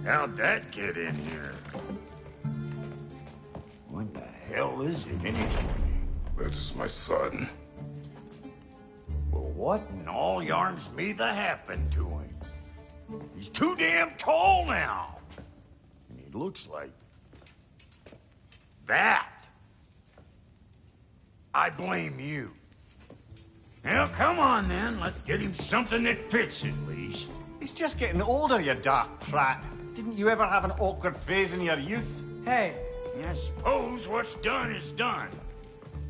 How'd that get in here? What the hell is it anyway? That is my son. Well, what in all yarns me that happened to him? He's too damn tall now. And he looks like... that. I blame you. Now, come on then. Let's get him something that fits at least. He's just getting older, you daft prat. Didn't you ever have an awkward phase in your youth? Hey. I suppose what's done is done.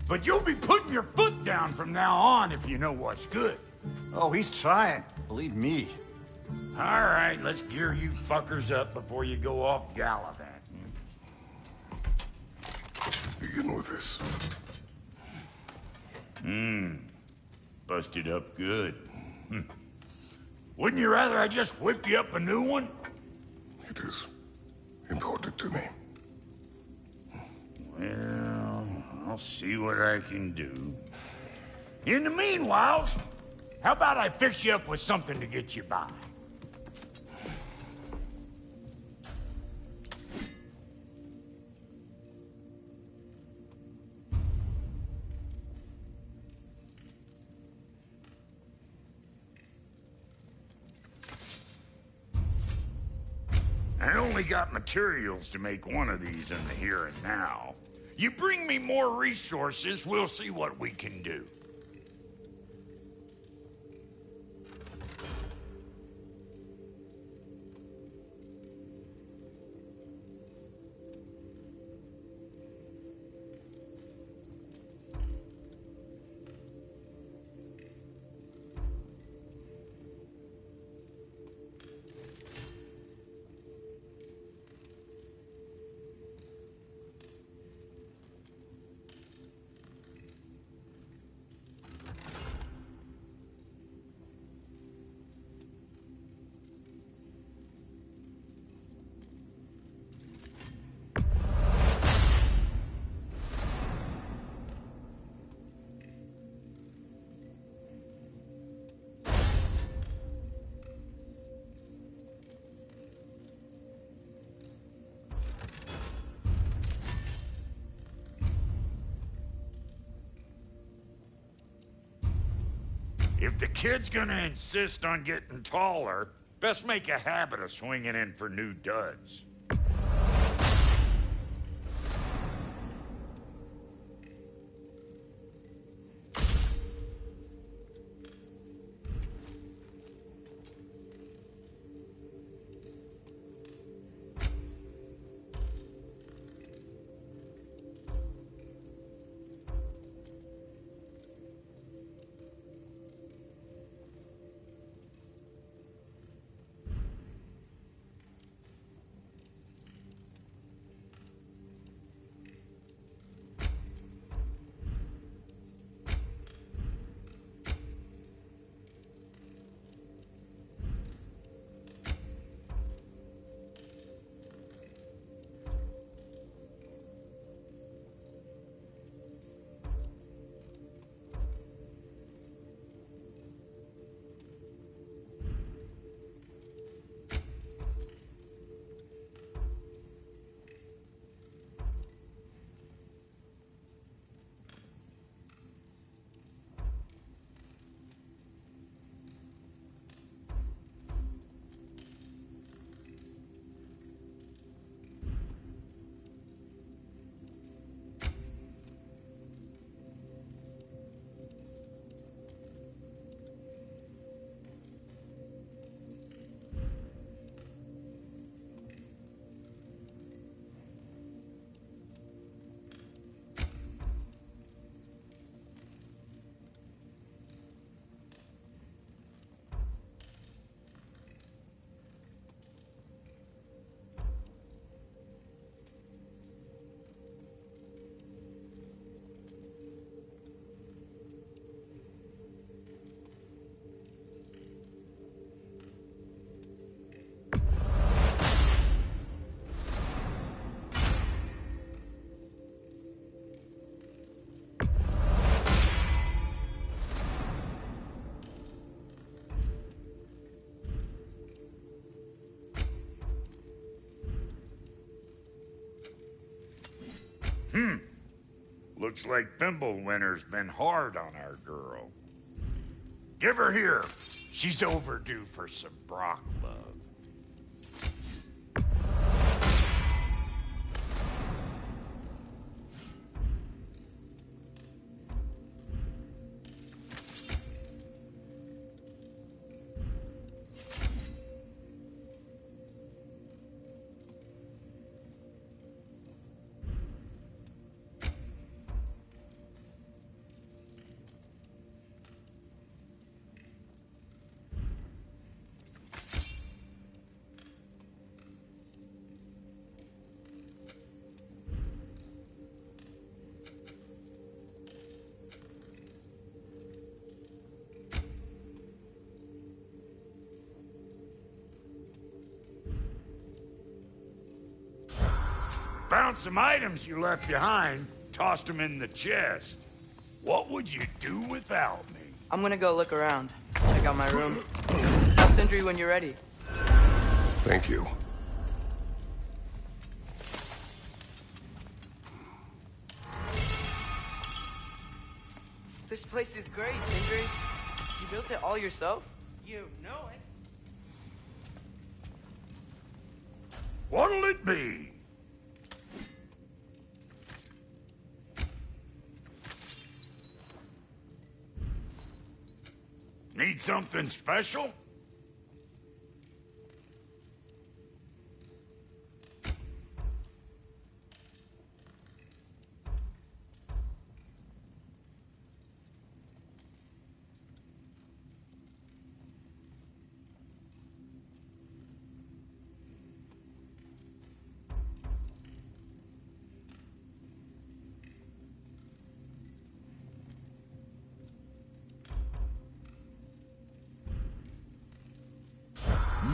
But you'll be putting your foot down from now on if you know what's good. Oh, he's trying. Believe me. All right, let's gear you fuckers up before you go off gallivanting. Begin with this. Busted up good. Wouldn't you rather I just whip you up a new one? It is important to me. Well, I'll see what I can do. In the meanwhile, how about I fix you up with something to get you by? I only got materials to make one of these in the here and now. You bring me more resources, we'll see what we can do. If the kid's gonna insist on getting taller, best make a habit of swinging in for new duds. Looks like Thimblewinter's been hard on our girl. Give her here. She's overdue for some Brock love. Found some items you left behind, tossed them in the chest. What would you do without me? I'm gonna go look around. Check out my room. Tell Sindri when you're ready. Thank you. This place is great, Sindri. You built it all yourself? You know it. What'll it be? Need something special?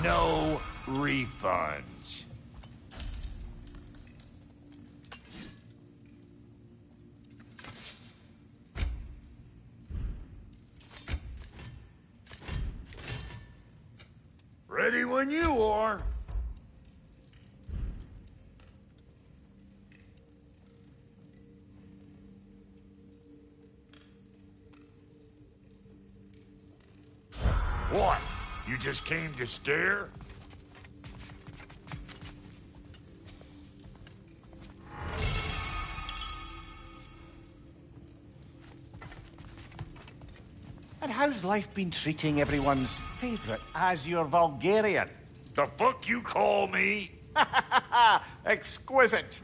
No refunds. Ready when you are. What? You just came to stare? And how's life been treating everyone's favourite Azure Vulgarian? The fuck you call me? Exquisite.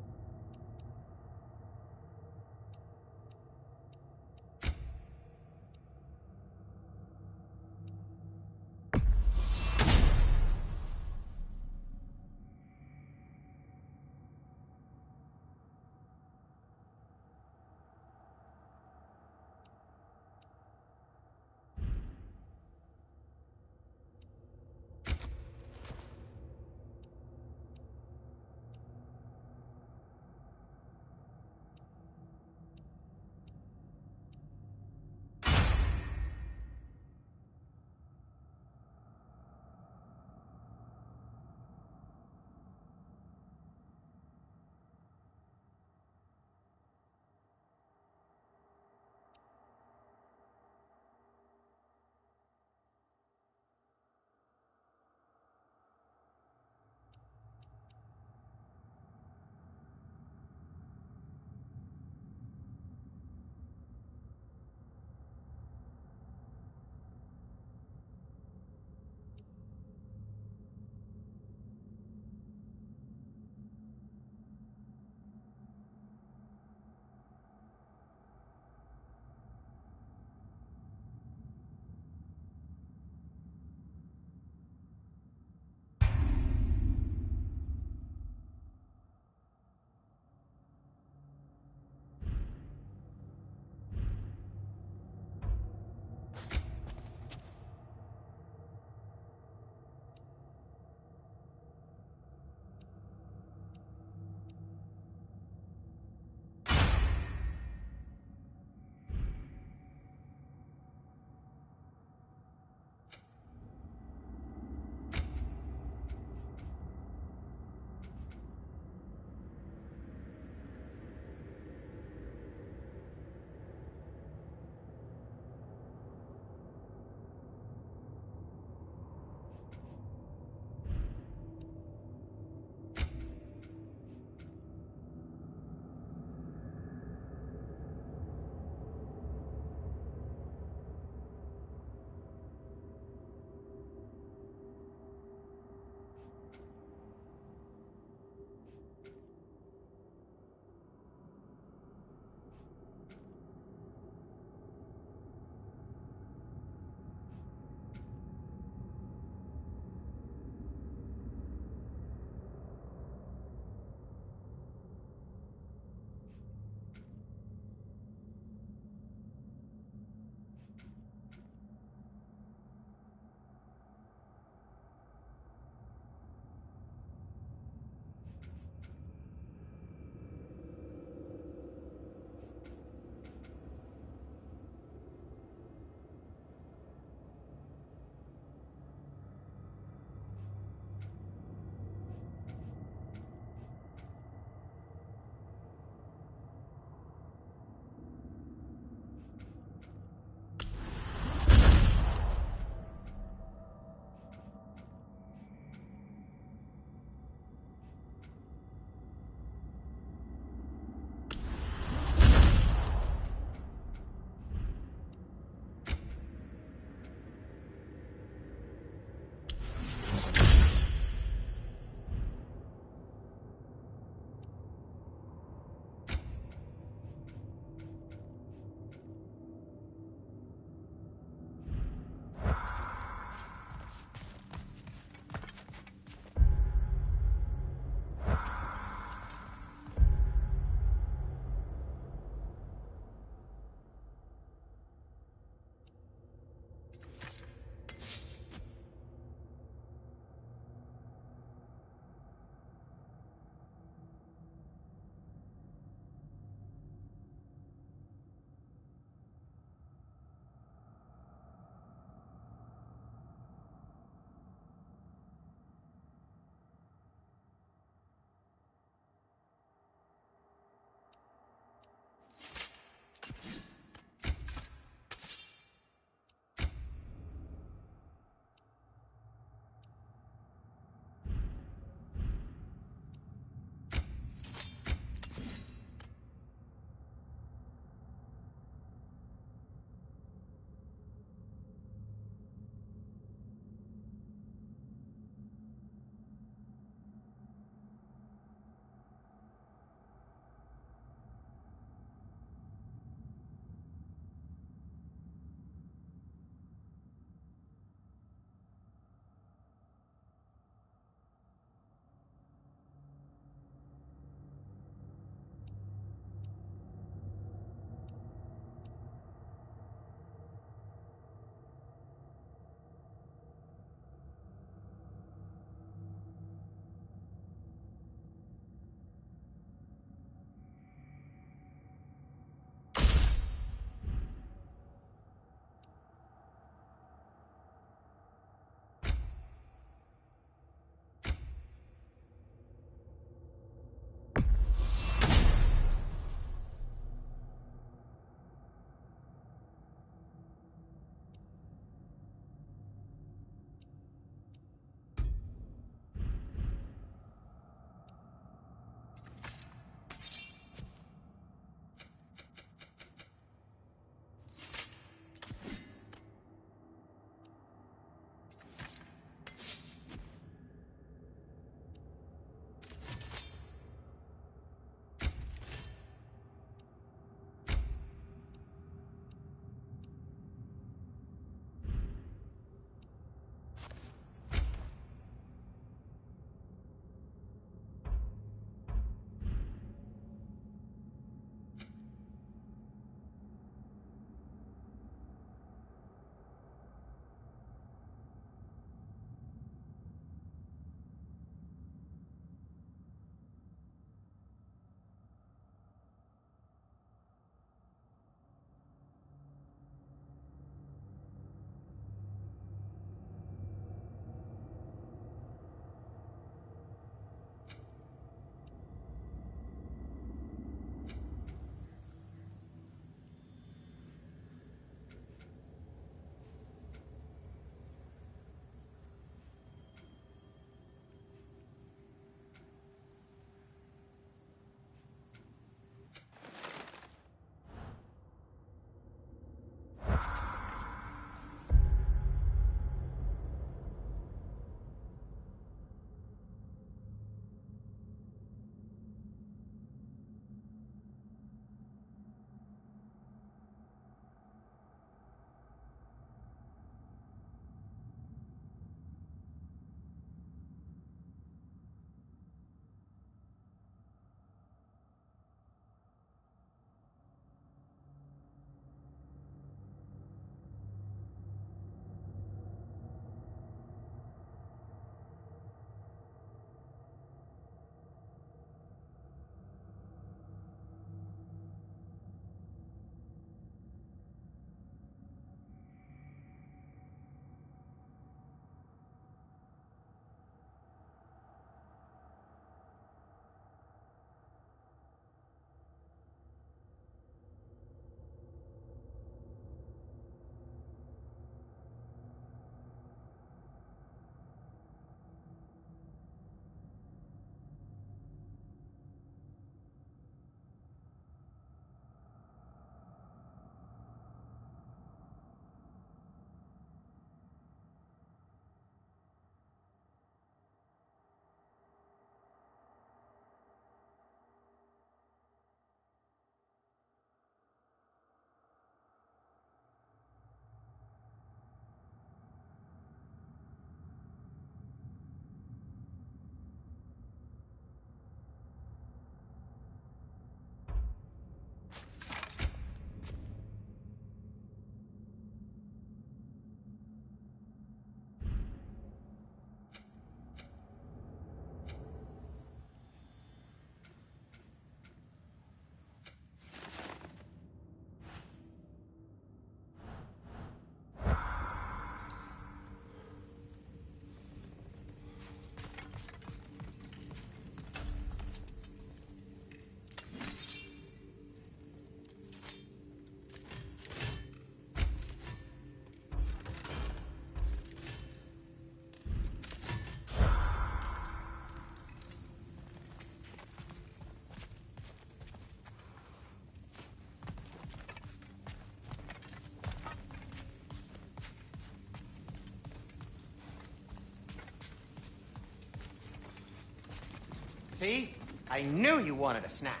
See? I knew you wanted a snack.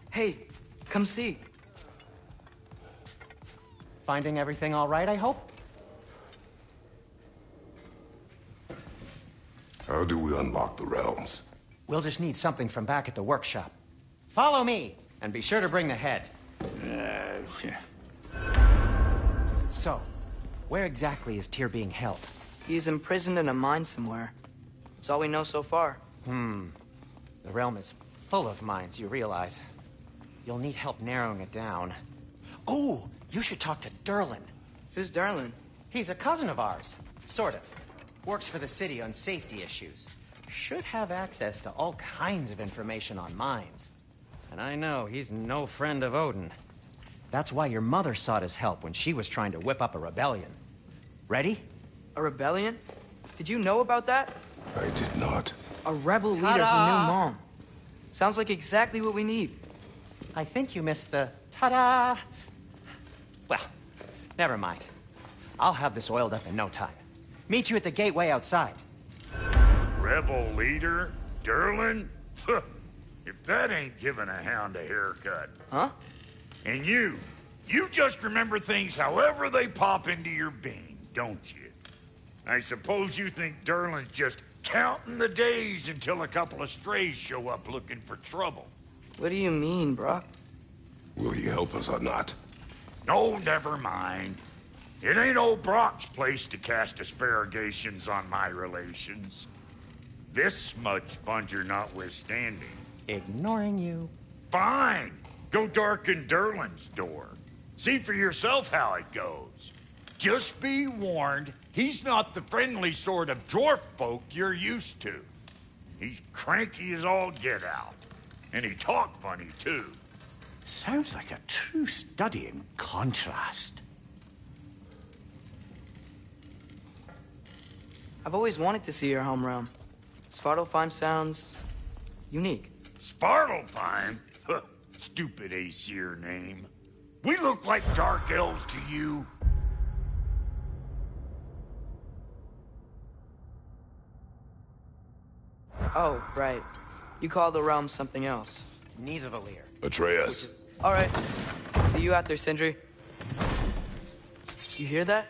Hey, come see. Finding everything all right, I hope? How do we unlock the realms? We'll just need something from back at the workshop. Follow me, and be sure to bring the head. So, where exactly is Tyr being held? He's imprisoned in a mine somewhere. That's all we know so far. The realm is full of mines, you realize. You'll need help narrowing it down. Oh, you should talk to Derlin. Who's Darlin? He's a cousin of ours. Sort of. Works for the city on safety issues. Should have access to all kinds of information on mines. And I know he's no friend of Odin. That's why your mother sought his help when she was trying to whip up a rebellion. Ready? A rebellion? Did you know about that? I did not. A rebel leader who knew Mom. Sounds like exactly what we need. I think you missed the ta-da. Well, never mind. I'll have this oiled up in no time. Meet you at the gateway outside. Rebel leader? Derlin? If that ain't giving a hound a haircut. Huh? And you just remember things however they pop into your bean, don't you? I suppose you think Derlin's just counting the days until a couple of strays show up looking for trouble. What do you mean, Brock? Will he help us or not? No, never mind. It ain't old Brock's place to cast asparagations on my relations. This smudge sponger notwithstanding. Ignoring you. Fine. Go darken Derlin's door. See for yourself how it goes. Just be warned, he's not the friendly sort of dwarf folk you're used to. He's cranky as all get out. And he talk funny, too. Sounds like a true study in contrast. I've always wanted to see your home realm. Svartalfheim sounds unique. Svartalfheim? Huh, stupid Aesir name. We look like dark elves to you. Oh, right. You call the realm something else. Nidavellir. Atreus. All right. See you out there, Sindri. You hear that?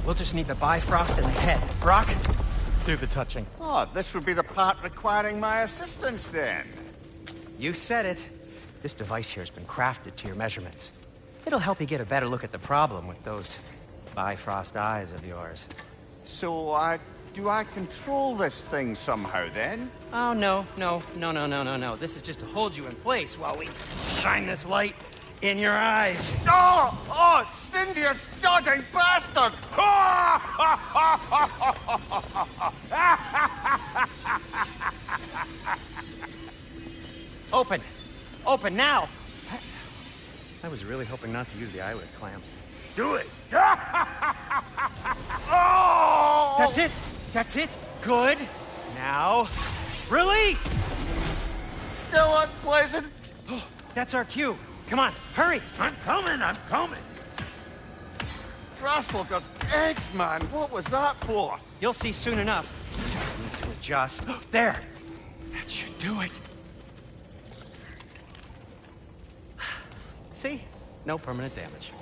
We'll just need the Bifrost and the head. Brock, do the touching. Oh, this would be the part requiring my assistance then. You said it. This device here has been crafted to your measurements. It'll help you get a better look at the problem with those Bifrost eyes of yours. So, do I control this thing somehow then? Oh, no. This is just to hold you in place while we shine this light in your eyes. Oh, Cindy, you sodding bastard! Open now! I was really hoping not to use the eyelid clamps. Do it. Oh! That's it! Good! Now, release! Still unpleasant. That's our cue. Come on, hurry! I'm coming. Grasswalker's eggs, man. What was that for? You'll see soon enough. Need to adjust. There! That should do it. See? No permanent damage.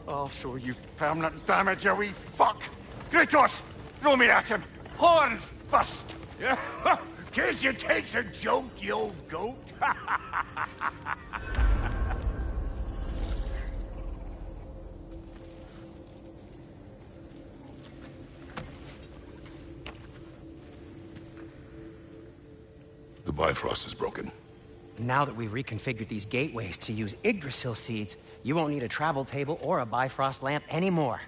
I'll show you permanent damage, you wee fuck! Kratos! Throw me at him! Horns first! Guess you takes a joke, you old goat. The Bifrost is broken. Now that we've reconfigured these gateways to use Yggdrasil seeds, you won't need a travel table or a Bifrost lamp anymore.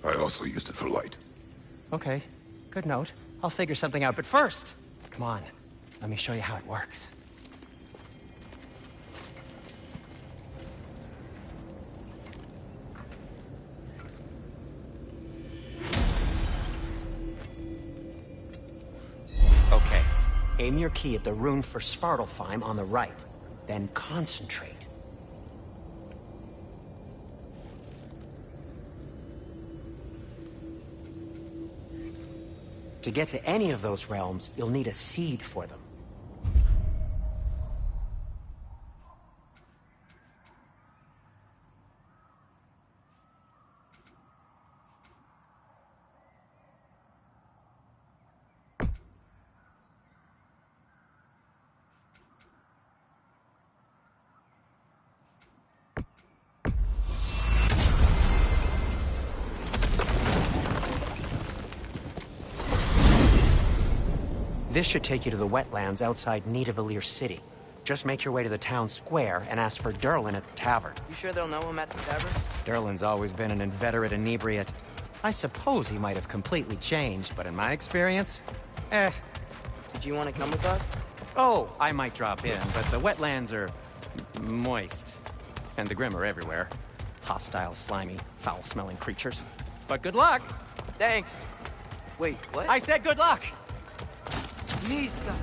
I also used it for light. Okay, good note. I'll figure something out, but first, come on, let me show you how it works. Aim your key at the rune for Svartalfheim on the right. Then concentrate. To get to any of those realms, you'll need a seed for them. This should take you to the wetlands outside Nidavellir City. Just make your way to the town square and ask for Durlin at the tavern. You sure they'll know him at the tavern? Durlin's always been an inveterate inebriate. I suppose he might have completely changed, but in my experience, Did you want to come with us? Oh, I might drop in, but the wetlands are moist. And the Grim are everywhere. Hostile, slimy, foul-smelling creatures. But good luck! Thanks. Wait, what? I said good luck! Mista.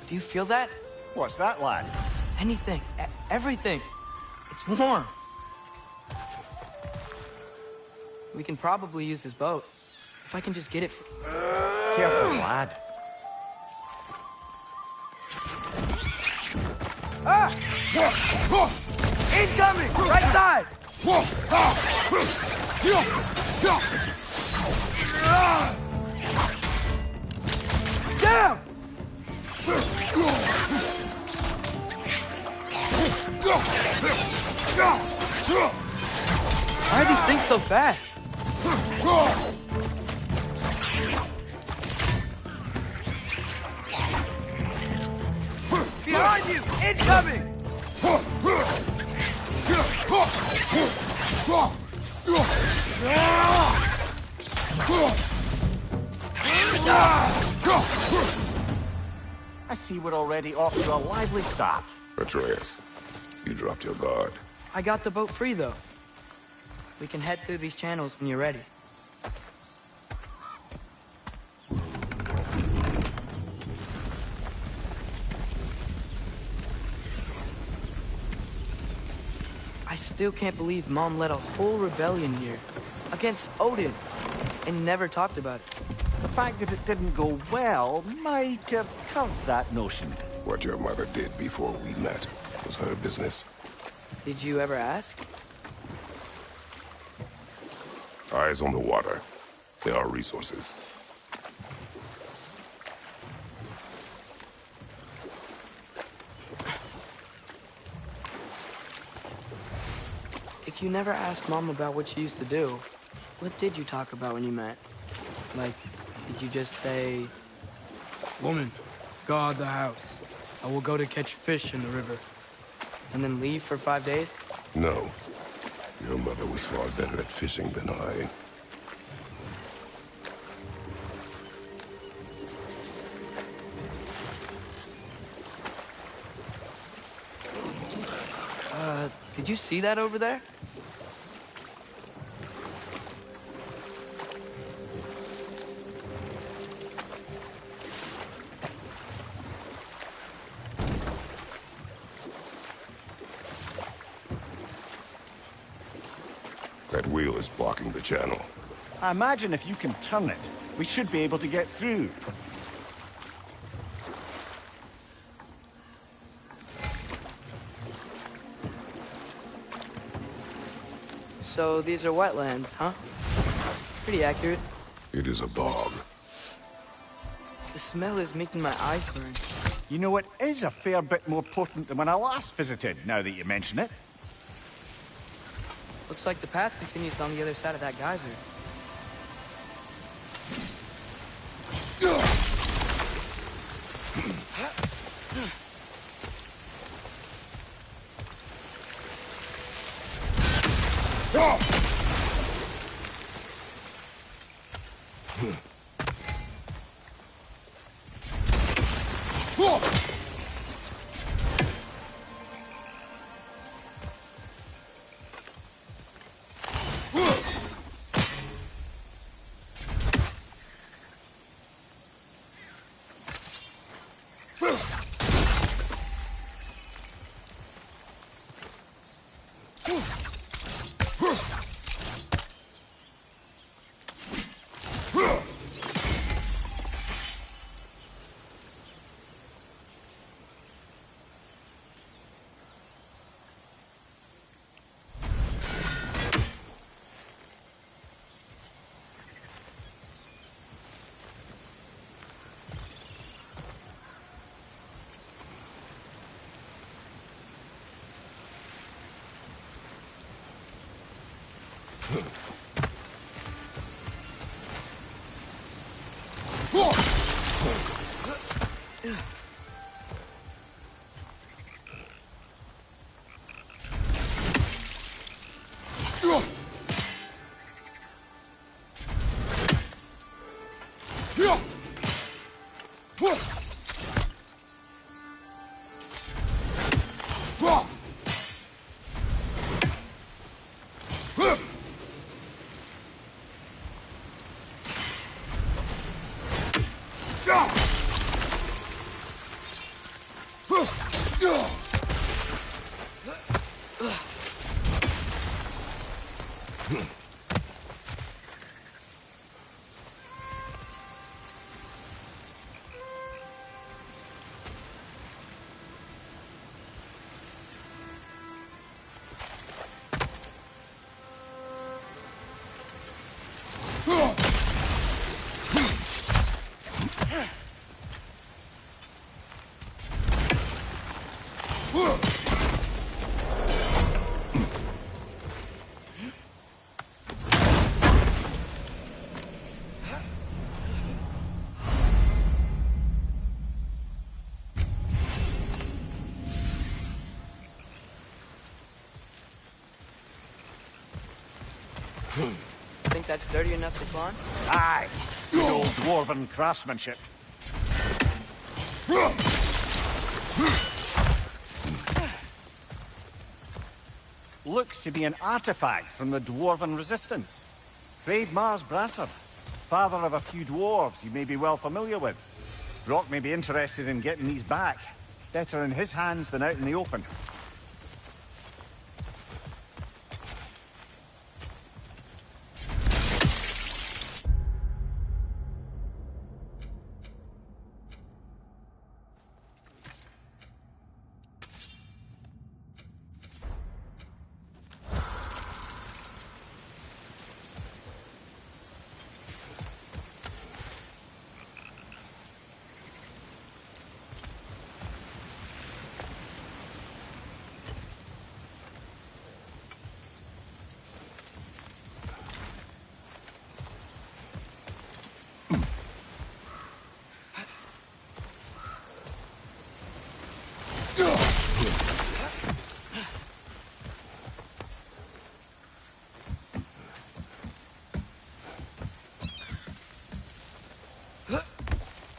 Do you feel that? What's that, lad? Anything. Everything. It's warm. We can probably use this boat. If I can just get it... Careful, lad. Ah! Incoming! Right side! Down! Why are these things so fast? Behind you! Incoming! I see we're already off to a lively start. Atreus, you dropped your guard. I got the boat free, though. We can head through these channels when you're ready. I still can't believe Mom led a whole rebellion here. Against Odin. And never talked about it. The fact that it didn't go well might have curved that notion. What your mother did before we met was her business. Did you ever ask? Eyes on the water. There are resources. If you never asked Mom about what she used to do, what did you talk about when you met? Like, did you just say... Woman, guard the house. I will go to catch fish in the river. And then leave for 5 days? No. Your mother was far better at fishing than I. Did you see that over there? That wheel is blocking the channel. I imagine if you can turn it, we should be able to get through. So these are wetlands, huh? Pretty accurate. It is a bog. The smell is making my eyes burn. You know, it is a fair bit more potent than when I last visited, now that you mention it. Looks like the path continues on the other side of that geyser. Think that's dirty enough to climb? Aye. Good old dwarven craftsmanship. Looks to be an artifact from the dwarven resistance. Trade Mars Brasser, father of a few dwarves you may be well familiar with. Brock may be interested in getting these back. Better in his hands than out in the open.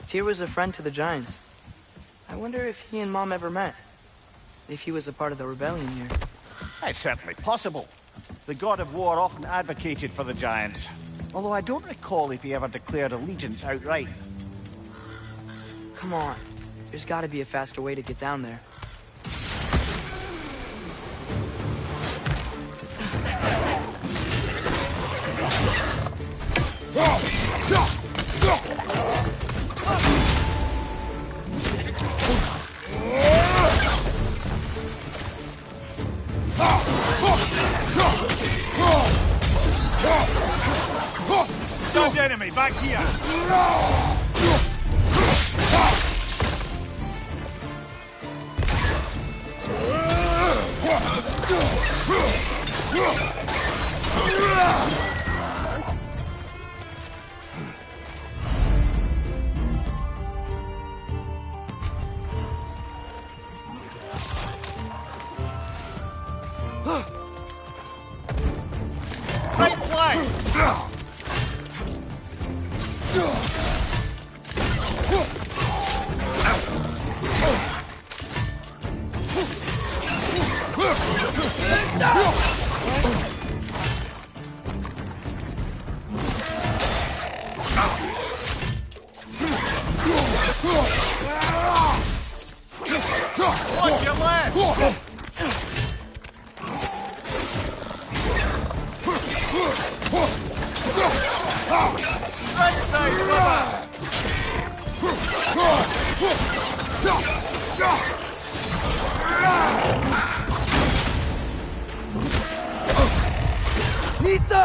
Tyr was a friend to the Giants. I wonder if he and Mom ever met. If he was a part of the rebellion here. It's certainly possible. The god of war often advocated for the Giants. Although I don't recall if he ever declared allegiance outright. Come on. There's gotta be a faster way to get down there. Stop the enemy, back here! Watch your left! Right side, brother! Nista!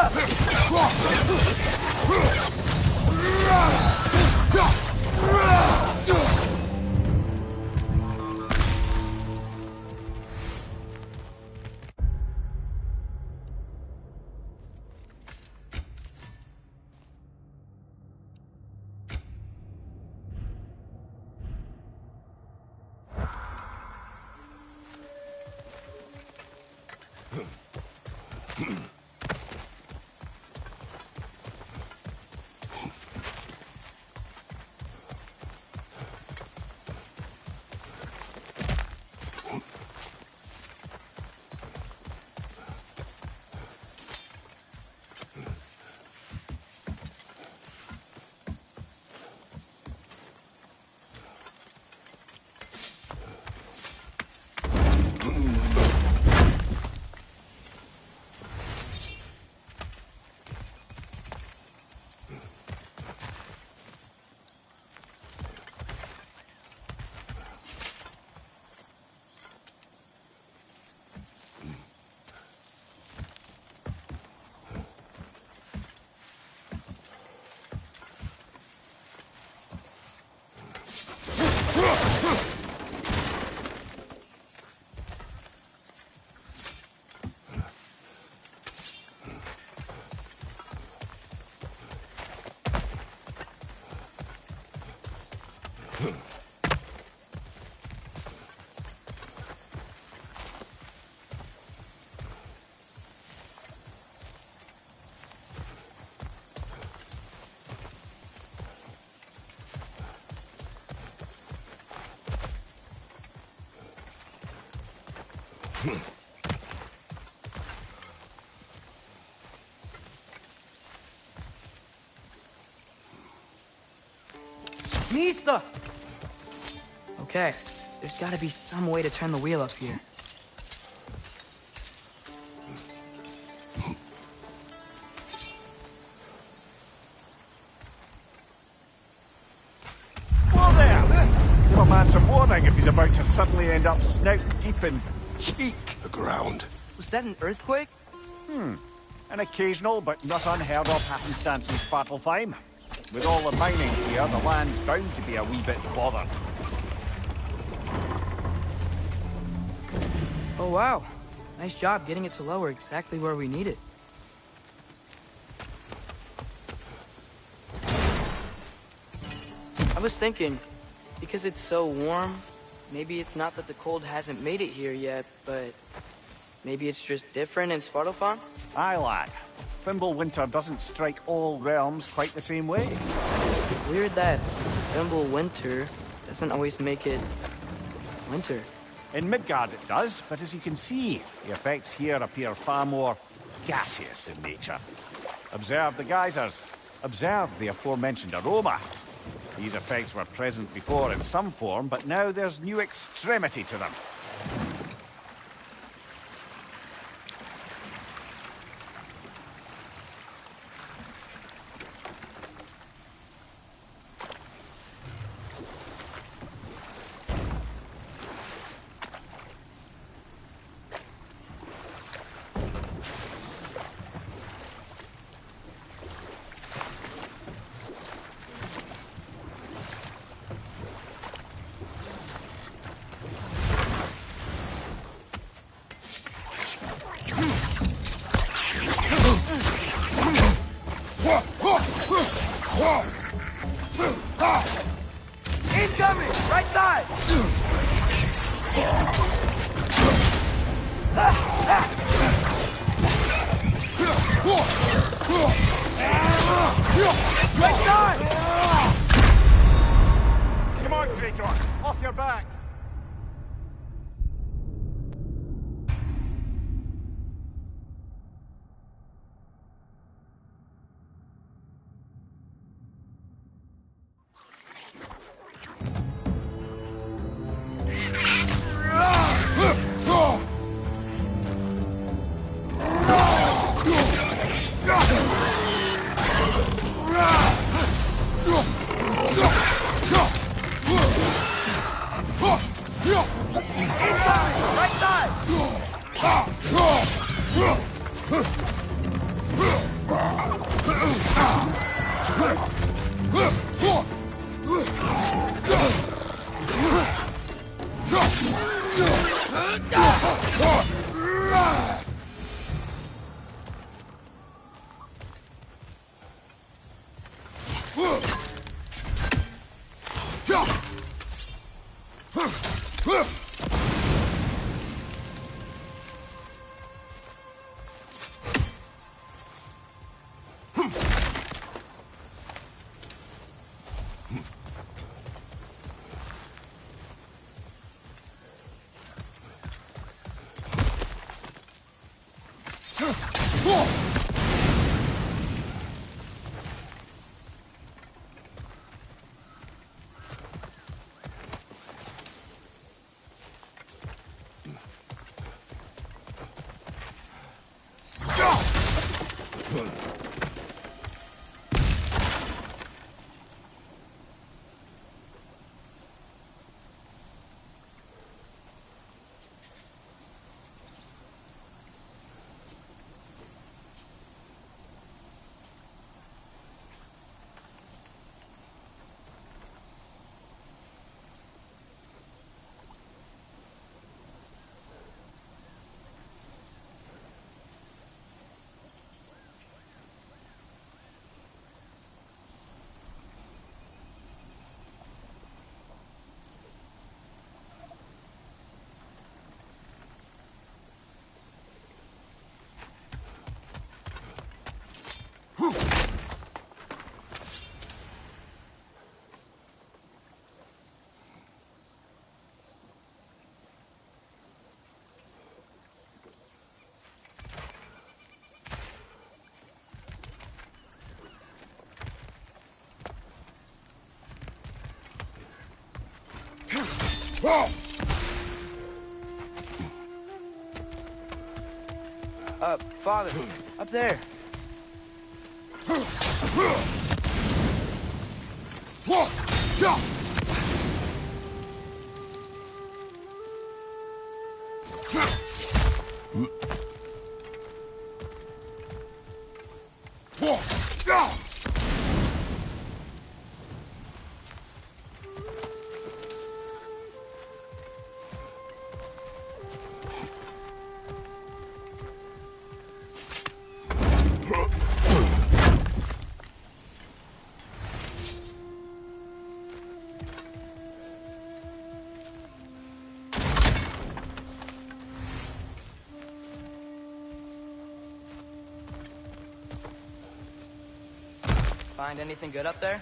Nista! Okay, there's gotta be some way to turn the wheel up here. Whoa there! Give a man some warning if he's about to suddenly end up snout deep in cheek. The ground. Was that an earthquake? An occasional but not unheard of happenstance in Svartalfheim. With all the mining here, the land's bound to be a wee bit bothered. Oh wow, nice job getting it to lower exactly where we need it. I was thinking, because it's so warm, maybe it's not that the cold hasn't made it here yet, but maybe it's just different in Svartalfheim? Aye, lad. Fimbulwinter doesn't strike all realms quite the same way. Weird that Fimbulwinter doesn't always make it winter. In Midgard it does, but as you can see, the effects here appear far more gaseous in nature. Observe the geysers. Observe the aforementioned aroma. These effects were present before in some form, but now there's new extremity to them. Incoming! Right side! Right side! Come on, Traitor! Off your back! Father, up there. Find anything good up there?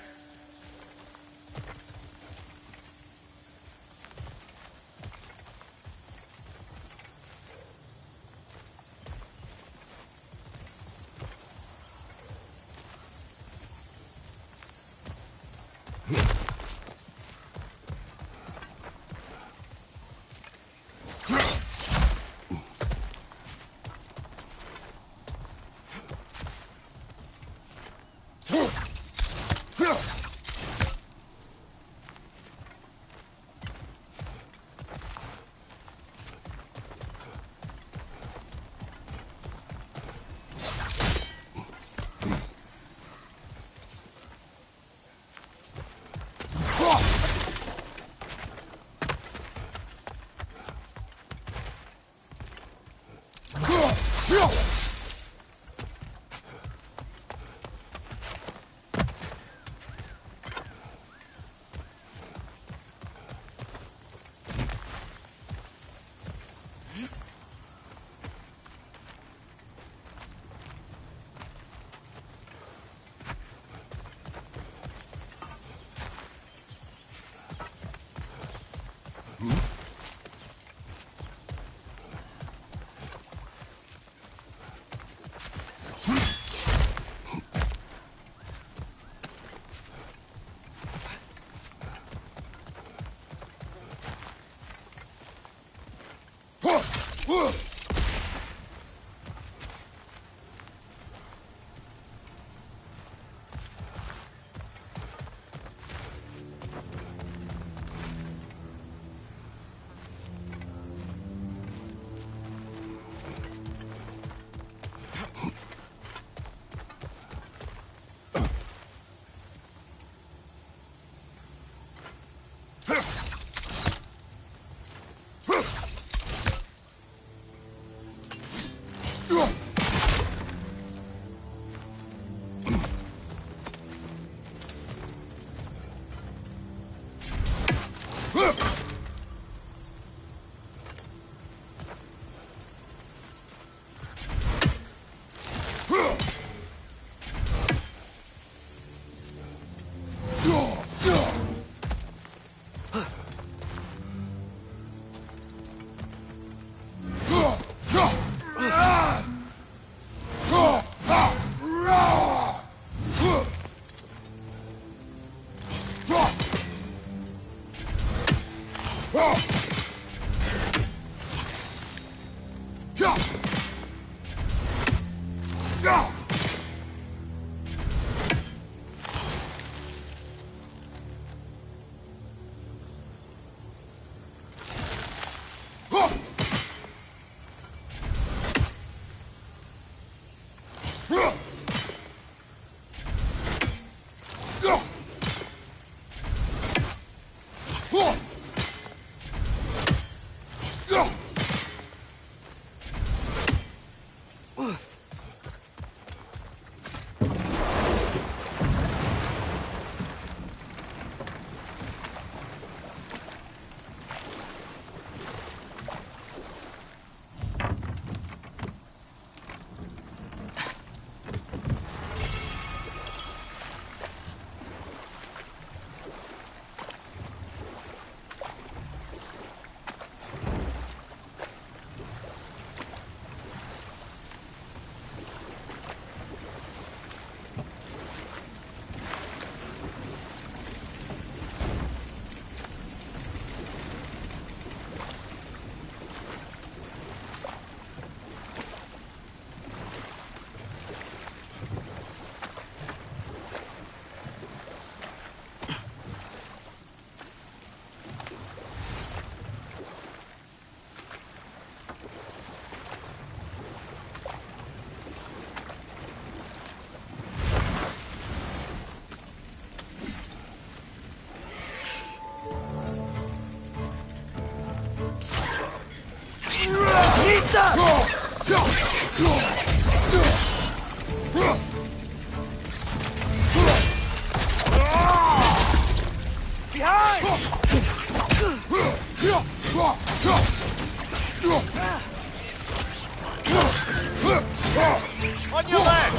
On your left!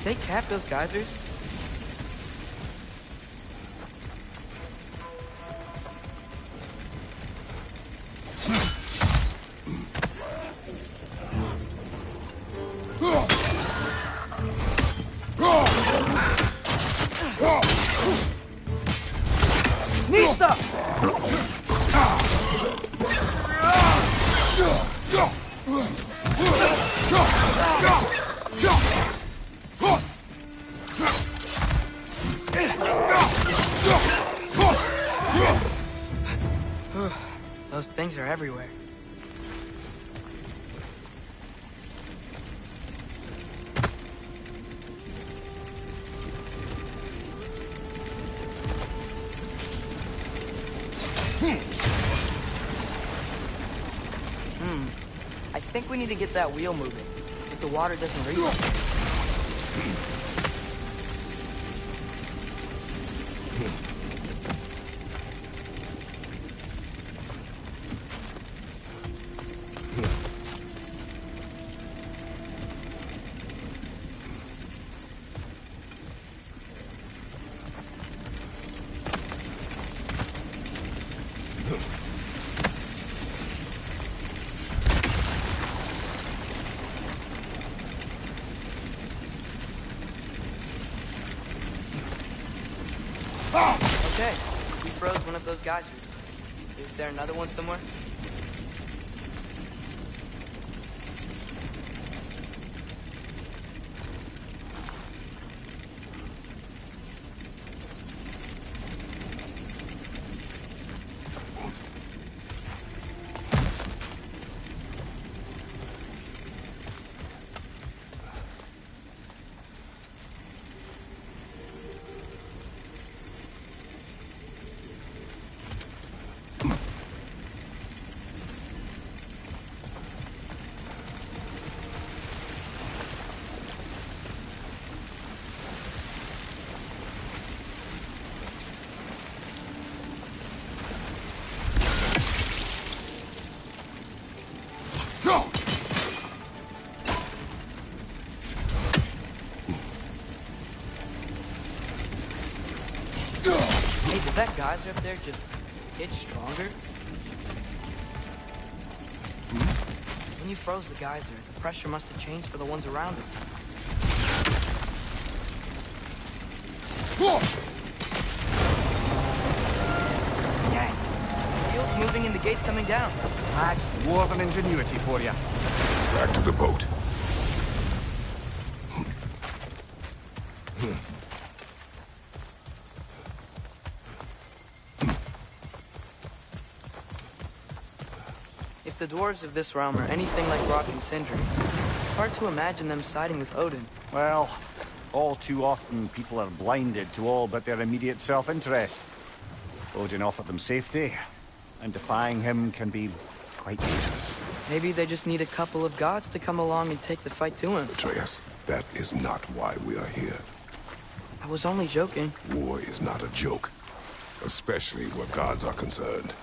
They cap those geysers? Those things are everywhere. I think we need to get that wheel moving. If the water doesn't reach it. Okay, we froze one of those geysers. Is there another one somewhere? geyser up there just get stronger? When you froze the geyser, the pressure must have changed for the ones around it. Dang. The field's moving and the gate's coming down. That's dwarven ingenuity for you. Back to the boat. If the dwarves of this realm are anything like Rock and Sindri, it's hard to imagine them siding with Odin. Well, all too often people are blinded to all but their immediate self-interest. Odin offered them safety, and defying him can be quite dangerous. Maybe they just need a couple of gods to come along and take the fight to him. Atreus, that is not why we are here. I was only joking. War is not a joke, especially where gods are concerned.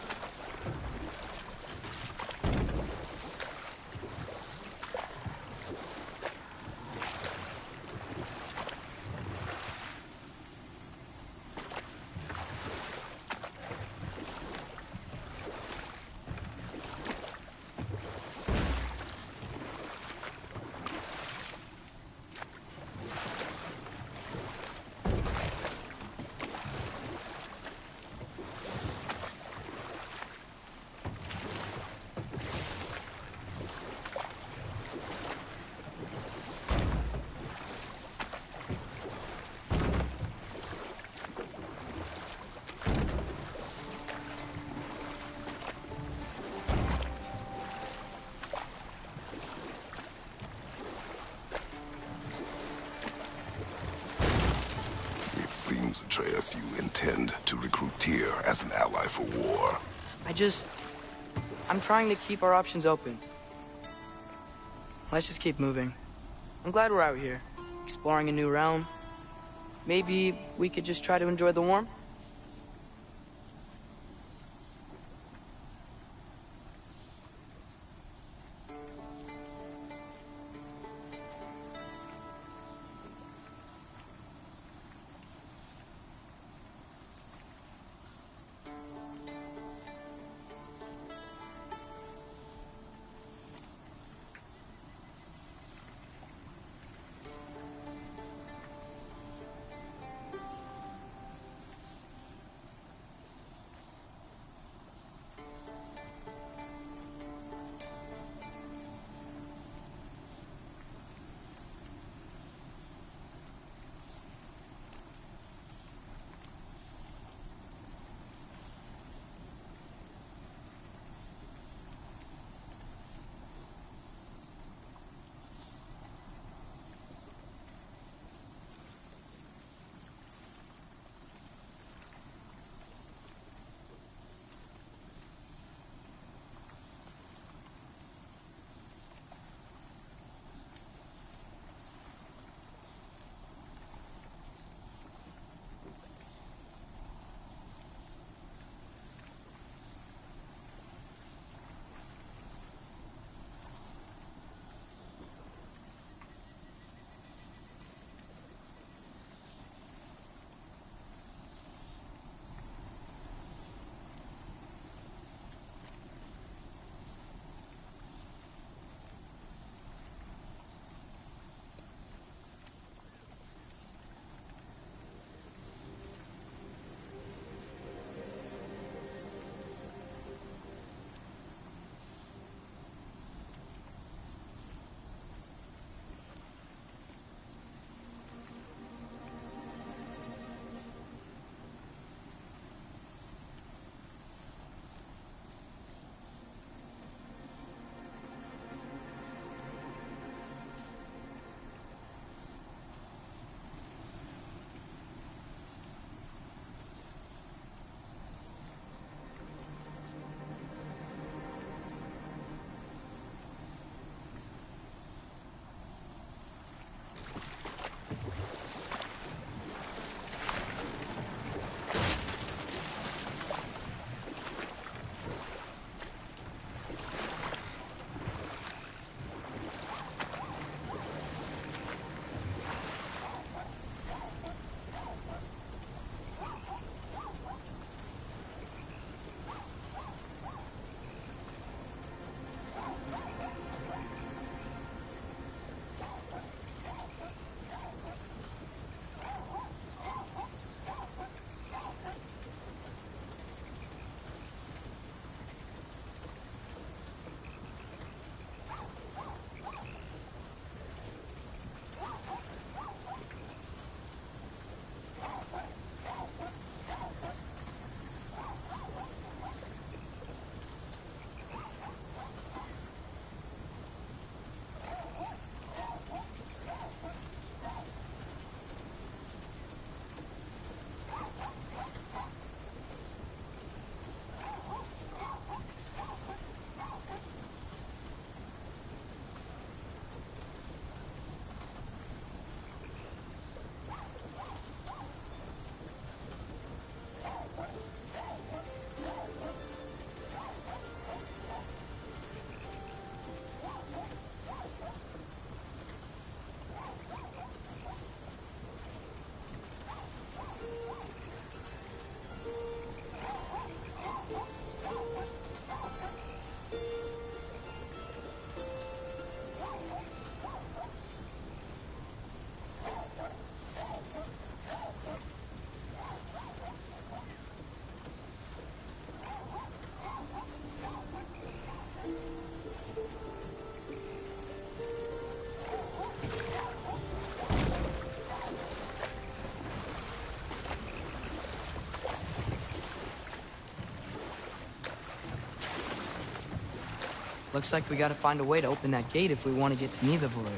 Seems, Atreus, you intend to recruit Tyr as an ally for war. I'm trying to keep our options open. Let's just keep moving. I'm glad we're out here, exploring a new realm. Maybe we could just try to enjoy the warmth? Looks like we gotta find a way to open that gate if we want to get to Nidavellir.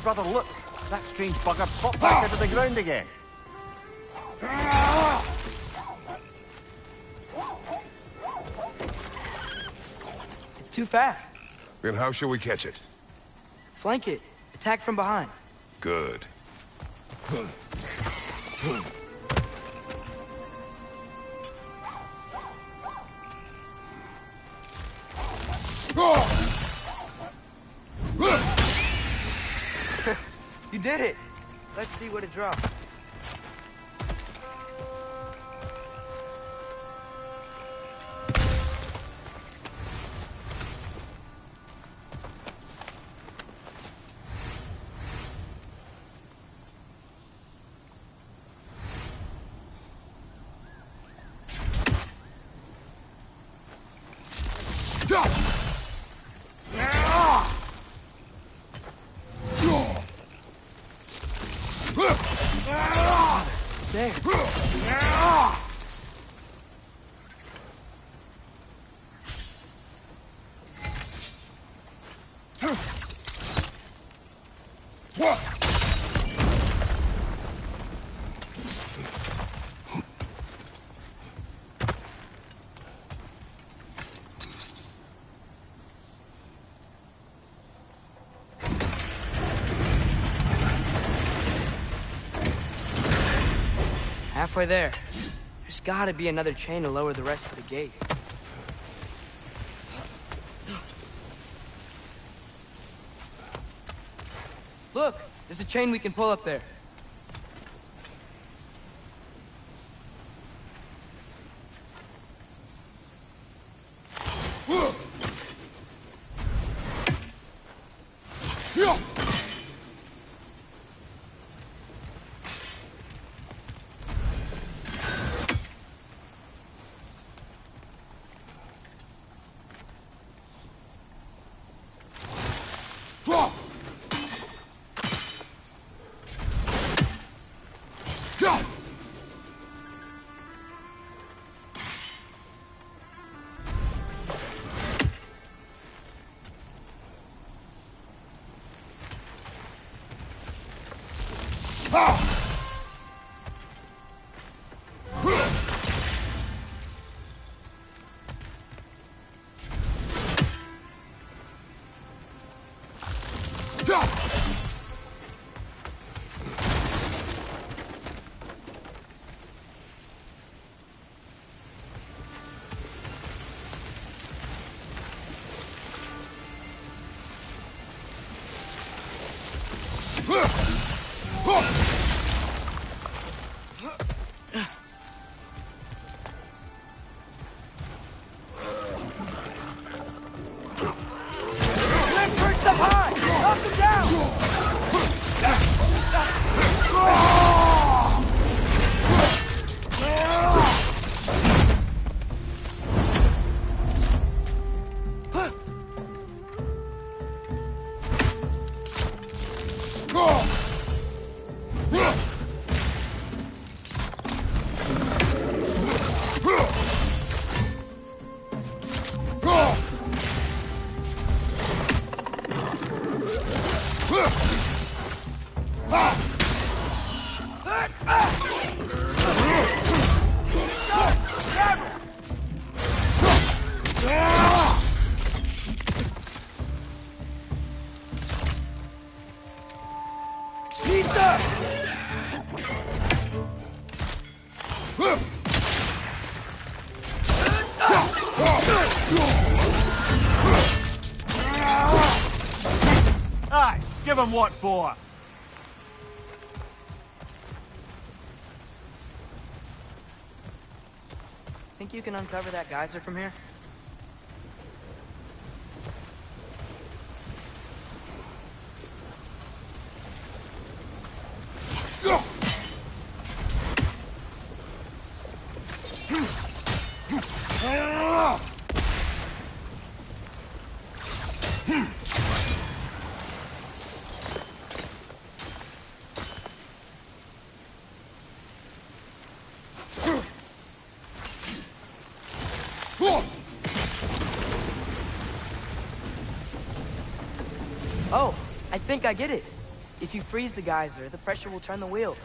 Brother, look! That strange bugger popped back out of the ground again. It's too fast. Then how shall we catch it? Flank it. Attack from behind. Good. You did it! Let's see what it drops. Halfway there. There's gotta be another chain to lower the rest of the gate. Look! There's a chain we can pull up there. Let's hurt them high! Knock them down! Aye, give him what for. Think you can uncover that geyser from here? Oh, I think I get it. If you freeze the geyser, the pressure will turn the wheel.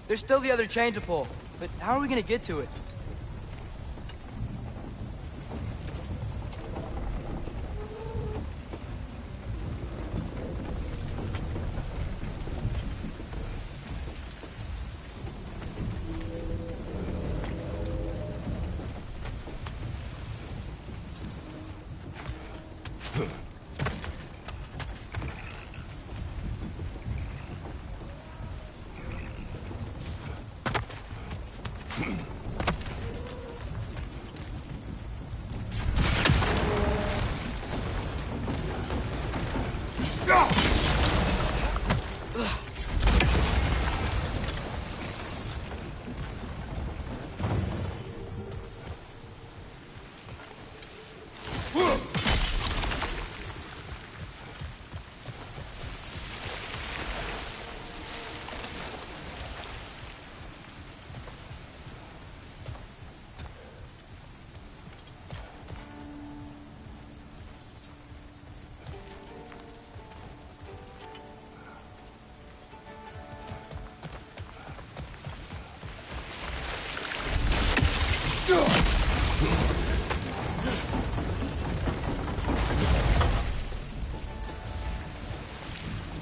There's still the other chain to pull, but how are we gonna get to it?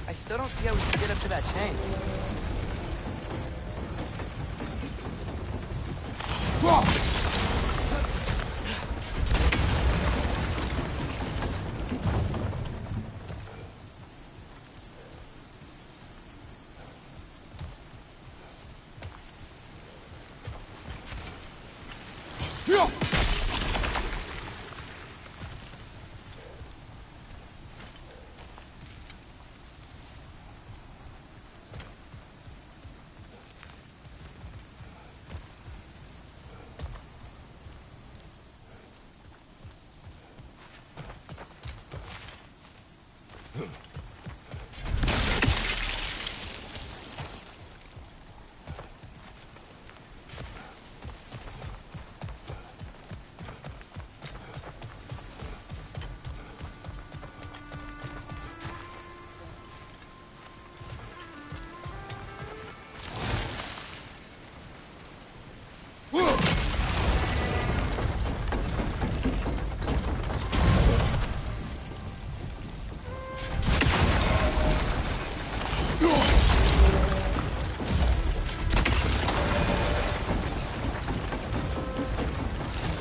I still don't see how we can get up to that chain.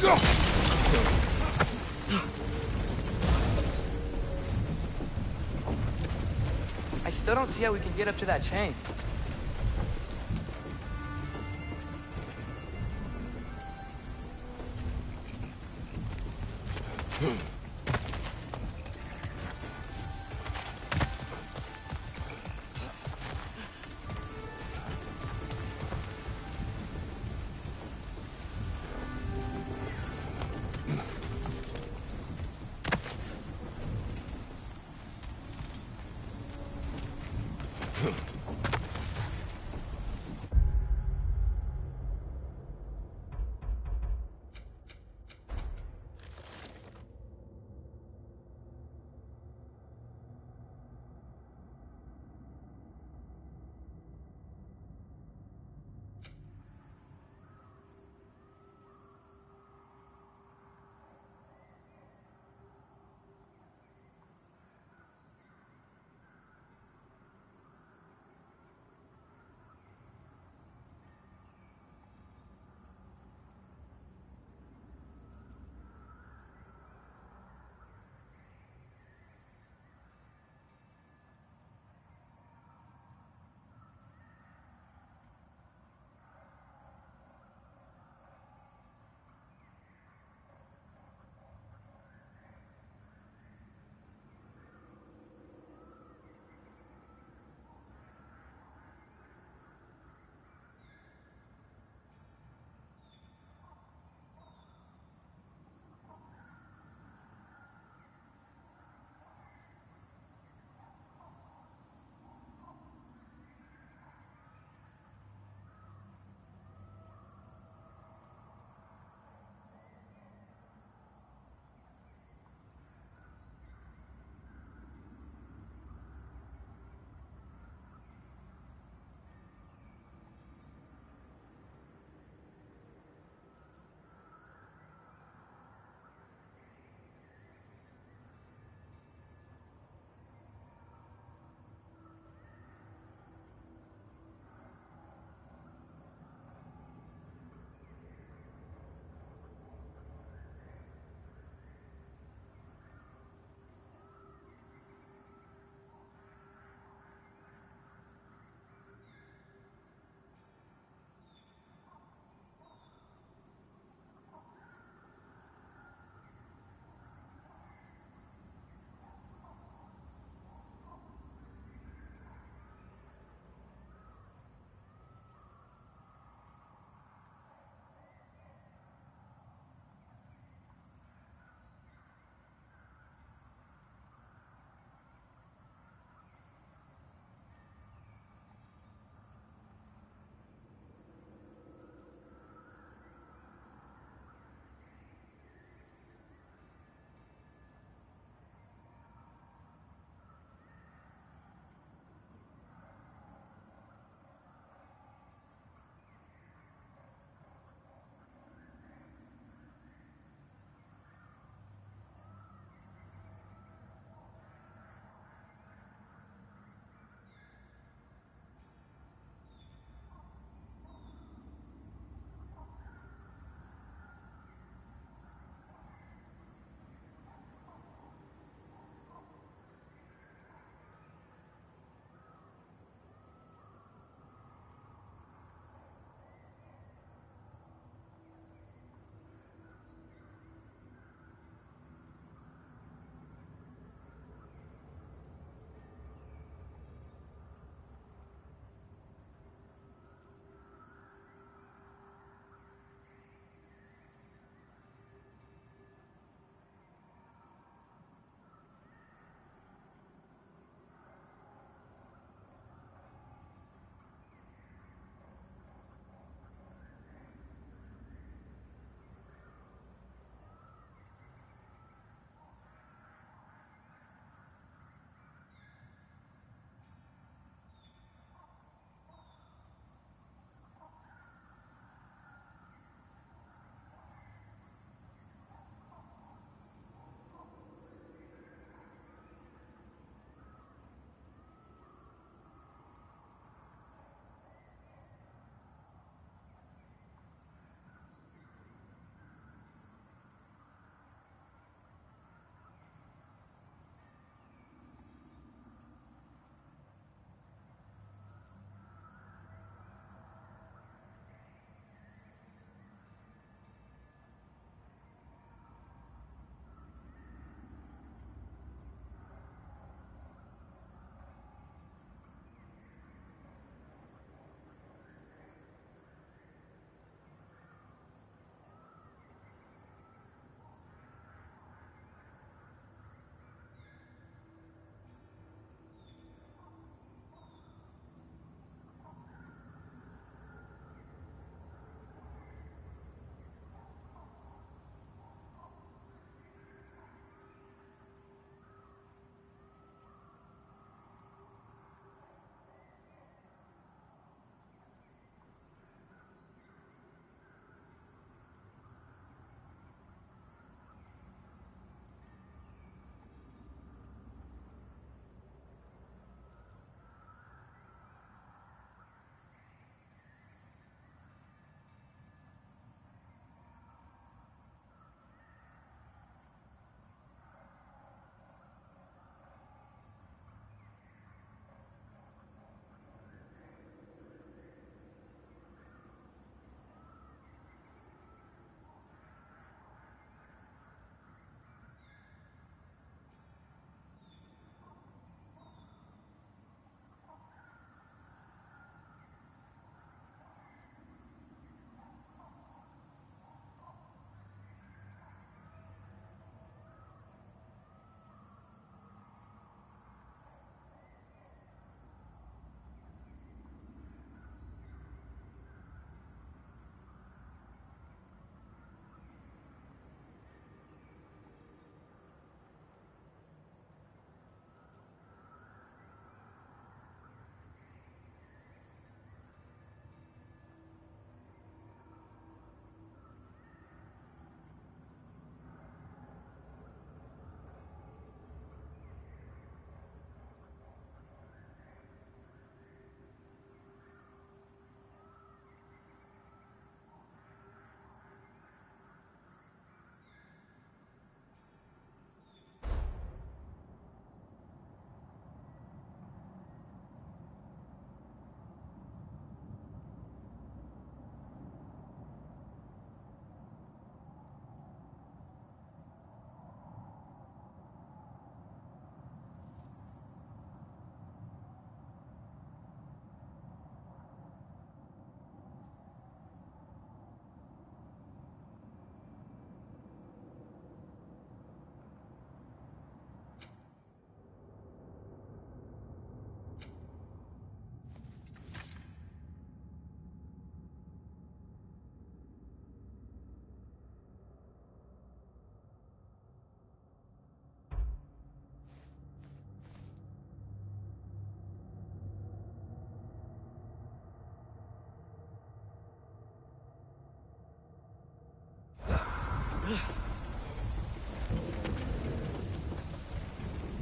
I still don't see how we can get up to that chain.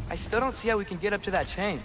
I still don't see how we can get up to that chain.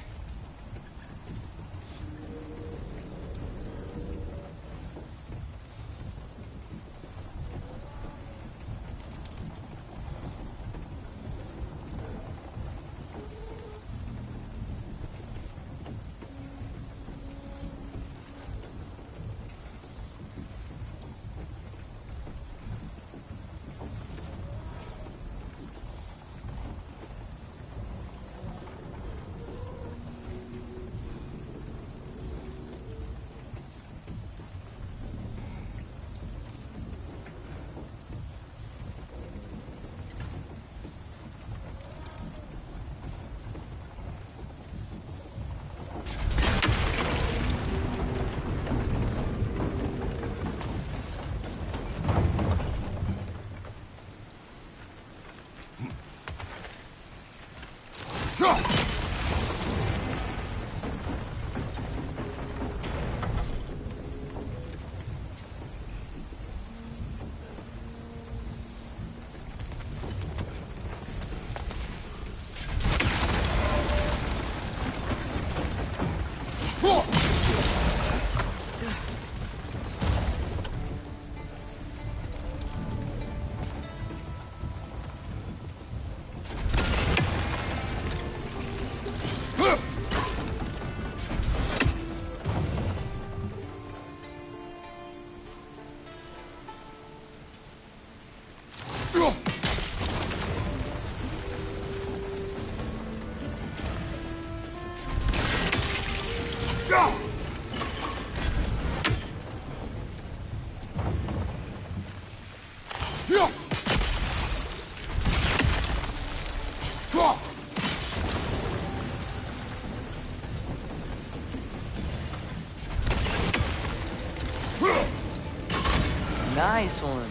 Nice one.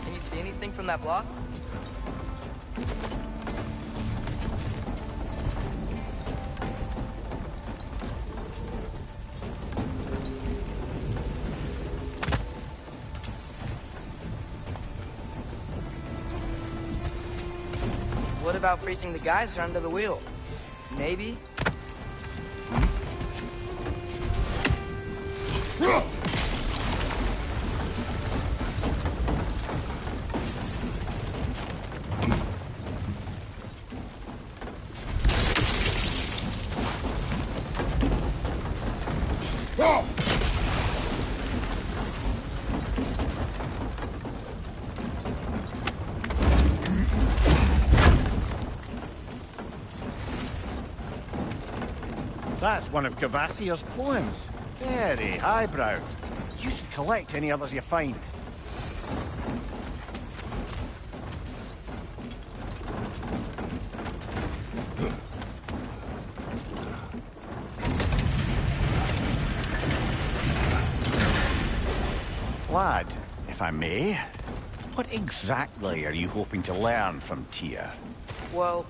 Can you see anything from that block? What about freezing the geyser under the wheel? Maybe? That's one of Cavassier's poems. Very highbrow. You should collect any others you find. Lad, if I may, what exactly are you hoping to learn from Tyr? Well,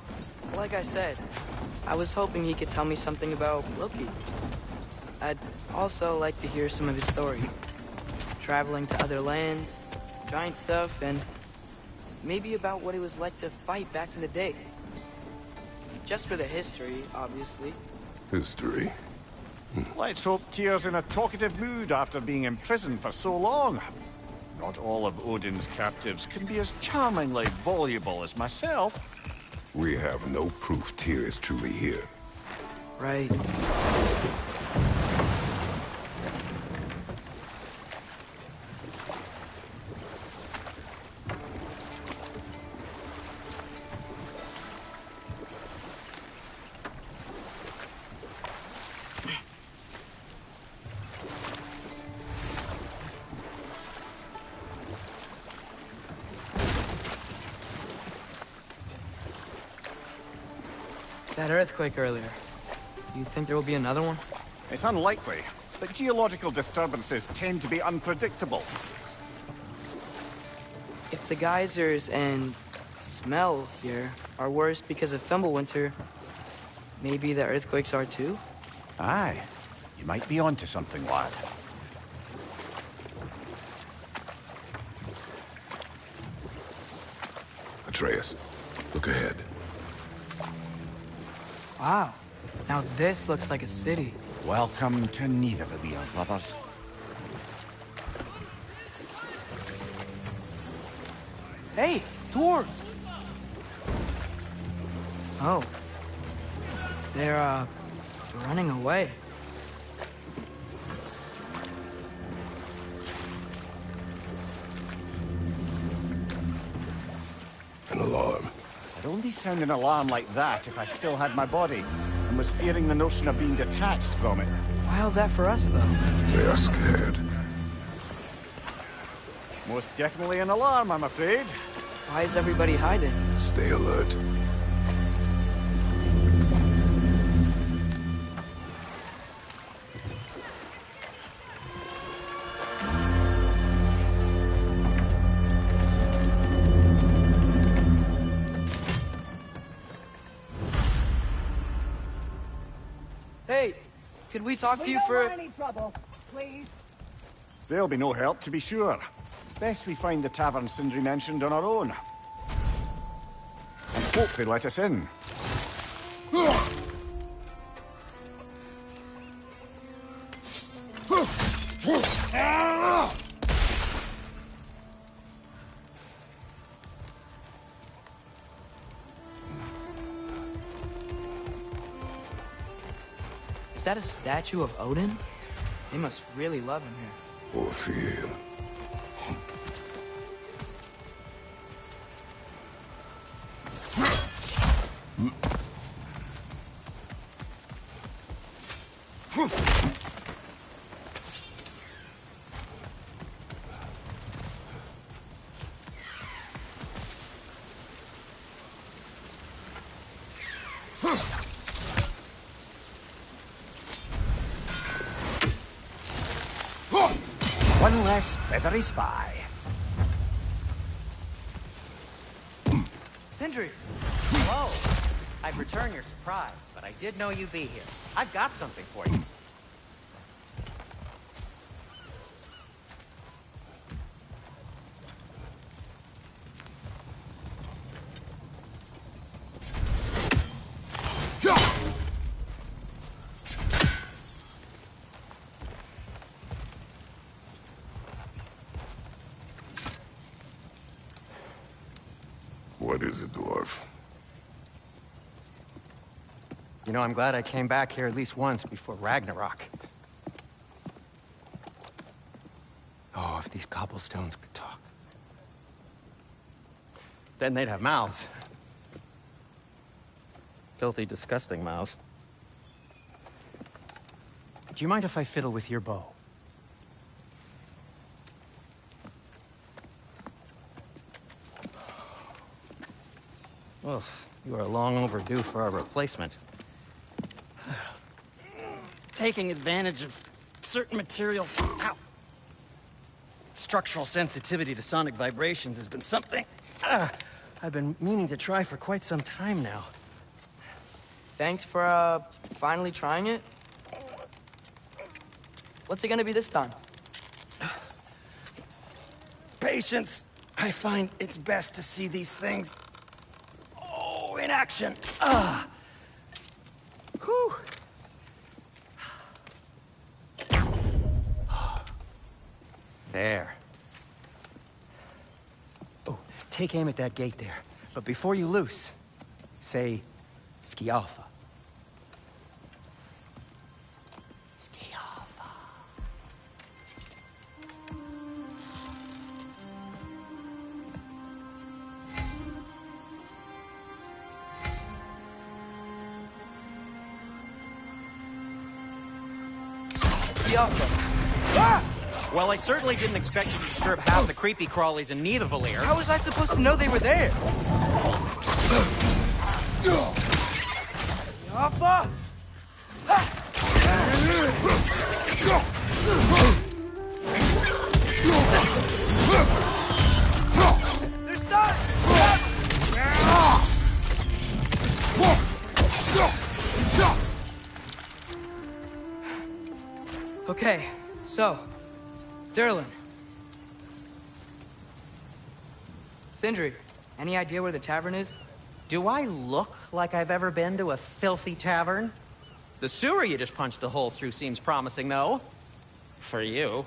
like I said, I was hoping he could tell me something about Loki. I'd also like to hear some of his stories. Traveling to other lands, giant stuff, and maybe about what it was like to fight back in the day. Just for the history, obviously. History? Let's hope Tyr's in a talkative mood after being imprisoned for so long. Not all of Odin's captives can be as charmingly voluble as myself. We have no proof Tyr is truly here. Right. That earthquake earlier. Do you think there will be another one? It's unlikely, but geological disturbances tend to be unpredictable. If the geysers and smell here are worse because of Fimbulwinter, maybe the earthquakes are too? Aye, you might be onto something, lad. Atreus, look ahead. Wow. Now this looks like a city. Welcome to Nidavellir, brothers. Hey, dwarves! Oh. They're, running away. An alarm. I'd only sound an alarm like that if I still had my body, and was fearing the notion of being detached from it. Why held that for us, though? They are scared. Most definitely an alarm, I'm afraid. Why is everybody hiding? Stay alert. Hey, could we talk to you for... don't want any trouble, please. There'll be no help, to be sure. Best we find the tavern Sindri mentioned on our own. And hope they let us in. Is that a statue of Odin? They must really love him here. Or fear him. One less feathery spy. Sindri! Hello. I'd return your surprise, but I did know you'd be here. I've got something for you. What is it, dwarf? You know, I'm glad I came back here at least once before Ragnarok. Oh, if these cobblestones could talk. Then they'd have mouths. Filthy, disgusting mouths. Do you mind if I fiddle with your bow? Well, you are long overdue for a replacement. Taking advantage of certain materials. Ow. Structural sensitivity to sonic vibrations has been something I've been meaning to try for quite some time now. Thanks for, finally trying it. What's it gonna be this time? Patience. I find it's best to see these things in action. Whew. There. Oh, take aim at that gate there. But before you loose, say Skialfa. Skialfa. Well, I certainly didn't expect you to disturb half the creepy crawlies in Nidavellir. How was I supposed to know they were there? Alpha! They're stuck! Okay, so, Durlin, Sindri, Any idea where the tavern is? Do I look like I've ever been to a filthy tavern? The sewer you just punched a hole through seems promising, though. For you.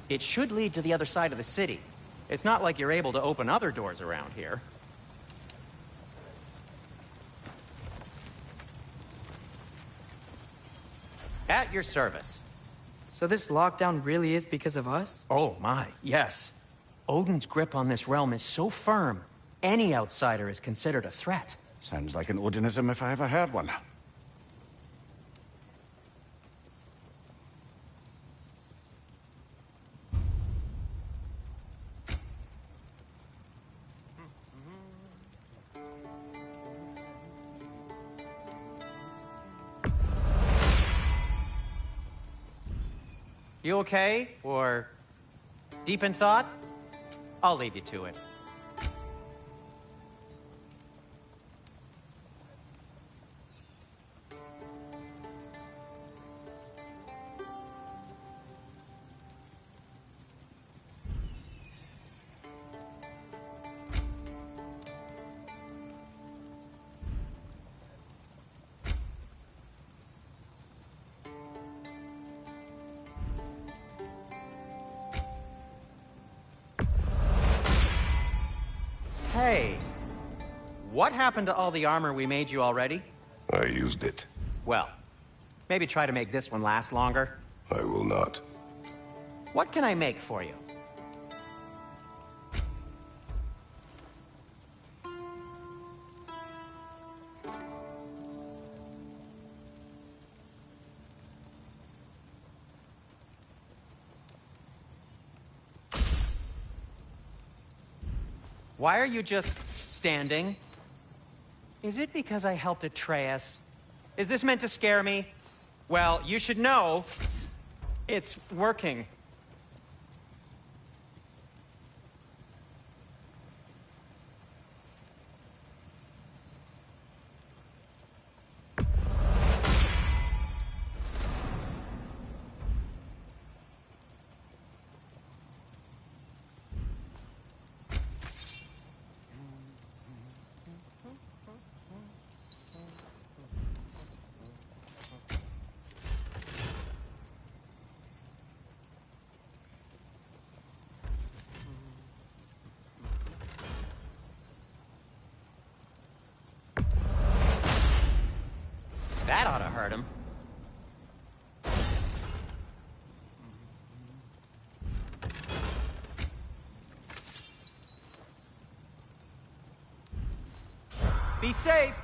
It should lead to the other side of the city. It's not like you're able to open other doors around here. At your service. So this lockdown really is because of us? Oh my, yes. Odin's grip on this realm is so firm, any outsider is considered a threat. Sounds like an Odinism if I ever heard one. You okay? Or deep in thought? I'll leave you to it. Hey, what happened to all the armor we made you already? I used it. Well, maybe try to make this one last longer. I will not. What can I make for you? Why are you just standing? Is it because I helped Atreus? Is this meant to scare me? Well, you should know, it's working. That ought to hurt him. Be safe.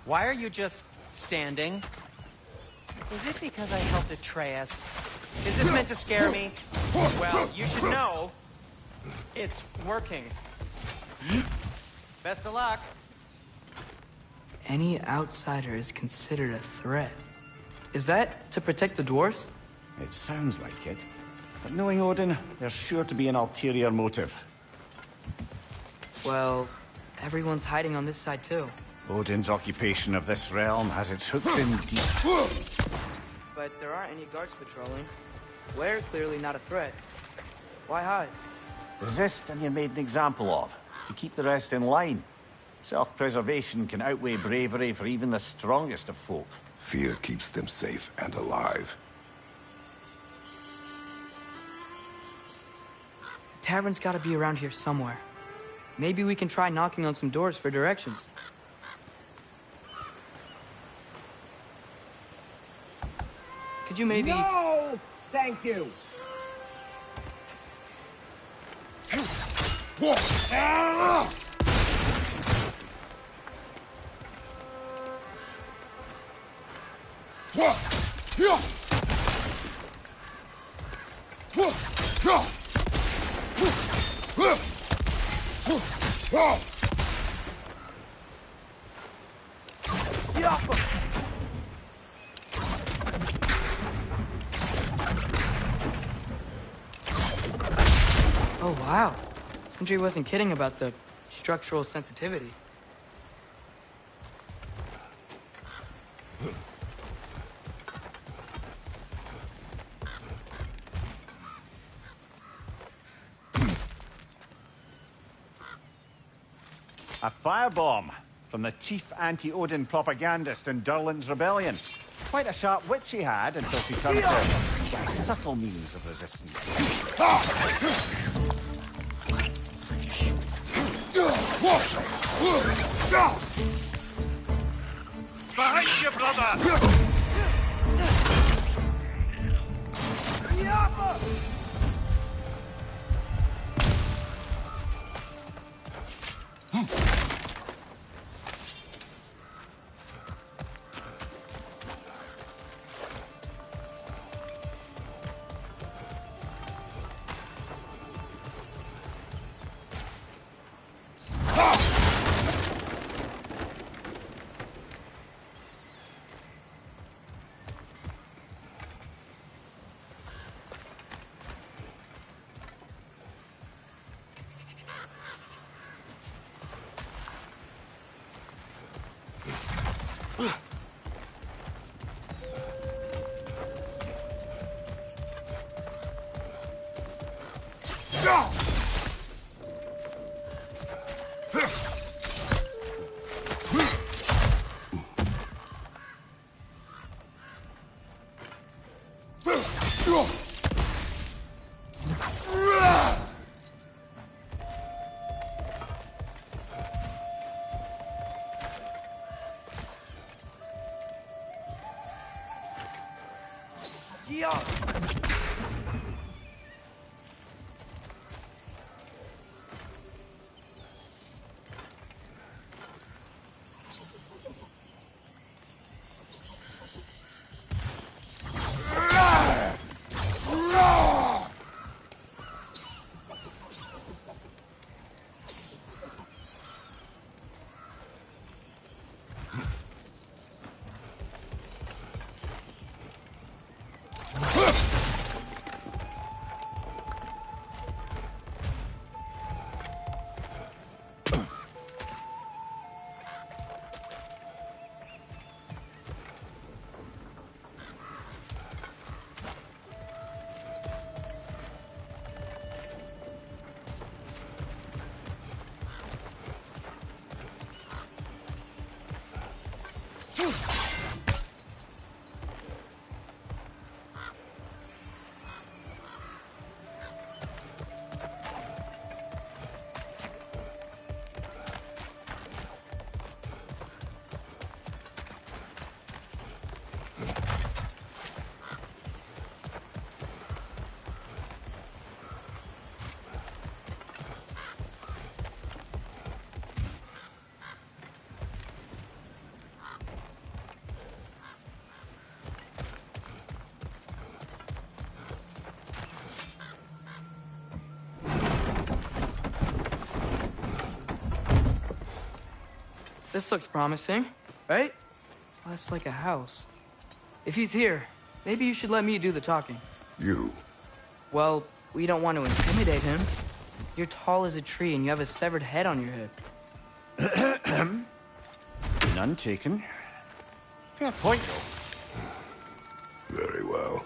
Why are you just standing? Is it because I helped Atreus? Is this meant to scare me? Well, you should know, it's working. Best of luck. Any outsider is considered a threat. Is that to protect the dwarves? It sounds like it. But knowing Odin, there's sure to be an ulterior motive. Well, everyone's hiding on this side too. Odin's occupation of this realm has its hooks in deep. But there aren't any guards patrolling. We're clearly not a threat. Why hide? Resist and you're made an example of, to keep the rest in line. Self-preservation can outweigh bravery for even the strongest of folk. Fear keeps them safe and alive. The tavern's gotta be around here somewhere. Maybe we can try knocking on some doors for directions. Could you maybe... No! Thank you! Oh, wow. Sentry wasn't kidding about the structural sensitivity. A firebomb from the chief anti-Odin propagandist in Durland's rebellion. Quite a sharp wit she had until she turned to subtle means of resistance. Behind you, brother! This looks promising, right? Well, that's like a house. If he's here, maybe you should let me do the talking. You? Well, we don't want to intimidate him. You're tall as a tree and you have a severed head on your head. None taken. Fair point, though. Very well.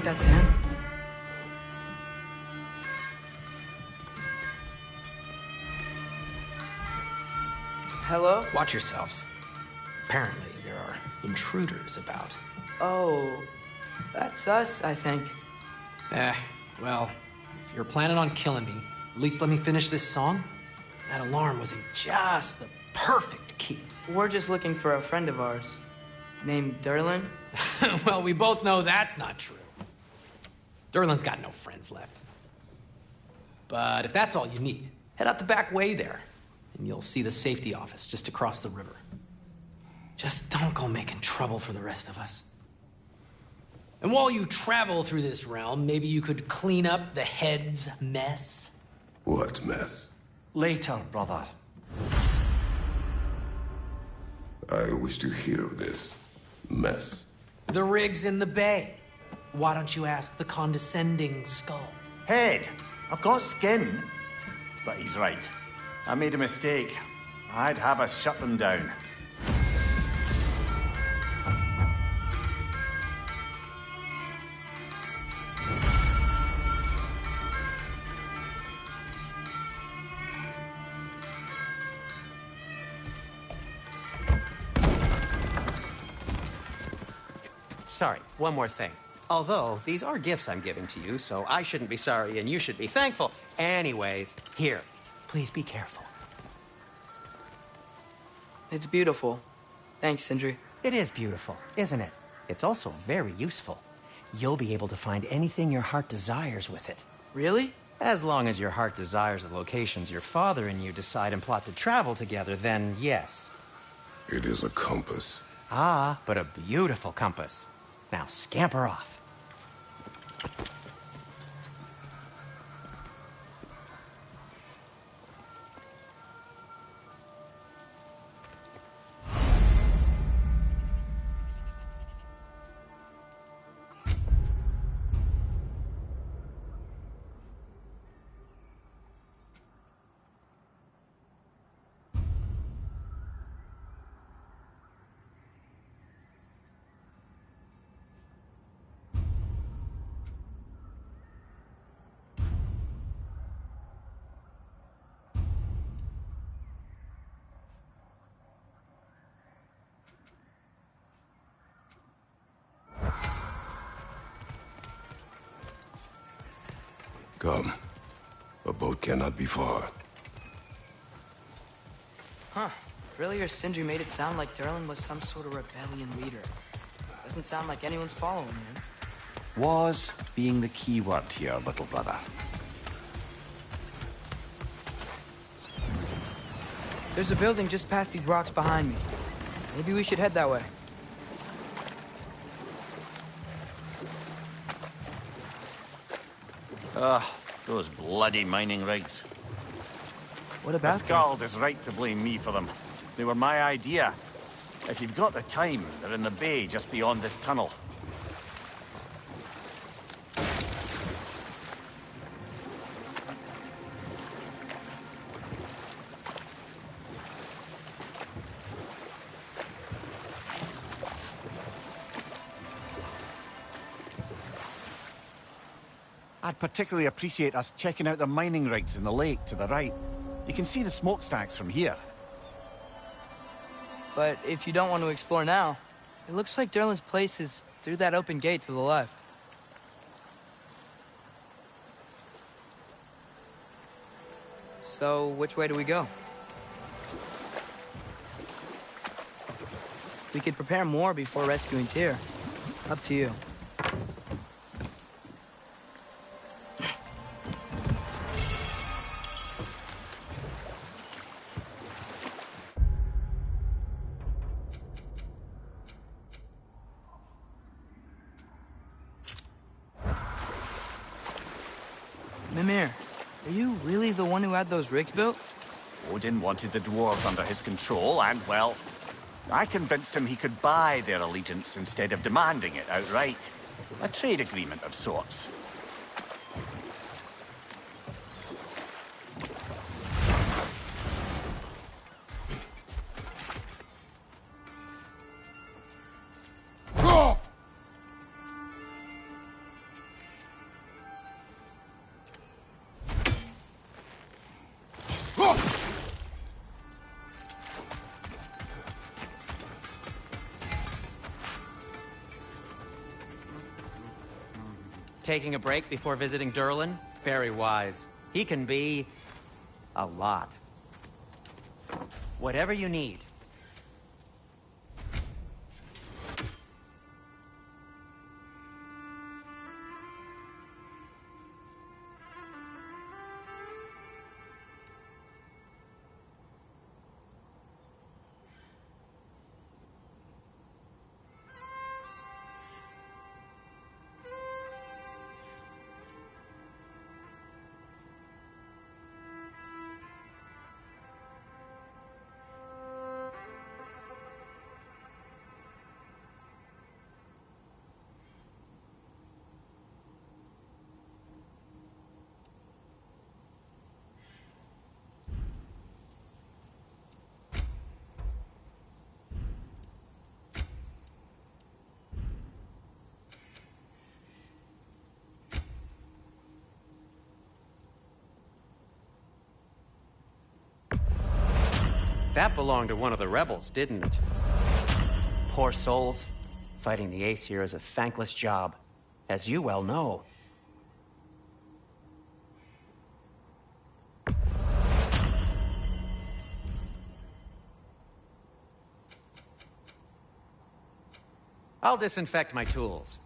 think that's him? Hello? Watch yourselves. Apparently, there are intruders about. Oh, that's us, I think. Well, if you're planning on killing me, at least let me finish this song. That alarm was in just the perfect key. We're just looking for a friend of ours, named Derlin. Well, we both know that's not true. Derlin's got no friends left. But if that's all you need, head out the back way there, and you'll see the safety office just across the river. Just don't go making trouble for the rest of us. And while you travel through this realm, maybe you could clean up the head's mess? What mess? Later, brother. I wish to hear of this mess. The rig's in the bay. Why don't you ask the condescending skull? Head, I've got skin. But he's right. I made a mistake. I'd have us shut them down. Sorry, one more thing. Although, these are gifts I'm giving to you, so I shouldn't be sorry and you should be thankful. Anyways, here, please be careful. It's beautiful. Thanks, Sindri. It is beautiful, isn't it? It's also very useful. You'll be able to find anything your heart desires with it. Really? As long as your heart desires the locations your father and you decide and plot to travel together, then yes. It is a compass. Ah, but a beautiful compass. Now scamper off. Come. A boat cannot be far. Huh. Earlier, Sindri made it sound like Derlin was some sort of rebellion leader. Doesn't sound like anyone's following him. Was being the key word here, little brother. There's a building just past these rocks behind me. Maybe we should head that way. Those bloody mining rigs. What about them? Skald is right to blame me for them. They were my idea. If you've got the time, they're in the bay just beyond this tunnel. I'd particularly appreciate us checking out the mining rigs in the lake to the right. You can see the smokestacks from here. But if you don't want to explore now, it looks like Derlin's place is through that open gate to the left. So, which way do we go? We could prepare more before rescuing Tyr. Up to you. Mimir, are you really the one who had those rigs built? Odin wanted the dwarves under his control, and, well, I convinced him he could buy their allegiance instead of demanding it outright. A trade agreement of sorts. Taking a break before visiting Durlin? Very wise. He can be... a lot. Whatever you need. That belonged to one of the rebels, didn't it? Poor souls. Fighting the Aesir is a thankless job, as you well know. I'll disinfect my tools.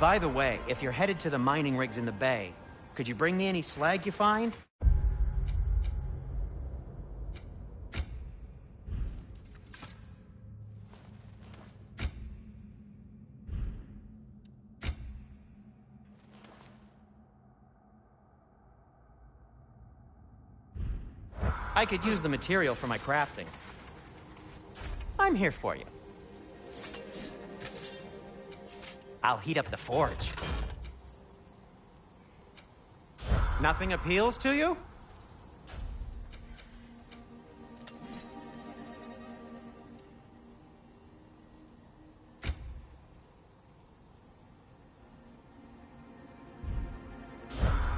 By the way, if you're headed to the mining rigs in the bay, could you bring me any slag you find? I could use the material for my crafting. I'm here for you. I'll heat up the forge. Nothing appeals to you?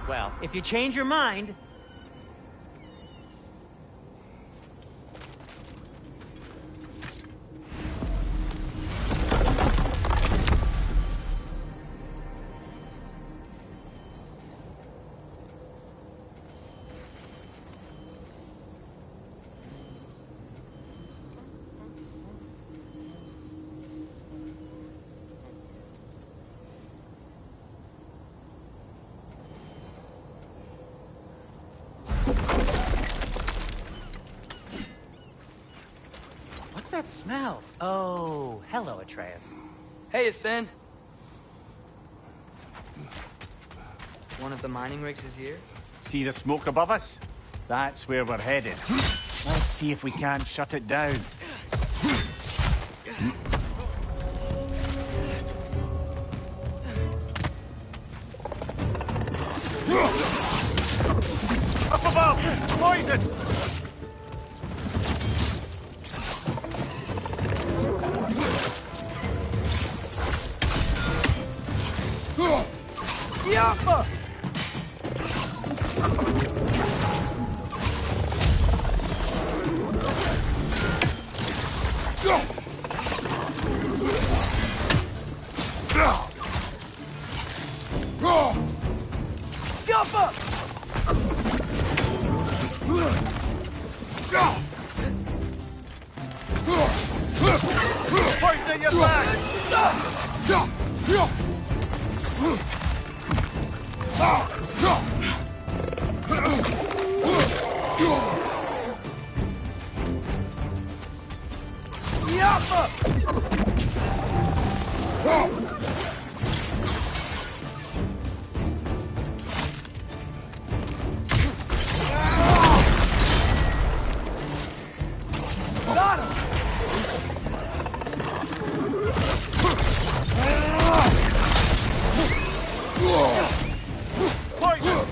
Well, if you change your mind... What's that smell? Oh, hello, Atreus. Hey, Asen. One of the mining rigs is here? See the smoke above us? That's where we're headed. Let's see if we can't shut it down. Up above! Poison! Yappa! Poison in your back!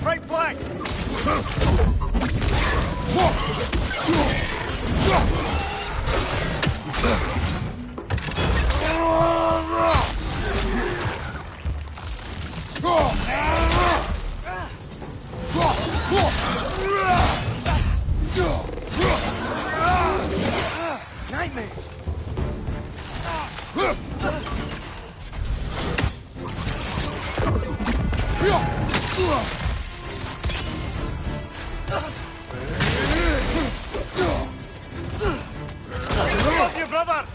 Right flank! Nightmare! Love you, brother!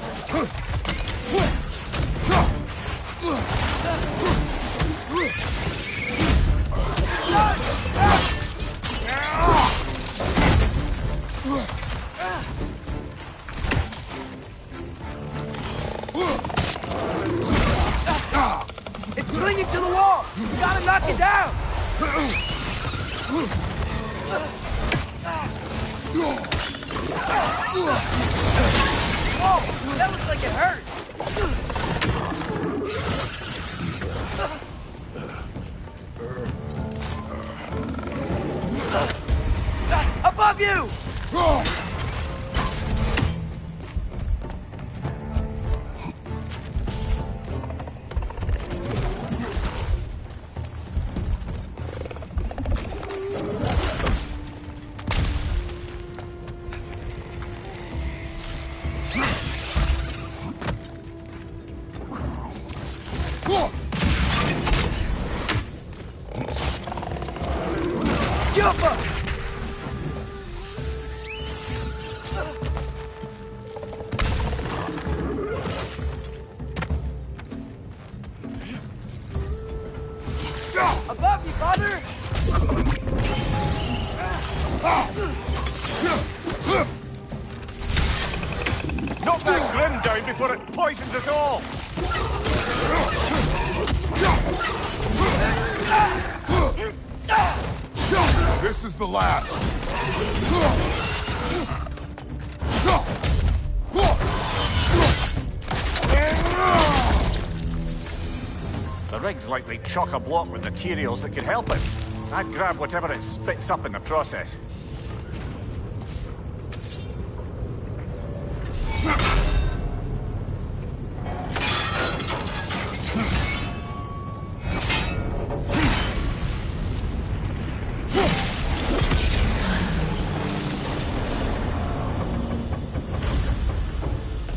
It's clinging to the wall! You gotta knock it down! Whoa! That looks like it hurt! Above you! Jump up! Above you, father! Knock that grim down before it poisons us all! This is the last. The rig's likely chock-a-block with materials that could help us. I'd grab whatever it spits up in the process.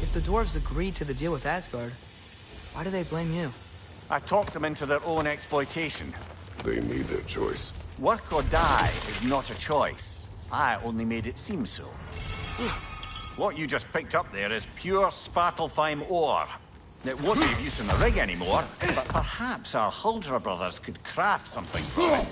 If the dwarves agreed to the deal with Asgard, why do they blame you? I talked them into their own exploitation. They made their choice. Work or die is not a choice. I only made it seem so. What you just picked up there is pure Svartalfheim ore. It won't be of use in the rig anymore, but perhaps our Huldra brothers could craft something from it.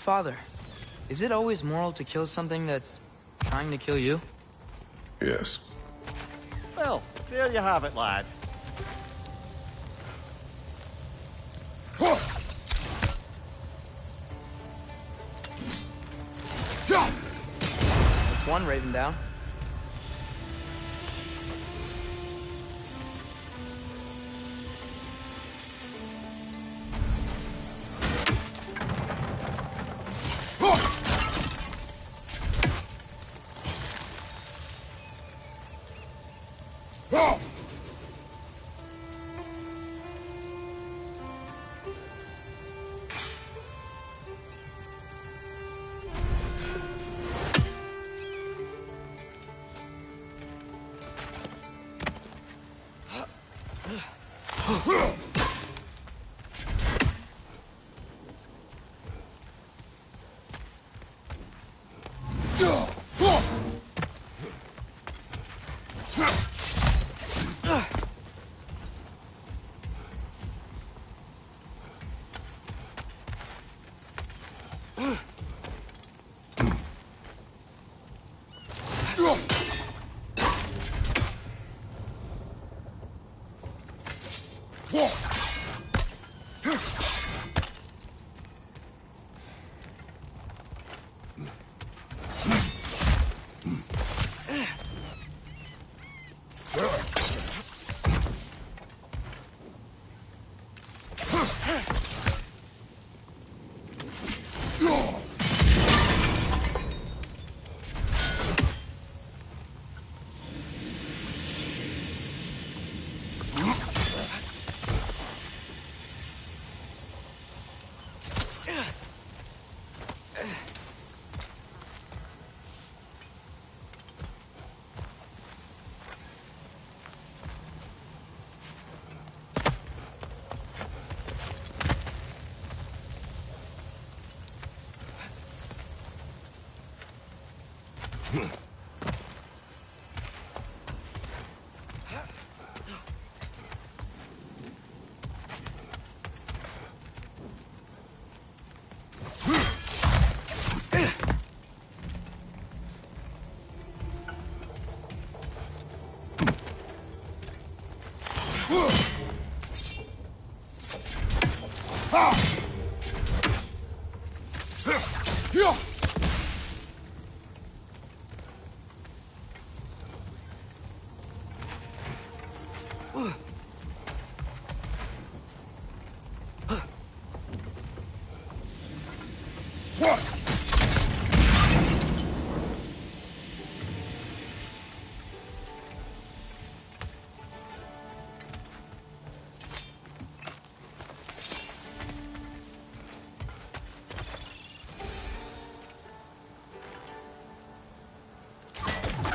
Father, is it always moral to kill something that's trying to kill you? Yes. Well, there you have it, lad. That's one Raven down.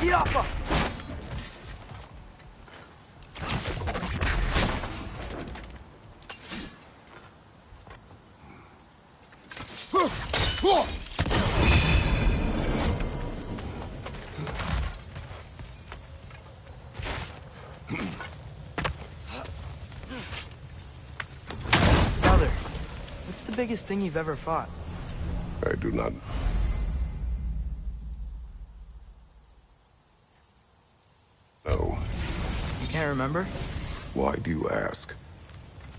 Yappa! Father, what's the biggest thing you've ever fought? I do not... No. You can't remember? Why do you ask?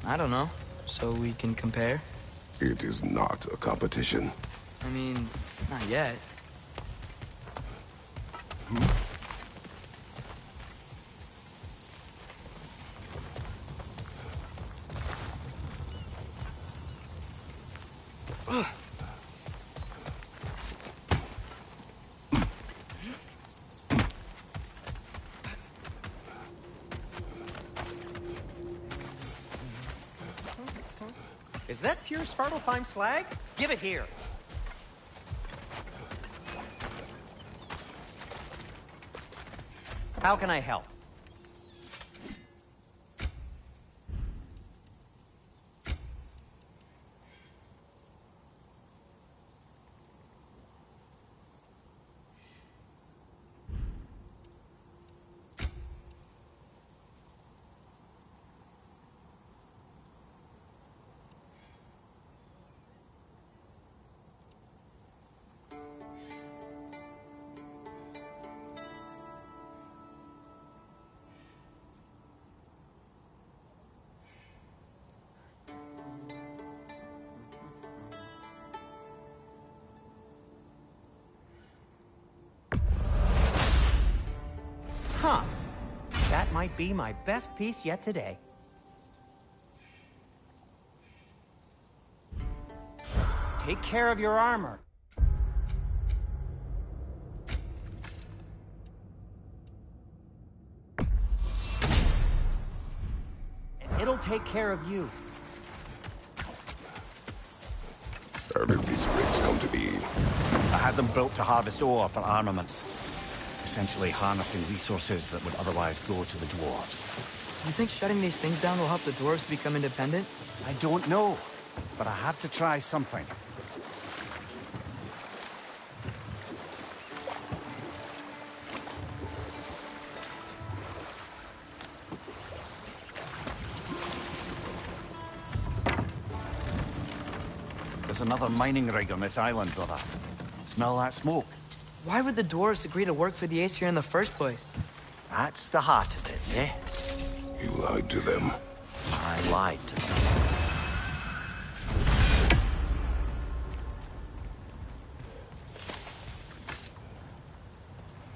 I don't know. So we can compare? It is not a competition. I mean, not yet. Is that pure Svartalfheim slag? Give it here. How can I help? might be my best piece yet today. Take care of your armor. And it'll take care of you. How did these rigs come to be? I had them built to harvest ore for armaments. Essentially harnessing resources that would otherwise go to the dwarves. You think shutting these things down will help the dwarves become independent? I don't know, but I have to try something. There's another mining rig on this island, brother. Smell that smoke? Why would the dwarves agree to work for the Aesir in the first place? That's the heart of it, eh? You lied to them. I lied to them.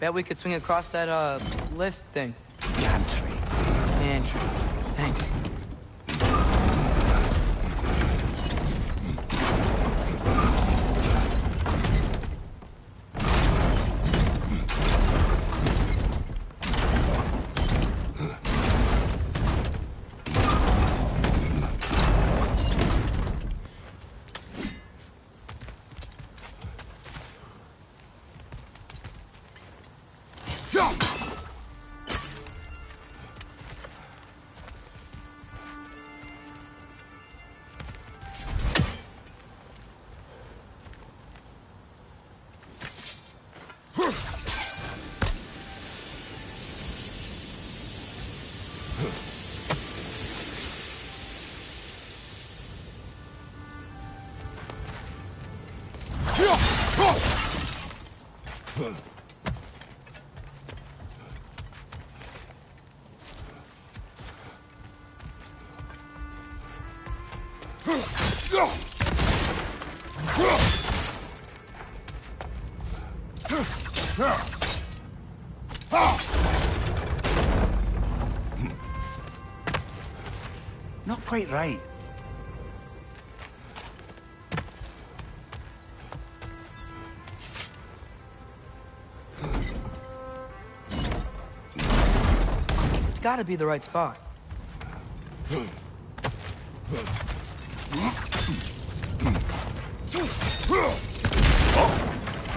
Bet we could swing across that, lift thing. Gantry. Gantry. Thanks. Not quite right. It's gotta be the right spot.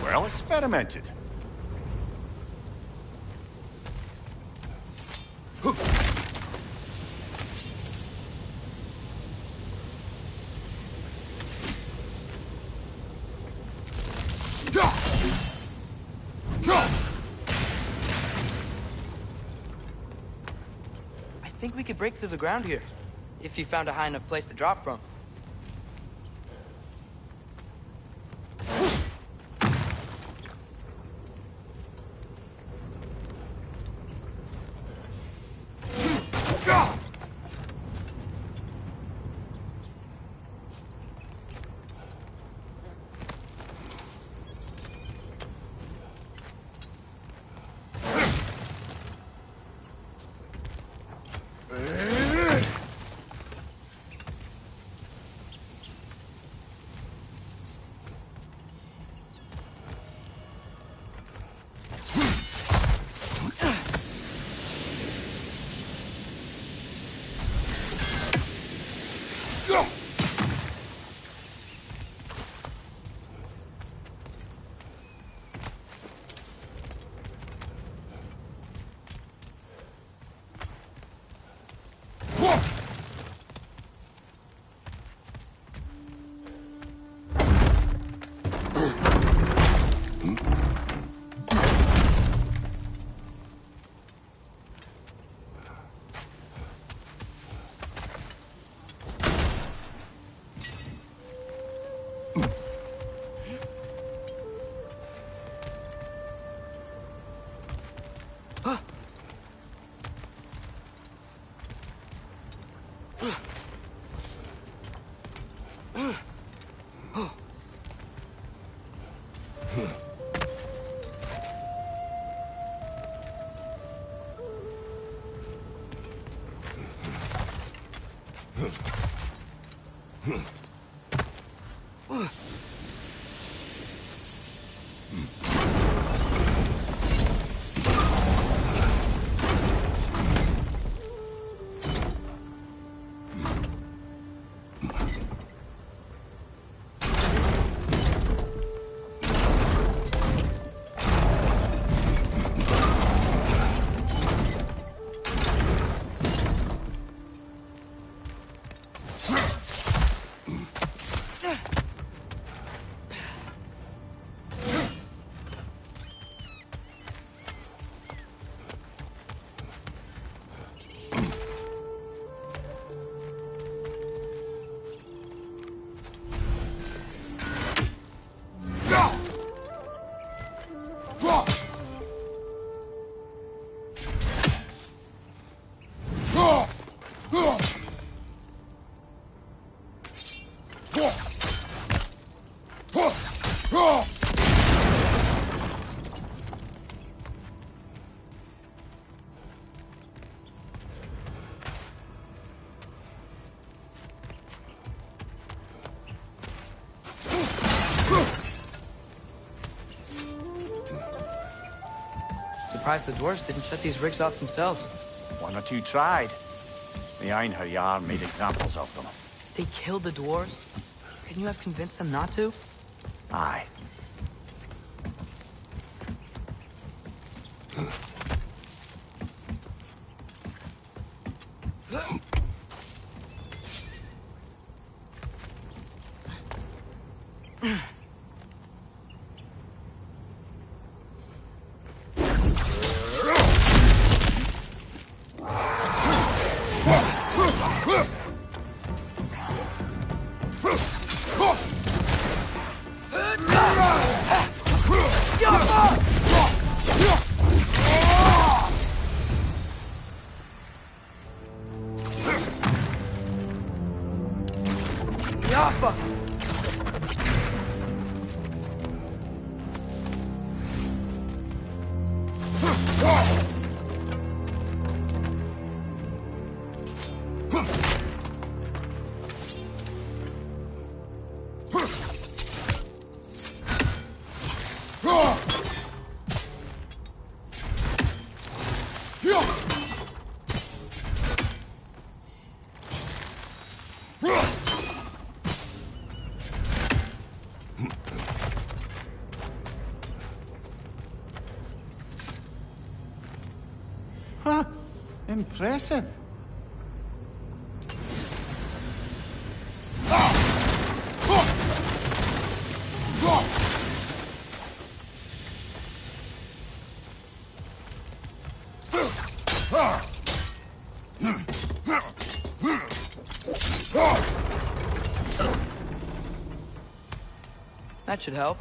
Well experimented. I think we could break through the ground here, if you found a high enough place to drop from. Surprised the dwarves didn't shut these rigs off themselves. One or two tried. The Einherjar made examples of them. They killed the dwarves? Couldn't you have convinced them not to? Aye. Huh. Impressive. That should help.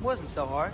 Wasn't so hard.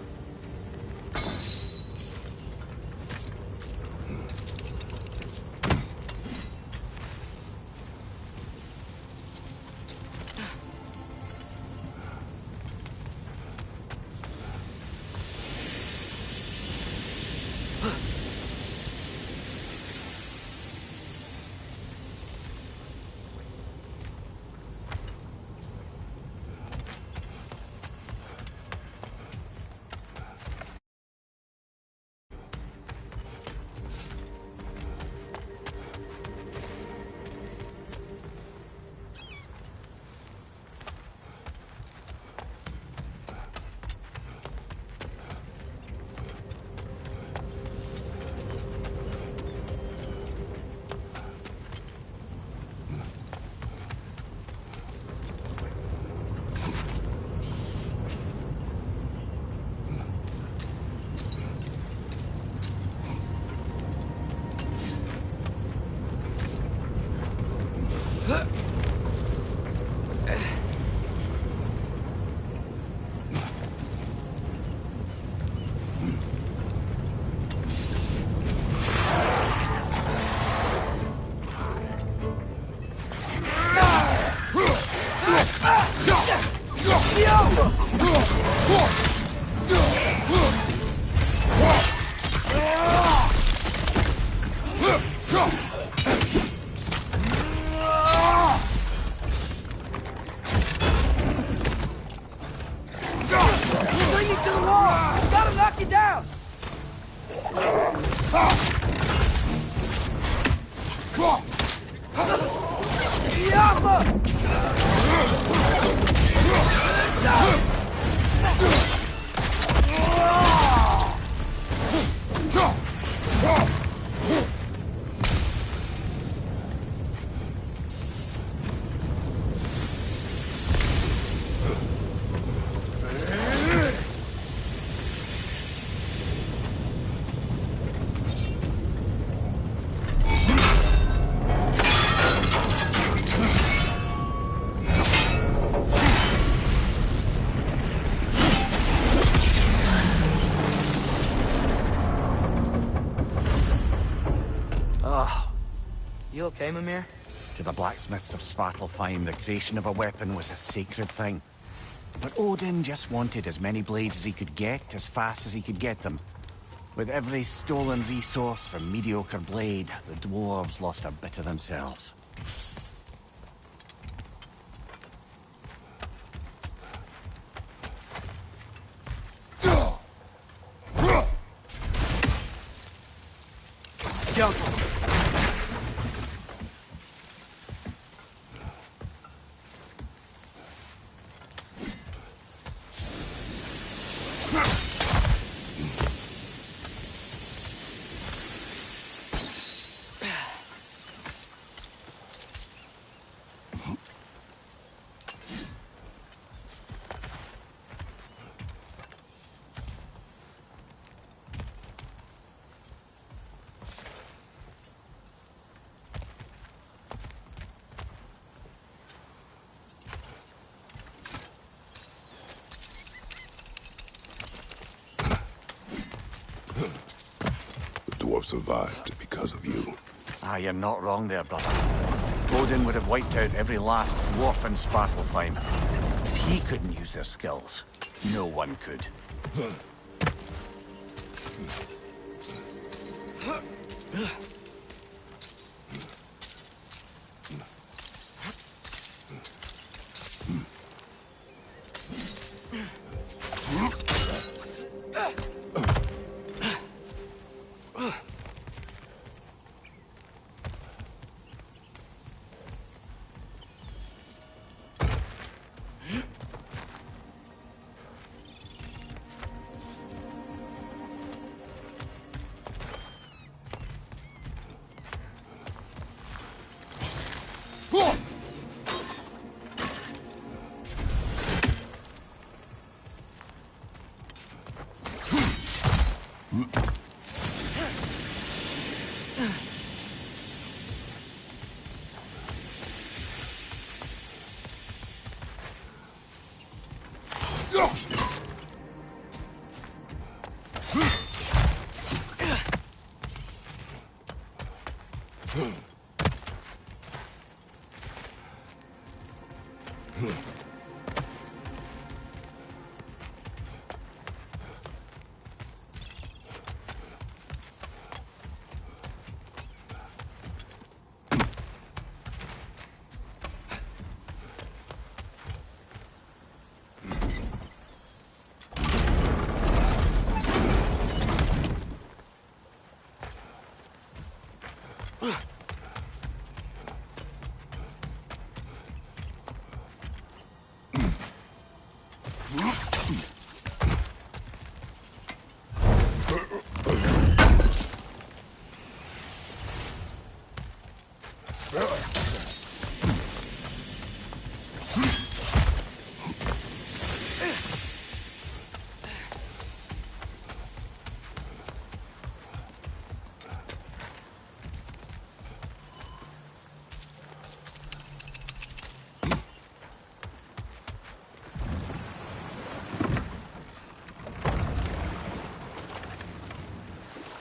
You okay, Mimir? To the blacksmiths of Svartalfheim, the creation of a weapon was a sacred thing. But Odin just wanted as many blades as he could get, as fast as he could get them. With every stolen resource or mediocre blade, the dwarves lost a bit of themselves. Jump! Survived because of you. Ah, you're not wrong there, brother. Odin would have wiped out every last dwarf in Svartalfheim. If he couldn't use their skills, no one could.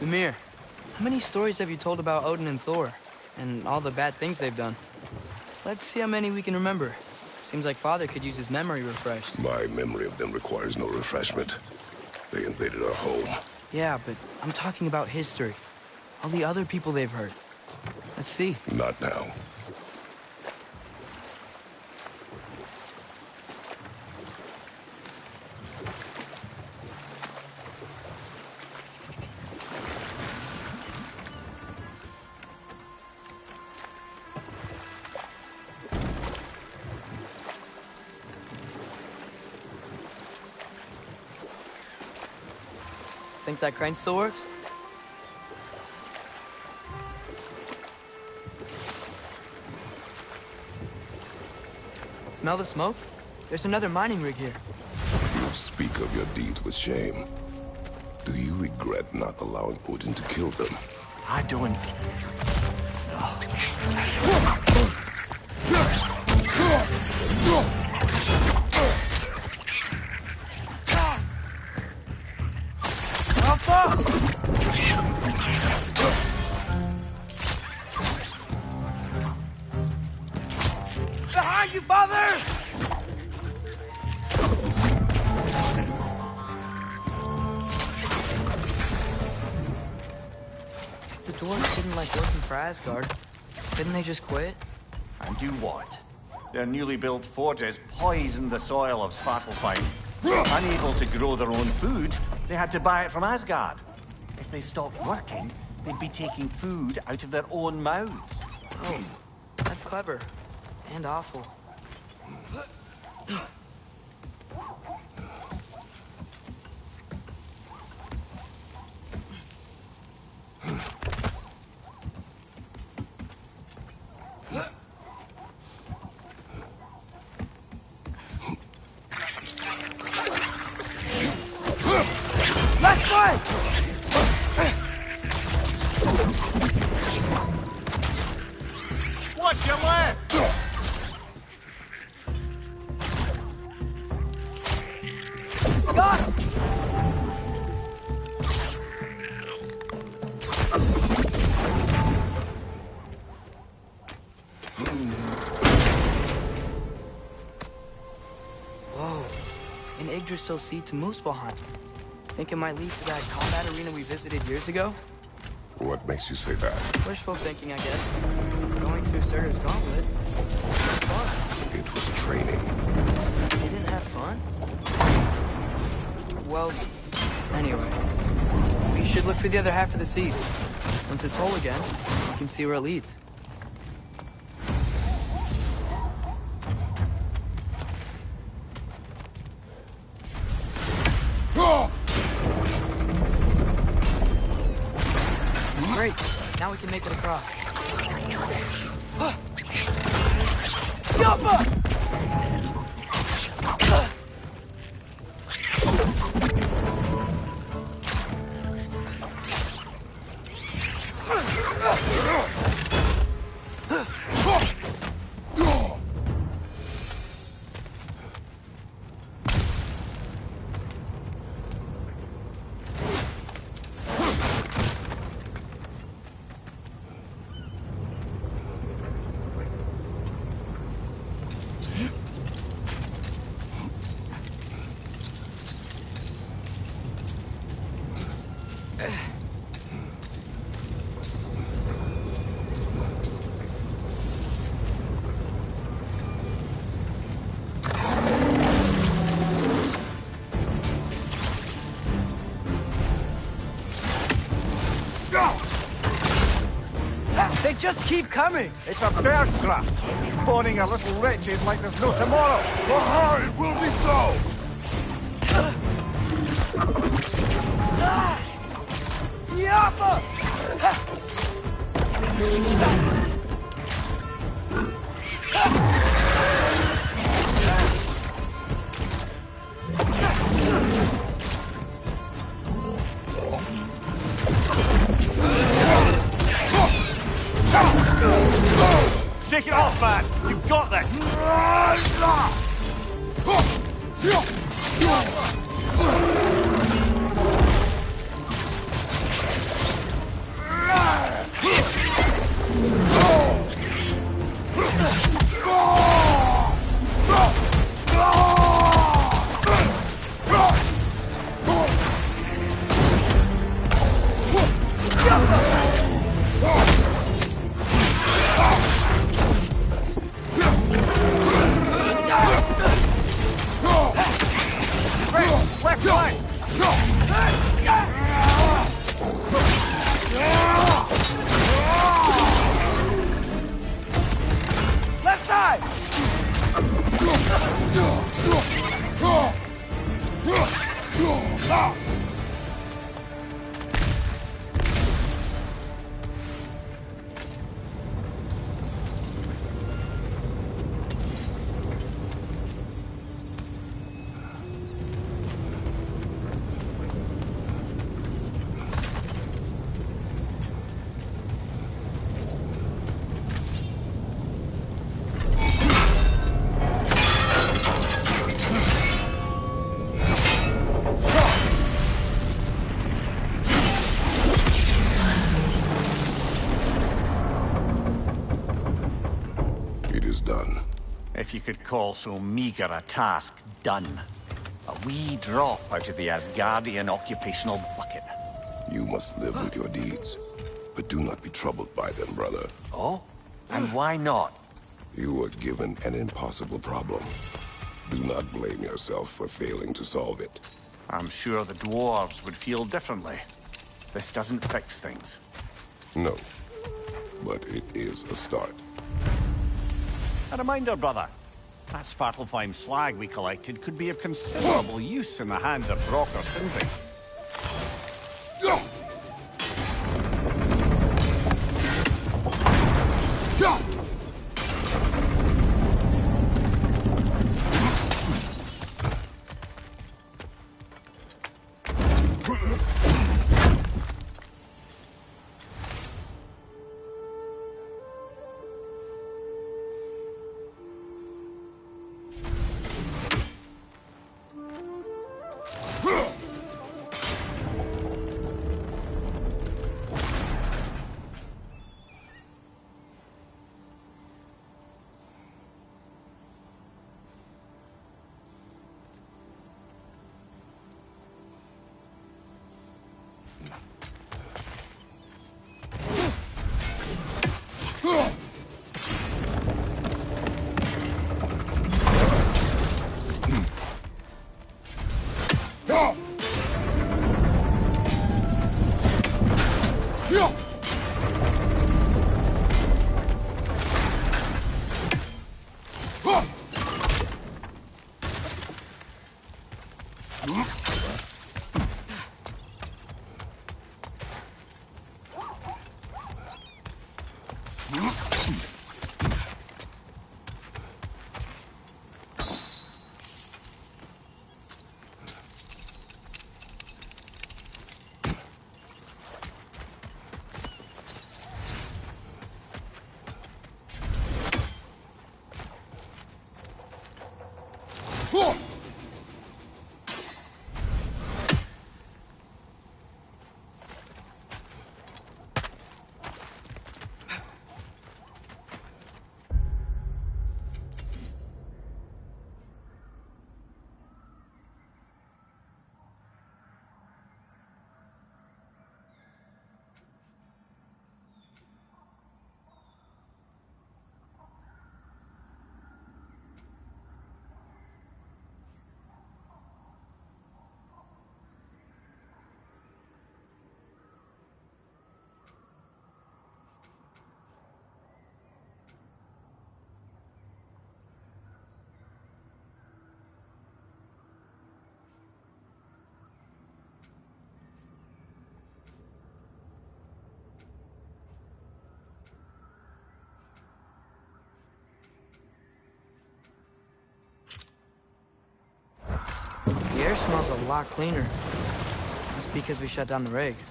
Mimir, how many stories have you told about Odin and Thor? And all the bad things they've done? Let's see how many we can remember. Seems like Father could use his memory refreshed. My memory of them requires no refreshment. They invaded our home. Yeah, but I'm talking about history. All the other people they've hurt. Let's see. Not now. Think that crane still works? Smell the smoke? There's another mining rig here. You speak of your deeds with shame. Do you regret not allowing Odin to kill them? I don't. Behind you, father! The dwarves didn't like working for Asgard. Didn't they just quit? And do what? Their newly built forges poisoned the soil of Svartalfheim. Unable to grow their own food, they had to buy it from Asgard. If they stopped working, they'd be taking food out of their own mouths. Oh, that's clever. And awful. Left way! Watch your left! Got him! Whoa. An Yggdrasil seed to Muspelheim. Think it might lead to that combat arena we visited years ago? What makes you say that? Wishful thinking, I guess. Going through Surtur's gauntlet. Fun. It was training. You didn't have fun? Well, anyway. We should look for the other half of the seed. Once it's whole again, we can see where it leads. Great. Now we can make it across. Yappa! They just keep coming! It's a bird trap! Spawning a little wretches like there's no tomorrow! Aha! It will be so! Yappa! Shake it off, man! You've got this! Left side! is done. If you could call so meager a task done. A wee drop out of the Asgardian occupational bucket. You must live with your deeds, but do not be troubled by them, brother. Oh? And why not? You were given an impossible problem. Do not blame yourself for failing to solve it. I'm sure the dwarves would feel differently. This doesn't fix things. No, but it is a start. A reminder, brother. That Svartalfheim slag we collected could be of considerable use in the hands of Brock or Sindri. The air smells a lot cleaner. Must be because we shut down the rigs.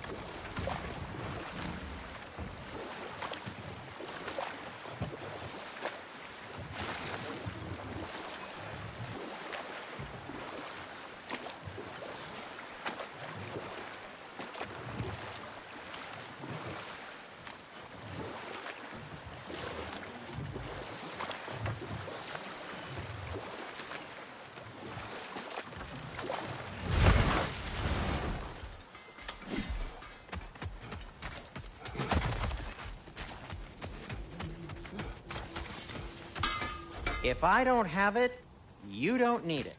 If I don't have it, you don't need it.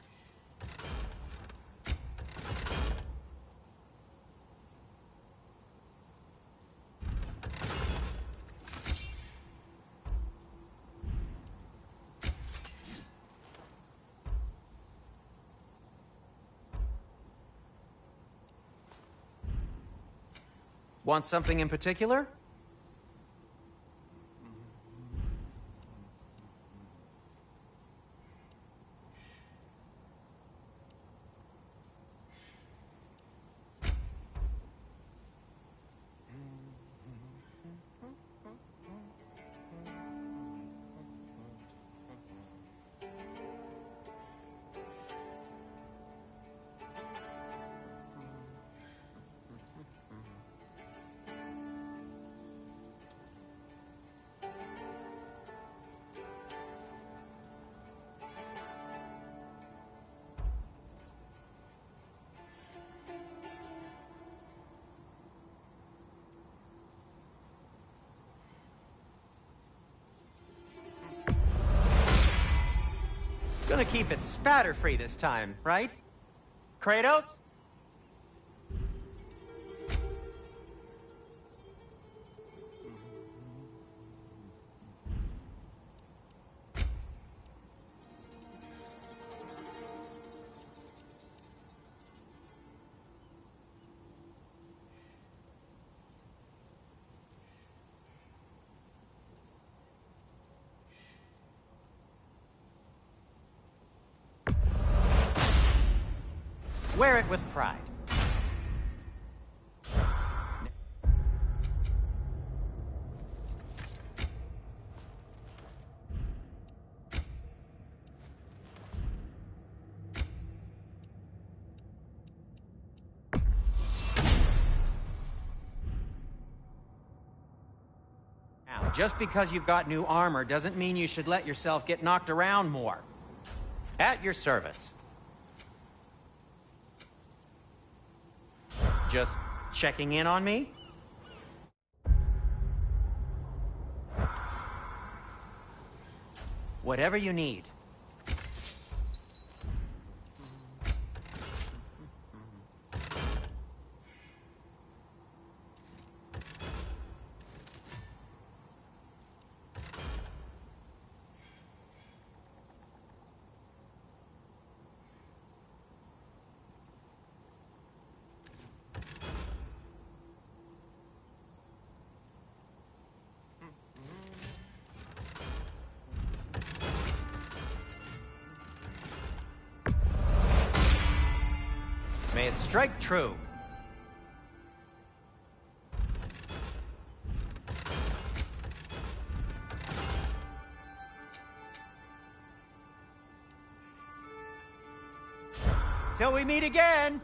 Want something in particular? want to keep it spatter-free this time, right? Kratos? Wear it with pride. Now, just because you've got new armor doesn't mean you should let yourself get knocked around more. At your service. Just checking in on me? Whatever you need. May it strike true. Till we meet again!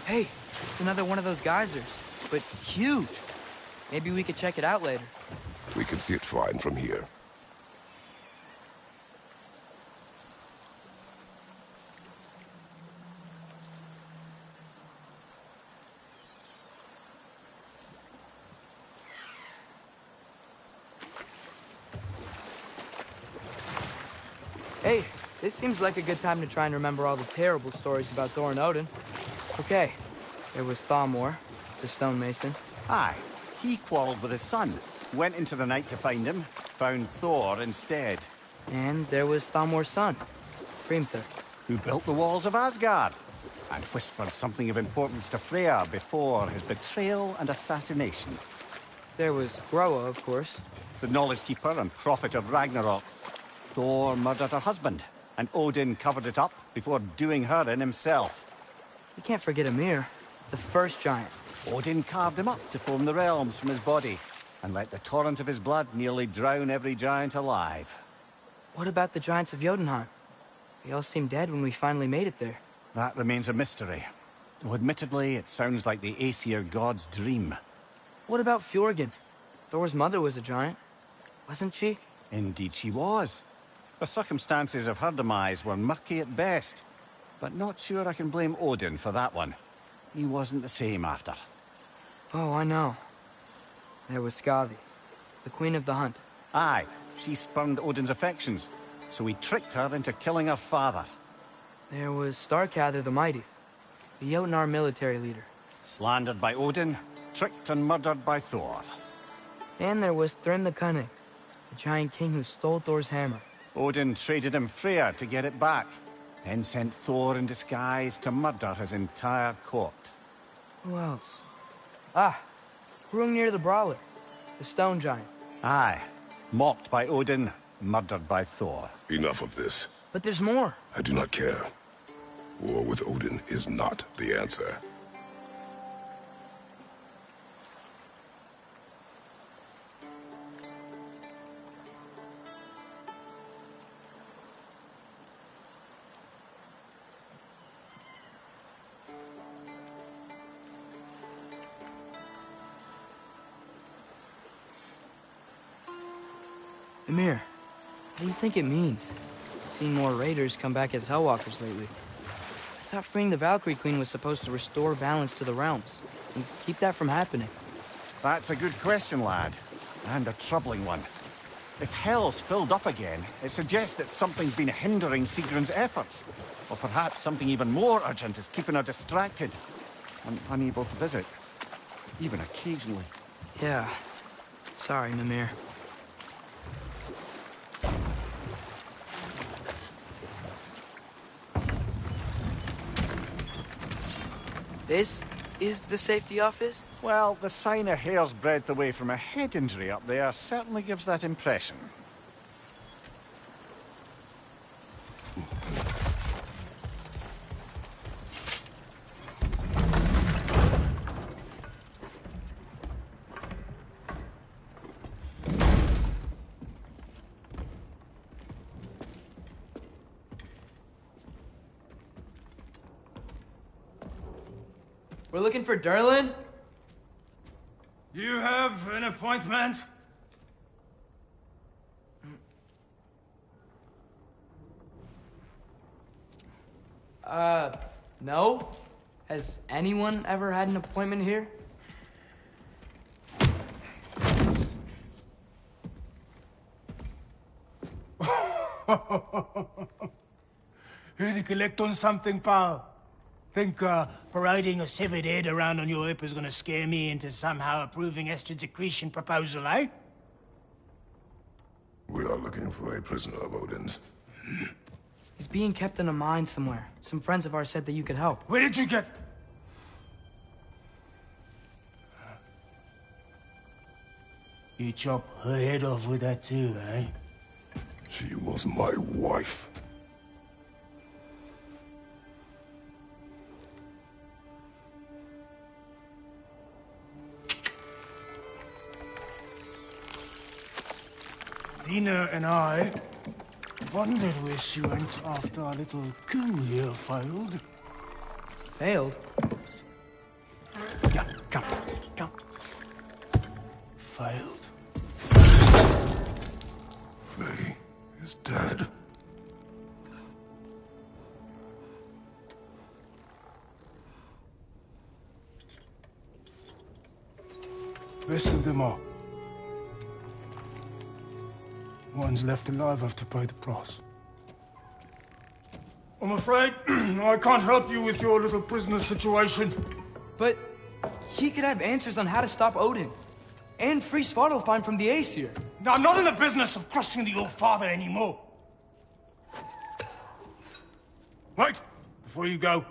Hey, it's another one of those geysers, but huge. Maybe we could check it out later. We can see it fine from here. Hey, this seems like a good time to try and remember all the terrible stories about Thor and Odin. Okay, there was Thalmor, the stonemason. Aye, he quarreled with his son. Went into the night to find him, found Thor instead. And there was Thalmor's son, Hrimthur. Who built the walls of Asgard, and whispered something of importance to Freya before his betrayal and assassination. There was Groa, of course. The knowledge keeper and prophet of Ragnarok. Thor murdered her husband, and Odin covered it up before doing her in himself. You can't forget Ymir, the first giant. Odin carved him up to form the realms from his body, and let the torrent of his blood nearly drown every giant alive. What about the giants of Jotunheim? They all seemed dead when we finally made it there. That remains a mystery. Though admittedly, it sounds like the Aesir god's dream. What about Fjorgen? Thor's mother was a giant, wasn't she? Indeed she was. The circumstances of her demise were murky at best. But not sure I can blame Odin for that one. He wasn't the same after. Oh, I know. There was Skavi, the queen of the hunt. Aye, she spurned Odin's affections, so he tricked her into killing her father. There was Starkather the Mighty, the Jotnar military leader. Slandered by Odin, tricked and murdered by Thor. And there was Thrym the Cunning, the giant king who stole Thor's hammer. Odin traded him Freya to get it back, then sent Thor in disguise to murder his entire court. Who else? Ah, Hrungnir the Brawler, the stone giant. Aye, mocked by Odin, murdered by Thor. Enough of this. But there's more. I do not care. War with Odin is not the answer. Ymir, what do you think it means? Seen more raiders come back as Hellwalkers lately. I thought freeing the Valkyrie Queen was supposed to restore balance to the realms, and keep that from happening. That's a good question, lad. And a troubling one. If Hell's filled up again, it suggests that something's been hindering Sigrun's efforts. Or perhaps something even more urgent is keeping her distracted and unable to visit. Even occasionally. Yeah. Sorry, Mimir. This is the safety office? Well, the sign a hair's breadth away from a head injury up there certainly gives that impression. We're looking for Durlin? You have an appointment? No? Has anyone ever had an appointment here? Here to collect on something, pal? Think parading a severed head around on your hip is gonna scare me into somehow approving Estrid's accretion proposal, eh? We are looking for a prisoner of Odin's. He's being kept in a mine somewhere. Some friends of ours said that you could help. Where did you get... You chop her head off with that too, eh? She was my wife. Dina and I wondered where she went after our little coup here failed. Failed? Yeah, come. Failed. Faye is dead. Best of them all. Ones left alive have to pay the price. I'm afraid I can't help you with your little prisoner situation. But he could have answers on how to stop Odin. And free Svartalfheim from the Aesir. Now, I'm not in the business of crossing the old father anymore. Wait, before you go.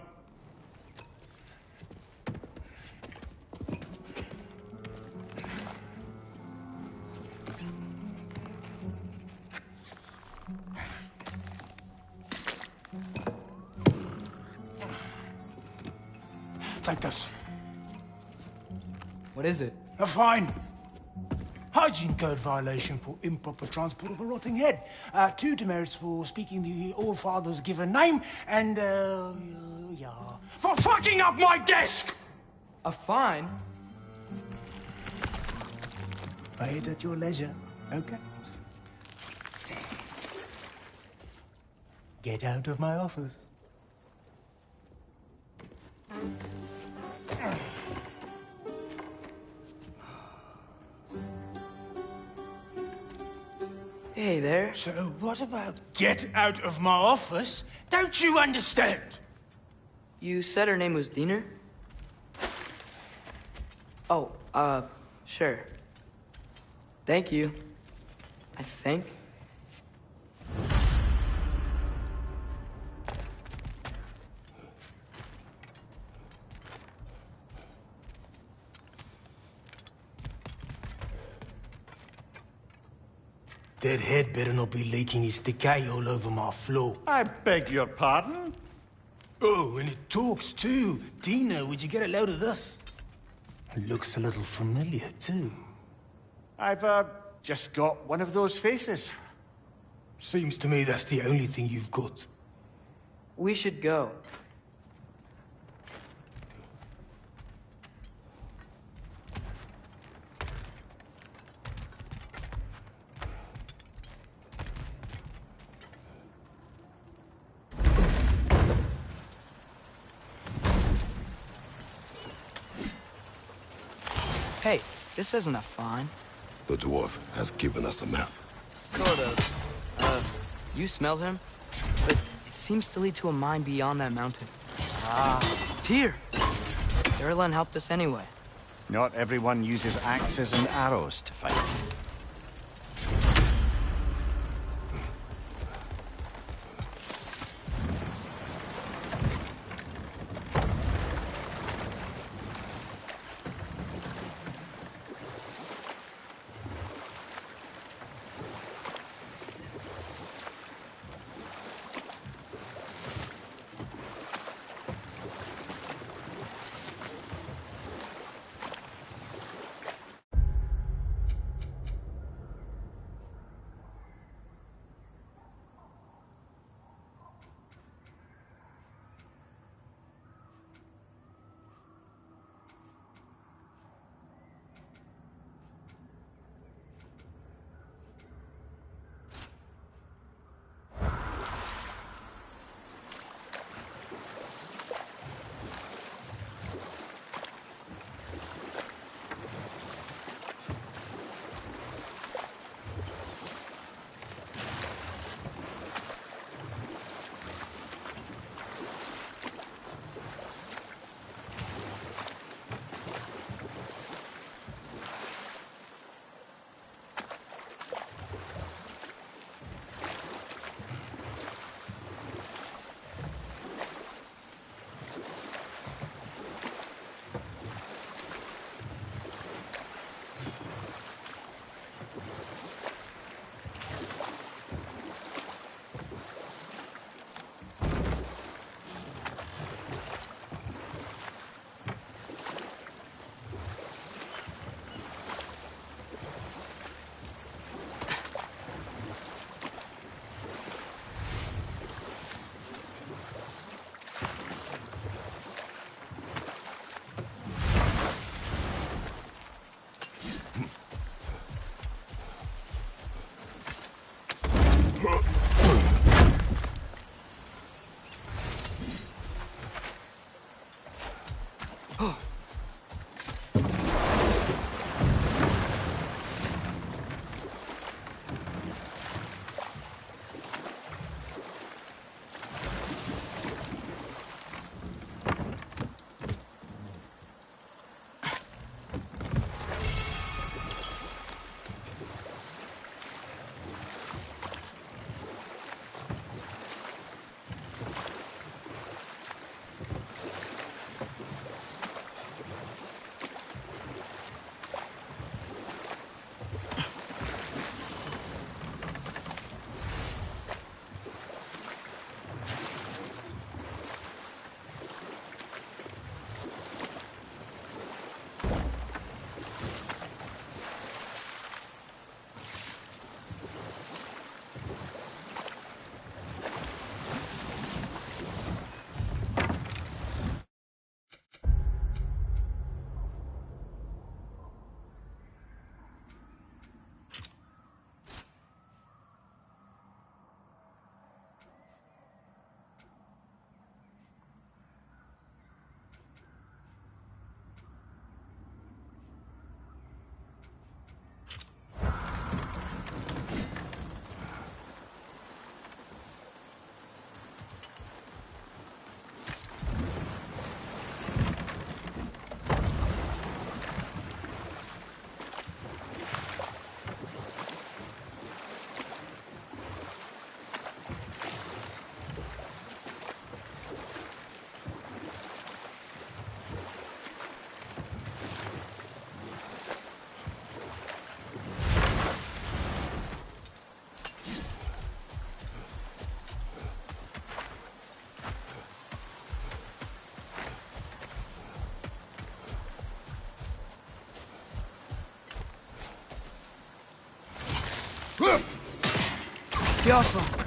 Take this. What is it? A fine. Hygiene code violation for improper transport of a rotting head. 2 demerits for speaking the All-Father's given name, and we are. For fucking up my desk! A fine? Pay it at your leisure, okay? Get out of my office. Hey there. So what about get out of my office? Don't you understand? You said her name was Diener? Oh, sure. Thank you. I think. That head better not be leaking his decay all over my floor. I beg your pardon? Oh, and it talks too. Dino, would you get a load of this? It looks a little familiar too. I've, just got one of those faces. Seems to me that's the only thing you've got. We should go. Hey, this isn't a fine. The dwarf has given us a map. Sort of. You smelled him? But it seems to lead to a mine beyond that mountain. Ah, Tyr! Durlan helped us anyway. Not everyone uses axes and arrows to fight. Jaffa.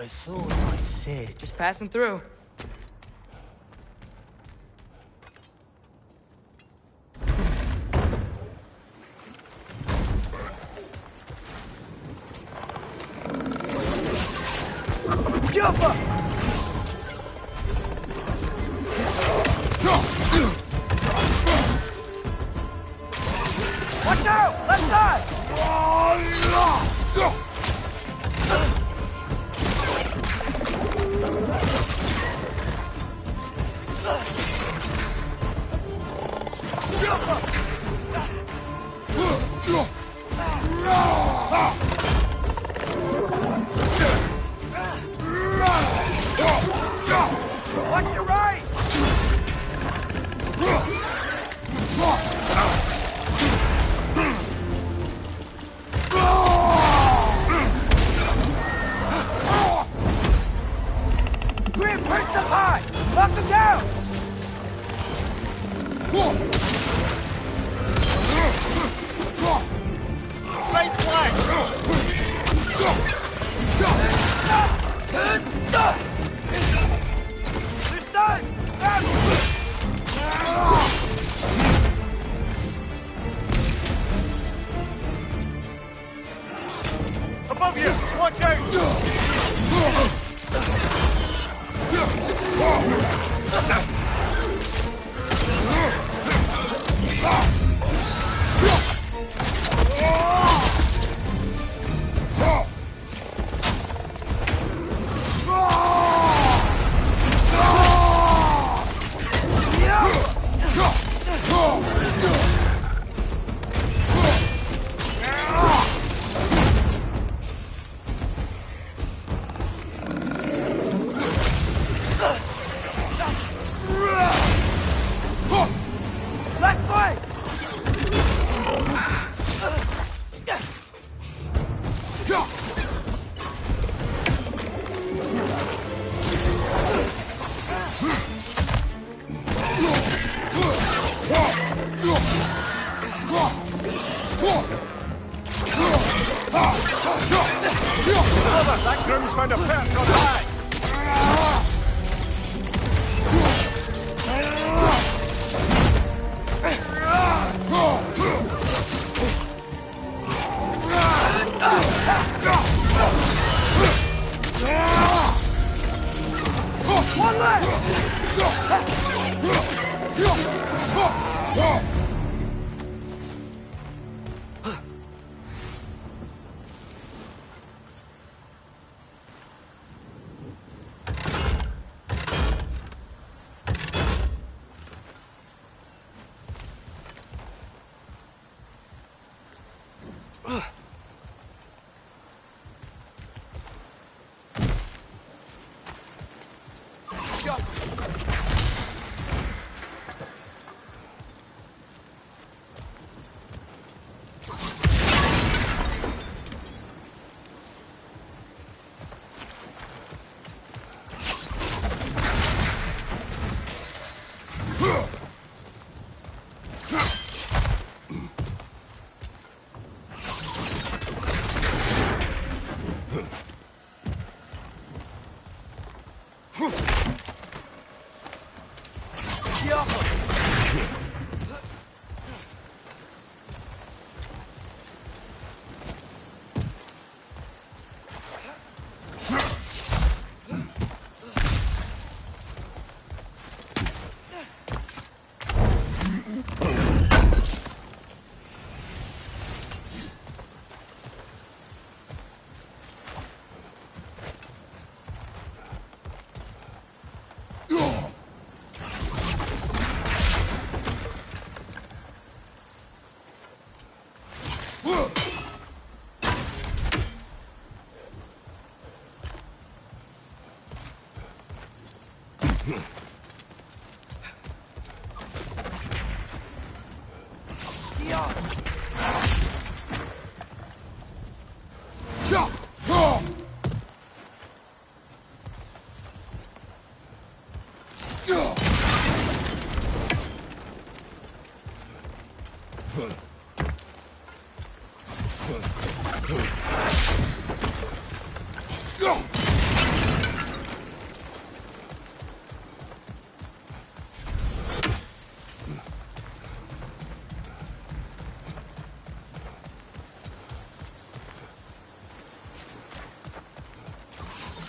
I thought I said... Just passing through. Jumper! Watch out! Left side! Watch your right! Grim, perch them high! Lock them down! Right flank! They're stunned! Above you! Watch out! Left flank! That groom's found a perch on high!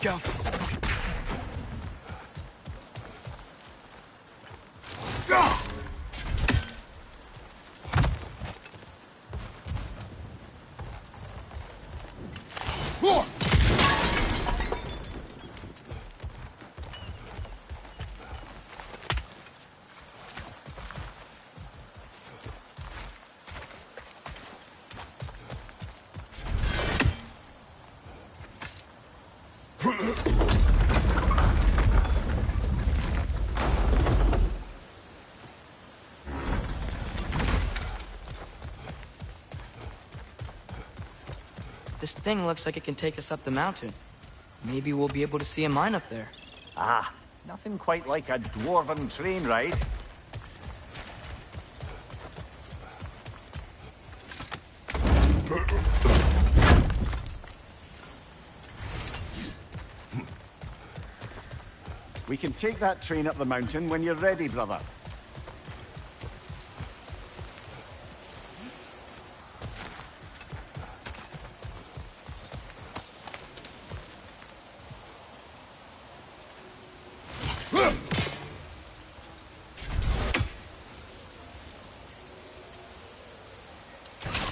Go. This thing looks like it can take us up the mountain. Maybe we'll be able to see a mine up there. Ah, nothing quite like a dwarven train ride. We can take that train up the mountain when you're ready, brother.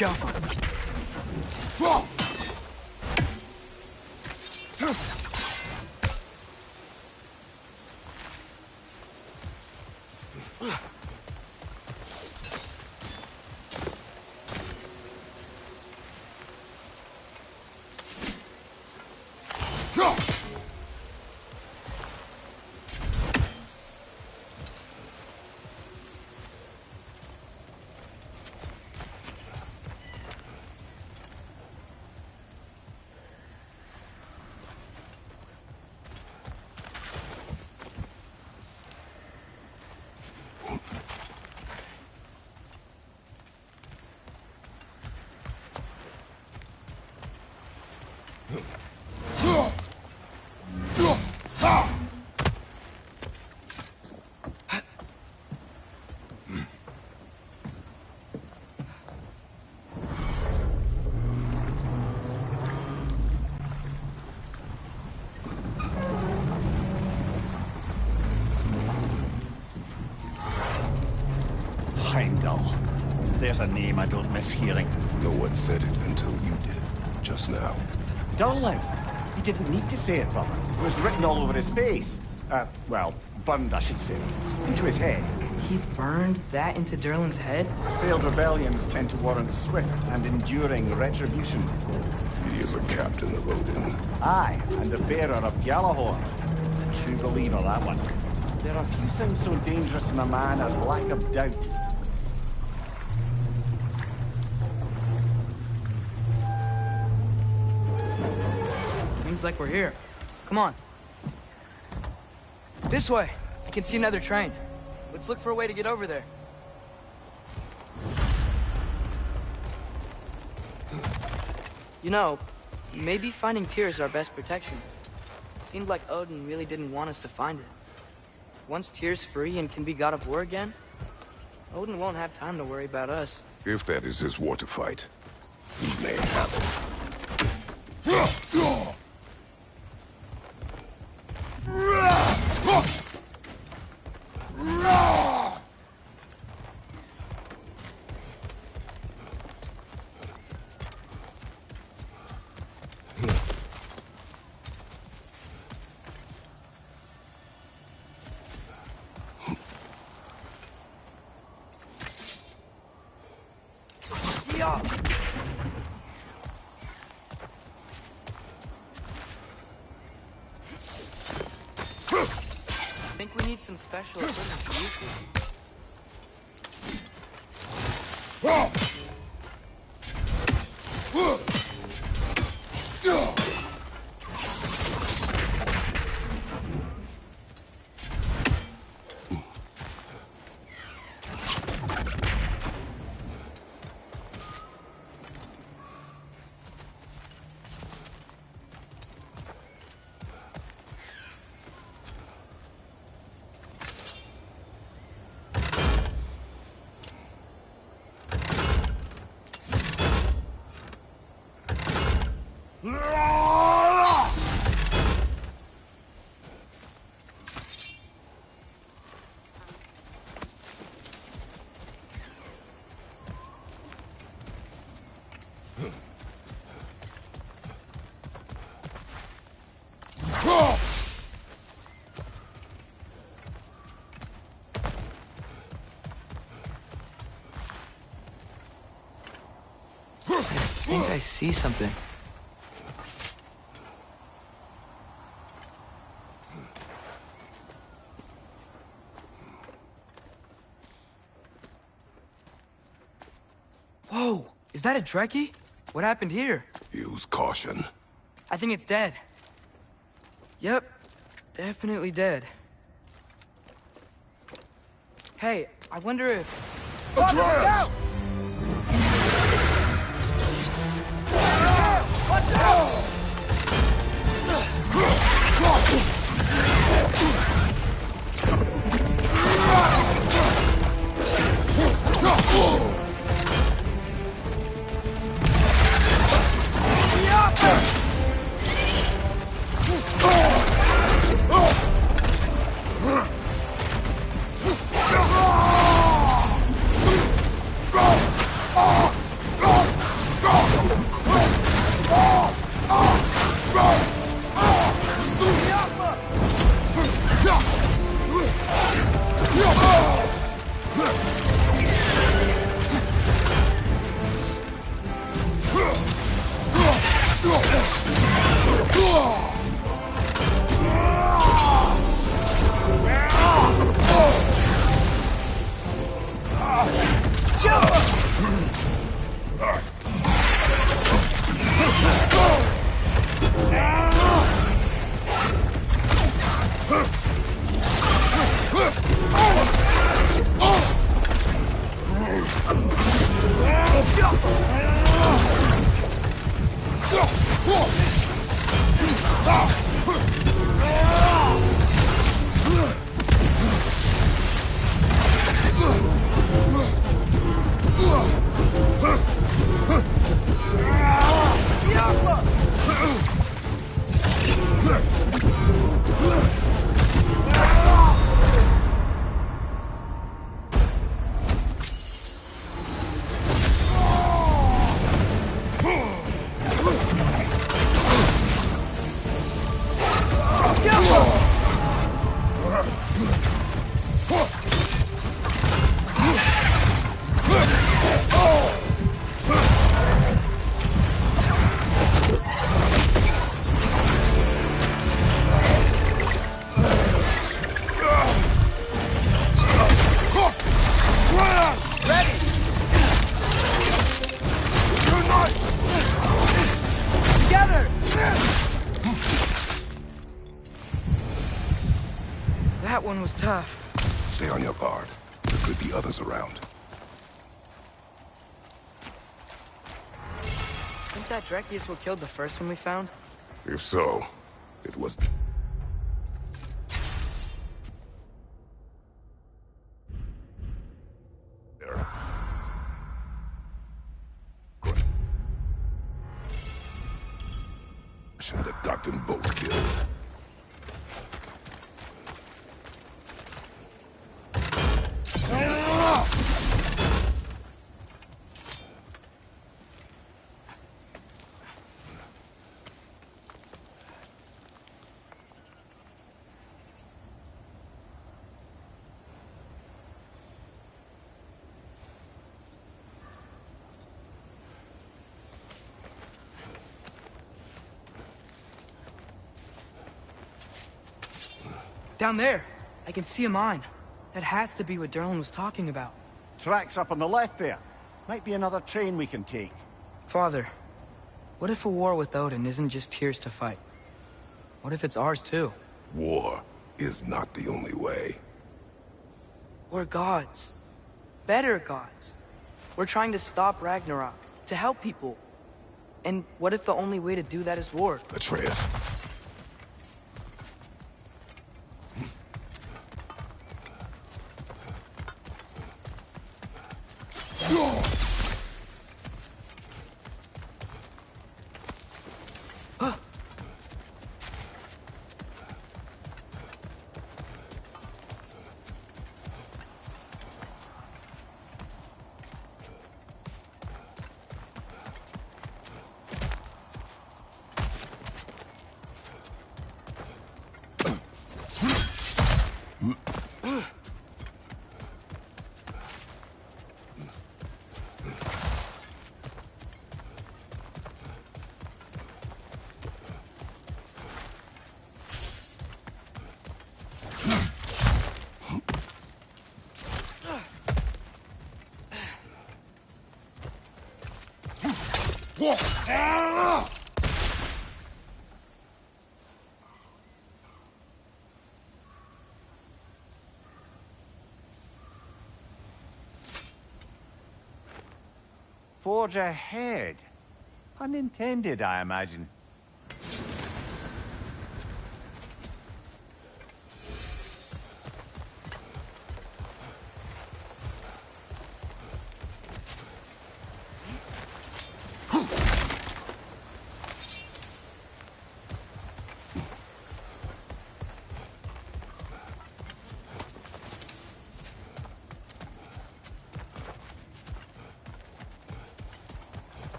Go. Heimdall. There's a name I don't miss hearing. No one said it until you did, just now. Durlin. He didn't need to say it, brother. It was written all over his face. Well, burned, I should say. Into his head. He burned that into Durlin's head? Failed rebellions tend to warrant swift and enduring retribution. He is a captain of Odin. Aye, and the bearer of Gjallarhorn. A true believer, that one. There are few things so dangerous in a man as lack of doubt. Seems like we're here. Come on. This way. I can see another train. Let's look for a way to get over there. You know, maybe finding Tyr is our best protection. Seemed like Odin really didn't want us to find it. Once Tyr's free and can be god of war again, Odin won't have time to worry about us. If that is his war to fight, he may have it. I think we need some special equipment to use this. I think I see something. Whoa! Is that a Trekkie? What happened here? Use caution. I think it's dead. Yep. Definitely dead. Hey, I wonder if... Atreus! Watch out! Yeah! Ready! Together! That one was tough. Stay on your guard. There could be others around. Think that Dreki is what killed the first one we found? If so, it was... there. That got them both killed. Down there! I can see a mine. That has to be what Derlin was talking about. Tracks up on the left there. Might be another train we can take. Father, what if a war with Odin isn't just Tyr's to fight? What if it's ours too? War is not the only way. We're gods. Better gods. We're trying to stop Ragnarok, to help people. And what if the only way to do that is war? Atreus. Forge ahead. Unintended, I imagine.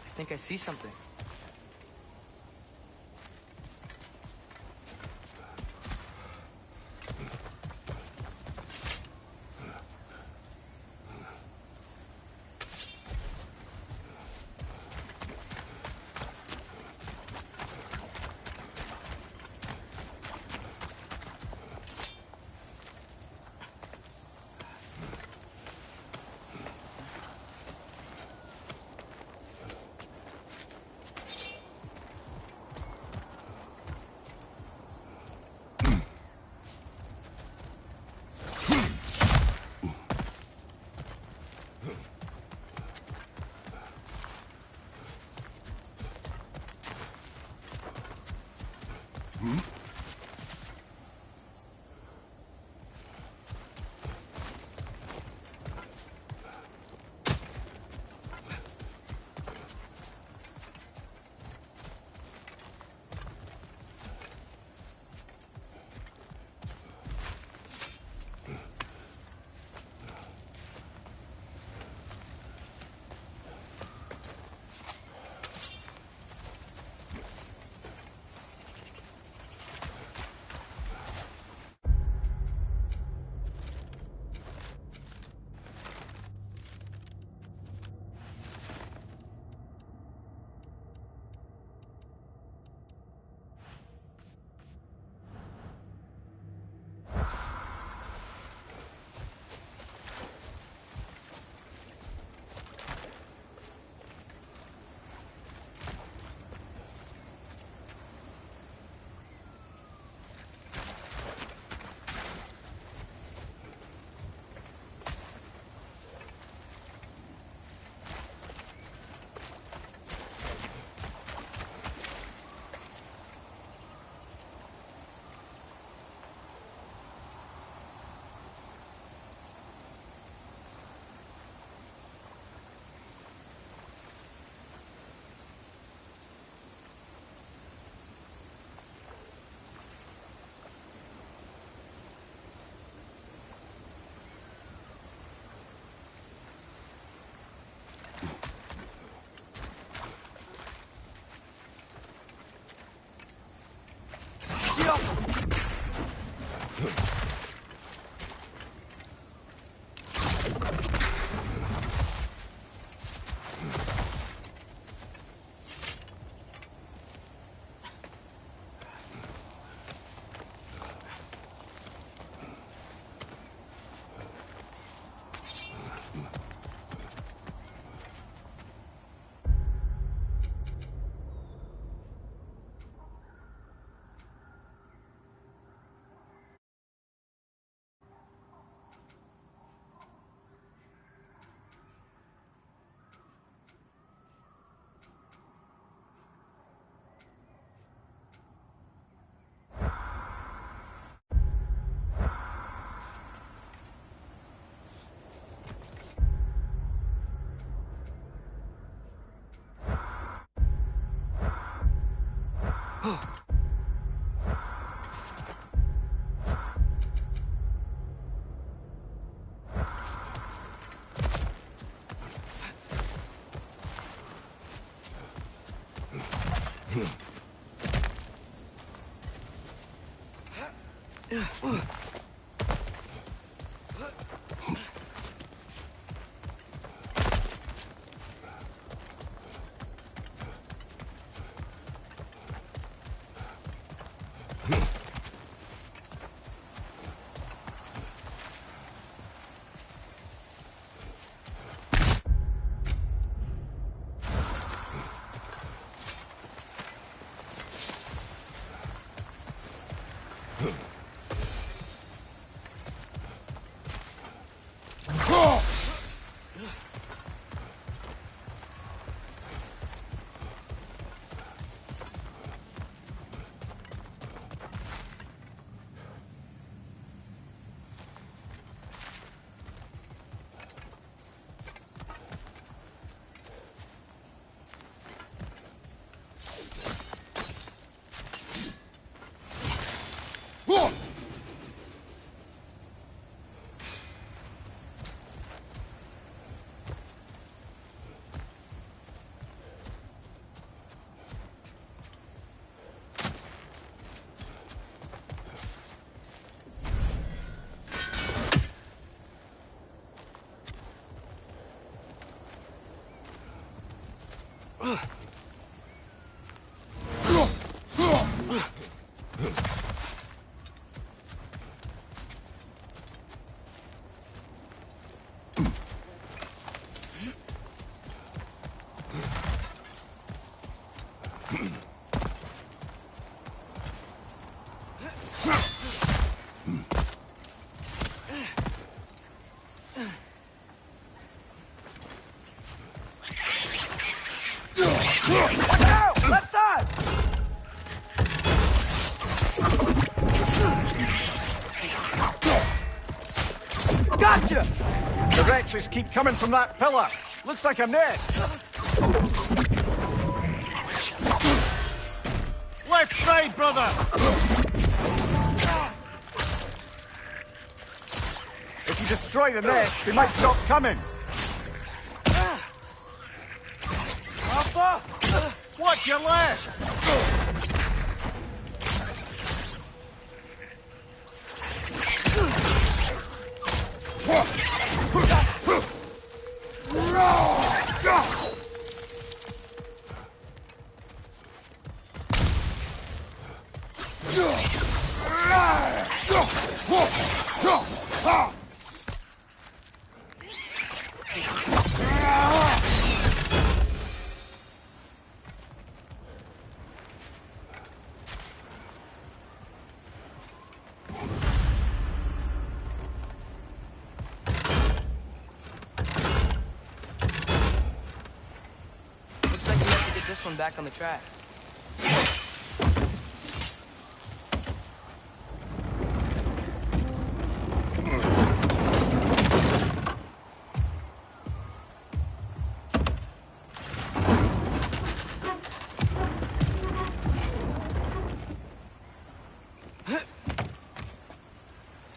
I think I see something. Watch out! Left side! Gotcha! The wretches keep coming from that pillar. Looks like a nest. Left side, brother! If you destroy the nest, they might stop coming. Alpha! Watch your left! Looks like we have to get this one back on the track.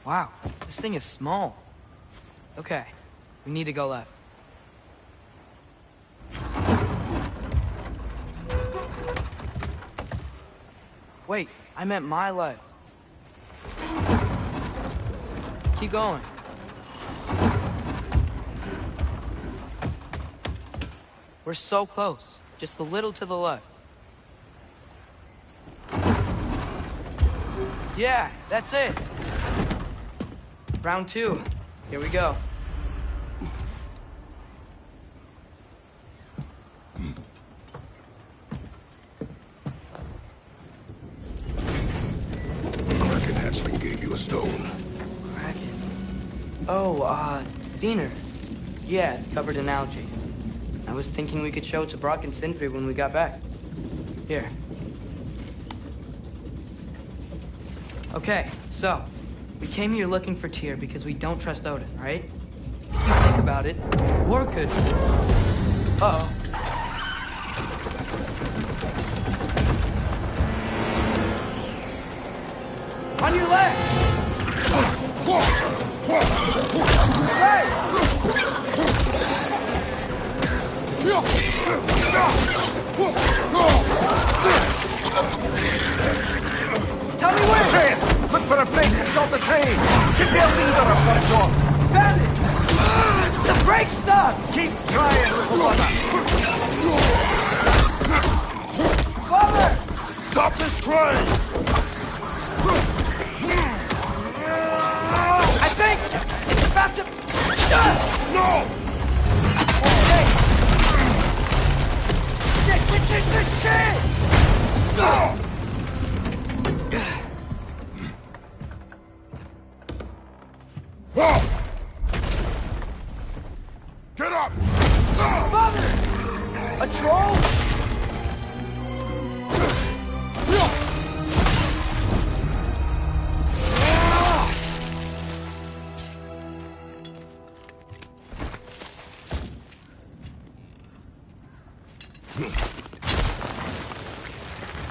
Wow, this thing is small. Okay, we need to go left. Wait, I meant my left. Keep going. We're so close. Just a little to the left. Yeah, that's it. Round 2. Here we go. Kraken hatchling gave you a stone. Kraken. Oh, Diener. Yeah, it's covered in algae. I was thinking we could show it to Brock and Sindri when we got back. Here. Okay, so, we came here looking for Tyr because we don't trust Odin, right? If you think about it, war could... Uh-oh. On your left! Right! Tell me where! Chase! Look for a place to stop the train! Should be a leader of some sort! Found it! The brake stop! Keep trying, little brother! Father! Stop this train! I think it's about to... No! Okay. Shit! No! Get up! Father! A troll?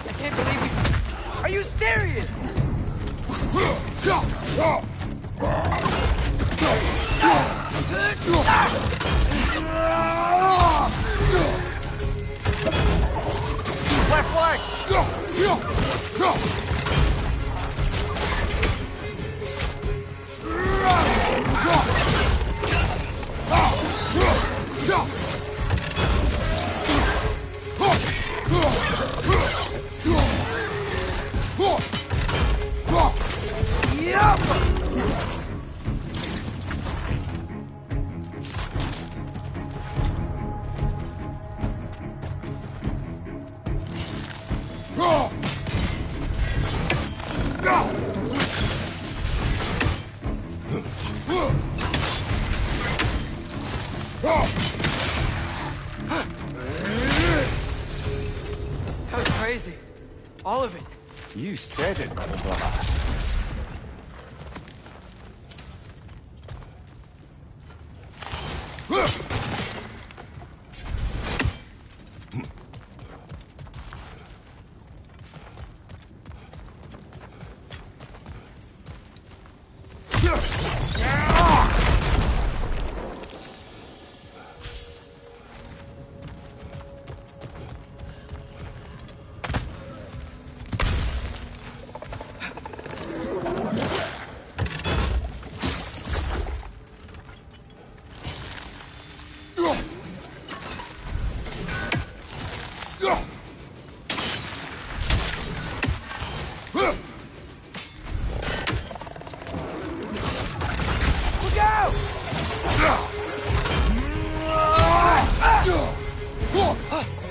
I can't believe he's... Are you serious? Left leg! That was crazy. All of it. You said it, little brother.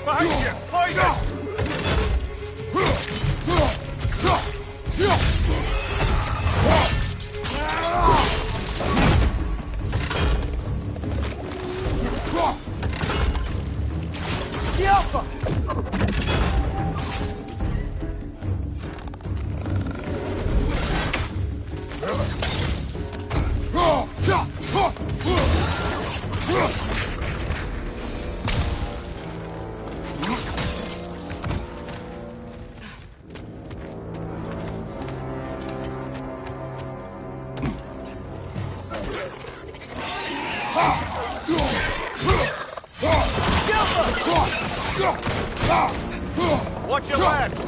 Behind you! Behind us! Watch your left!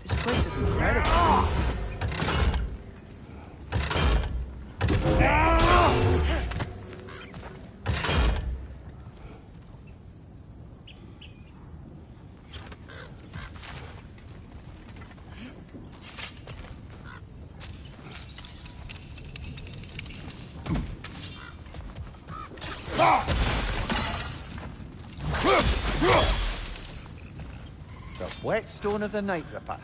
This place is incredible. The whetstone of the Night Ripper.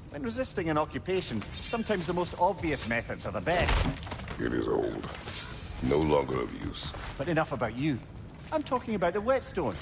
When resisting an occupation, sometimes the most obvious methods are the best. It is old. No longer of use. But enough about you. I'm talking about the whetstone.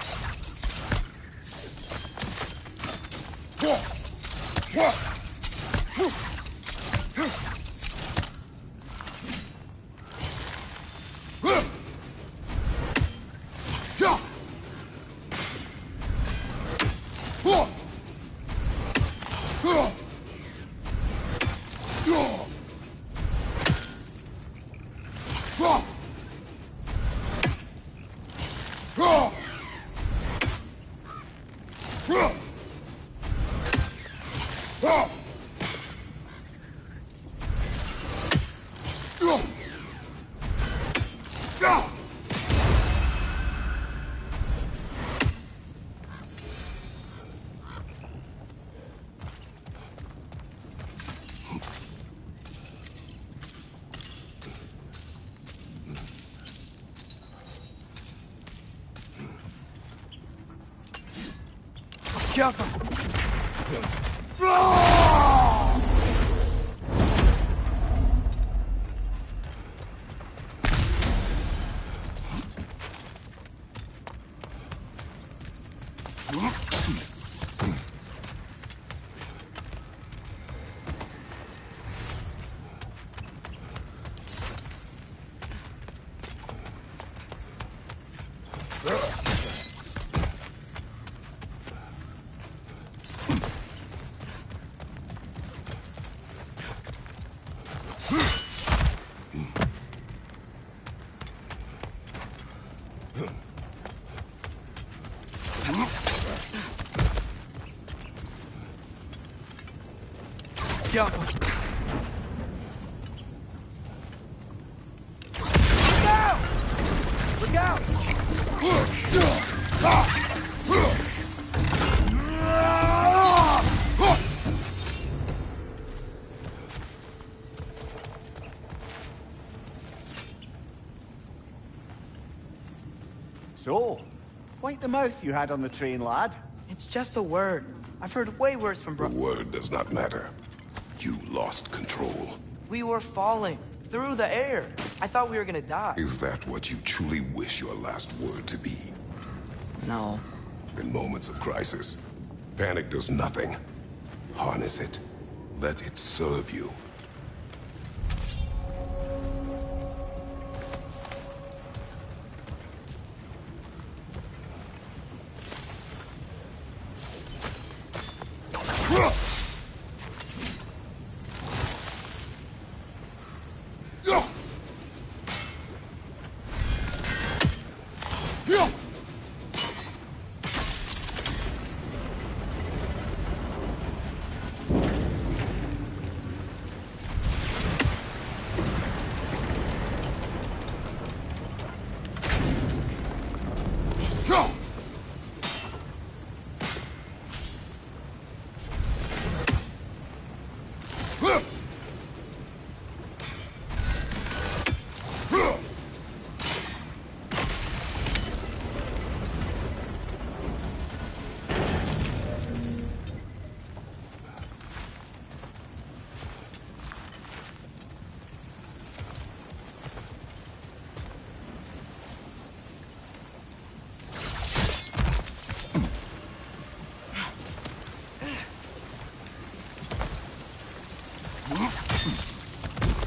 Look out! So, wipe the mouth you had on the train, lad. It's just a word. I've heard way worse from The word does not matter. You lost control. We were falling through the air. I thought we were gonna die. Is that what you truly wish your last word to be? No. In moments of crisis, panic does nothing. Harness it. Let it serve you.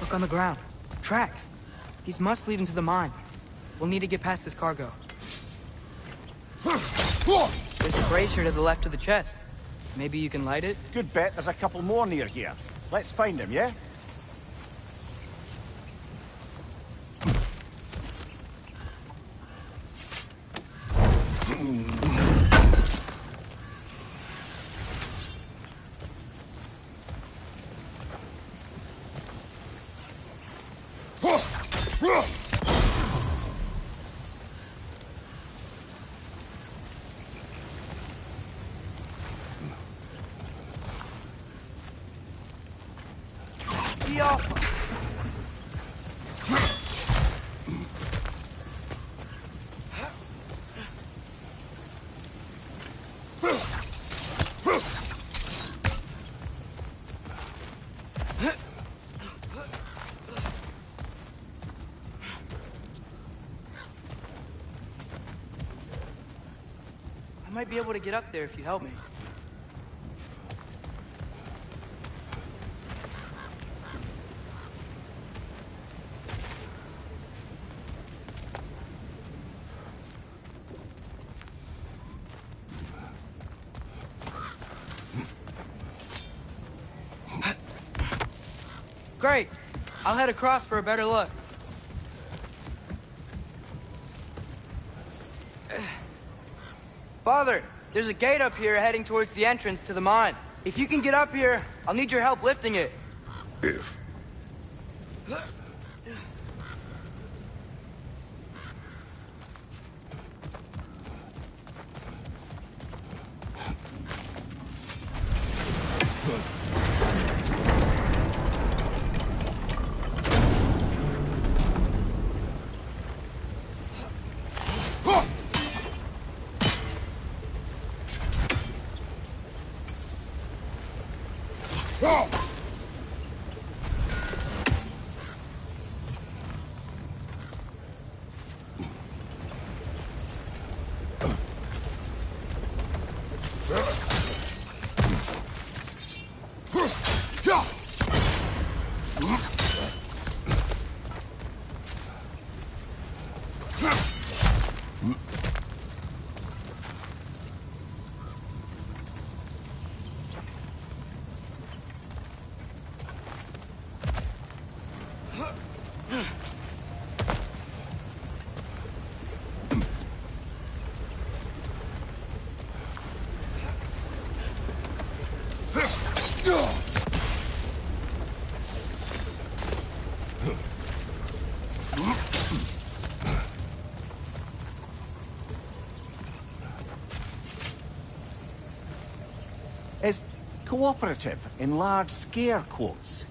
Look on the ground. Tracks. These must lead into the mine. We'll need to get past this cargo. There's a brazier to the left of the chest. Maybe you can light it? Good bet there's a couple more near here. Let's find them, yeah? I might be able to get up there if you help me. Great. I'll head across for a better look. Father, there's a gate up here heading towards the entrance to the mine. If you can get up here, I'll need your help lifting it. If. Is cooperative in large scare quotes.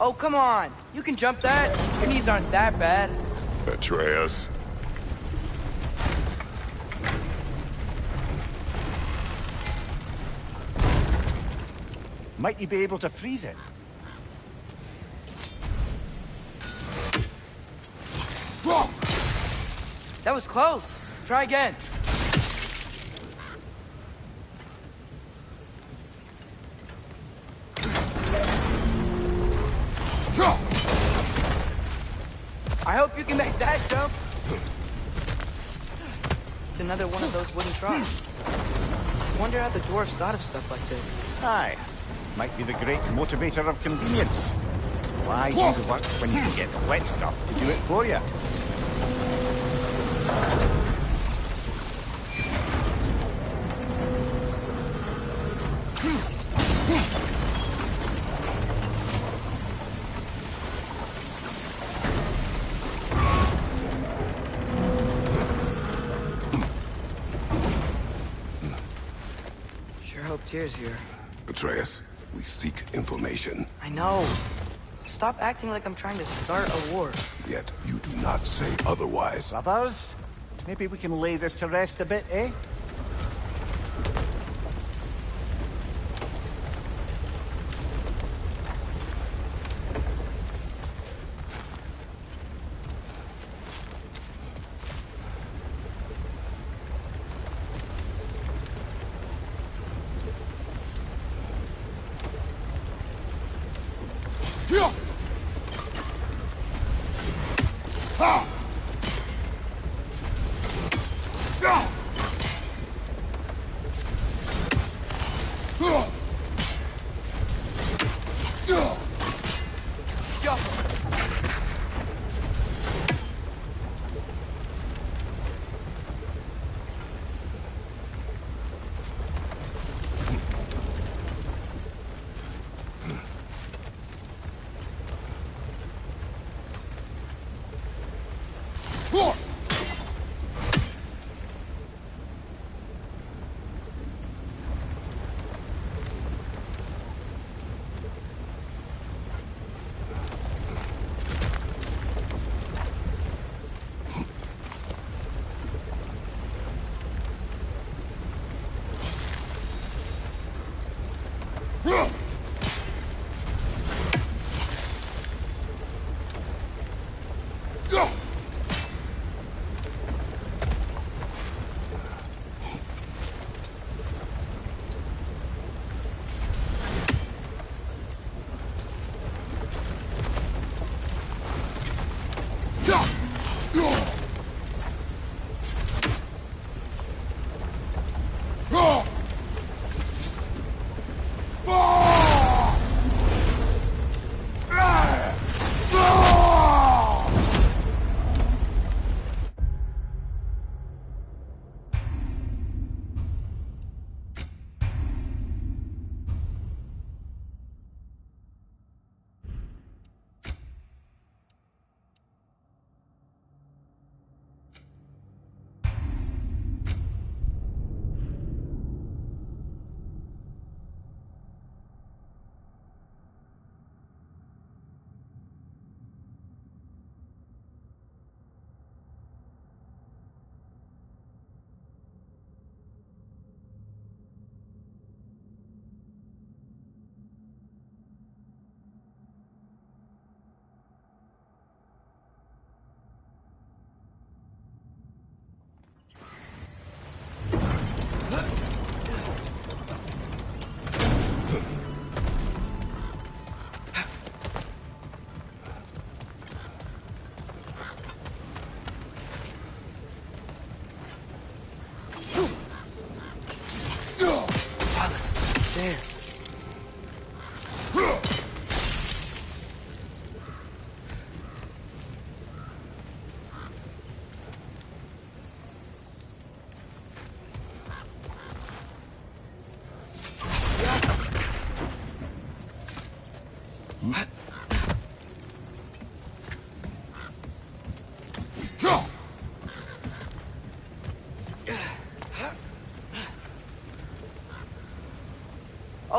Oh, come on. You can jump that. Your knees aren't that bad. Atreus. Might you be able to freeze it? That was close. Try again. I hope you can make that jump. It's another one of those wooden troughs. I wonder how the dwarves thought of stuff like this. Aye. Might be the great motivator of convenience. Why do the work when you can get the wet stuff to do it for you? Sure hope Tyr's here. Atreus, we seek information. I know. Stop acting like I'm trying to start a war. Yet you do not say otherwise. Brothers, maybe we can lay this to rest a bit, eh?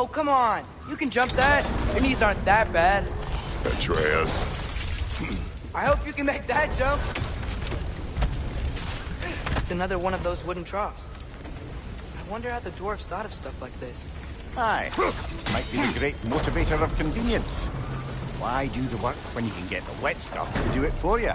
Oh, come on. You can jump that. Your knees aren't that bad. Atreus. I hope you can make that jump. It's another one of those wooden troughs. I wonder how the dwarves thought of stuff like this. Aye. Might be the great motivator of convenience. Why do the work when you can get the wet stuff to do it for you?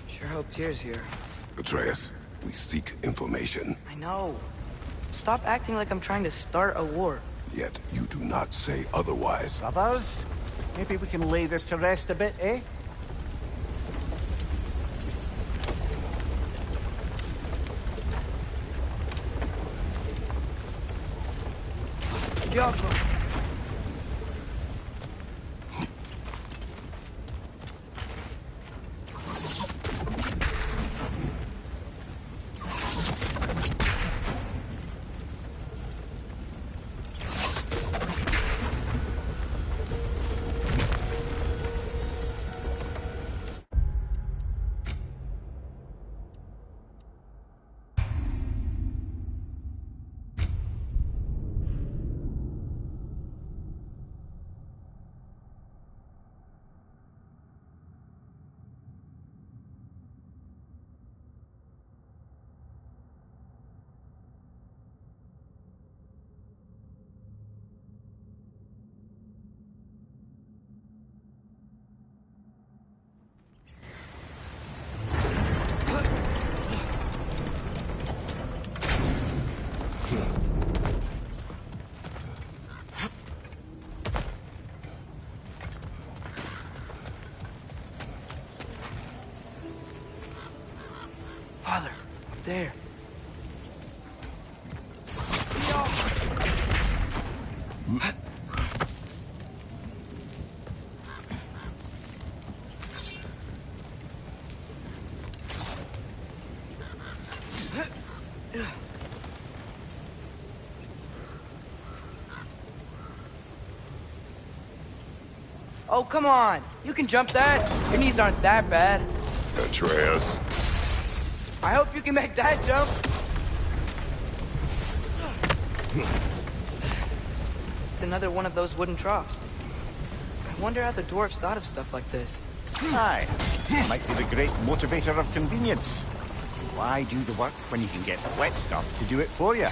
Sure hope Tyr's here. Atreus, we seek information. I know. Stop acting like I'm trying to start a war. Yet you do not say otherwise. Brothers, maybe we can lay this to rest a bit, eh? Jump. Father, up there. Oh, come on. You can jump that. Your knees aren't that bad. Atreus. I hope you can make that jump. It's another one of those wooden troughs. I wonder how the dwarves thought of stuff like this. Aye. Might be the great motivator of convenience. Why do the work when you can get the wet stuff to do it for you?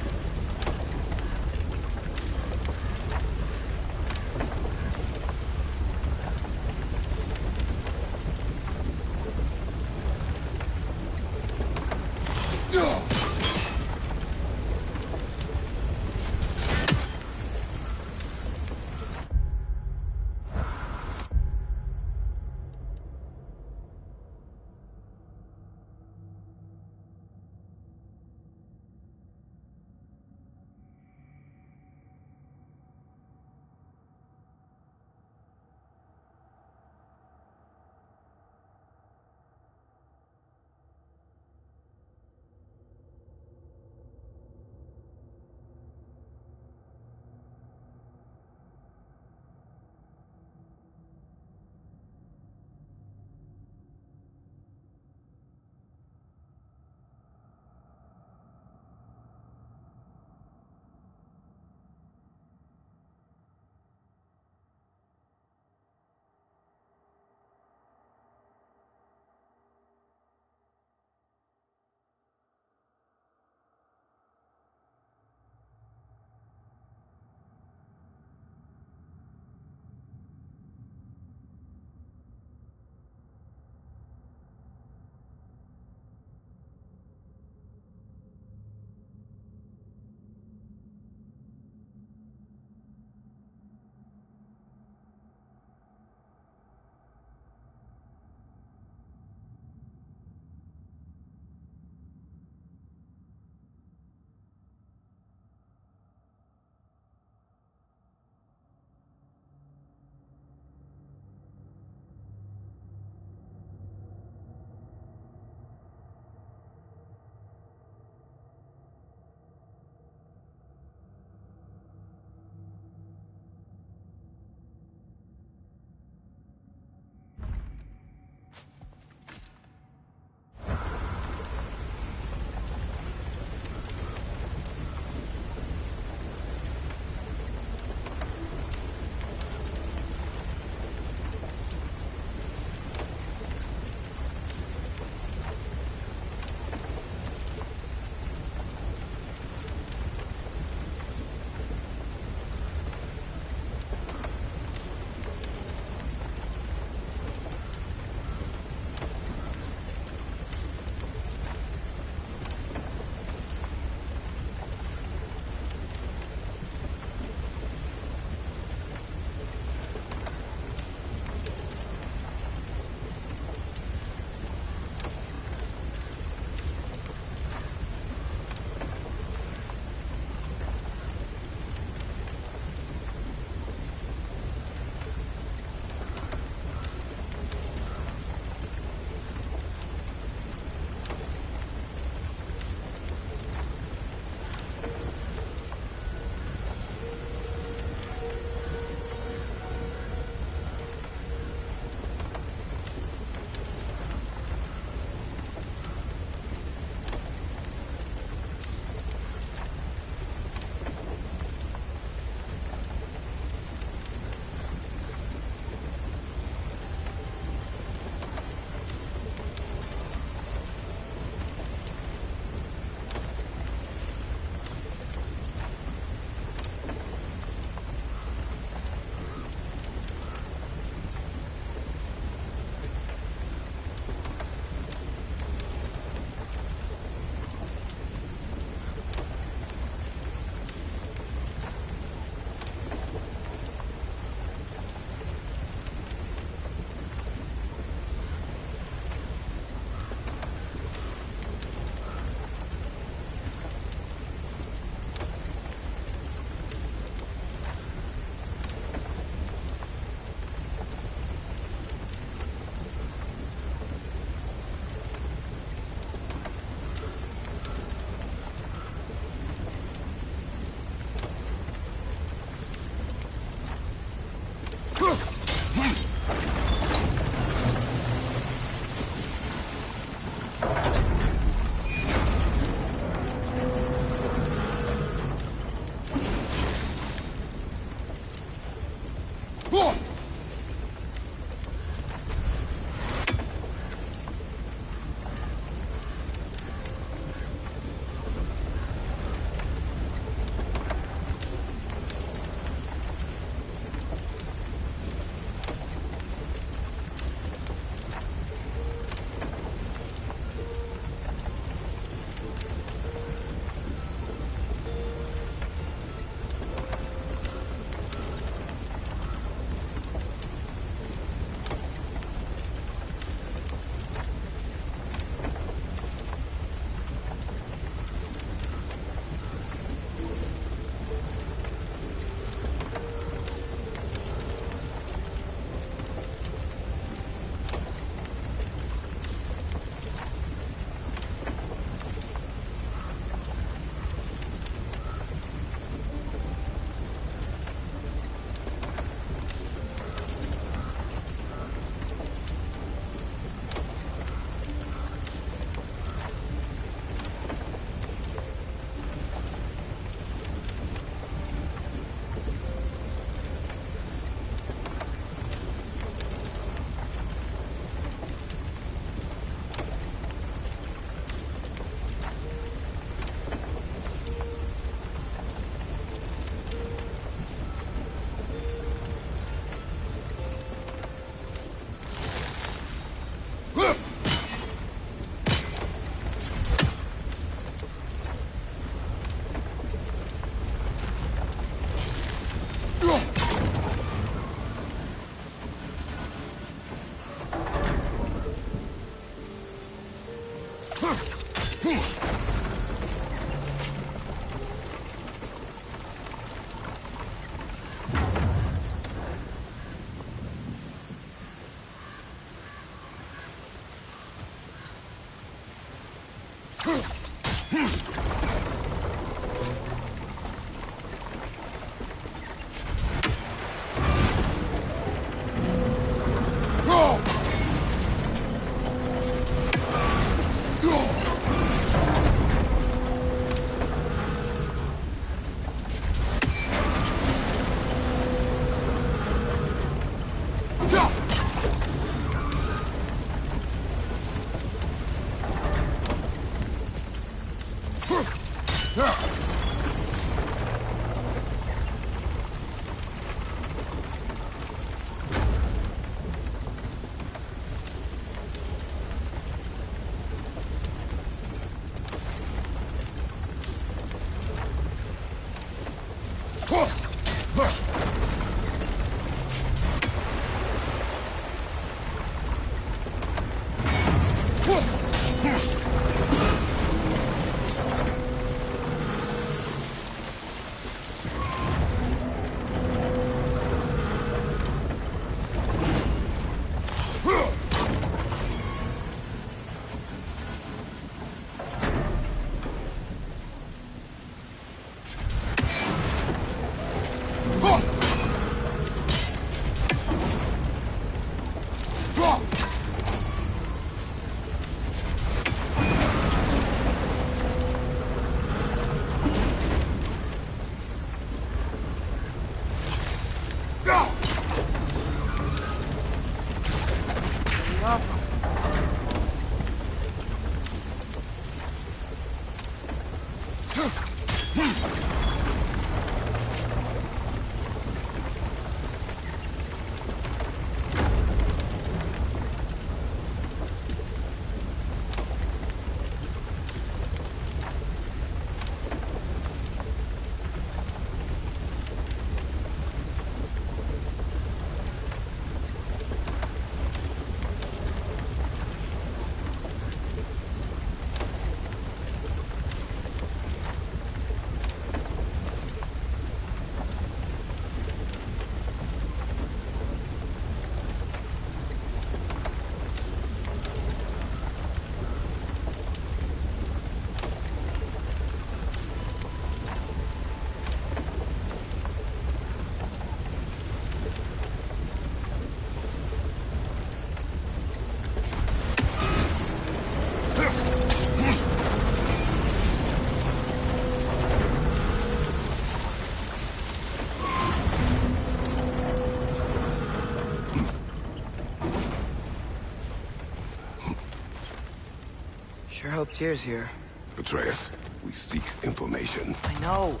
Sure hope Tyr's here. Atreus, we seek information. I know.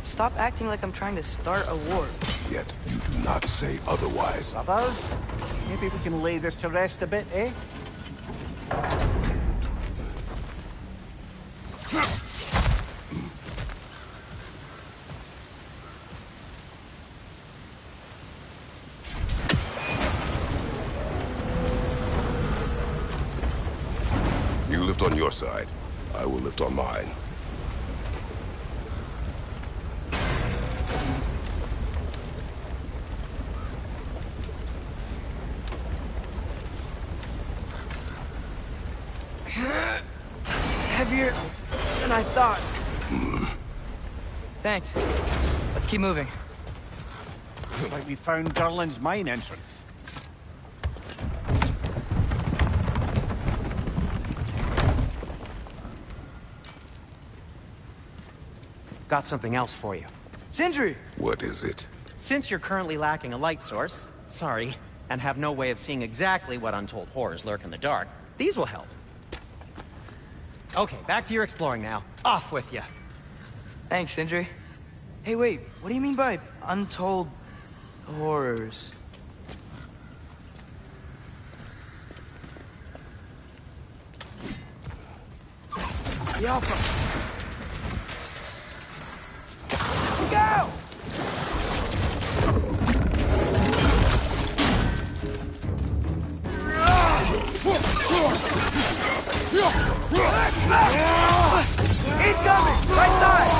Stop acting like I'm trying to start a war. Yet you do not say otherwise. Brothers, maybe we can lay this to rest a bit, eh? You lift on your side. I will lift on mine. Heavier than I thought. Thanks. Let's keep moving. Looks like we found Durlin's mine entrance. Got something else for you. Sindri! What is it? Since you're currently lacking a light source, sorry, and have no way of seeing exactly what untold horrors lurk in the dark, these will help. Okay, back to your exploring now. Off with you. Thanks, Sindri. Hey, wait, what do you mean by untold horrors? The Alpha! Go! He's coming! Right side!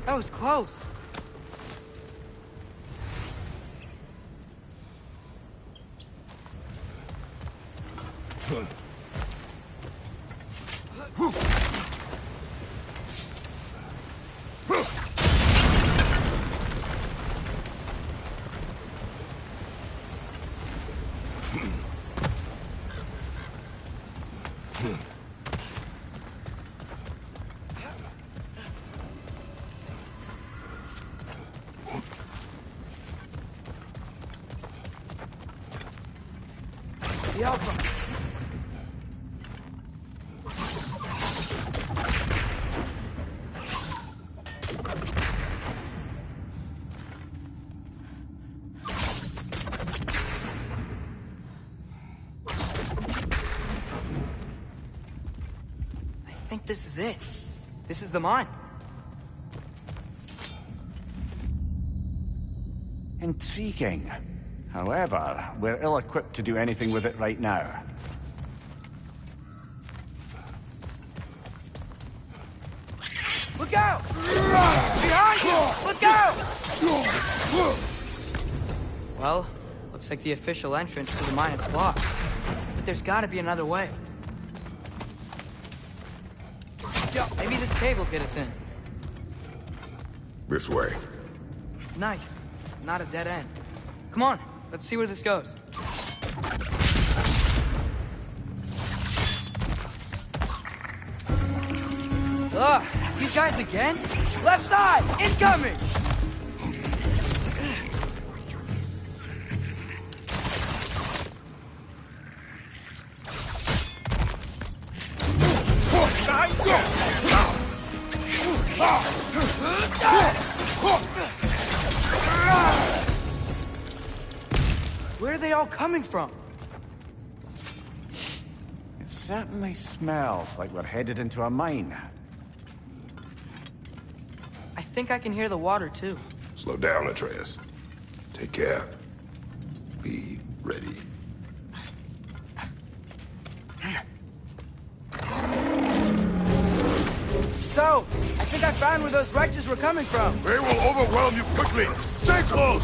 That was close. I think this is it. This is the mine. Intriguing. However, we're ill-equipped to do anything with it right now. Look out! Behind you! Look out! Well, looks like the official entrance to the mine is blocked. But there's gotta be another way. Yo, maybe this cave will get us in. This way. Nice. Not a dead end. Come on, let's see where this goes. Ugh, these guys again? Left side! Incoming! Where are they all coming from? It certainly smells like we're headed into a mine. I think I can hear the water, too. Slow down, Atreus. Take care. Be ready. So, I think I found where those wretches were coming from. They will overwhelm you quickly. Stay close!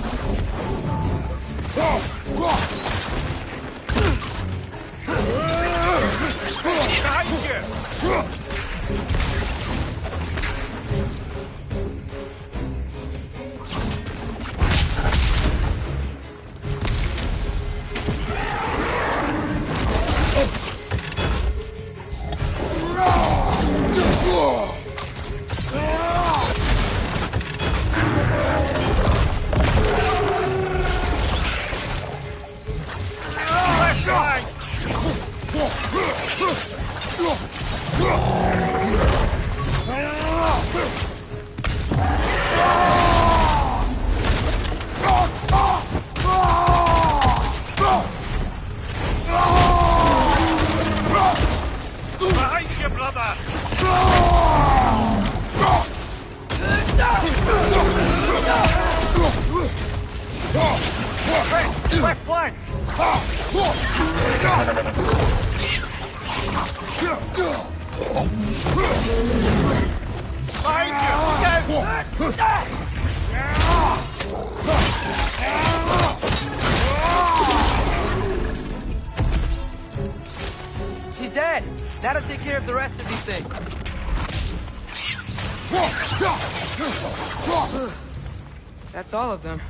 Left flank! Behind you! She's dead. That'll take care of the rest of these things. That's all of them.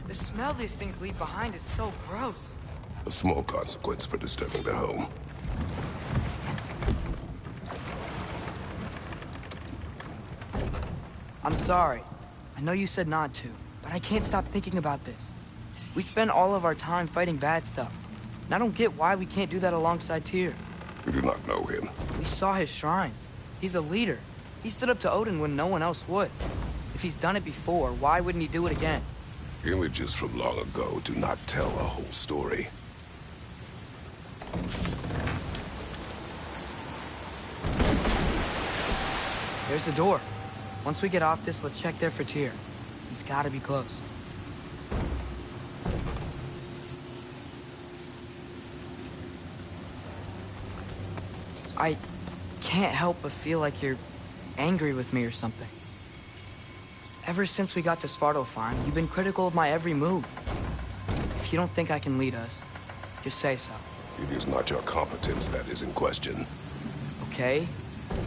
The smell these things leave behind is so gross. A small consequence for disturbing their home. I'm sorry. I know you said not to, but I can't stop thinking about this. We spend all of our time fighting bad stuff, and I don't get why we can't do that alongside Tyr. We do not know him. We saw his shrines. He's a leader. He stood up to Odin when no one else would. If he's done it before, why wouldn't he do it again? Images from long ago do not tell a whole story. There's a door. Once we get off this, let's check there for Tyr. He's gotta be close. I can't help but feel like you're angry with me or something. Ever since we got to Svartalfheim, you've been critical of my every move. If you don't think I can lead us, just say so. It is not your competence that is in question. Okay?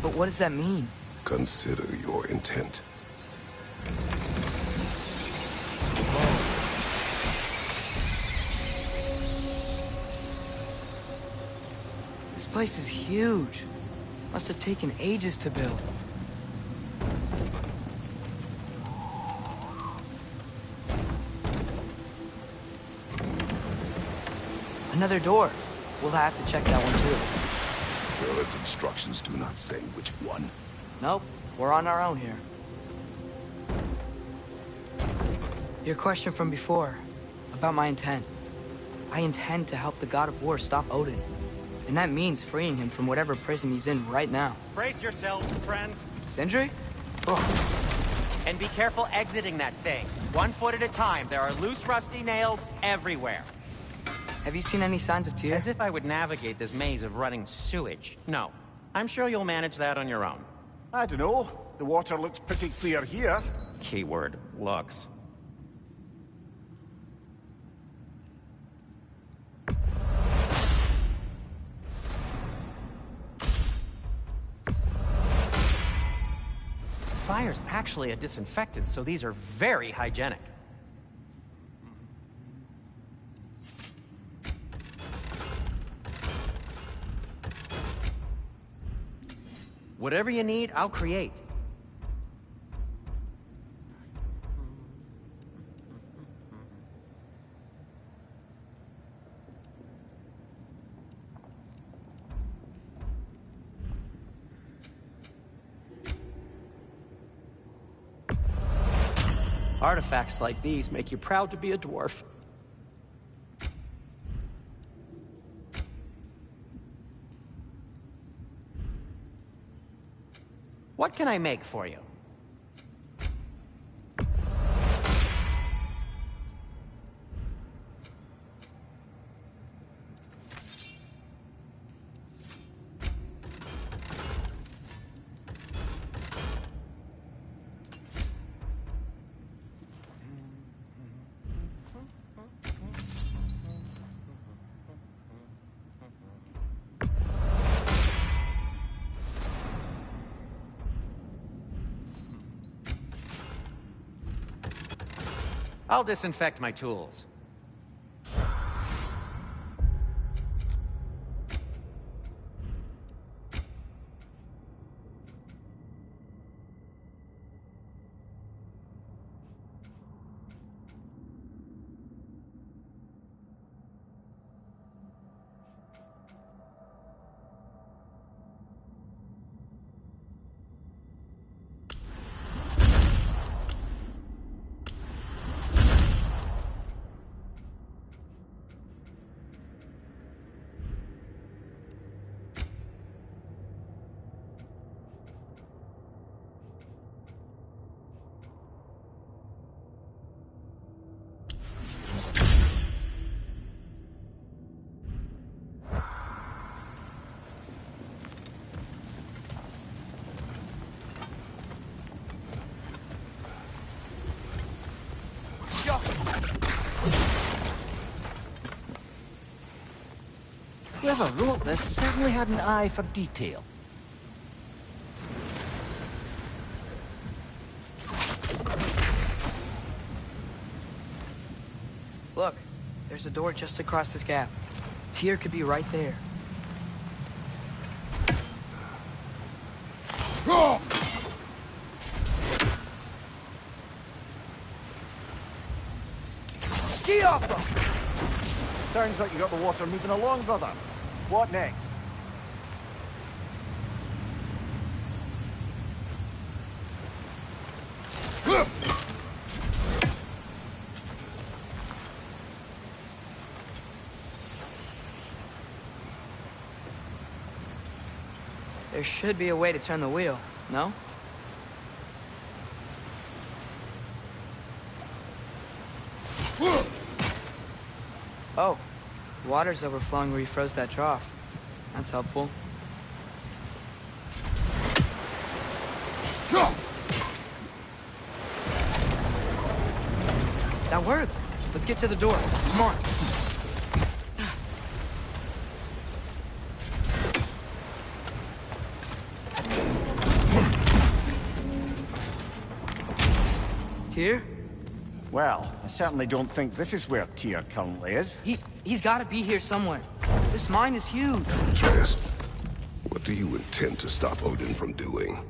But what does that mean? Consider your intent. This place is huge. Must have taken ages to build. Another door. We'll have to check that one too. Merlin's instructions do not say which one. Nope, we're on our own here. Your question from before, about my intent. I intend to help the God of War stop Odin. And that means freeing him from whatever prison he's in right now. Brace yourselves, friends. Sindri? And be careful exiting that thing. 1 foot at a time. There are loose, rusty nails everywhere. Have you seen any signs of Tyr? As if I would navigate this maze of running sewage. No. I'm sure you'll manage that on your own. I don't know. The water looks pretty clear here. Keyword, looks. Fire's actually a disinfectant, so these are very hygienic. Whatever you need, I'll create. Artifacts like these make you proud to be a dwarf. What can I make for you? I'll disinfect my tools. Whoever wrote this certainly had an eye for detail. Look, there's a door just across this gap. Tyr could be right there. Yaffa! Sounds like you got the water moving along, brother. What next? There should be a way to turn the wheel, no? Oh, water's overflowing where you froze that trough. That's helpful. That worked. Let's get to the door. Come on. Tyr? Well, I certainly don't think this is where Tyr currently is. He's got to be here somewhere. This mine is huge. Atreus, what do you intend to stop Odin from doing?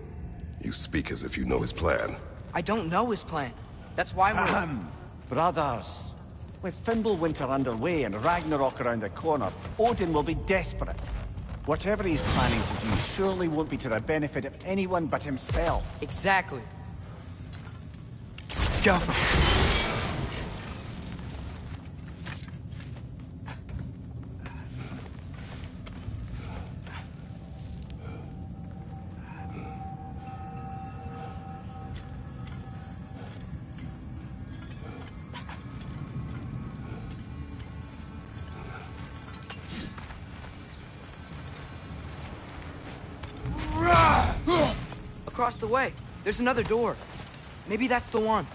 You speak as if you know his plan. I don't know his plan. That's why we're... Brothers, with Fimbulwinter underway and Ragnarok around the corner, Odin will be desperate. Whatever he's planning to do surely won't be to the benefit of anyone but himself. Exactly. Go. Across the way, there's another door. Maybe that's the one.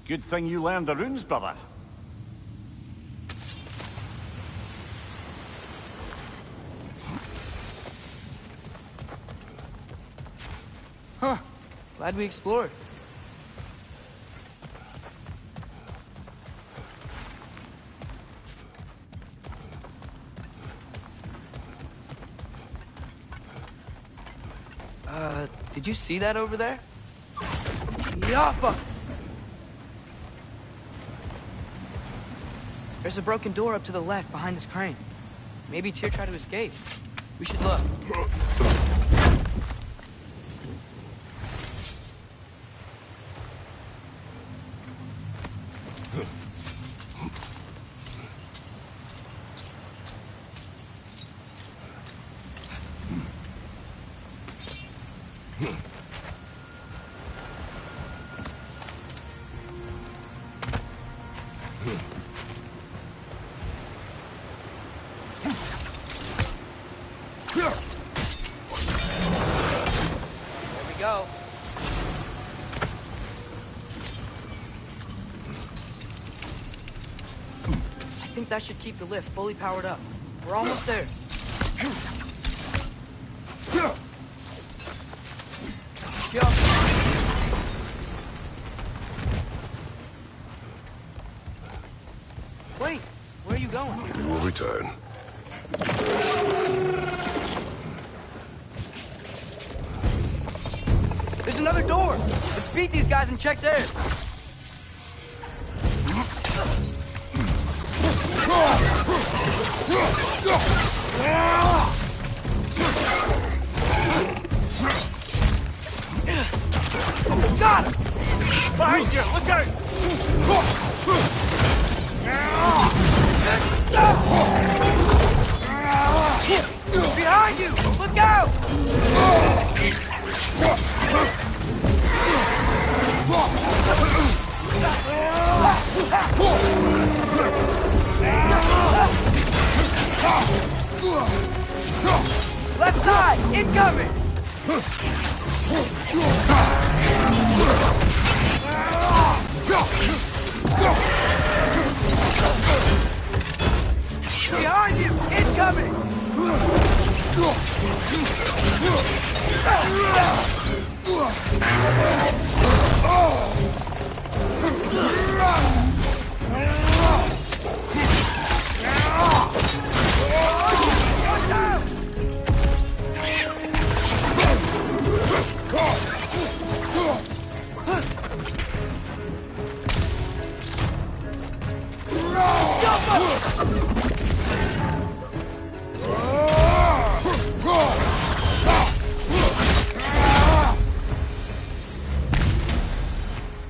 Good thing you learned the runes, brother. Huh. Glad we explored. Did you see that over there? Yappa! There's a broken door up to the left behind this crane. Maybe Tyr tried to escape. We should look. Go. I think that should keep the lift fully powered up. We're almost there. Go. Wait, where are you going? We will return. There's another door! Let's beat these guys and check theirs! Got him! Behind you! Look out! Behind you! Look out! Left side! Incoming! Behind you! Incoming!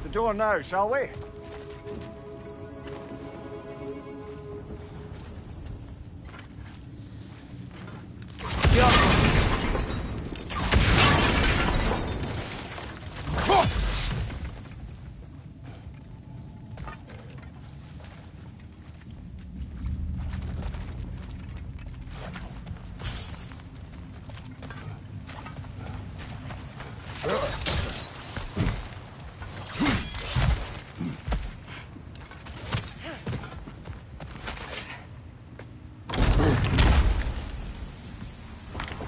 The door now, shall we?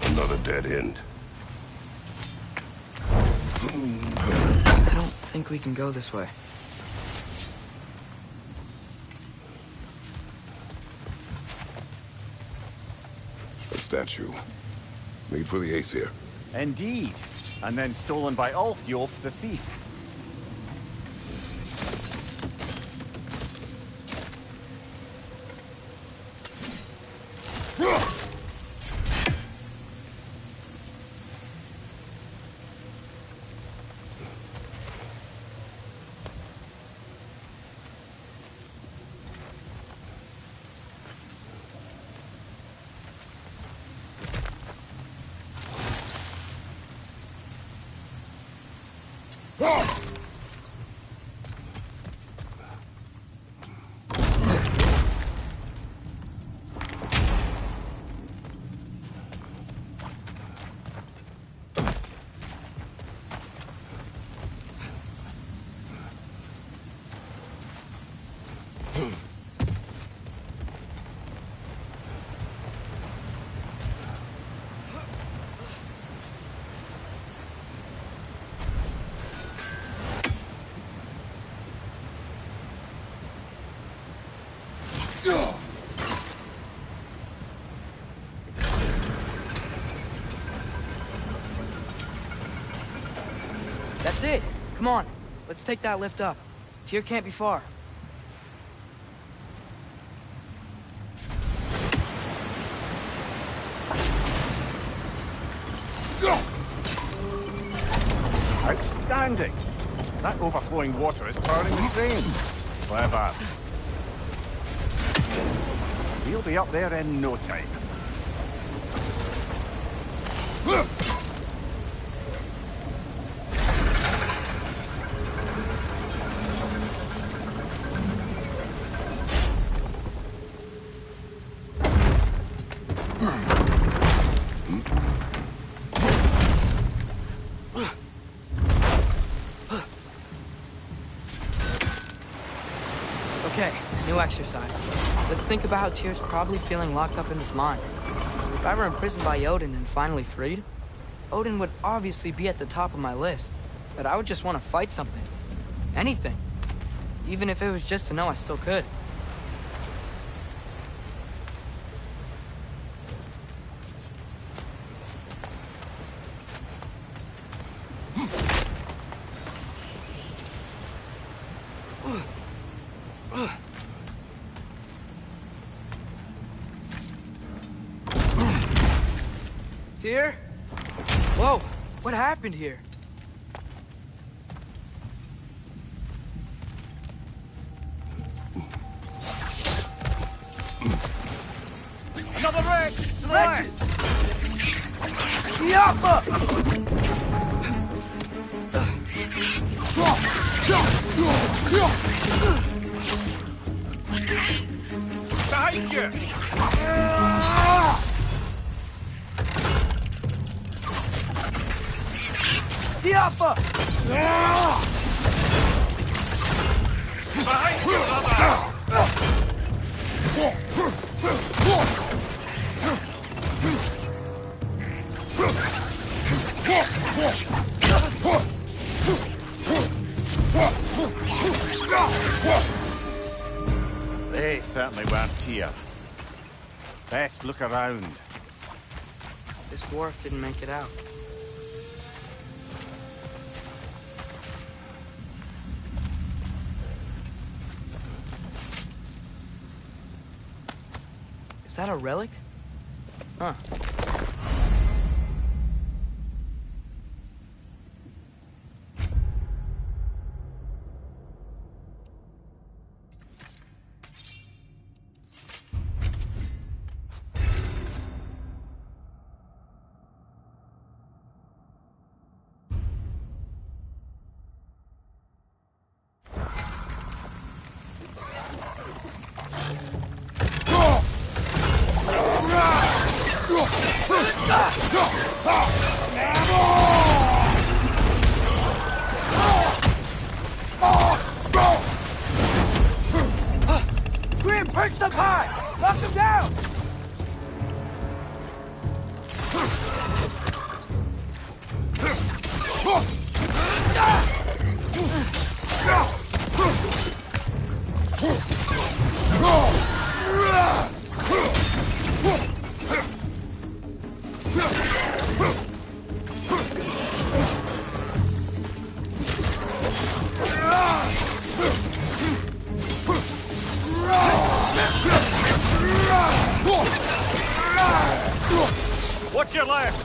Another dead end. I don't think we can go this way. A statue. Made for the Aesir. Indeed. And then stolen by Ulfjolf the thief. That's it. Come on. Let's take that lift up. Tyr can't be far. Outstanding! That overflowing water is powering the train. Clever. We'll be up there in no time. Okay, new exercise. Let's think about how Tyr's probably feeling locked up in this mine. If I were imprisoned by Odin and finally freed, Odin would obviously be at the top of my list. But I would just want to fight something. Anything. Even if it was just to know I still could. Tyr? Whoa, what happened here? Another wreck! To the right! Behind you! Behind you, They certainly weren't here. Best look around. This dwarf didn't make it out. Is that a relic? Huh. Grim, perch them high! Knock them down! What's your left?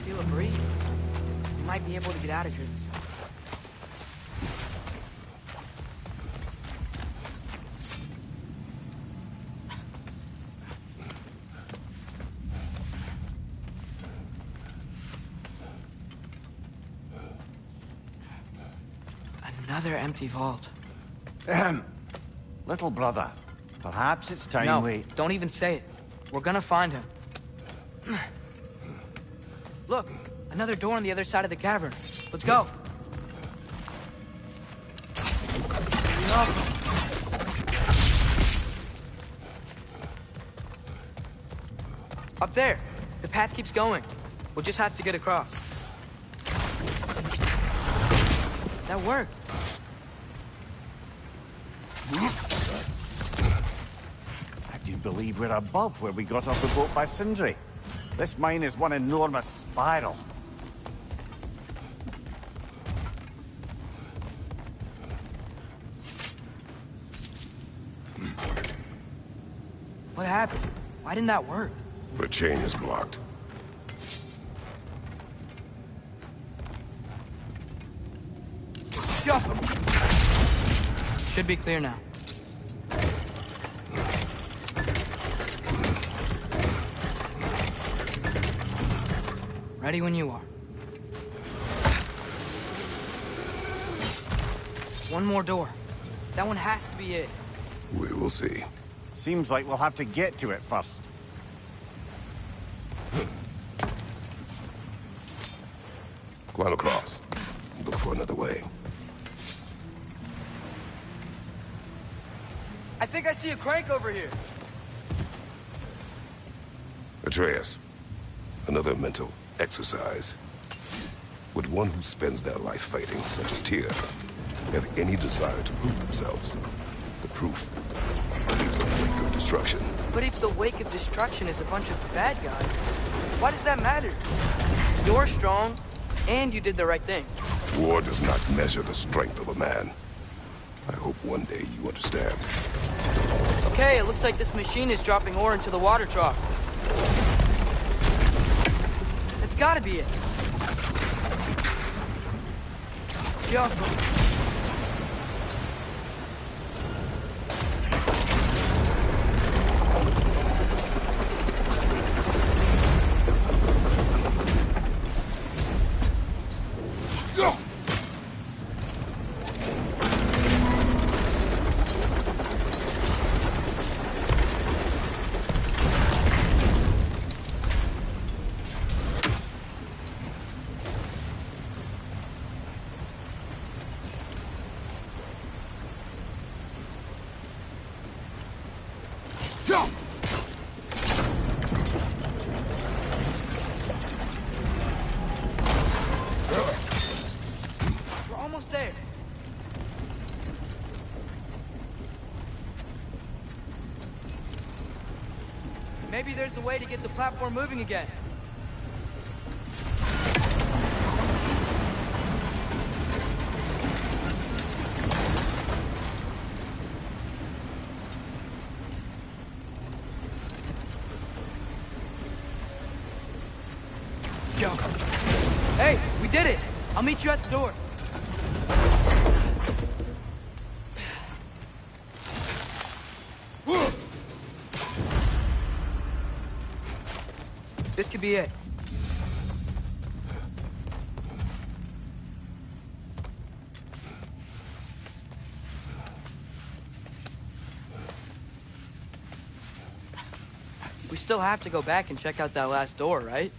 Feel a breeze. We might be able to get out of here. Another empty vault. Little brother, perhaps it's time No, we... don't even say it. We're gonna find him. Look, another door on the other side of the cavern. Let's go. Up there. The path keeps going. We'll just have to get across. That worked. I do believe we're above where we got off the boat by Sindri. This mine is one enormous spiral. What happened? Why didn't that work? The chain is blocked. Should be clear now. Ready when you are. One more door. That one has to be it. We will see. Seems like we'll have to get to it first. Climb across. Look for another way. I think I see a crank over here. Atreus, another mental exercise. Would one who spends their life fighting, such as Tyr, have any desire to prove themselves? The proof leaves a wake of destruction. But if the wake of destruction is a bunch of bad guys, why does that matter? You're strong, and you did the right thing. War does not measure the strength of a man. I hope one day you understand. Okay, it looks like this machine is dropping ore into the water trough. That's gotta be it. Careful. Maybe there's a way to get the platform moving again. Go. Hey, we did it! I'll meet you at the door. This could be it. We still have to go back and check out that last door, right?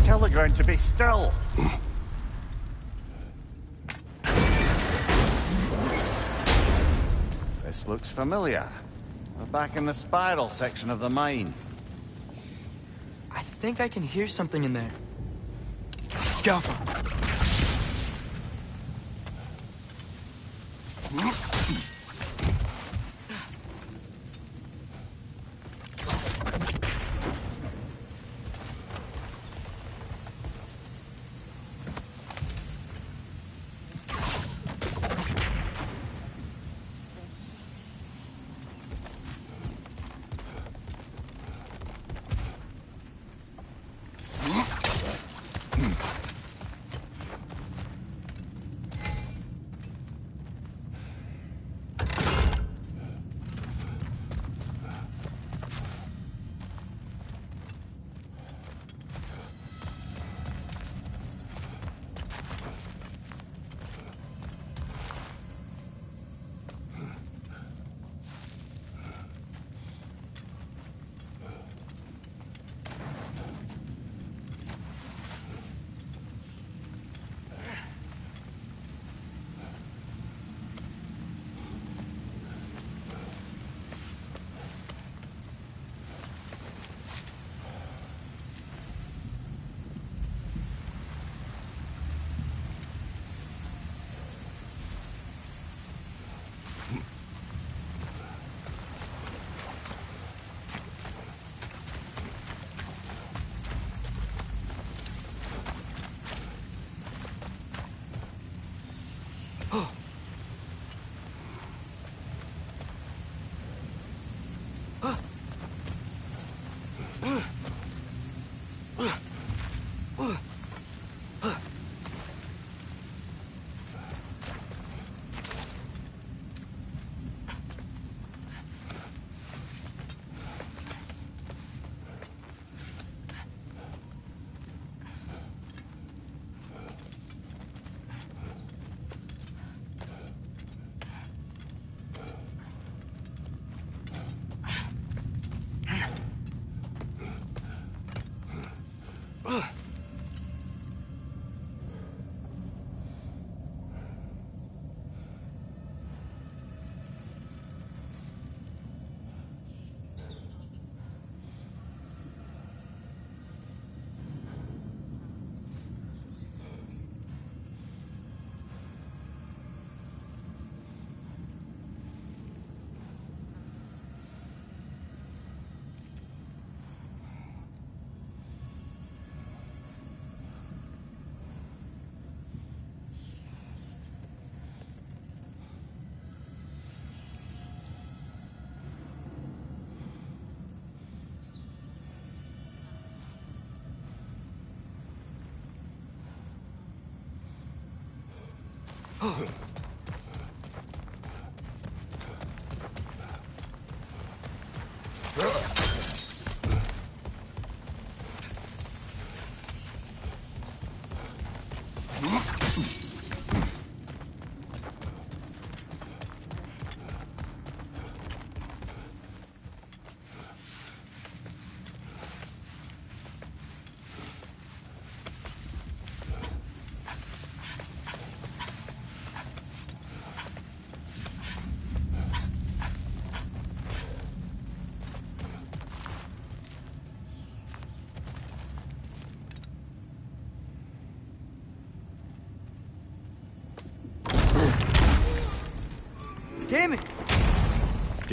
Tell the ground to be still. This looks familiar. We're back in the spiral section of the mine. I think I can hear something in there. Scalpel.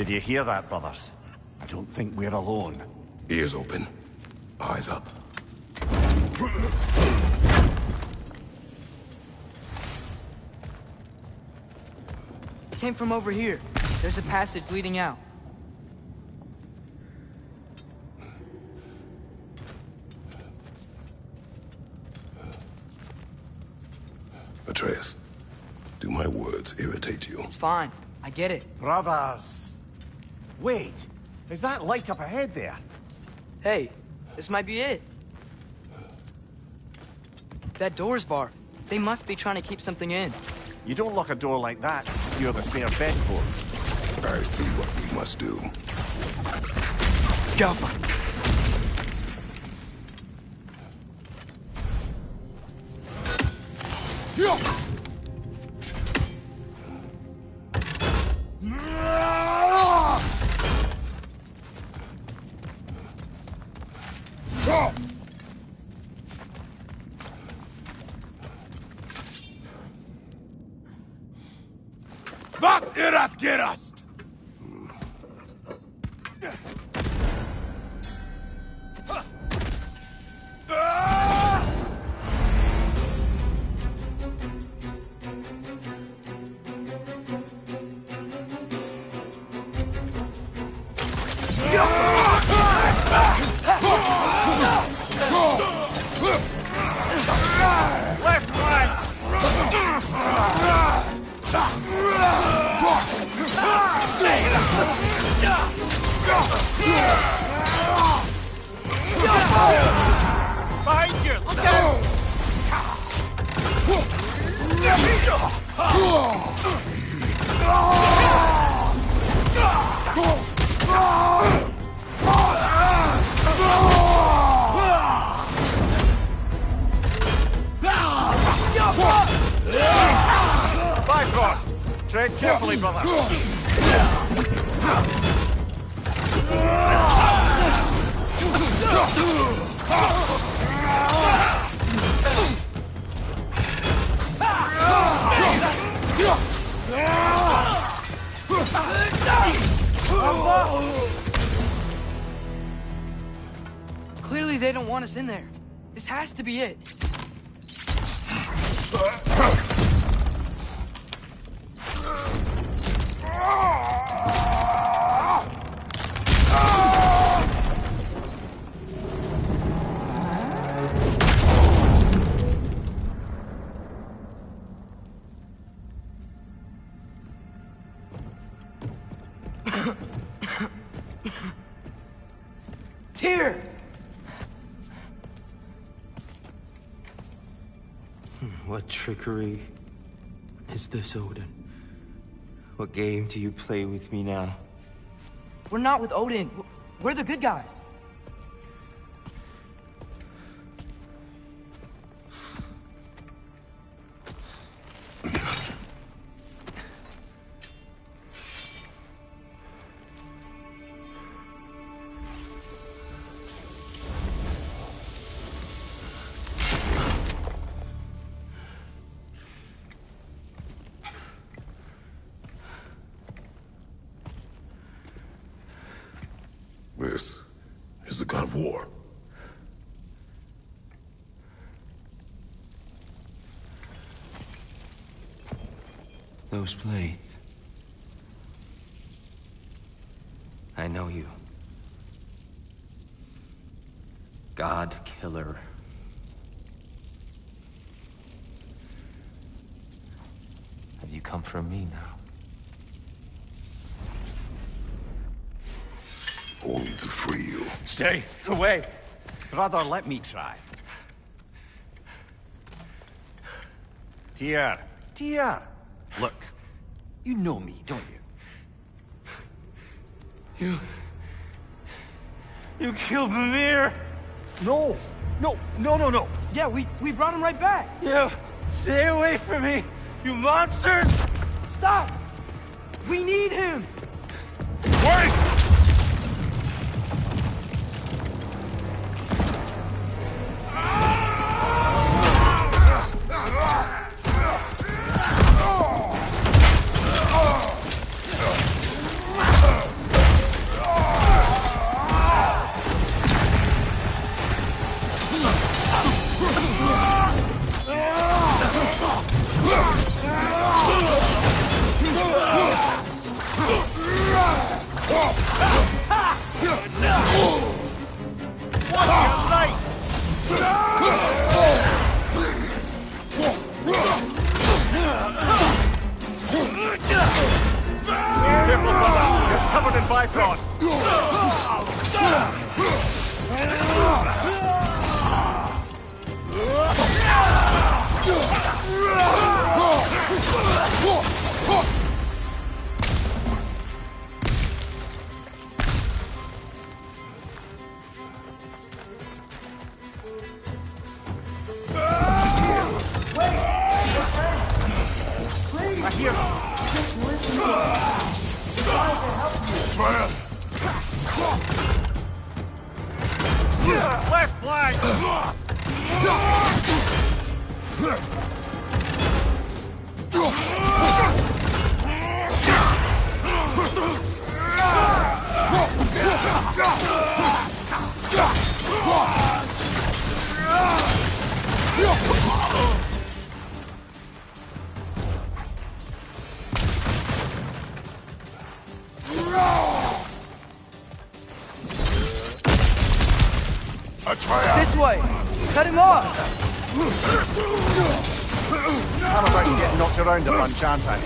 Did you hear that, brothers? I don't think we're alone. Ears open, eyes up. Came from over here. There's a passage leading out. Atreus, do my words irritate you? It's fine. I get it. Brothers! Wait, is that light up ahead there? Hey, this might be it. That door's barred. They must be trying to keep something in. You don't lock a door like that to secure the spare bedposts. I see what we must do. Go. Wat erat gerast! Left flank! Behind you! Look out! Bifrost! Tread carefully, brother. Clearly they don't want us in there. This has to be it. Tyr! What trickery is this, Odin? What game do you play with me now? We're not with Odin. We're the good guys. This is the god of war. Those blades. I know you. God killer. Have you come for me now? Only to free you. Stay away. Brother, let me try. Tyr. Tyr. Look, you know me, don't you? You killed Mimir! No. No. Yeah, we brought him right back. You stay away from me, you monsters! Stop! We need him! Wait! Left flank! This way! Cut him off! I'm about to get knocked around a bunch, aren't I?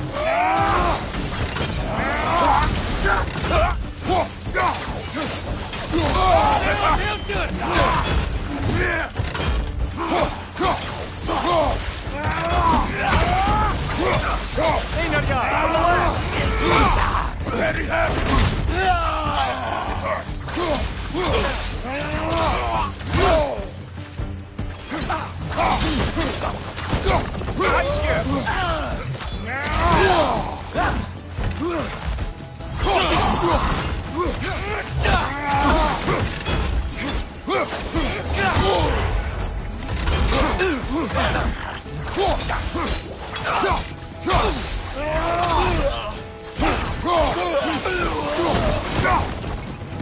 Senior guy, on the left! Ready,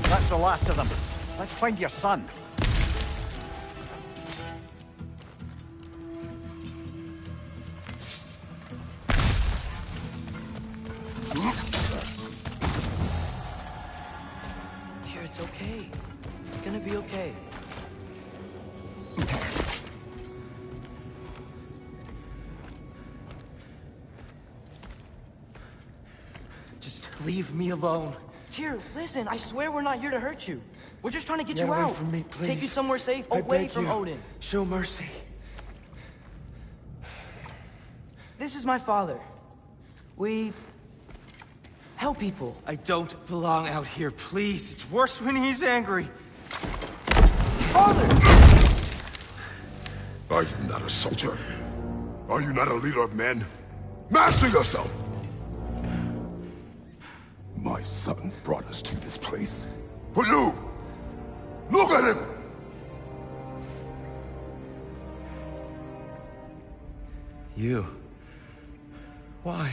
That's the last of them. Let's find your son. Dear, it's okay. It's gonna be okay. Just leave me alone. Tyr, listen, I swear we're not here to hurt you. We're just trying to get Get you away out. from me, please. Take you somewhere safe, I away beg from you. Odin. Show mercy. This is my father. We help people. I don't belong out here, please. It's worse when he's angry. Father! Are you not a soldier? Are you not a leader of men? Master yourself! My son brought us to this place. For you! Look at him! You? Why?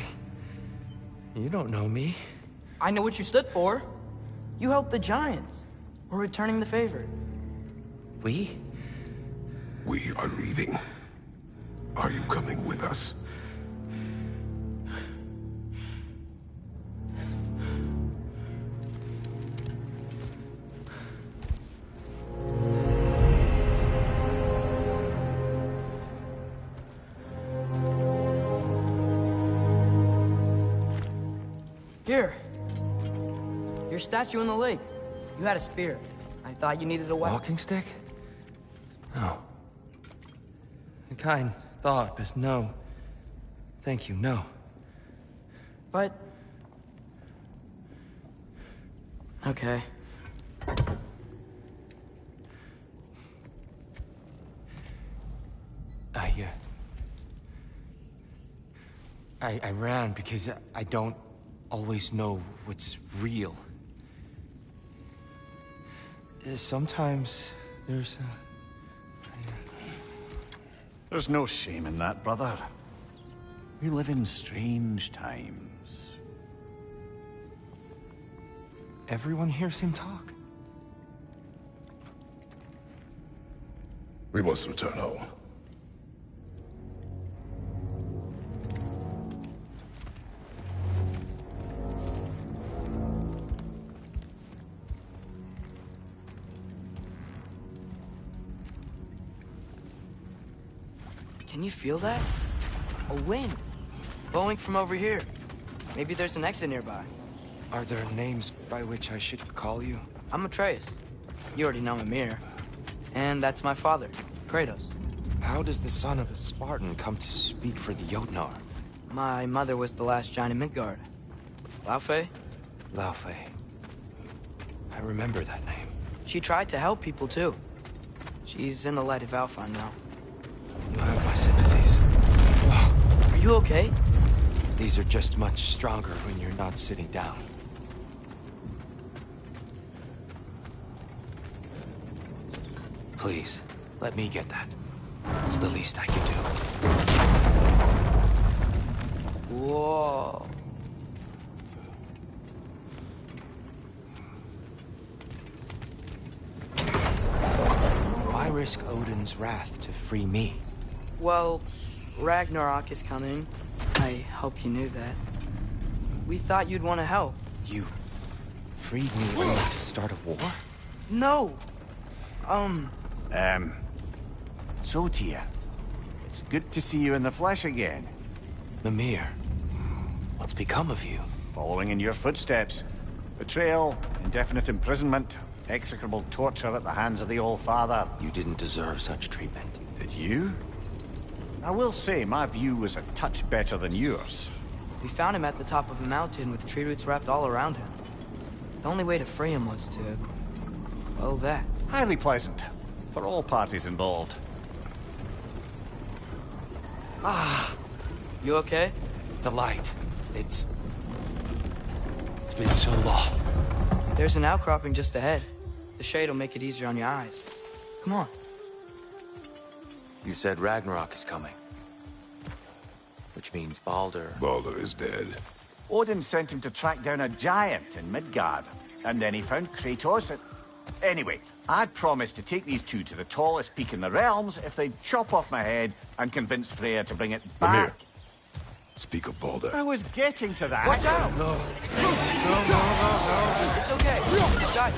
You don't know me. I know what you stood for. You helped the Giants. We're returning the favor. We? We are leaving. Are you coming with us? Here. Your statue in the lake. You had a spear. I thought you needed a weapon. Walking stick? No. A kind thought, but no. Thank you, no. But... okay. I ran because I don't always know what's real. Sometimes there's There's no shame in that, brother. We live in strange times. Everyone hears him talk. We must return home. Can you feel that? A wind. Blowing from over here. Maybe there's an exit nearby. Are there names by which I should call you? I'm Atreus. You already know Mimir. And that's my father, Kratos. How does the son of a Spartan come to speak for the Jotnar? My mother was the last giant in Midgard. Laufey? Laufey. I remember that name. She tried to help people, too. She's in the light of Alpha now. You have my sympathies. Are you okay? These are just much stronger when you're not sitting down. Please, let me get that. It's the least I can do. Whoa. Why risk Odin's wrath to free me? Well, Ragnarok is coming. I hope you knew that. We thought you'd want to help. You freed me only to start a war? No! So, Tyr, it's good to see you in the flesh again. Mimir, what's become of you? Following in your footsteps. Betrayal, indefinite imprisonment, execrable torture at the hands of the Old Father. You didn't deserve such treatment. Did you? I will say, my view was a touch better than yours. We found him at the top of a mountain with tree roots wrapped all around him. The only way to free him was to... well, that. Highly pleasant. For all parties involved. You okay? The light. It's been so long. There's an outcropping just ahead. The shade will make it easier on your eyes. Come on. You said Ragnarok is coming. Which means Baldur... Baldur is dead. Odin sent him to track down a giant in Midgard. And then he found Kratos at... Anyway, I'd promised to take these two to the tallest peak in the realms if they'd chop off my head and convince Freya to bring it back. Mimir, speak of Baldur. I was getting to that. Watch out! No. It's okay. Got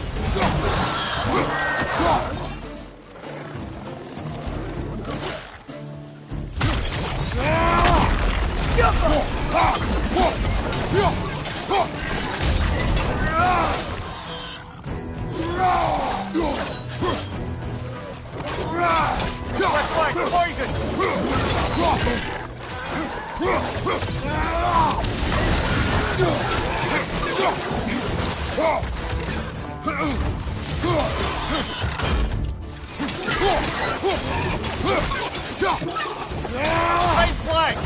Right flank!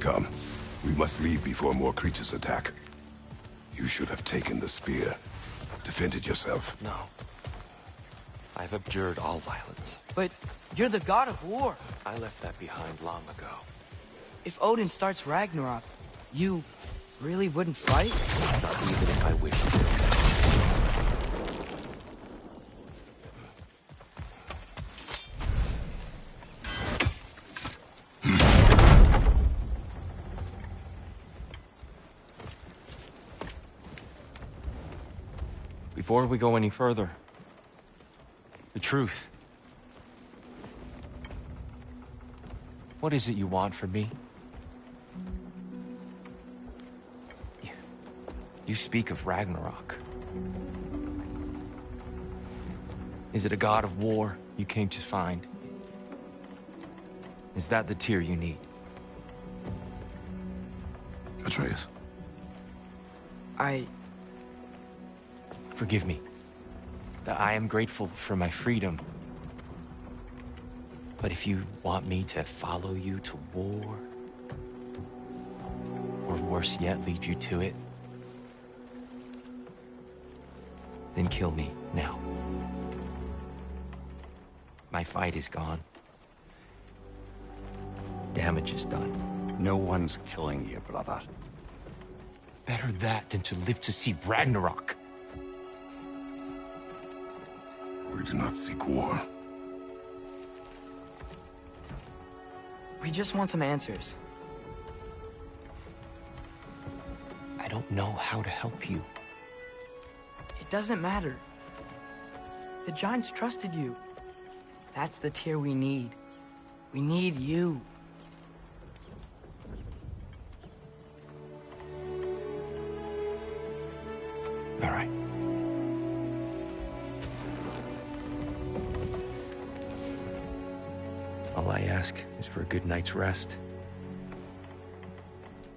Come. We must leave before more creatures attack. You should have taken the spear. Defended yourself. No. I've abjured all violence. But you're the god of war. I left that behind long ago. If Odin starts Ragnarok, you really wouldn't fight? Not even if I wished to. Before we go any further, the truth. What is it you want from me? You speak of Ragnarok. Is it a god of war you came to find? Is that the Tyr you need? Atreus. Forgive me. I am grateful for my freedom. But if you want me to follow you to war, or worse yet, lead you to it, then kill me now. My fight is gone. Damage is done. No one's killing you, brother. Better that than to live to see Ragnarok. We do not seek war. We just want some answers. I don't know how to help you. It doesn't matter. The Giants trusted you. That's the Tyr we need. We need you. All right. All I ask is for a good night's rest.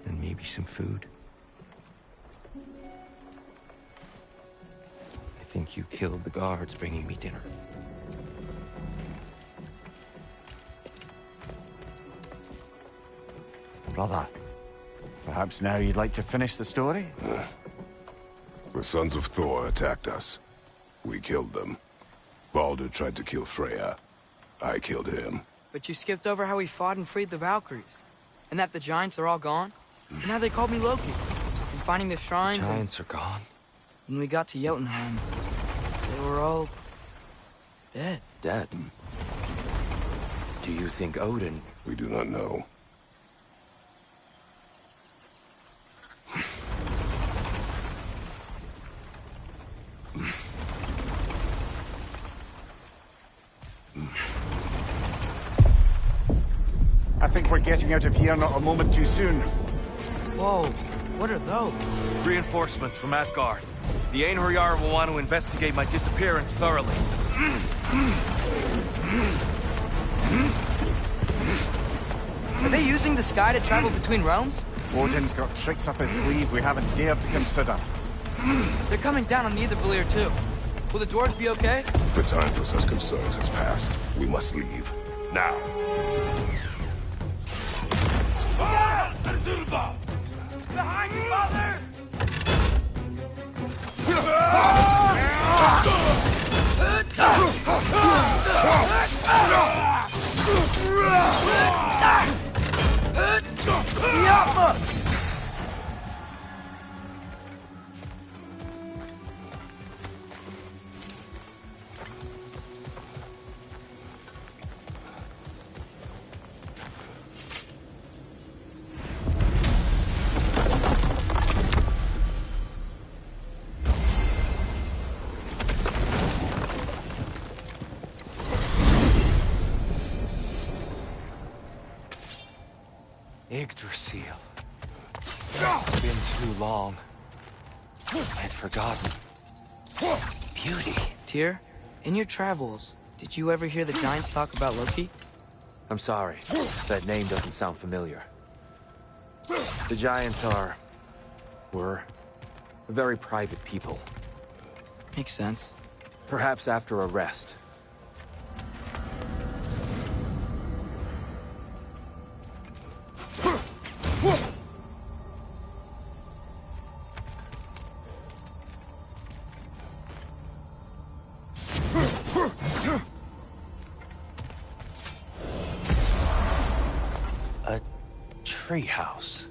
And maybe some food. I think you killed the guards bringing me dinner. Brother, perhaps now you'd like to finish the story? The sons of Thor attacked us. We killed them. Baldur tried to kill Freya. I killed him. But you skipped over how we fought and freed the Valkyries. And that the Giants are all gone. And how they called me Loki. And finding the shrines Giants are gone? When we got to Jotunheim, they were all... dead. Dead? Do you think Odin... We do not know. I think we're getting out of here not a moment too soon. Whoa, what are those? Reinforcements from Asgard. The Einherjar will want to investigate my disappearance thoroughly. Are they using the sky to travel between realms? Odin's got tricks up his sleeve we haven't dared to consider. They're coming down on Nidavellir too. Will the dwarves be okay? The time for such concerns has passed. We must leave. Now. Behind you, mother! Yggdrasil. It's been too long. I'd forgotten. Beauty. Tyr, in your travels, did you ever hear the Giants talk about Loki? I'm sorry. That name doesn't sound familiar. The Giants were very private people. Makes sense. Perhaps after a rest. A treehouse.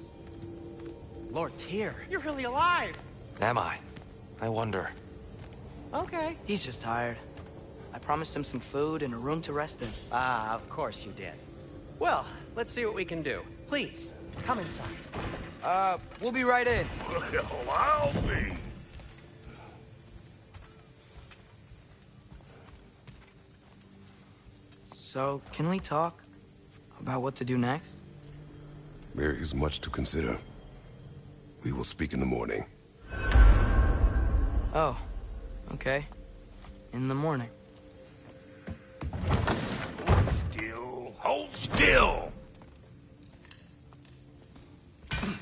Lord Tyr. You're really alive. Am I? I wonder. Okay. He's just tired. I promised him some food and a room to rest in. Ah, of course you did. Well, let's see what we can do. Please, come inside. We'll be right in. Well, I'll be. So, can we talk about what to do next? There is much to consider. We will speak in the morning. Oh, okay. In the morning. Still. Hold still.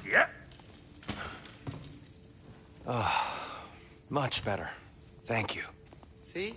Yep. Much better. Thank you. See?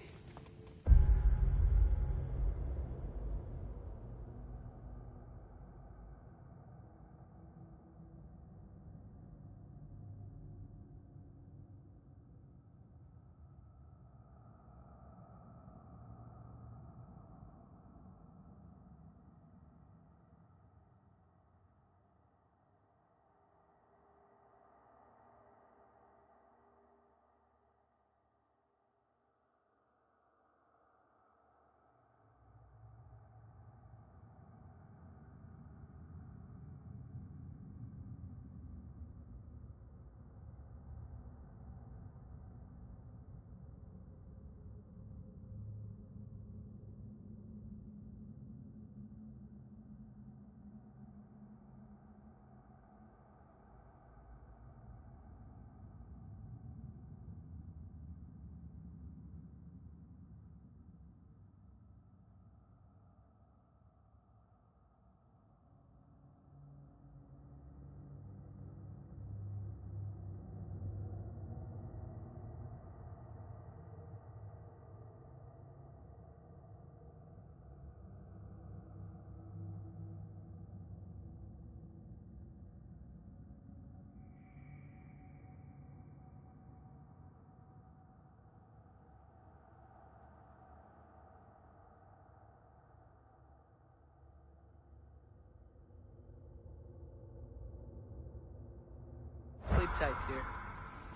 tight, Tyr.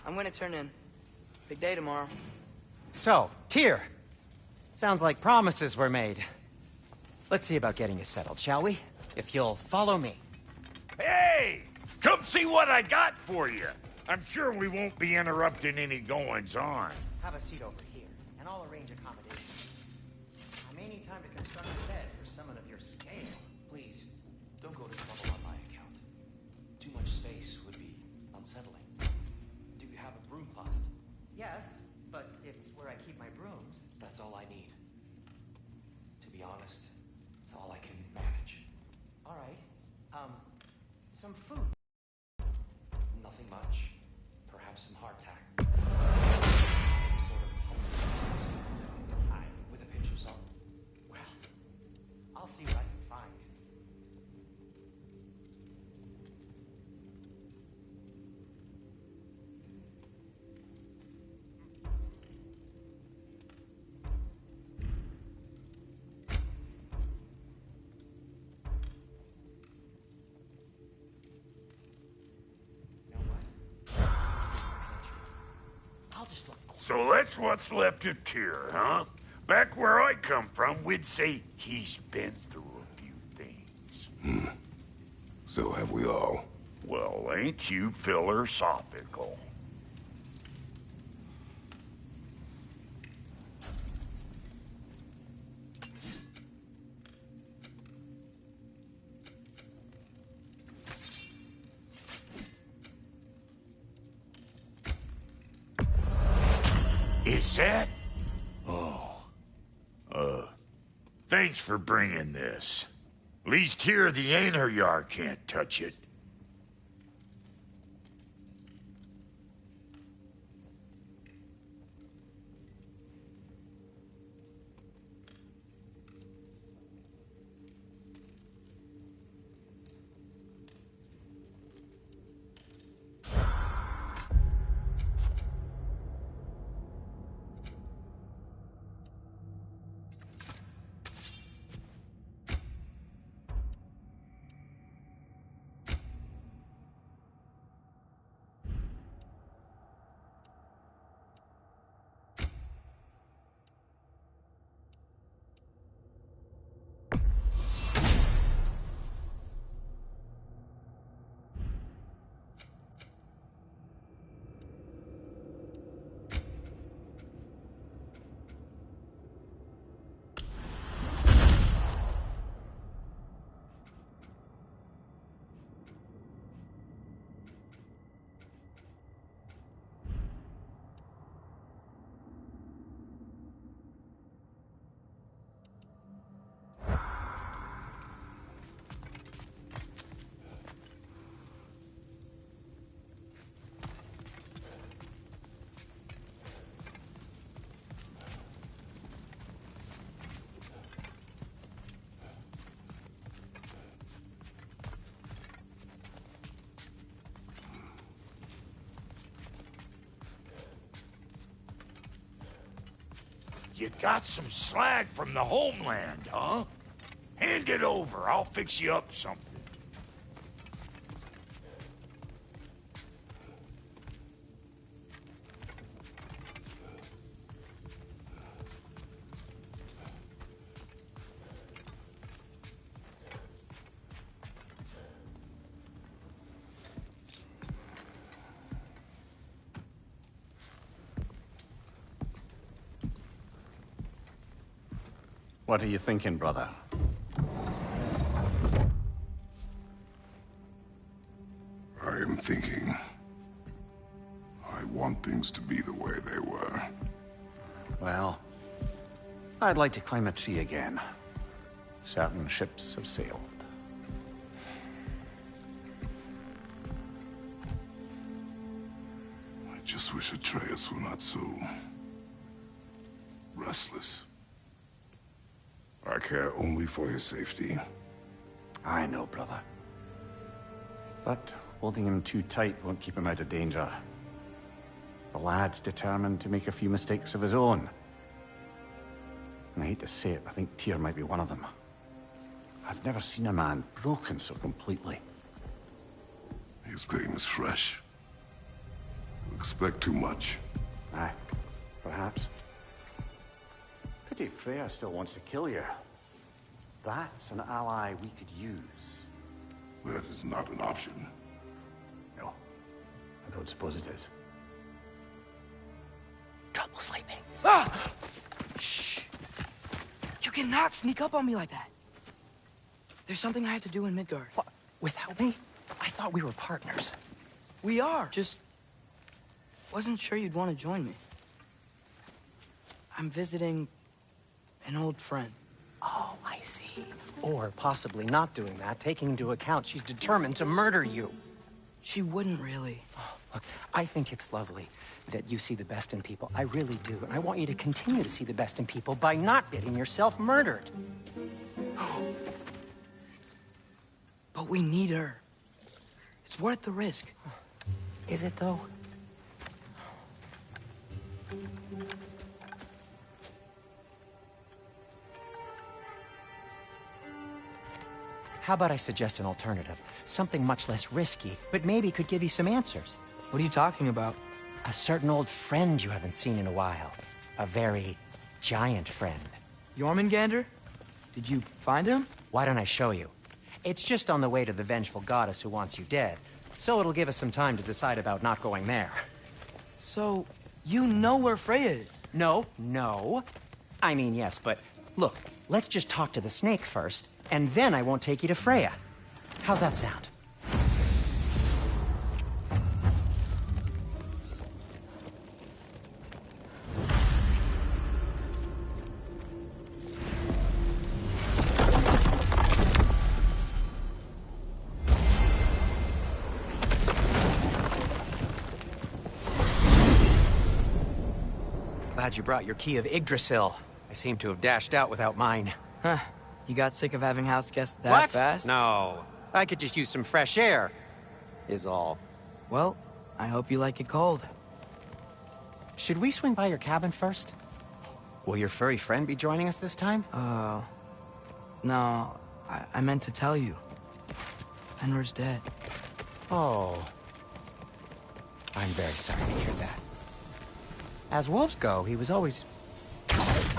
I'm gonna turn in. Big day tomorrow. So, Tyr. Sounds like promises were made. Let's see about getting you settled, shall we? If you'll follow me. Hey! Come see what I got for you. I'm sure we won't be interrupting any goings-on. Have a seat over here, and I'll arrange accommodations. I may need time to construct a bed for someone of your scale. Please, don't go to trouble on my account. Too much space would be unsettling. Do you have a broom closet? Yes, but it's where I keep my brooms. That's all I need. To be honest, it's all I can manage. All right. Some food. Nothing much. Perhaps some hardtack. Sort of hungry. Aye, with a pinch of salt. Well, I'll see what I can find. So that's what's left of Tyr, huh? Back where I come from, we'd say he's been through a few things. So have we all. Well, ain't you philosophical? Is that? Oh. Thanks for bringing this. Least here the Einherjar can't touch it. You got some slag from the homeland, huh? Hand it over. I'll fix you up something. What are you thinking, brother? I am thinking. I want things to be the way they were. Well, I'd like to climb a tree again. Certain ships have sailed. I just wish Atreus were not so restless. I care only for his safety. I know, brother. But holding him too tight won't keep him out of danger. The lad's determined to make a few mistakes of his own. And I hate to say it, I think Tyr might be one of them. I've never seen a man broken so completely. His pain is fresh. expect too much. Aye, perhaps. Pity Freya still wants to kill you. That's an ally we could use. That is not an option. No, I don't suppose it is. Trouble sleeping. Ah! Shh! You cannot sneak up on me like that. There's something I have to do in Midgard. What? Without me? I thought we were partners. We are. Just wasn't sure you'd want to join me. I'm visiting an old friend. Oh, I see. Or possibly not doing that, taking into account she's determined to murder you. She wouldn't really. Oh, look, I think it's lovely that you see the best in people. I really do. And I want you to continue to see the best in people by not getting yourself murdered. But we need her. It's worth the risk. Is it, though? How about I suggest an alternative? Something much less risky, but maybe could give you some answers. What are you talking about? A certain old friend you haven't seen in a while. A very giant friend. Jormungandr? Did you find him? Why don't I show you? It's just on the way to the vengeful goddess who wants you dead, so it'll give us some time to decide about not going there. So, you know where Freya is? No. I mean, yes, but look, let's just talk to the snake first, and then I won't take you to Freya. How's that sound? Glad you brought your key of Yggdrasil. I seem to have dashed out without mine. Huh. You got sick of having house guests that What? fast? No. I could just use some fresh air, is all. Well, I hope you like it cold. Should we swing by your cabin first? Will your furry friend be joining us this time? No. I meant to tell you. Fenrir's dead. Oh. I'm very sorry to hear that. As wolves go, he was always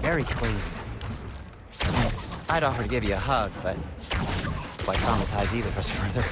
very clean. I'd offer to give you a hug, but why traumatize either of us further?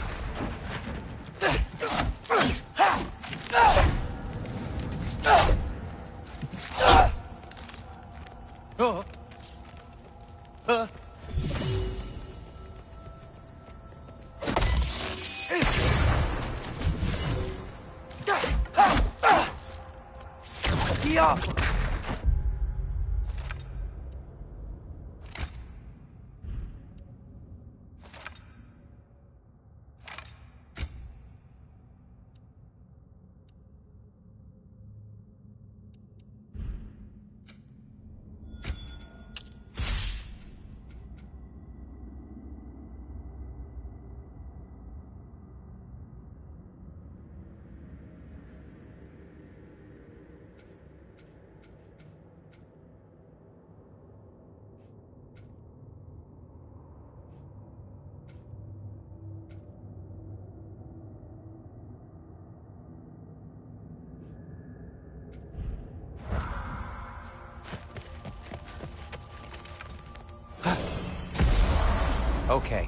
Okay.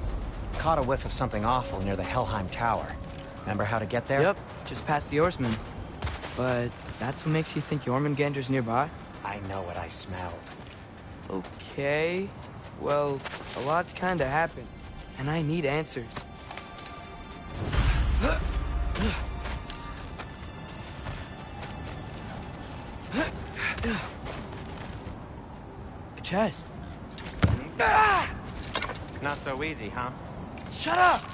Caught a whiff of something awful near the Helheim Tower. Remember how to get there? Yep, just past the Oarsman. But that's what makes you think Jormungandr's nearby? I know what I smelled. Okay. Well, a lot's kinda happened, and I need answers. A chest. Not so easy, huh? Shut up! So,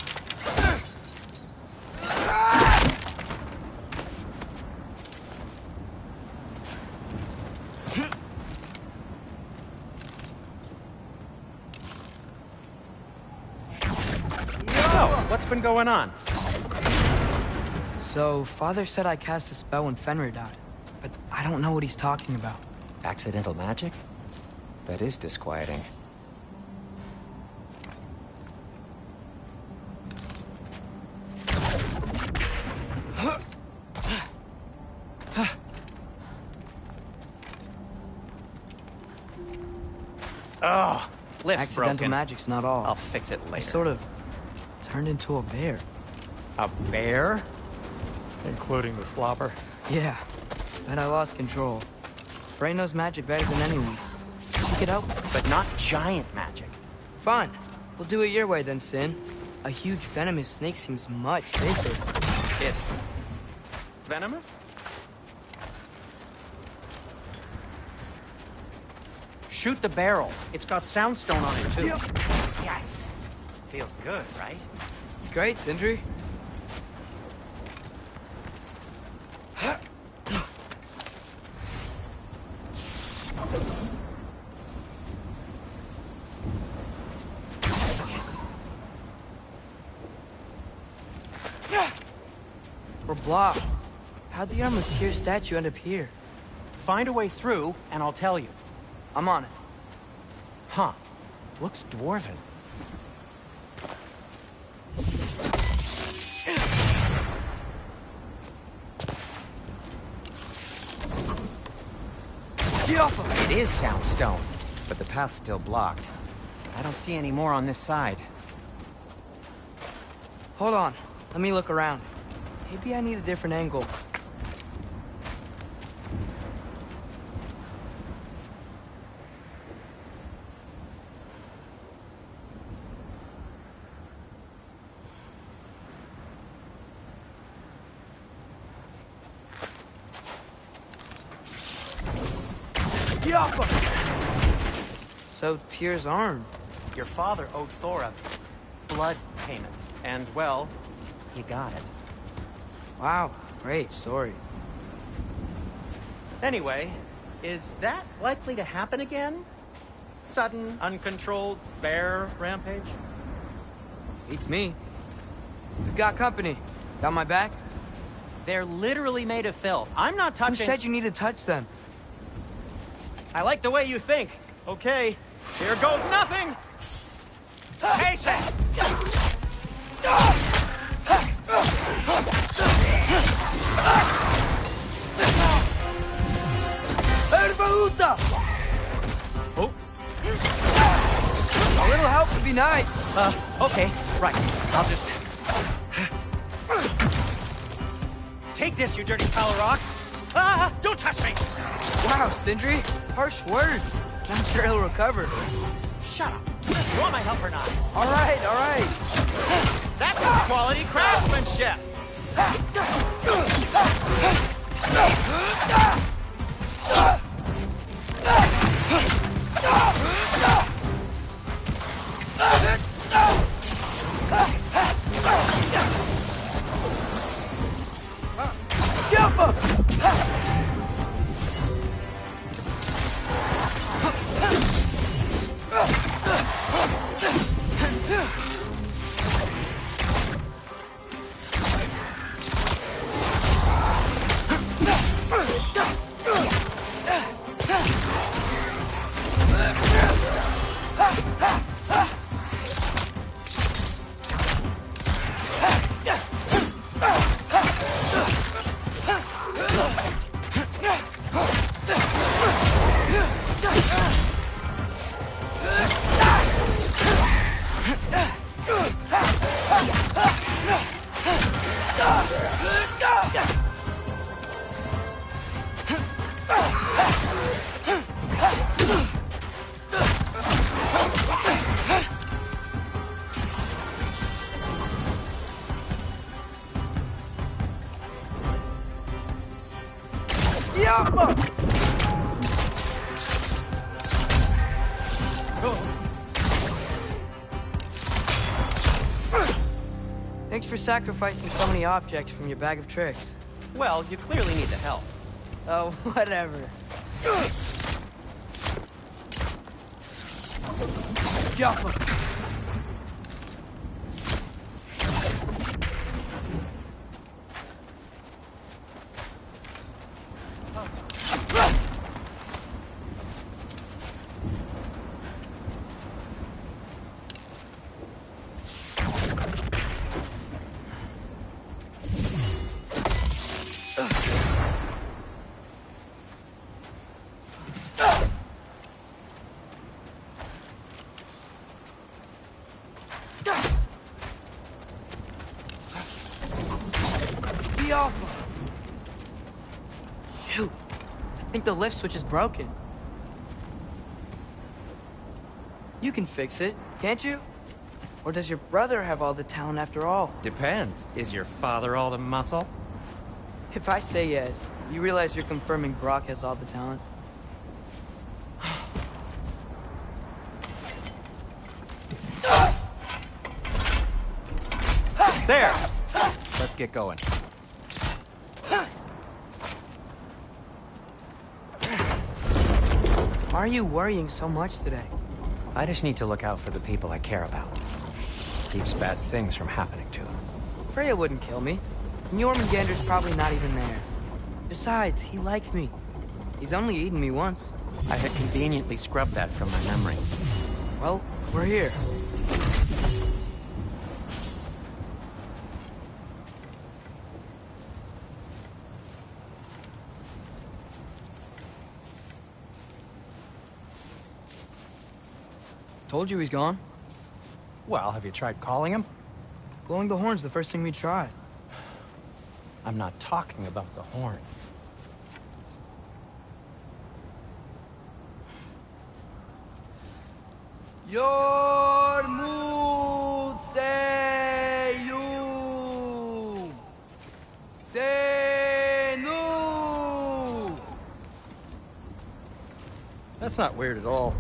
what's been going on? So, Father said I cast a spell when Fenrir died, but I don't know what he's talking about. Accidental magic? That is disquieting. Ugh, lift's Accidental broken. magic's not all. I'll fix it I later. sort of turned into a bear. A bear? Including the slobber? Yeah, but I lost control. Frey knows magic better than anyone. She could help. But not giant magic. Fine. We'll do it your way then, Sin. A huge venomous snake seems much safer. It's venomous? Shoot the barrel. It's got soundstone on it, too. Yes! Feels good, right? It's great, Sindri. We're blocked. How'd the Armor-Tyr statue end up here? Find a way through, and I'll tell you. I'm on it. Huh. Looks dwarven. It is soundstone, but the path's still blocked. I don't see any more on this side. Hold on. Let me look around. Maybe I need a different angle. So, Tyr's arm. Your father owed Thor a blood payment. And, well, he got it. Wow, great story. Anyway, is that likely to happen again? Sudden, uncontrolled bear rampage? Beats me. We've got company. Got my back? They're literally made of filth. I'm not touching... Who said you need to touch them? I like the way you think. Okay, here goes nothing! Patience! Oh. A little help would be nice. Okay, right. I'll just... Take this, you dirty pile of rocks! Ah, don't touch me! Wow, Sindri. Harsh words. I'm sure he'll recover. Shut up. You want my help or not? All right, all right. That's some quality craftsmanship! Jump up! Thanks for sacrificing so many objects from your bag of tricks. Well, you clearly need the help. Oh, whatever. Jump up. think the lift switch is broken. You can fix it, can't you? Or does your brother have all the talent after all? Depends. Is your father all the muscle? If I say yes, you realize you're confirming Brock has all the talent? There! Let's get going. Why are you worrying so much today? I just need to look out for the people I care about. Keeps bad things from happening to them. Freya wouldn't kill me. And Jormungandr's probably not even there. Besides, he likes me. He's only eaten me once. I had conveniently scrubbed that from my memory. Well, we're here. Told you he's gone. Well, have you tried calling him? Blowing the horn's the first thing we tried. I'm not talking about the horn. Yormuteyu Senu. That's not weird at all.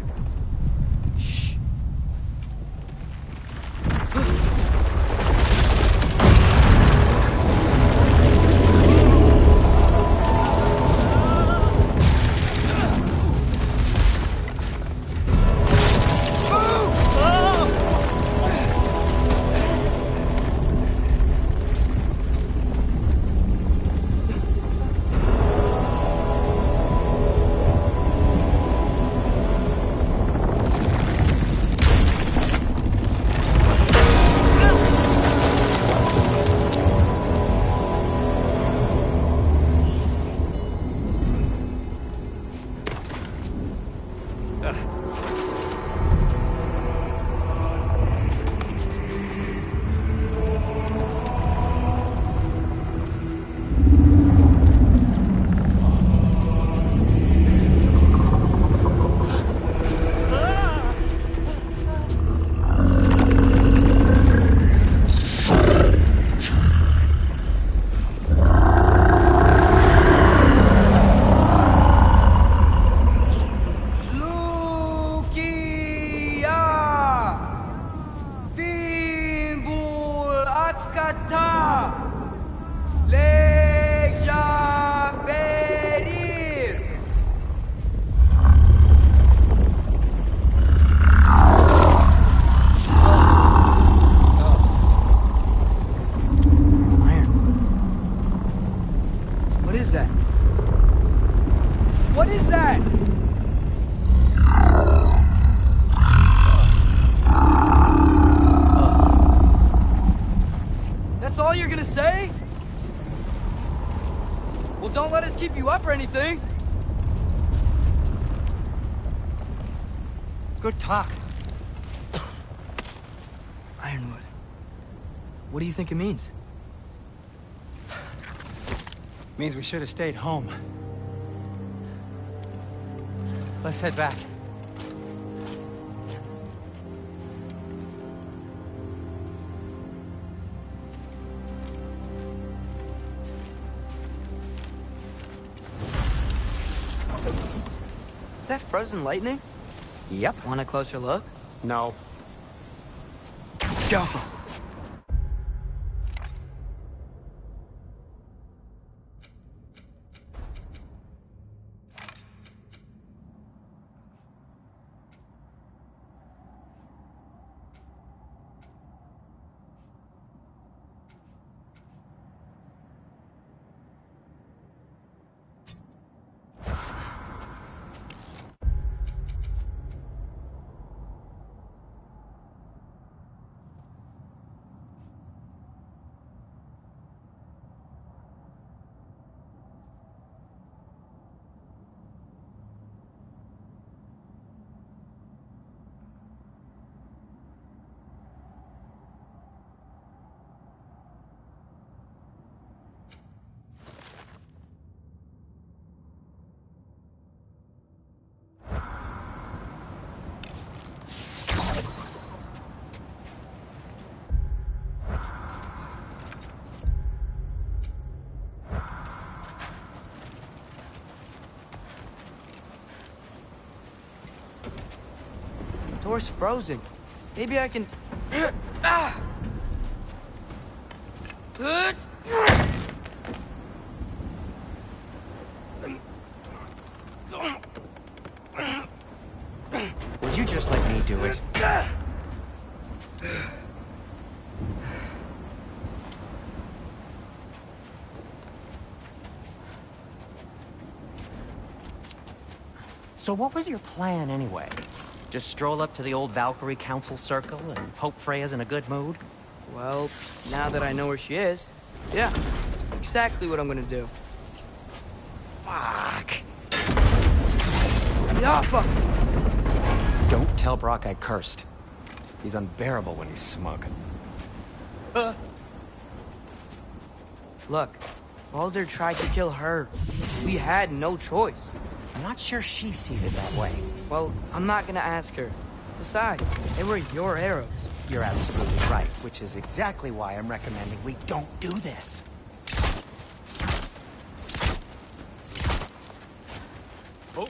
Anything? Good talk. Ironwood. What do you think it means? Means we should have stayed home. Let's head back. Is that frozen lightning? Yep. Want a closer look? No. Go. Door's frozen. Maybe I can... Ah! Would you just let me do it? So what was your plan anyway? Just stroll up to the old Valkyrie Council circle and hope Freya's in a good mood? Well, now that I know where she is, yeah, exactly what I'm gonna do. Fuck. Yappa! Don't tell Brock I cursed. He's unbearable when he's smug. Look, Baldur tried to kill her. We had no choice. I'm not sure she sees it that way. Well, I'm not gonna ask her. Besides, they were your arrows. You're absolutely right, which is exactly why I'm recommending we don't do this. Oh.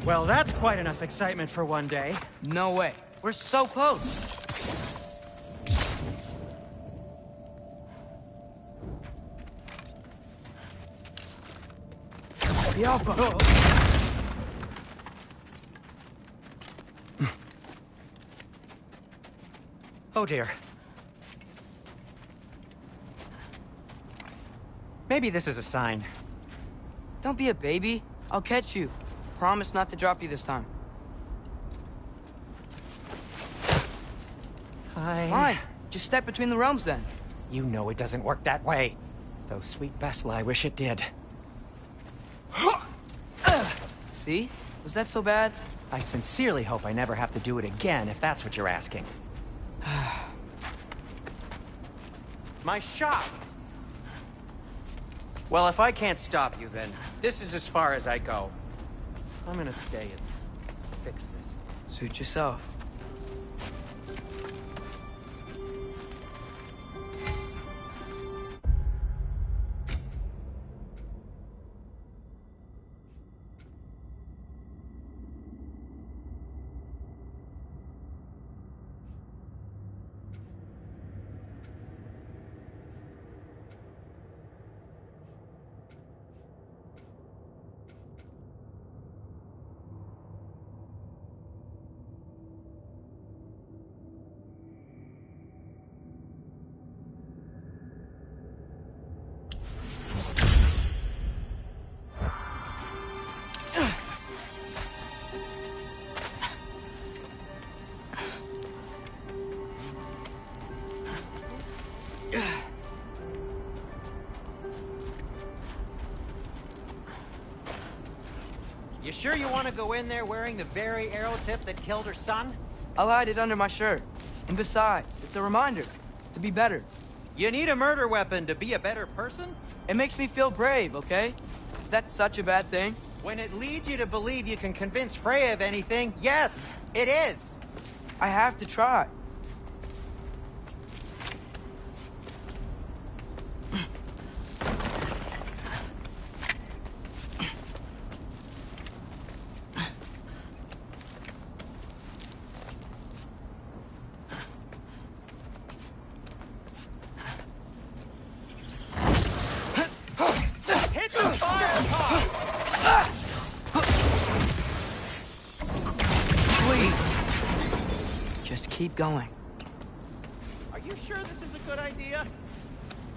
Well, that's quite enough excitement for one day. No way. We're so close. Yappa! Oh dear. Maybe this is a sign. Don't be a baby. I'll catch you. Promise not to drop you this time. Fine. Just step between the realms then. You know it doesn't work that way. Though sweet Bessel, I wish it did. See? Was that so bad? I sincerely hope I never have to do it again, if that's what you're asking. My shop! Well, if I can't stop you, then this is as far as I go. I'm gonna stay and fix this. Suit yourself. You sure you want to go in there wearing the very arrow tip that killed her son? I'll hide it under my shirt. And besides, it's a reminder to be better. You need a murder weapon to be a better person? It makes me feel brave, okay? Is that such a bad thing? When it leads you to believe you can convince Freya of anything, yes, it is. I have to try. Hit the fire pod! Just keep going. Are you sure this is a good idea?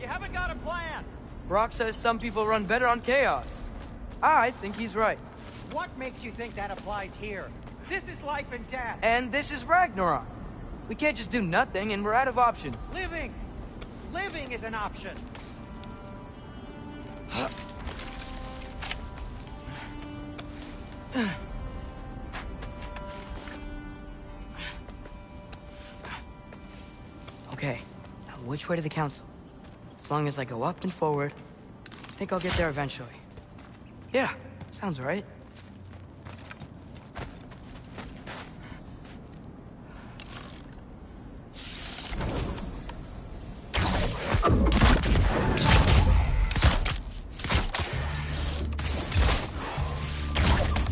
You haven't got a plan. Brock says some people run better on chaos. I think he's right. What makes you think that applies here? This is life and death. And this is Ragnarok. We can't just do nothing, and we're out of options. Living! Living is an option. Okay, now which way to the council? As long as I go up and forward, I think I'll get there eventually. Yeah, sounds right.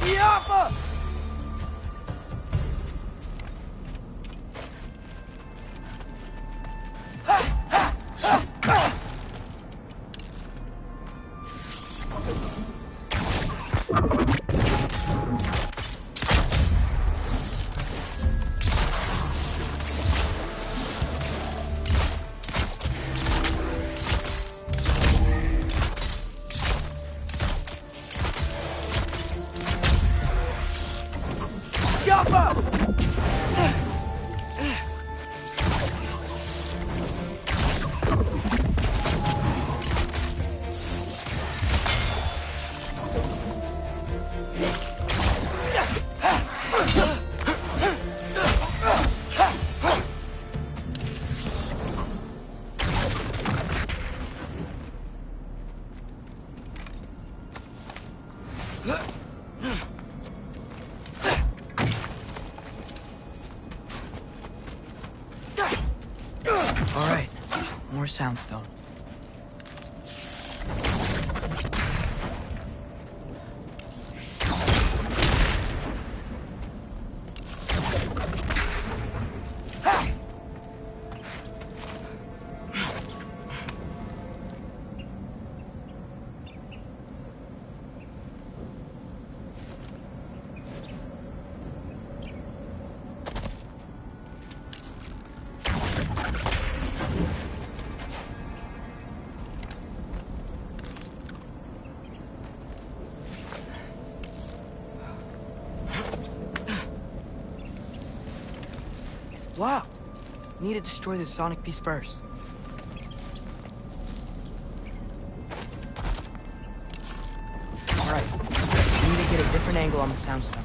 Yappa! All right, more soundstone. Wow. Need to destroy the sonic piece first. Alright. Need to get a different angle on the soundstone.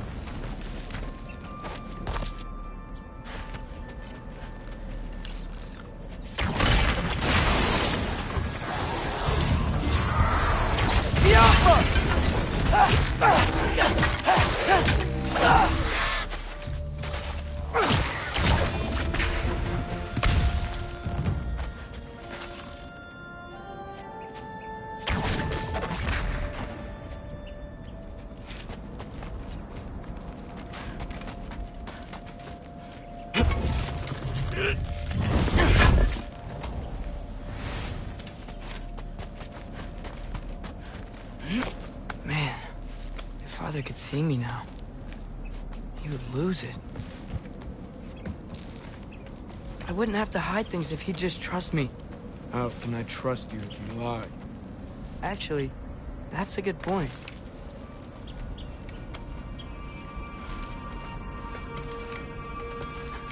Man, if Father could see me now, he would lose it. I wouldn't have to hide things if he'd just trust me. How can I trust you if you lie? Actually, that's a good point.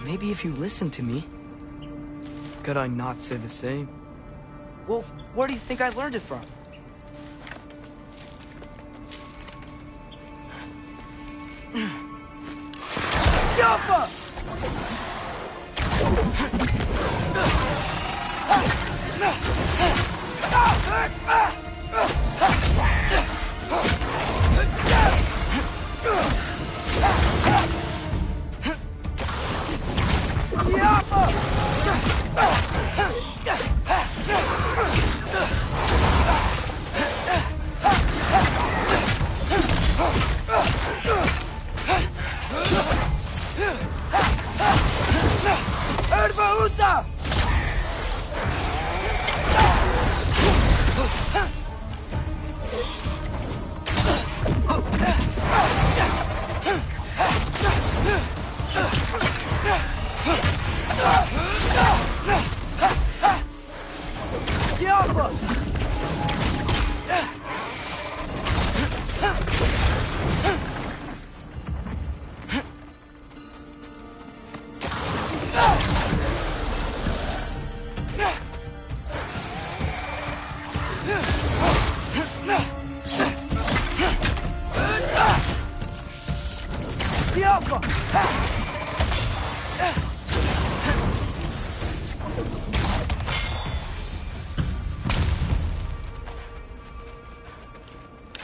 Maybe if you listen to me, could I not say the same? Well, where do you think I learned it from?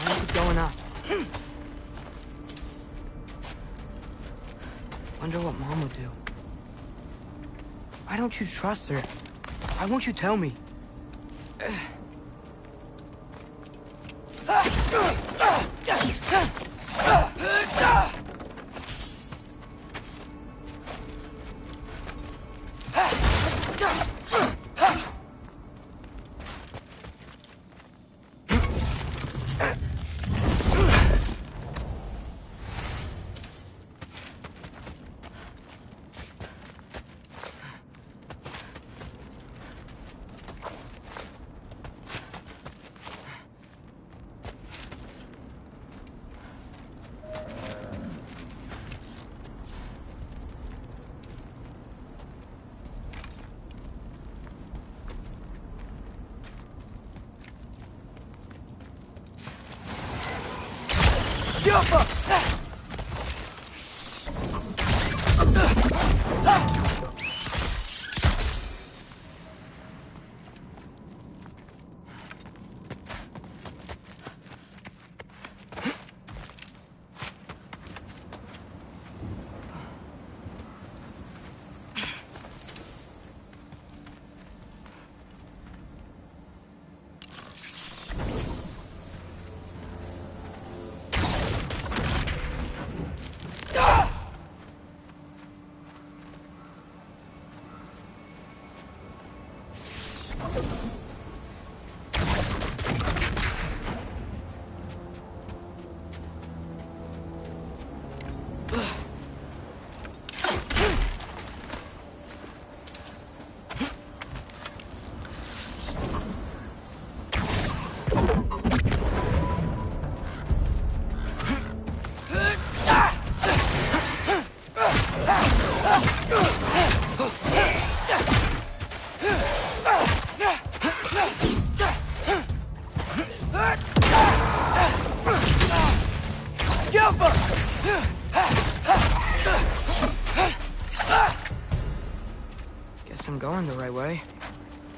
What's going on? Wonder what Mom would do. Why don't you trust her? Why won't you tell me? Guess I'm going the right way.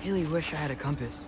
Really wish I had a compass.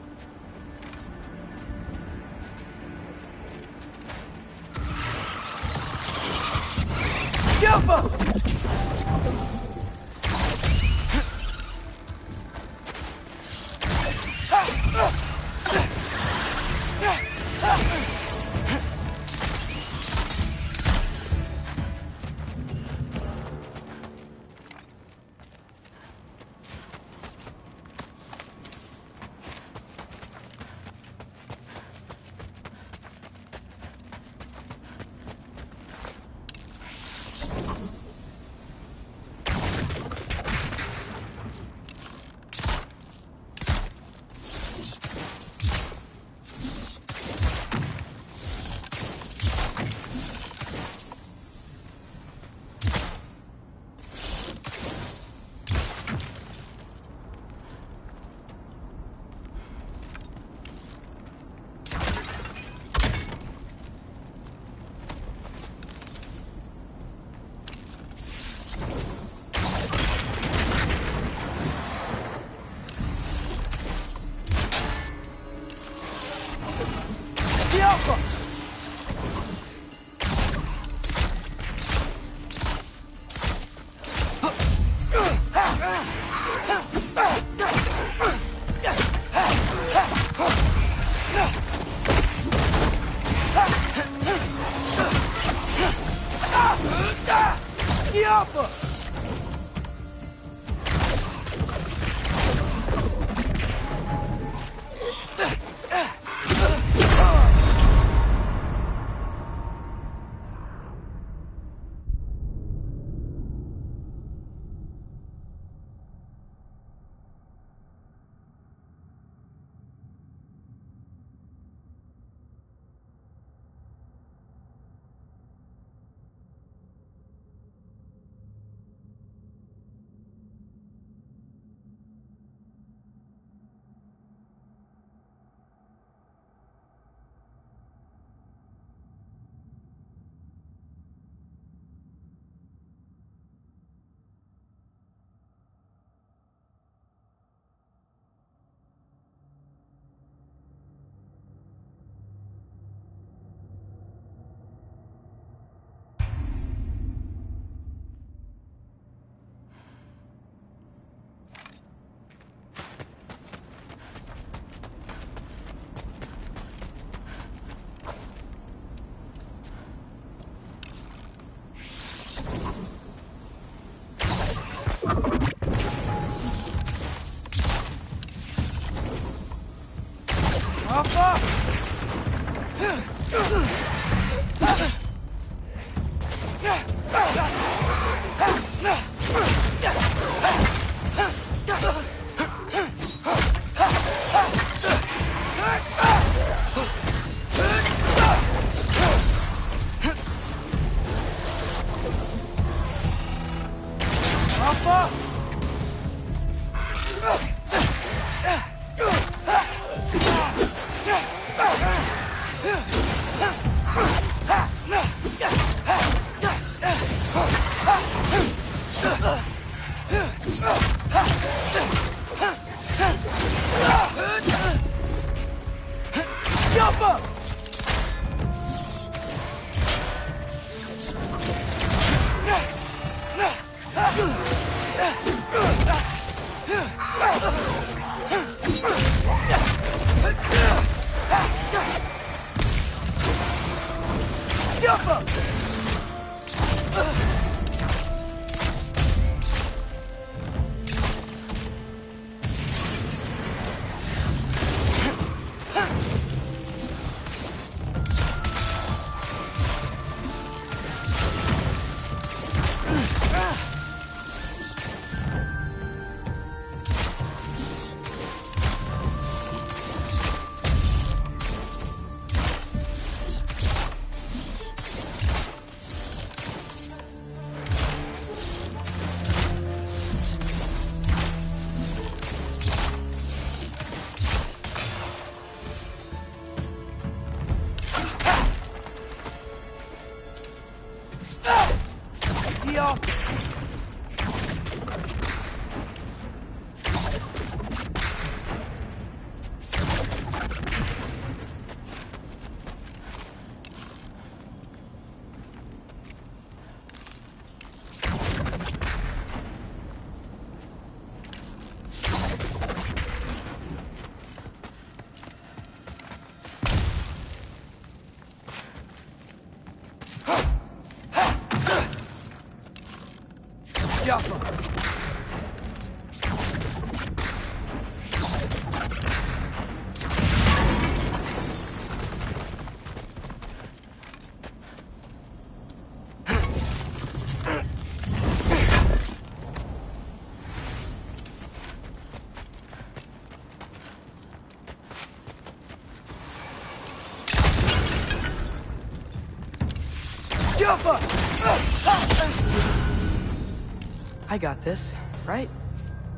I got this, right?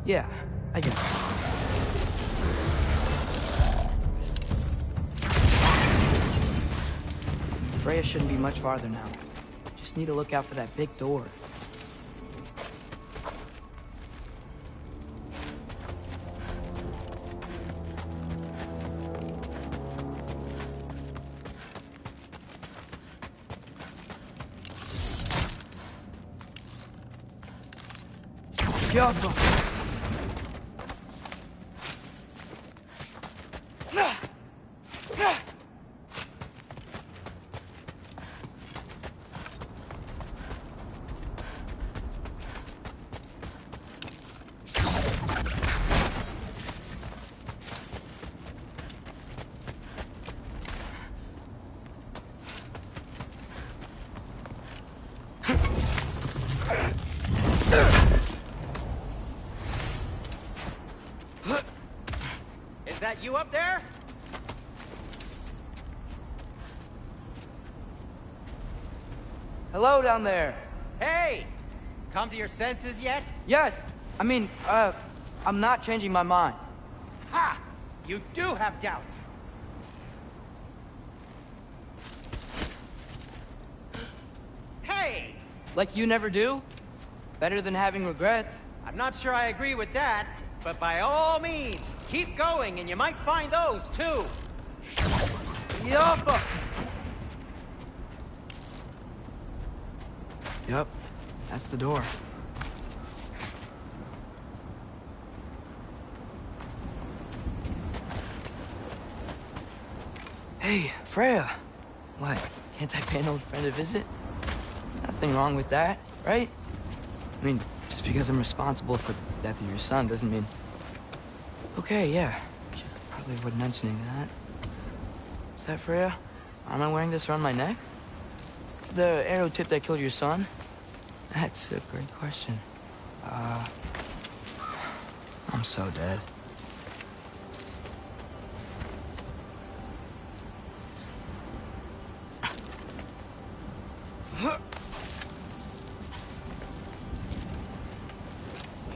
Yeah, I got it. Freya shouldn't be much farther now. Just need to look out for that big door. Careful. Is that you up there? Hello down there. Hey! Come to your senses yet? Yes. I mean, I'm not changing my mind. Ha! You do have doubts. Hey! Like you never do? Better than having regrets. I'm not sure I agree with that, but by all means, keep going and you might find those too. Yup. Yep, that's the door. Hey, Freya. What, can't I pay an old friend a visit? Nothing wrong with that, right? I mean, just because I'm responsible for the death of your son doesn't mean... Okay, yeah. Probably avoid mentioning that. Is that Freya? Am I wearing this around my neck? The arrow tip that killed your son? That's a great question. I'm so dead.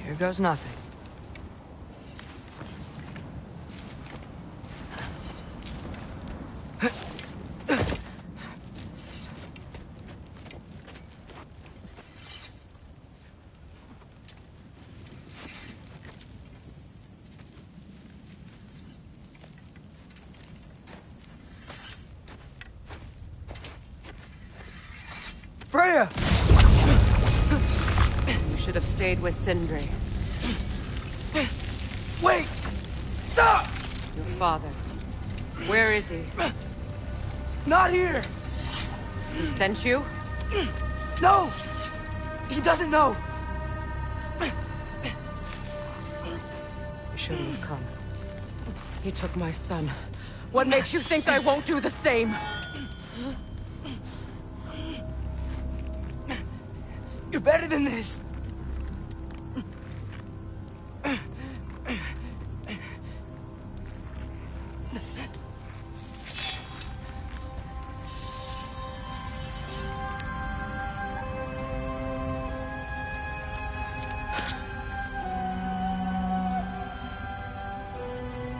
Here goes nothing. Freya! You should have stayed with Sindri. Wait! Stop! Your father. Where is he? Not here! He sent you? No! He doesn't know! You shouldn't have come. He took my son. What makes you think I won't do the same? You're better than this!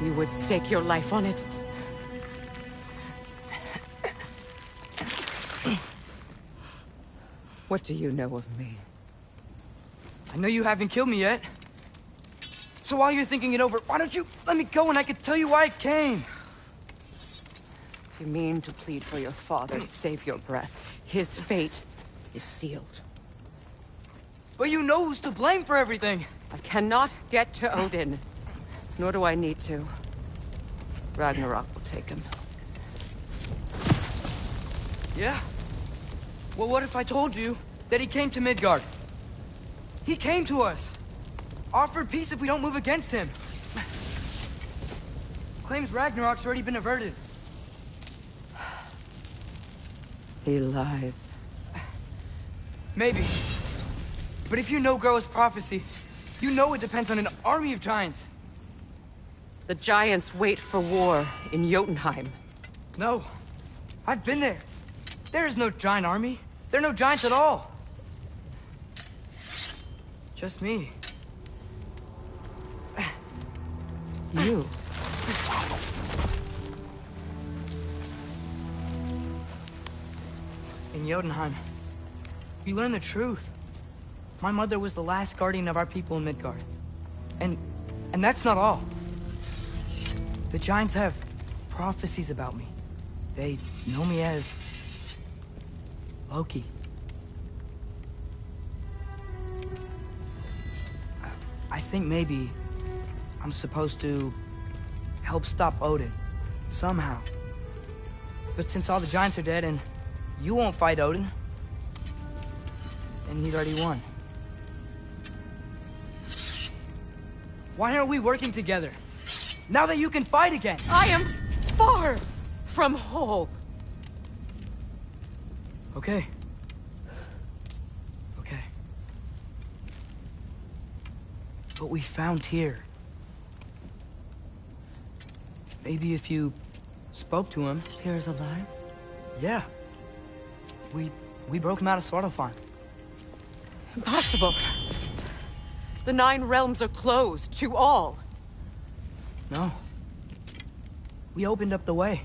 You would stake your life on it. What do you know of me? I know you haven't killed me yet. So while you're thinking it over, why don't you let me go and I can tell you why I came? You mean to plead for your father, save your breath. His fate is sealed. But you know who's to blame for everything. I cannot get to Odin. Nor do I need to. Ragnarok will take him. Yeah? Well, what if I told you that he came to Midgard? He came to us. Offered peace if we don't move against him. Claims Ragnarok's already been averted. He lies. Maybe. But if you know Groa's prophecy, you know it depends on an army of giants. The giants wait for war in Jotunheim. No. I've been there. There is no giant army. There are no giants at all. Just me. You. In Jotunheim, we learn the truth. My mother was the last guardian of our people in Midgard. And that's not all. The giants have prophecies about me. They know me as Loki. I think maybe I'm supposed to help stop Odin, somehow. But since all the giants are dead and you won't fight Odin, then he's already won. Why aren't we working together? Now that you can fight again! I am far from whole. Okay. Okay. What we found here. Maybe if you spoke to him. Tyr's alive? Yeah. We broke him out of Svartalfheim. Impossible. The 9 realms are closed to all. No. We opened up the way.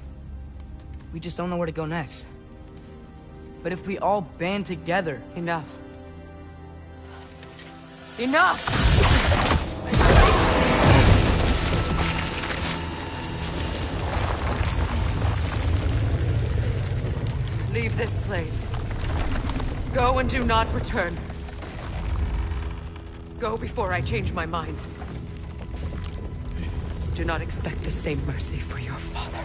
We just don't know where to go next. But if we all band together... Enough. Enough! Leave this place. Go and do not return. Go before I change my mind. Do not expect the same mercy for your father.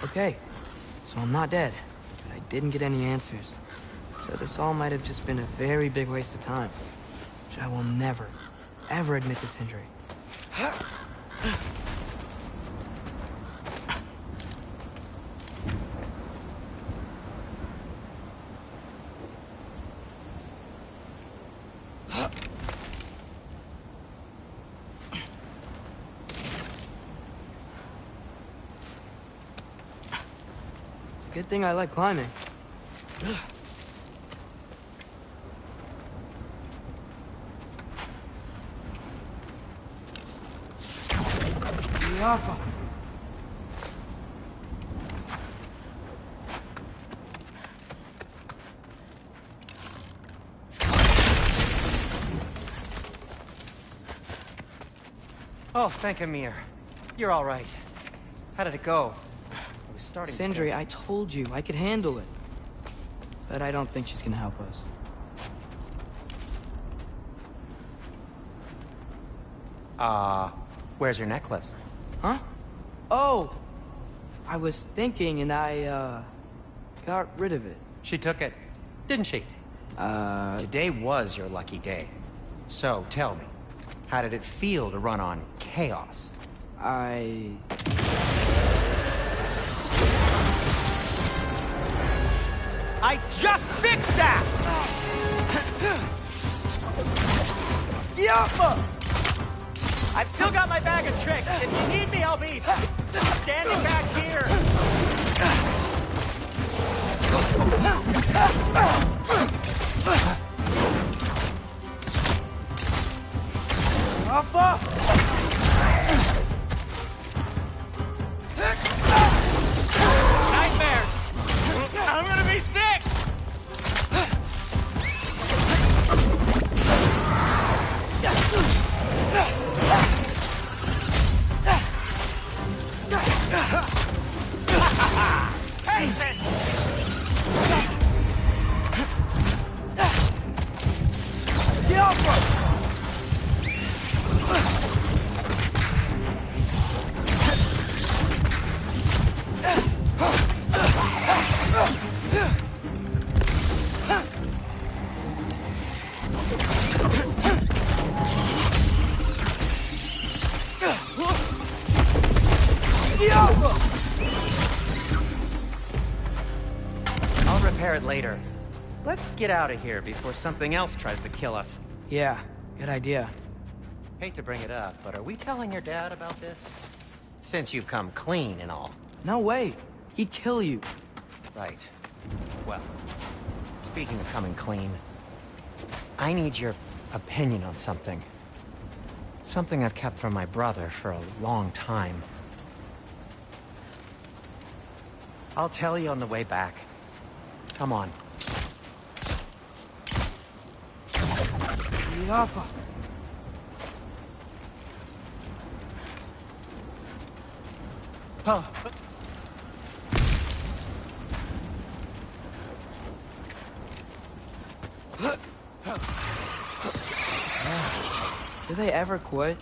Okay, so I'm not dead, but I didn't get any answers. So this all might have just been a very big waste of time, which I will never, ever admit to Sindri. Good thing I like climbing. Yafa. Oh, thank Amir. You're all right. How did it go? Sindri, I told you I could handle it. But I don't think she's gonna help us. Where's your necklace? Huh? Oh! I was thinking and I, got rid of it. She took it, didn't she? Today was your lucky day. So, tell me, how did it feel to run on chaos? I just fixed that! Yoppa! I've still got my bag of tricks. If you need me, I'll be standing back here. Alpha! Nightmares! I'm gonna be sick! Hey, I'll repair it later. Let's Let's get out of here before something else tries to kill us. Yeah, good idea. Hate to bring it up, but are we telling your dad about this? Since you've come clean and all. No way. He'd kill you. Right. Well, speaking of coming clean, I need your opinion on something. Something I've kept from my brother for a long time. I'll tell you on the way back. Come on. Rafa. Oh. Do they ever quit?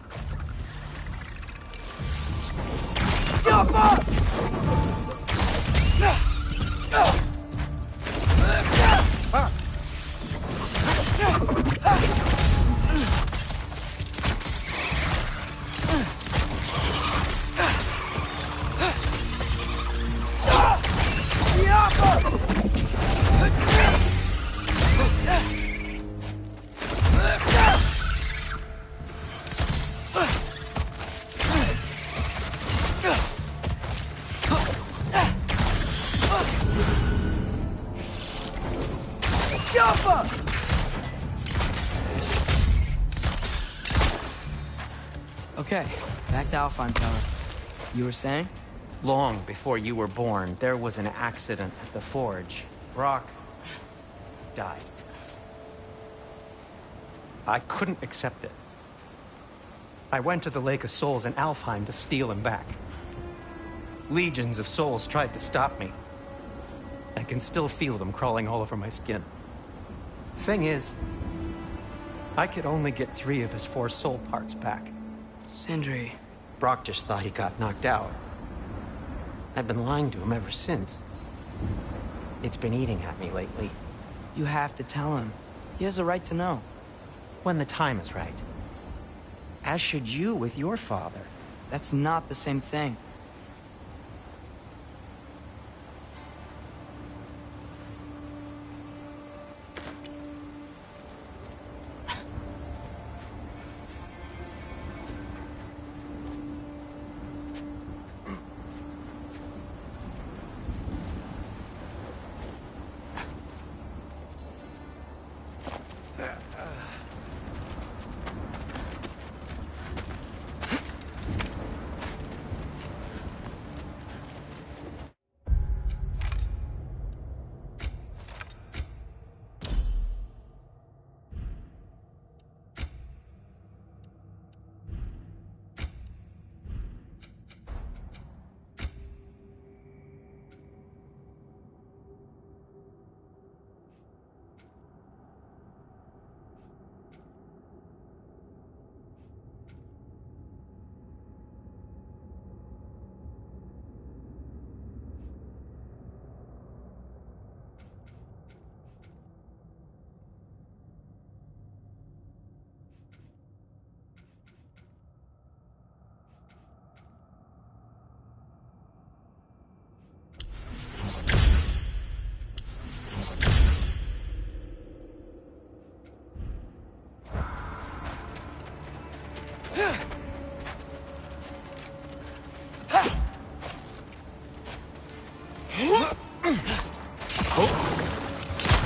Okay, back to Alpine Tower. You were saying? Long before you were born, there was an accident at the forge. Brock died. I couldn't accept it. I went to the Lake of Souls in Alfheim to steal him back. Legions of souls tried to stop me. I can still feel them crawling all over my skin. Thing is, I could only get 3 of his 4 soul parts back. Sindri. Brock just thought he got knocked out. I've been lying to him ever since. It's been eating at me lately. You have to tell him. He has a right to know. When the time is right. As should you with your father. That's not the same thing.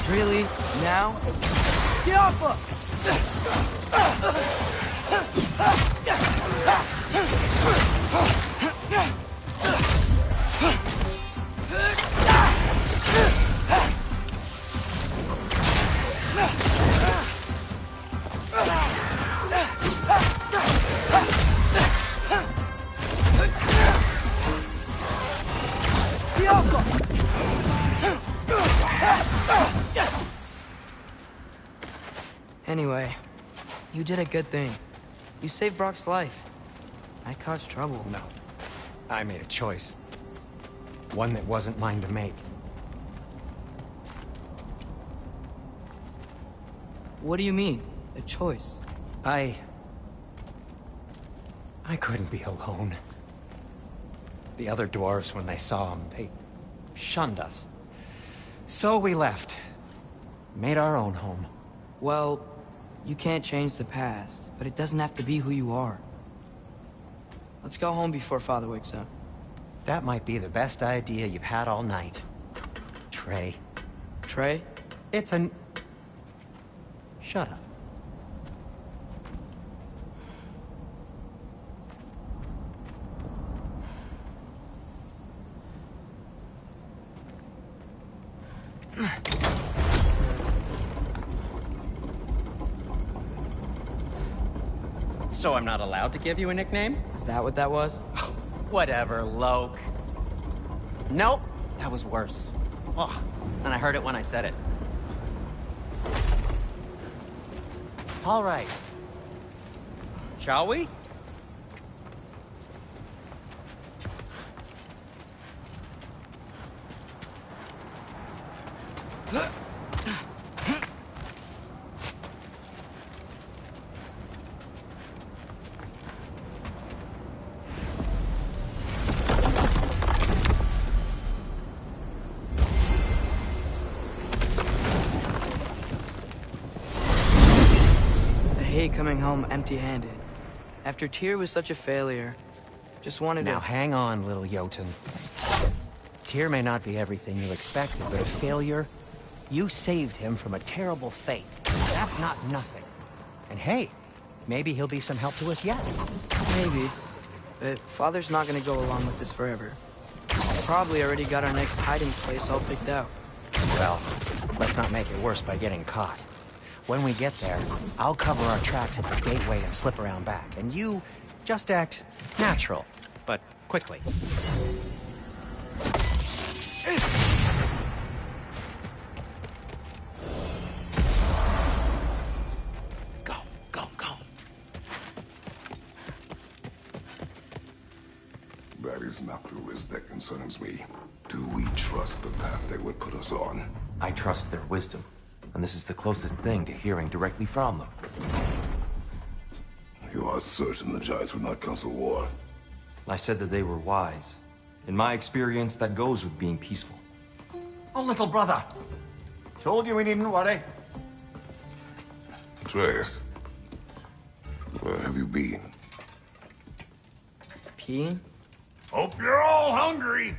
Really? Now? Get off her! Anyway, you did a good thing. You saved Brock's life. I caused trouble. No. I made a choice. One that wasn't mine to make. What do you mean? A choice? I couldn't be alone. The other dwarves, when they saw him, they shunned us. So we left. Made our own home. Well, you can't change the past, but it doesn't have to be who you are. Let's go home before Father wakes up. That might be the best idea you've had all night. Trey. Trey? It's an... Shut up. So I'm not allowed to give you a nickname? Is that what that was? Whatever, Loke. Nope, that was worse. Ugh, and I heard it when I said it. All right. Shall we? I hate coming home empty-handed. After Tyr was such a failure, just wanted to... Now hang on, little Jotun. Tyr may not be everything you expected, but a failure? You saved him from a terrible fate. That's not nothing. And hey, maybe he'll be some help to us yet. Maybe. But Father's not gonna go along with this forever. Probably already got our next hiding place all picked out. Well, let's not make it worse by getting caught. When we get there, I'll cover our tracks at the gateway and slip around back. And you just act natural, but quickly. Go, go, go. That is not the risk that concerns me. Do we trust the path they would put us on? I trust their wisdom, and this is the closest thing to hearing directly from them. You are certain the Giants would not counsel war? I said that they were wise. In my experience, that goes with being peaceful. Oh, little brother. Told you we needn't worry. Atreus, where have you been? Peeing? Hope you're all hungry.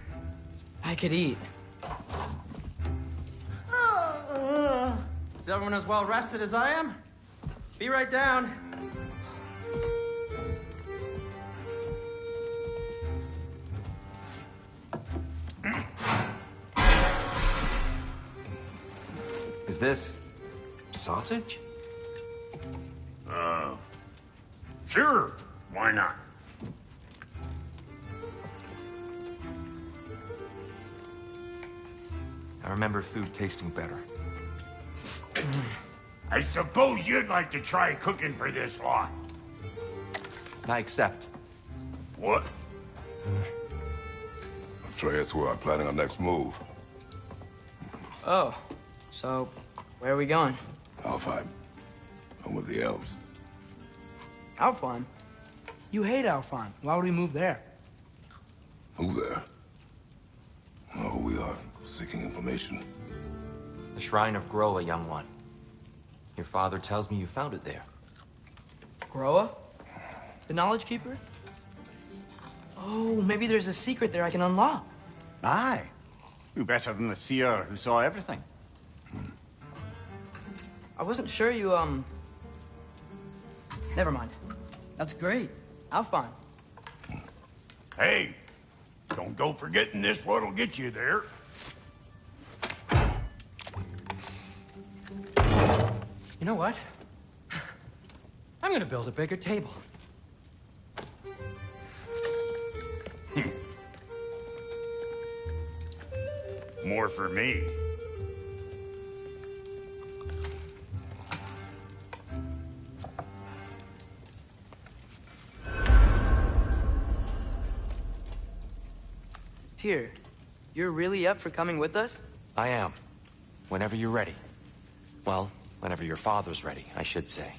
I could eat. Is everyone as well rested as I am? Be right down. Is this sausage? Sure, why not? I remember food tasting better. I suppose you'd like to try cooking for this lot. I accept. What? Atreus, we are planning our next move. Oh, so where are we going? Alfheim, home of the elves. Alfheim? You hate Alfheim. Why would we move there? Who there? Oh, we are seeking information. The Shrine of Groa, young one. Your father tells me you found it there. Groa? The Knowledge Keeper? Oh, maybe there's a secret there I can unlock. Aye. Who better than the seer who saw everything? I wasn't sure you, Never mind. That's great. Alfheim. Hey, don't go forgetting this what'll get you there. You know what? I'm gonna build a bigger table. More for me. Tyr, you're really up for coming with us? I am. Whenever you're ready. Well, whenever your father's ready, I should say.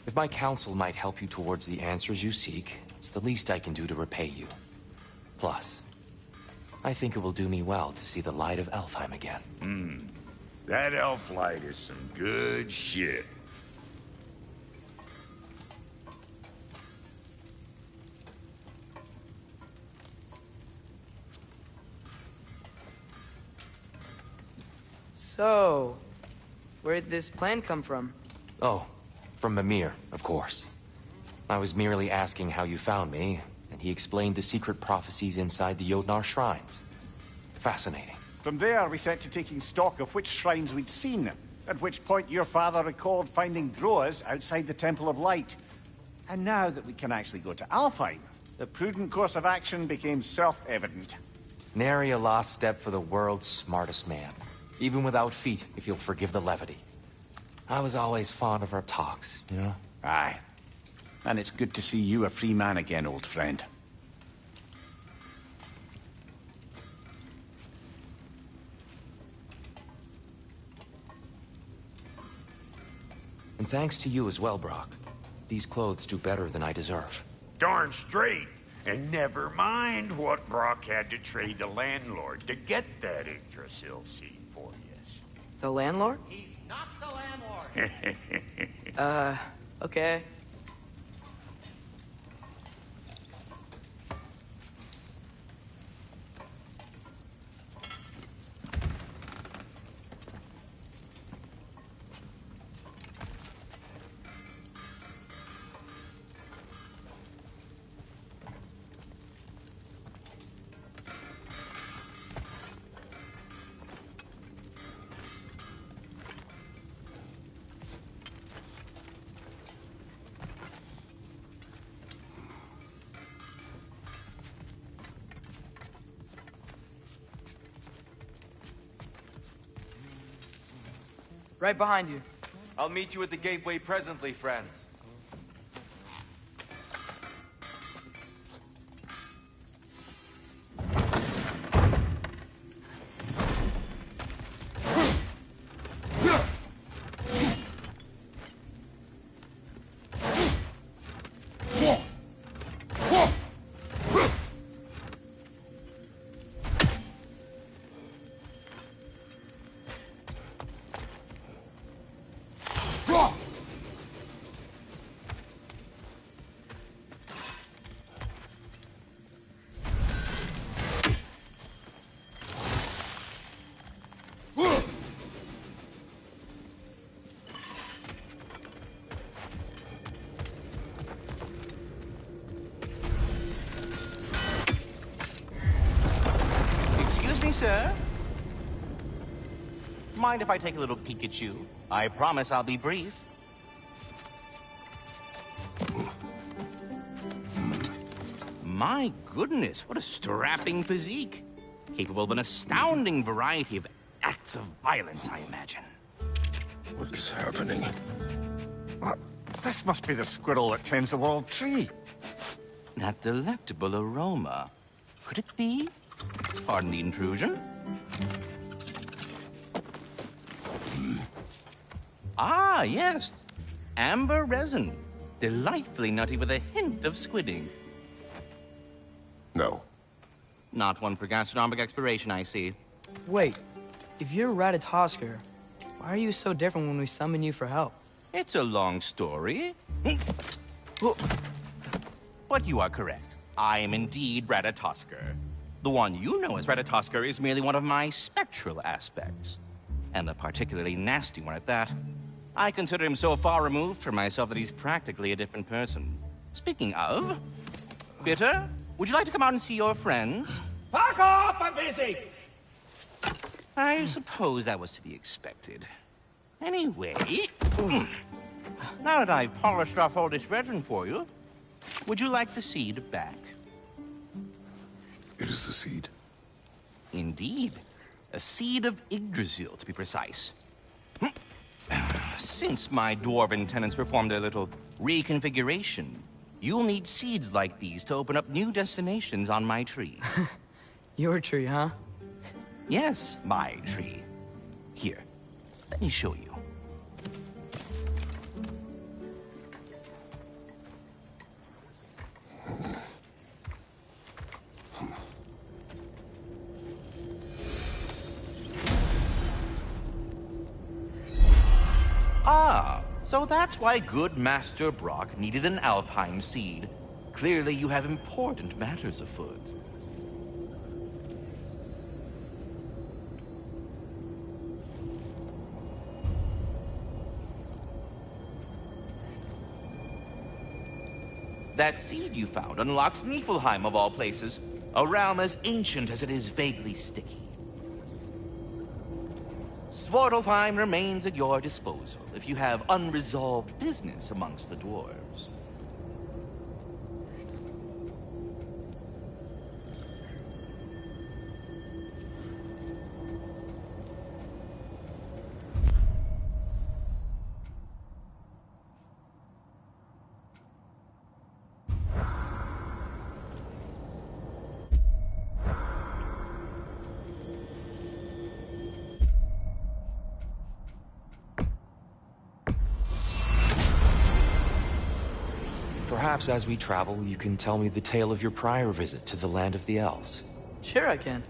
If my counsel might help you towards the answers you seek, it's the least I can do to repay you. Plus, I think it will do me well to see the light of Alfheim again. That elf light is some good shit. So, where'd this plan come from? Oh, from Mimir, of course. I was merely asking how you found me, and he explained the secret prophecies inside the Jotnar shrines. Fascinating. From there, we set to taking stock of which shrines we'd seen, at which point your father recalled finding drawers outside the Temple of Light. And now that we can actually go to Alfheim, the prudent course of action became self-evident. Nary a lost step for the world's smartest man. Even without feet, if you'll forgive the levity. I was always fond of our talks, you know? Aye. And it's good to see you a free man again, old friend. And thanks to you as well, Brock. These clothes do better than I deserve. Darn straight. And never mind what Brock had to trade the landlord to get that Yggdrasil seed for you. The landlord? He's not the landlord. Okay. Right behind you. I'll meet you at the gateway presently, friends. Sir? Mind if I take a little peek at you? I promise I'll be brief. My goodness, what a strapping physique. Capable of an astounding variety of acts of violence, I imagine. What is happening? This must be the squirrel that tends the world tree. That delectable aroma. Could it be? Pardon the intrusion. Ah, yes. Amber resin. Delightfully nutty with a hint of squidding. No. Not one for gastronomic exploration, I see. Wait, if you're Ratatosker, why are you so different when we summon you for help? It's a long story. But you are correct. I am indeed Ratatosker. The one you know as Ratatosker is merely one of my spectral aspects. And a particularly nasty one at that. I consider him so far removed from myself that he's practically a different person. Speaking of... Bitter, would you like to come out and see your friends? Fuck off! I'm busy! I suppose that was to be expected. Anyway... now that I've polished off all this resin for you, would you like the seed back? It is the seed. Indeed. A seed of Yggdrasil, to be precise. Since my dwarven tenants performed their little reconfiguration, you'll need seeds like these to open up new destinations on my tree. Your tree, huh? Yes, my tree. Here, let me show you. Ah, so that's why good Master Brock needed an Alfheim seed. Clearly you have important matters afoot. That seed you found unlocks Niflheim of all places, a realm as ancient as it is vaguely sticky. Svartalfheim remains at your disposal if you have unresolved business amongst the dwarves. Perhaps as we travel, you can tell me the tale of your prior visit to the land of the elves. Sure I can.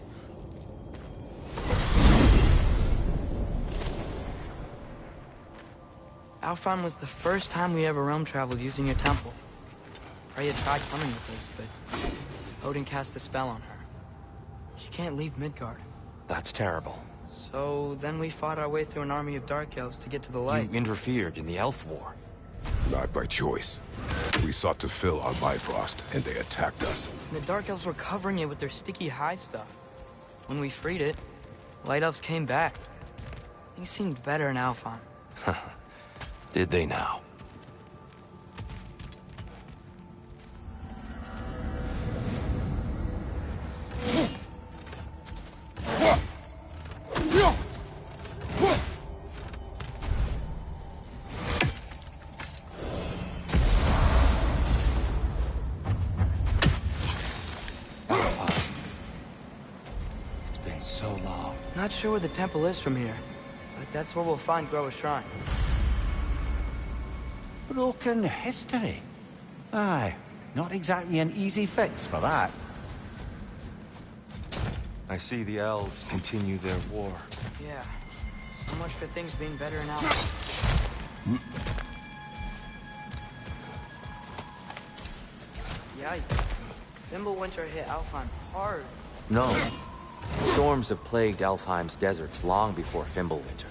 Alfheim was the first time we ever realm traveled using your temple. Freya tried coming with us, but Odin cast a spell on her. She can't leave Midgard. That's terrible. So then we fought our way through an army of dark elves to get to the light. You interfered in the elf war. Not by choice. We sought to fill our Bifrost, and they attacked us. And the dark elves were covering it with their sticky hive stuff. When we freed it, light elves came back. Things seemed better in Alfheim. Did they now? Not sure where the temple is from here, but that's where we'll find Groa's shrine. Broken history. Aye, not exactly an easy fix for that. I see the elves continue their war. Yeah, so much for things being better in Alfheim. Yikes. Fimbulwinter hit Alfheim hard. No. Storms have plagued Alfheim's deserts long before Fimbulwinter.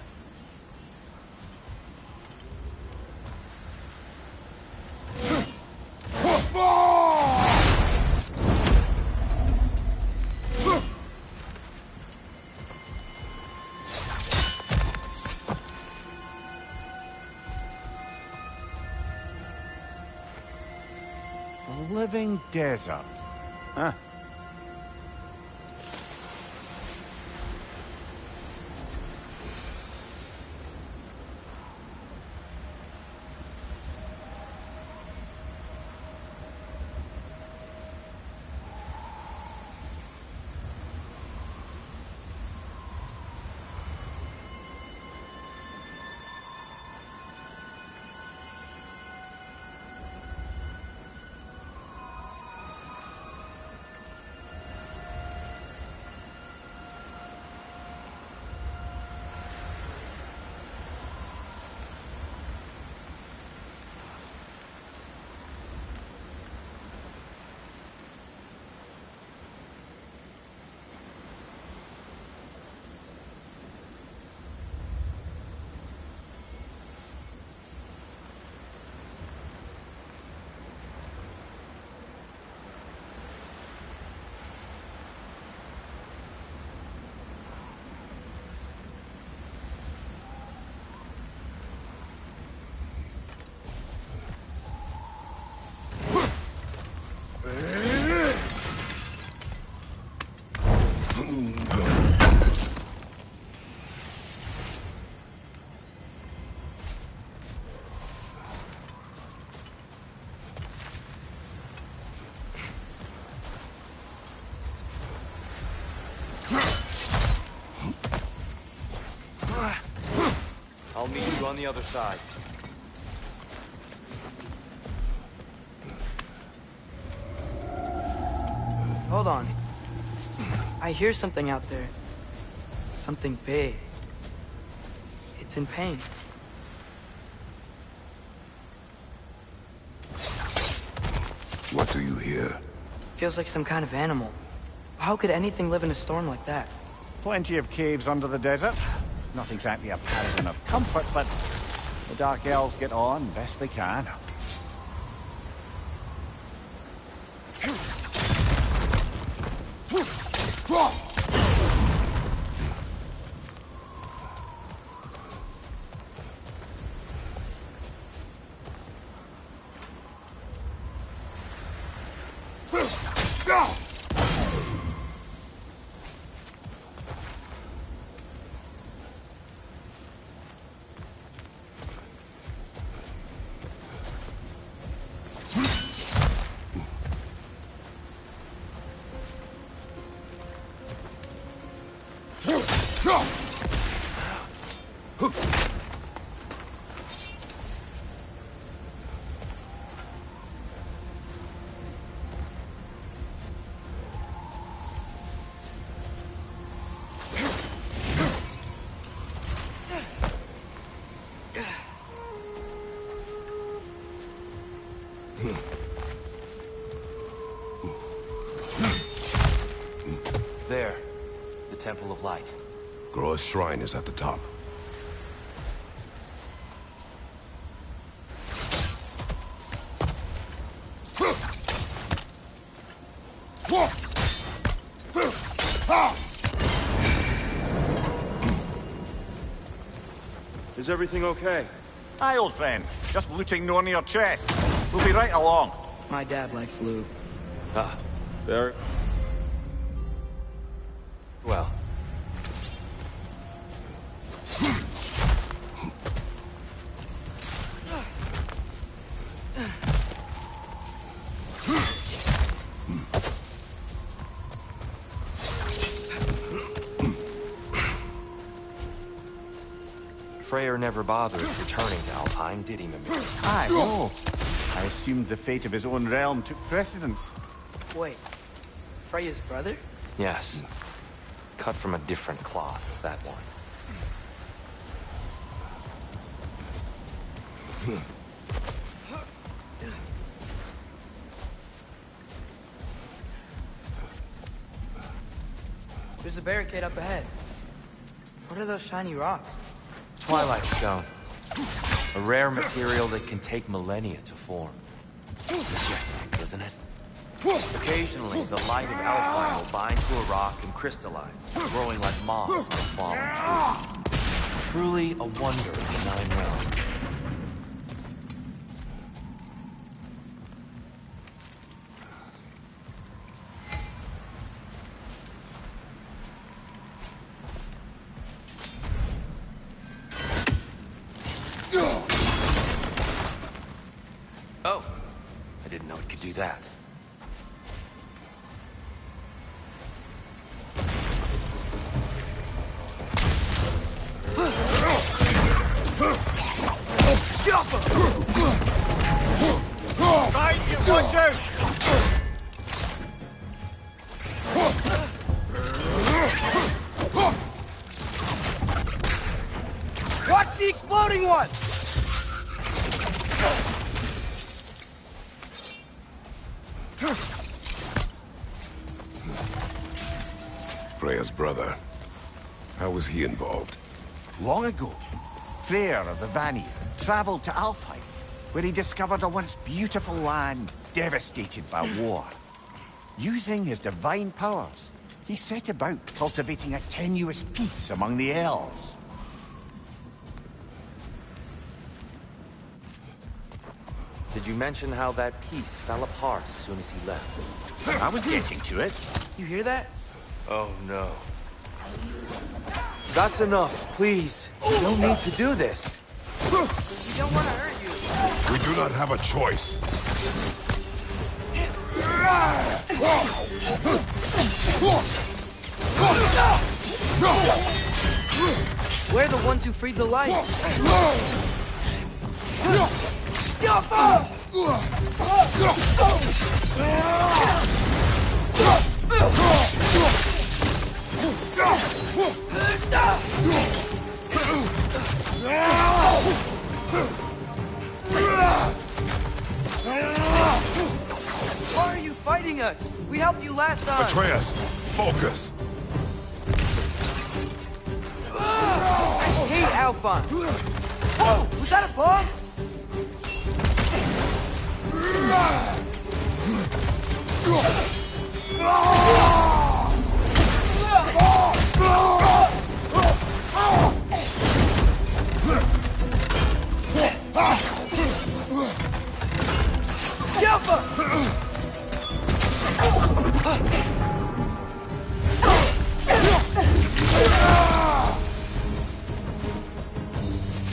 The living desert. Huh. I'll meet you on the other side. Hold on. I hear something out there. Something big. It's in pain. here? Feels like some kind of animal. How could anything live in a storm like that? Plenty of caves under the desert. Not exactly a paragon of comfort, but the Dark Elves get on best they can. There. The Temple of Light. Groa's shrine is at the top. Is everything okay? Aye, old friend. Just looting no near chest. We'll be right along. My dad likes loot. Ah, There. well. Freyr never bothered returning to Alpine, did he, Mimir? Aye, no. I assumed the fate of his own realm took precedence. Wait, Freya's brother? Yes. Cut from a different cloth, that one. There's a barricade up ahead. What are those shiny rocks? Twilight Stone. A rare material that can take millennia to form. Majestic, isn't it? Occasionally, the light of Alpine will bind to a rock and crystallize, growing like moss on a fallen tree. Truly a wonder of the Nine Realms. Oh, I didn't know it could do that. Right, you watch out! Watch the exploding one! Freya's brother. How was he involved? Long ago, Freyr of the Vanir traveled to Alfheim, where he discovered a once beautiful land devastated by war. Using his divine powers, he set about cultivating a tenuous peace among the elves. Did you mention how that piece fell apart as soon as he left? I was getting to it. You hear that? Oh, no. That's enough, please. You don't need to do this. We don't want to hurt you. We do not have a choice. We're the ones who freed the light. Why are you fighting? fighting us! We helped you last time! Atreus, focus! I hate Alphon! Whoa! Was that a bomb?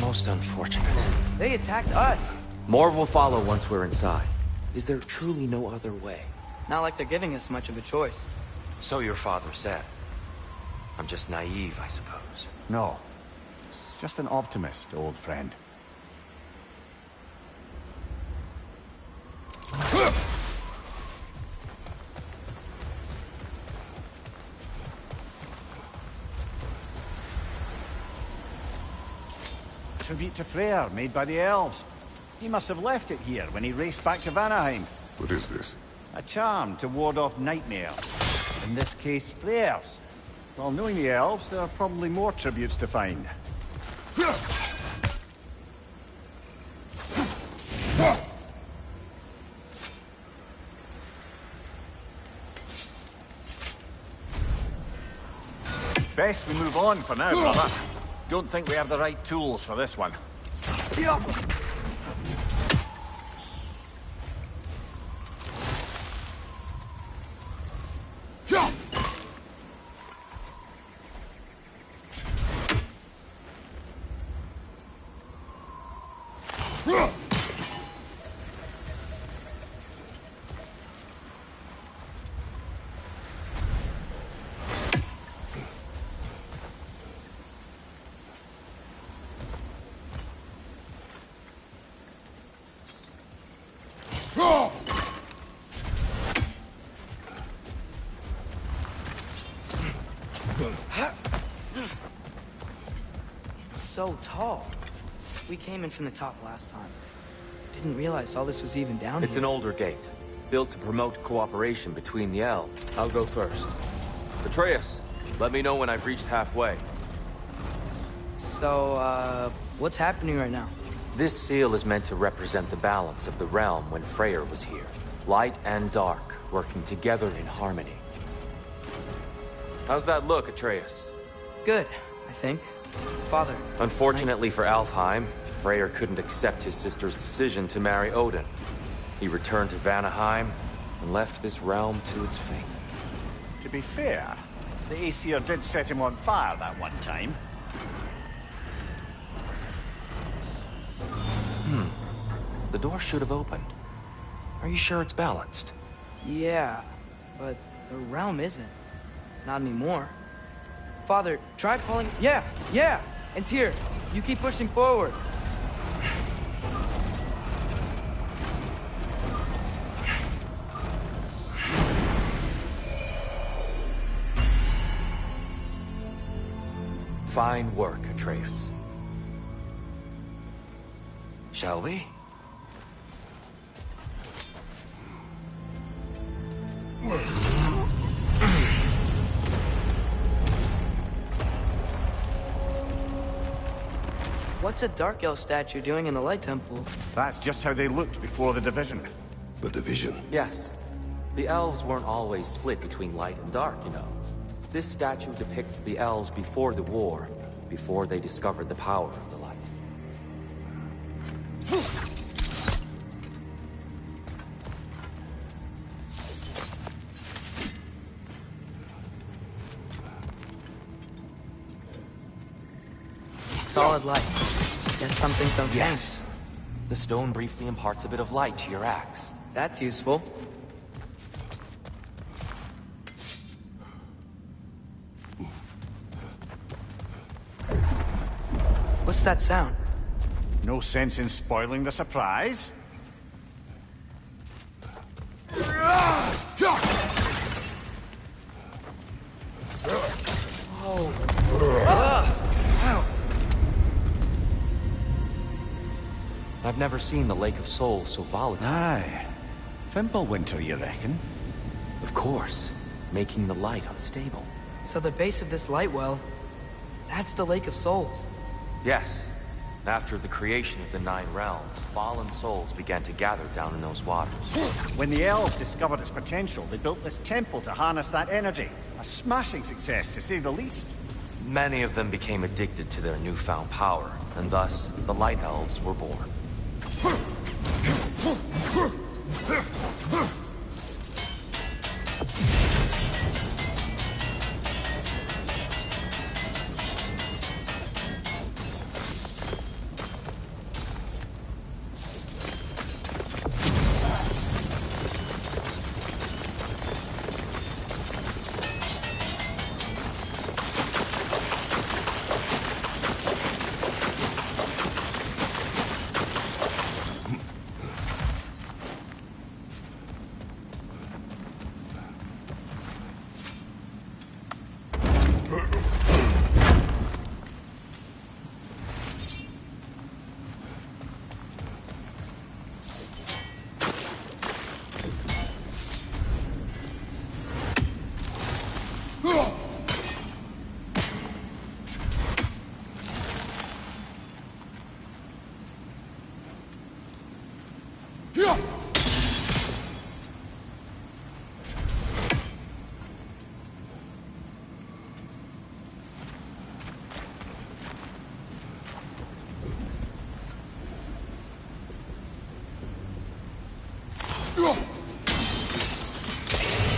Most unfortunate. They attacked us. More will follow once we're inside. Is there truly no other way? Not like they're giving us much of a choice. So your father said. I'm just naive, I suppose. No. Just an optimist, old friend. Tribute to Freyr, made by the elves. He must have left it here when he raced back to Vanaheim. What is this? A charm to ward off nightmares. In this case, Freyr's. Well, knowing the elves, there are probably more tributes to find. Best we move on for now, brother. Don't think we have the right tools for this one. So tall. We came in from the top last time. Didn't realize all this was even down It's here. an older gate, built to promote cooperation between the elves. I'll go first. Atreus, let me know when I've reached halfway. So, what's happening right now? This seal is meant to represent the balance of the realm when Freyr was here. Light and dark, working together in harmony. How's that look, Atreus? Good, I think. Father. Unfortunately for Alfheim, Freyr couldn't accept his sister's decision to marry Odin. He returned to Vanaheim and left this realm to its fate. To be fair, the Aesir did set him on fire that one time. The door should have opened. Are you sure it's balanced? Yeah, but the realm isn't. Not anymore. Father, try pulling... Yeah! And Tyr, you keep pushing forward. Fine work, Atreus. Shall we? What's a Dark Elf statue doing in the Light Temple? That's just how they looked before the division. The division? Yes. The elves weren't always split between light and dark, you know. This statue depicts the elves before the war, before they discovered the power of the light. Solid light. Guess some things don't change. Yes. The stone briefly imparts a bit of light to your axe. That's useful. What's that sound? No sense in spoiling the surprise. I've never seen the Lake of Souls so volatile. Aye. Fimbulwinter, you reckon? Of course, making the light unstable. So the base of this light well, that's the Lake of Souls. Yes. After the creation of the 9 realms, fallen souls began to gather down in those waters. When the elves discovered its potential, they built this temple to harness that energy. A smashing success, to say the least. Many of them became addicted to their newfound power, and thus, the Light Elves were born.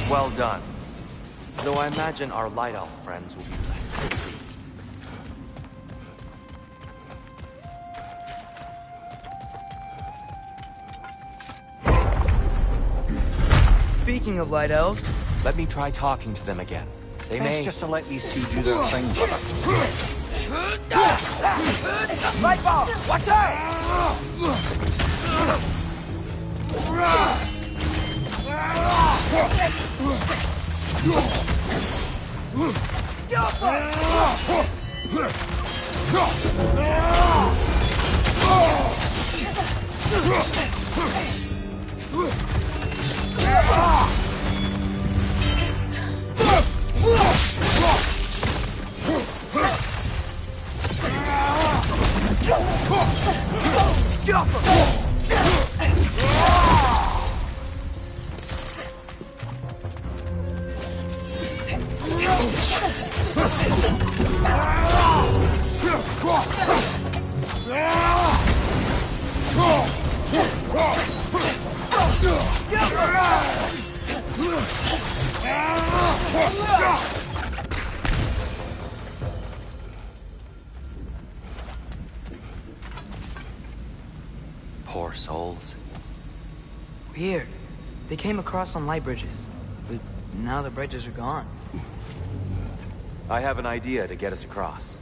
Well done. Though I imagine our Light Elf friends will be less than pleased. Speaking of Light Elves... Let me try talking to them again. They Best may... just to let these two do their thing. Light ball! Watch out! Poor souls. Weird. They came across on light bridges, but now the bridges are gone. I have an idea to get us across.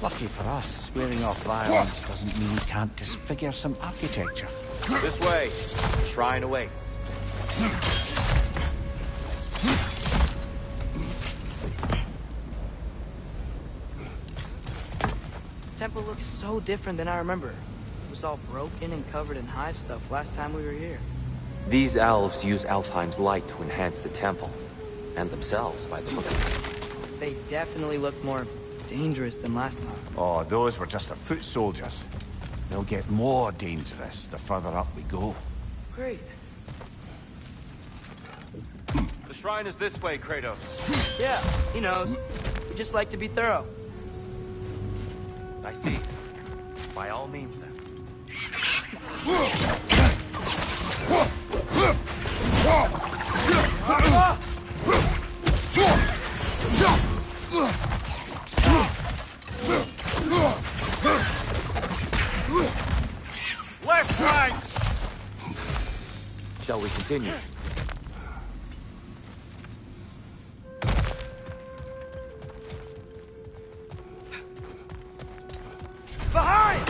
Lucky for us, swearing off violence doesn't mean we can't disfigure some architecture. This way. The shrine awaits. Temple looks so different than I remember. It was all broken and covered in hive stuff last time we were here. These elves use Alfheim's light to enhance the temple. And themselves, by the look of it. They definitely look more dangerous than last time. Oh, those were just the foot soldiers. They'll get more dangerous the further up we go. Great. The shrine is this way, Kratos. Yeah, he knows. We just like to be thorough. I see. By all means, then. Left flank! Shall we continue? Behind!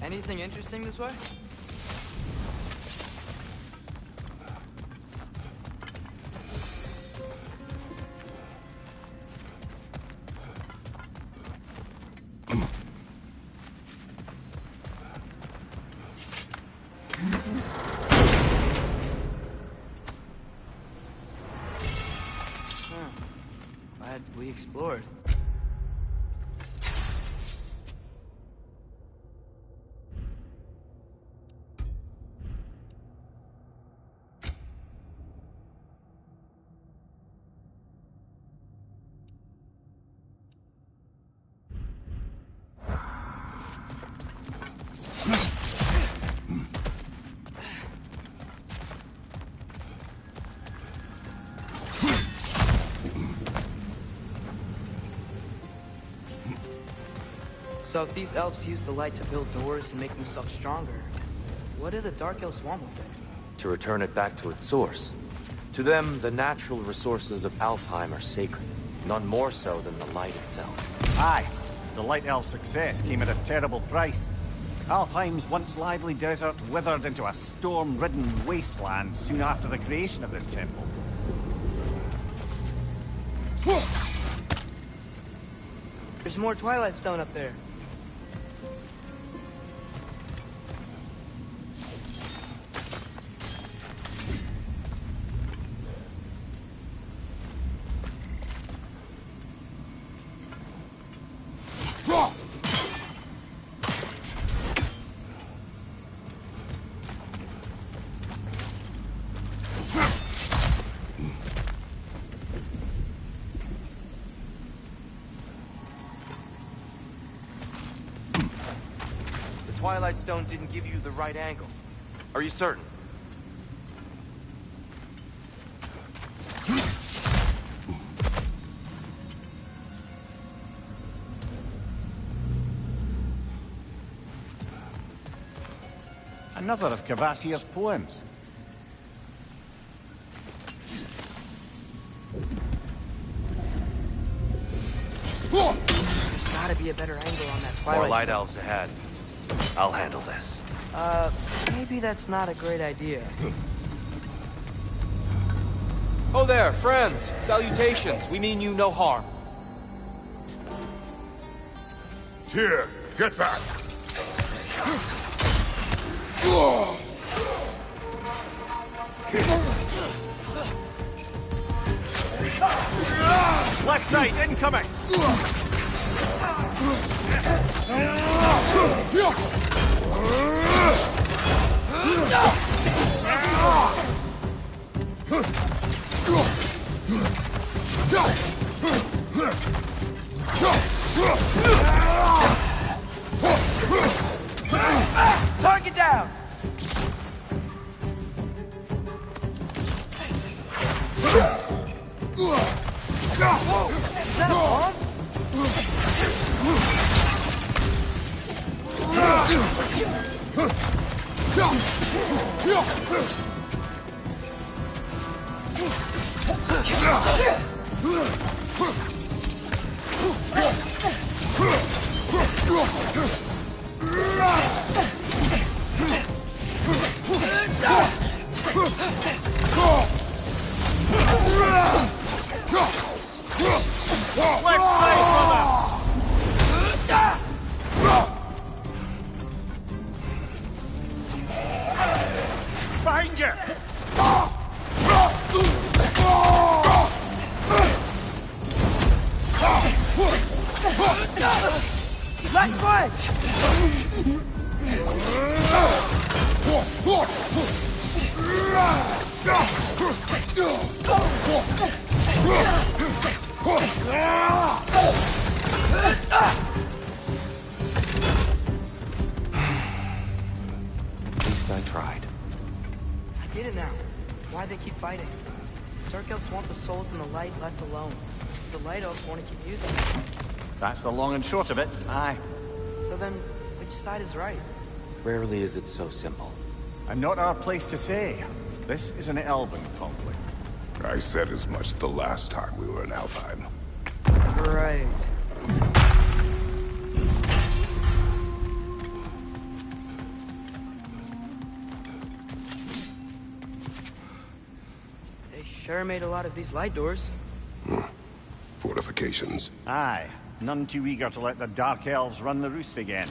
Anything interesting this way? Glad we explored. So if these elves use the light to build doors and make themselves stronger, what do the Dark Elves want with it? To return it back to its source. To them, the natural resources of Alfheim are sacred, none more so than the light itself. Aye, the Light Elf success came at a terrible price. Alfheim's once lively desert withered into a storm-ridden wasteland soon after the creation of this temple. There's more Twilight Stone up there. Twilight Stone didn't give you the right angle. Are you certain? Another of Kvasir's poems. Gotta be a better angle on that Twilight More light Stone. elves ahead. I'll handle this. Maybe that's not a great idea. Oh there, friends. Salutations. We mean you no harm. Tyr, get back! Left side, incoming! Target down! Whoa! Is that a bomb? find you! Left foot! At least I tried. I get it now. Why they keep fighting. Dark Elves want the souls in the light left alone. The Light Elves want to keep using them. That's the long and short of it. Aye. So then, which side is right? Rarely is it so simple. And not our place to say. This is an elven conflict. I said as much the last time we were in Alfheim. Right. They sure made a lot of these light doors. Fortifications. Aye. None too eager to let the Dark Elves run the roost again.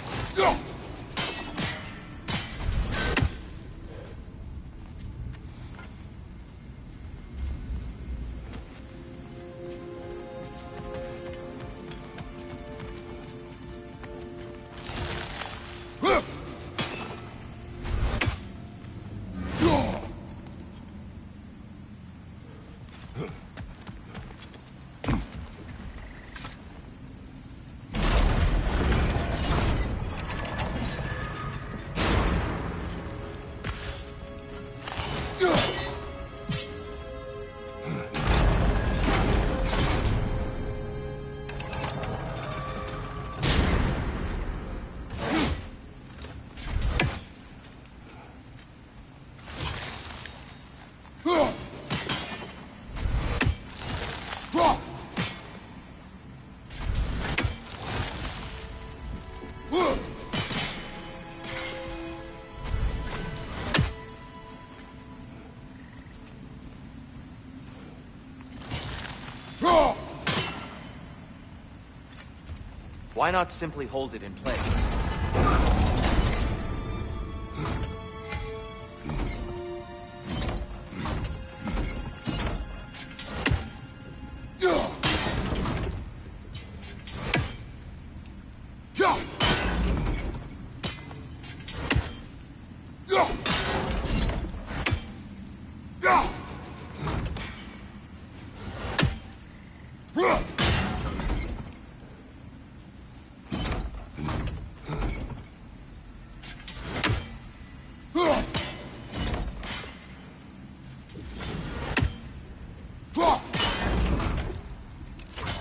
Why not simply hold it in place?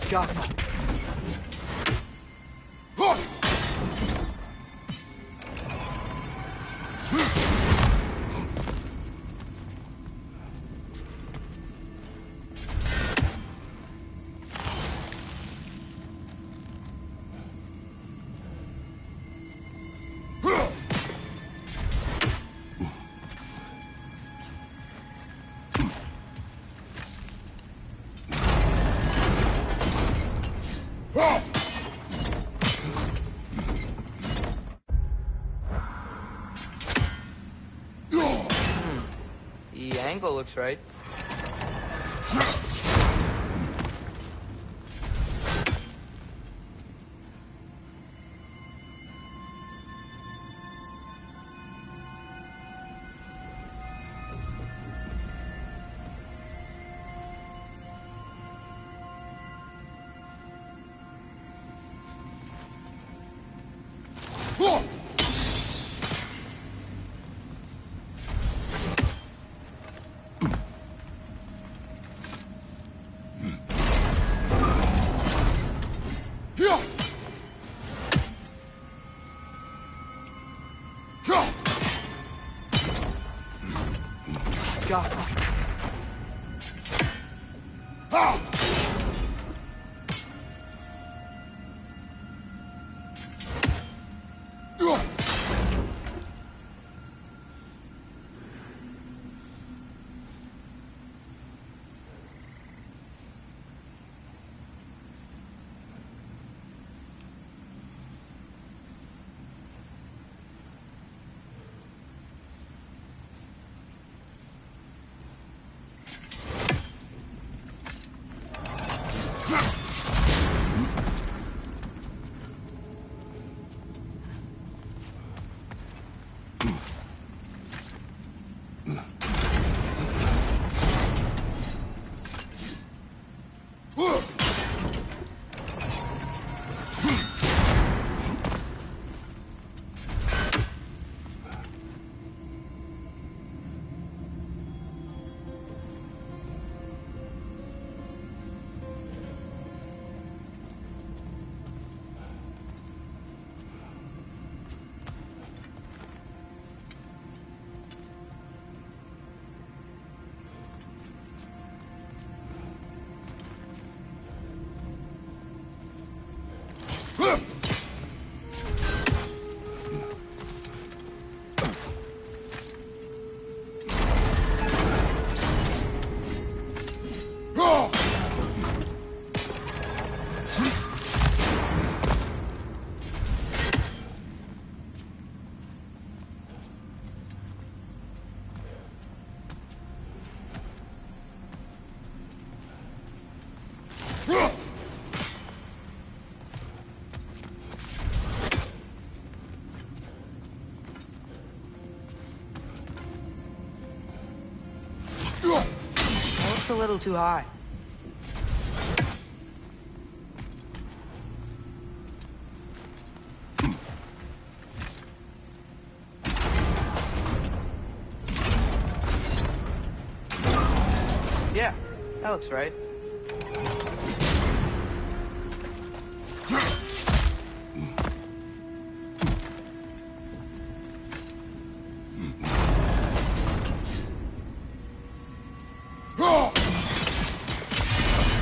God. The angle looks right. God. just a little too high. Yeah, that looks right.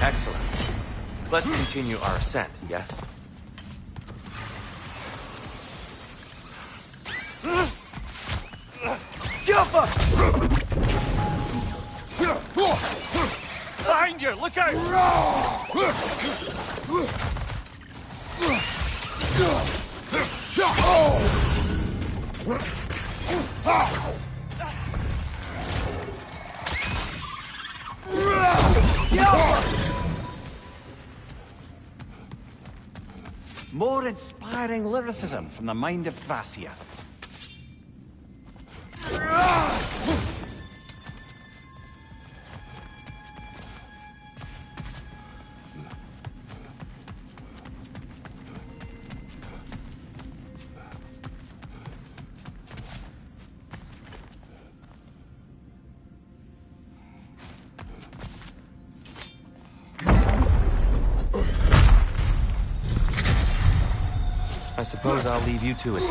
Excellent. Let's continue our ascent, yes? Behind you! Look out! More inspiring lyricism from the mind of Thracia. I suppose I'll leave you to it then.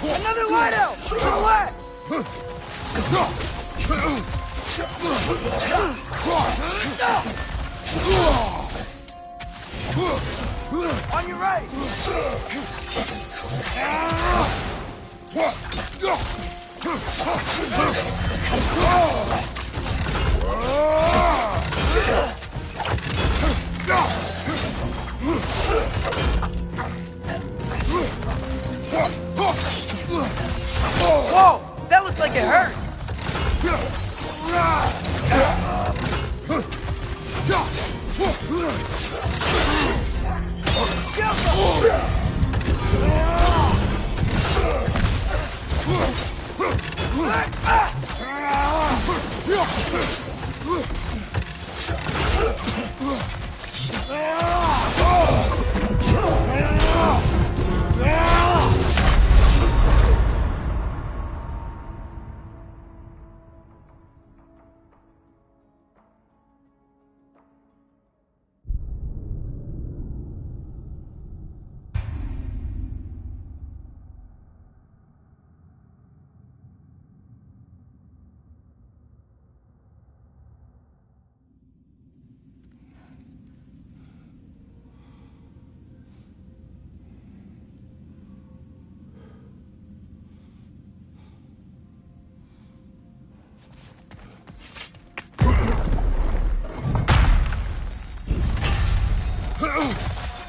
Another light-out! Away! On your right! Whoa! That looks like it hurt!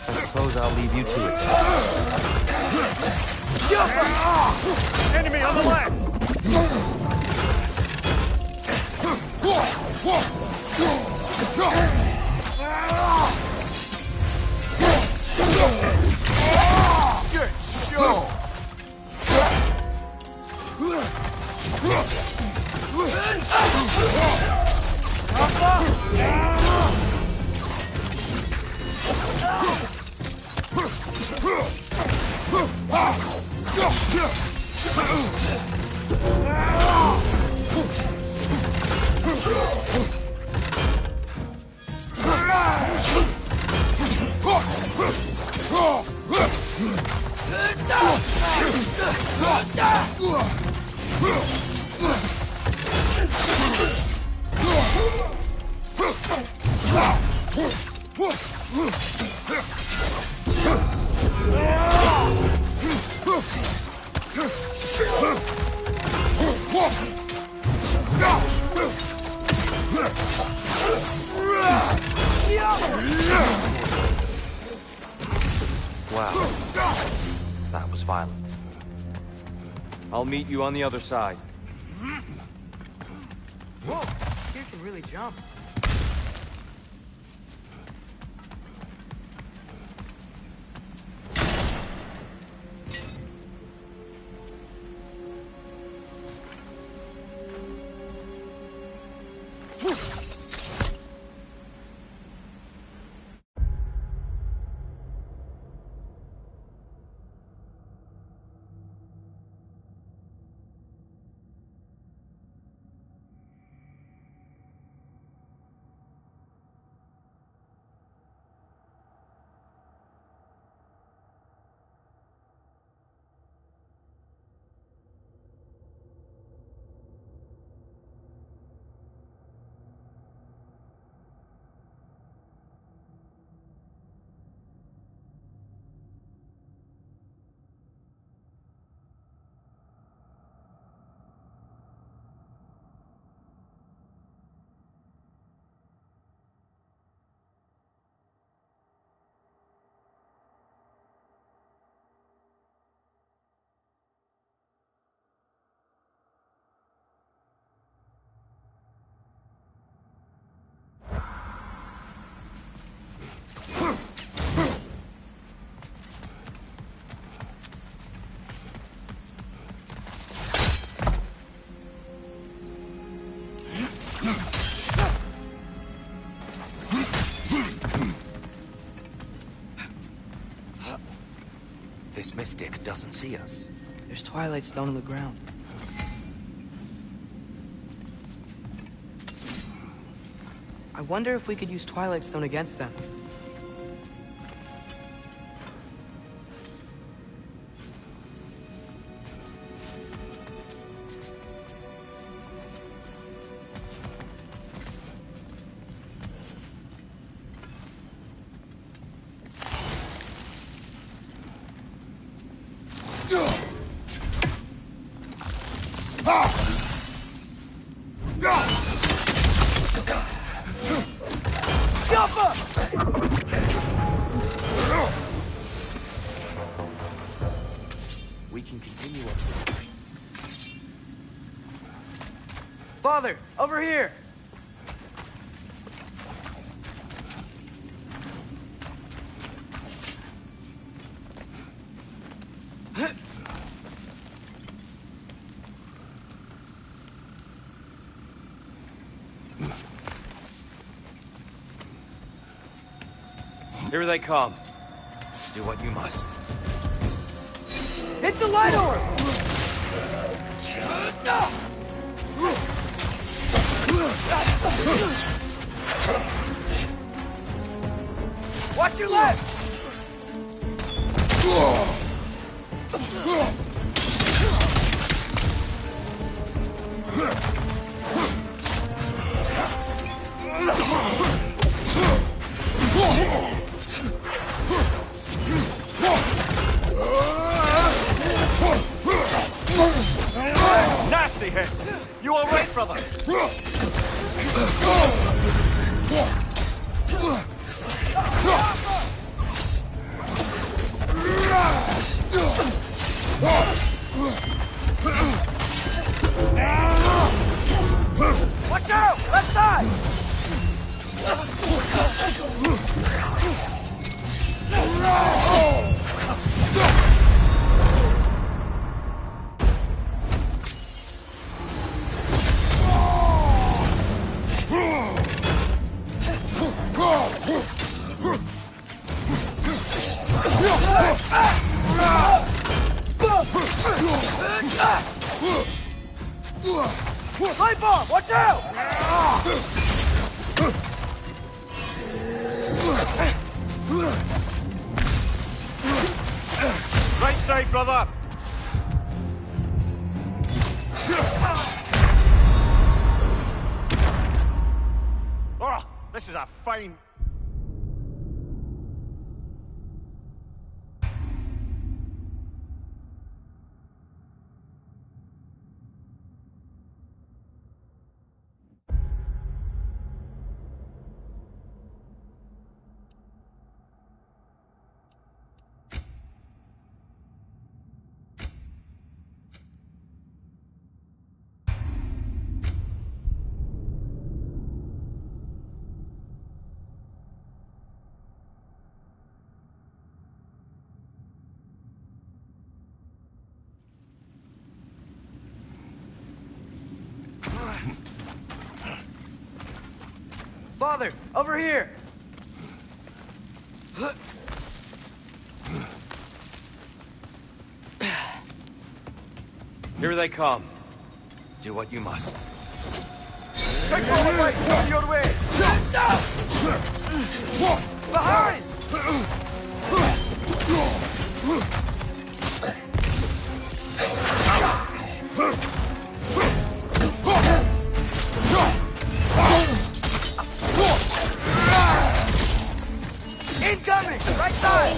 I suppose I'll leave you to it. Enemy on the left! Good show! Wow. That was violent. I'll meet you on the other side. Whoa! You can really jump. this mystic doesn't see us? There's Twilight Stone on the ground. I wonder if we could use Twilight Stone against them. We can continue up the way. Father, over here! Here they come. Do what you must. Hit the light orb! Watch your left! Nasty hit! You all right, brother? Watch out! Left side! Light bomb! Watch out! Right side, brother! Oh, this is a fine... Father, over here! Here they come. Do what you must. Take forward, right! On your way! Behind! Incoming! Right side!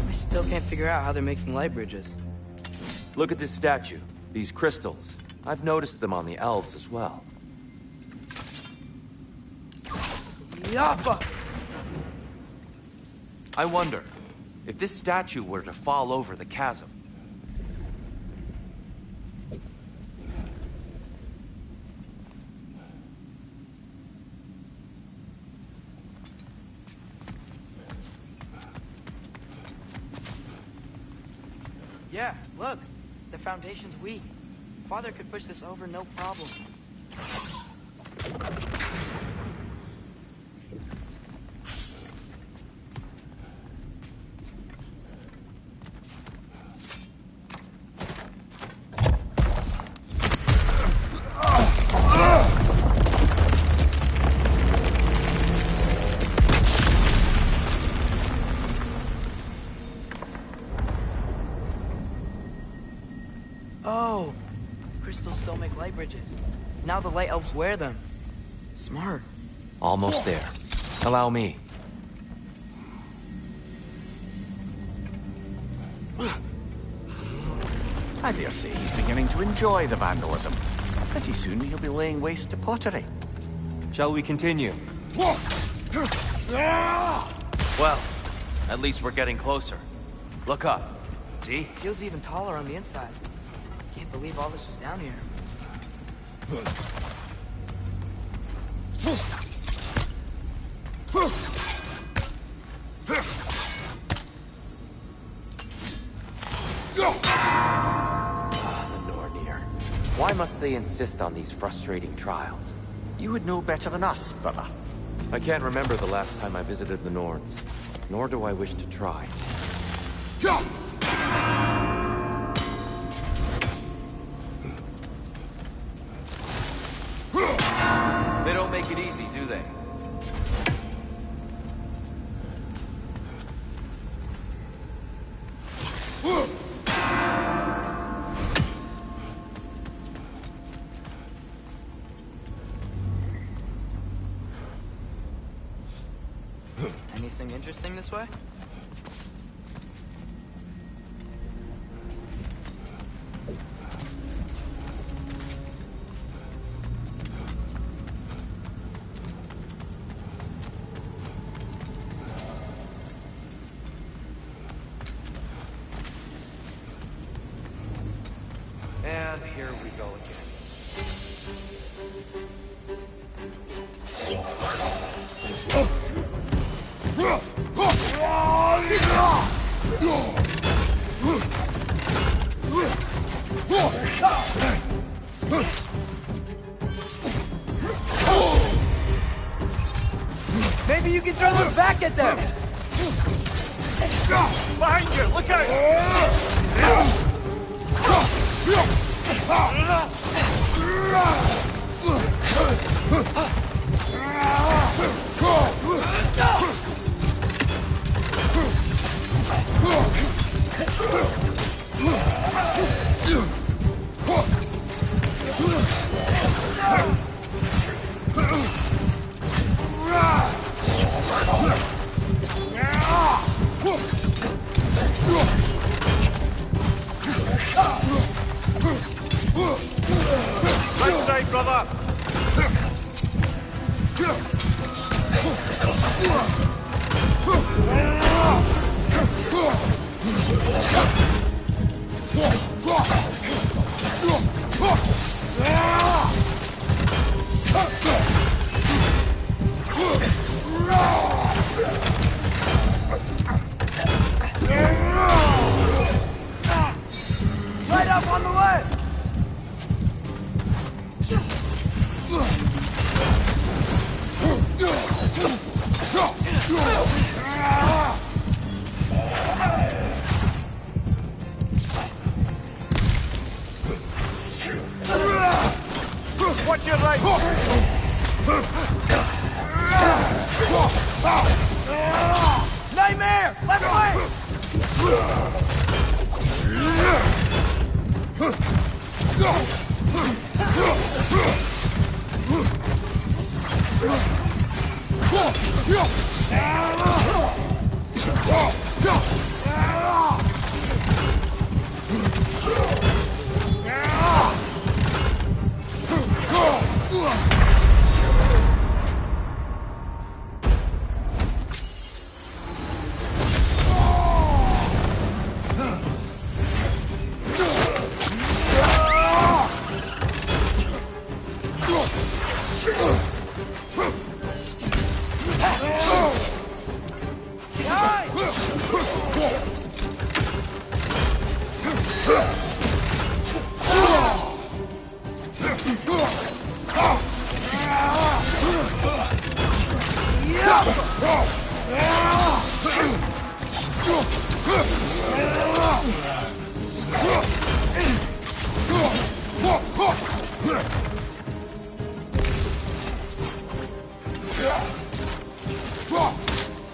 I still can't figure out how they're making light bridges. Look at this statue. These crystals. I've noticed them on the elves as well. Yappa! I wonder, if this statue were to fall over the chasm, Yeah, look. The foundation's weak. Father could push this over no problem. Oh, crystals still make light bridges. Now the light elves wear them. Smart. almost there. Allow me. I dare say he's beginning to enjoy the vandalism. Pretty soon he'll be laying waste to pottery. Shall we continue? Well, at least we're getting closer. Look up. See? Feels even taller on the inside. Can't believe all this was down here. The Nornir. Why must they insist on these frustrating trials? You would know better than us, brother. I can't remember the last time I visited the Norns, nor do I wish to try. They don't make it easy, do they? Anything interesting this way? And here we go again. Maybe you can throw them back at them! Behind you! Look out! Right side, brother! Right up on the left! Watch your right! Nightmare! Left way!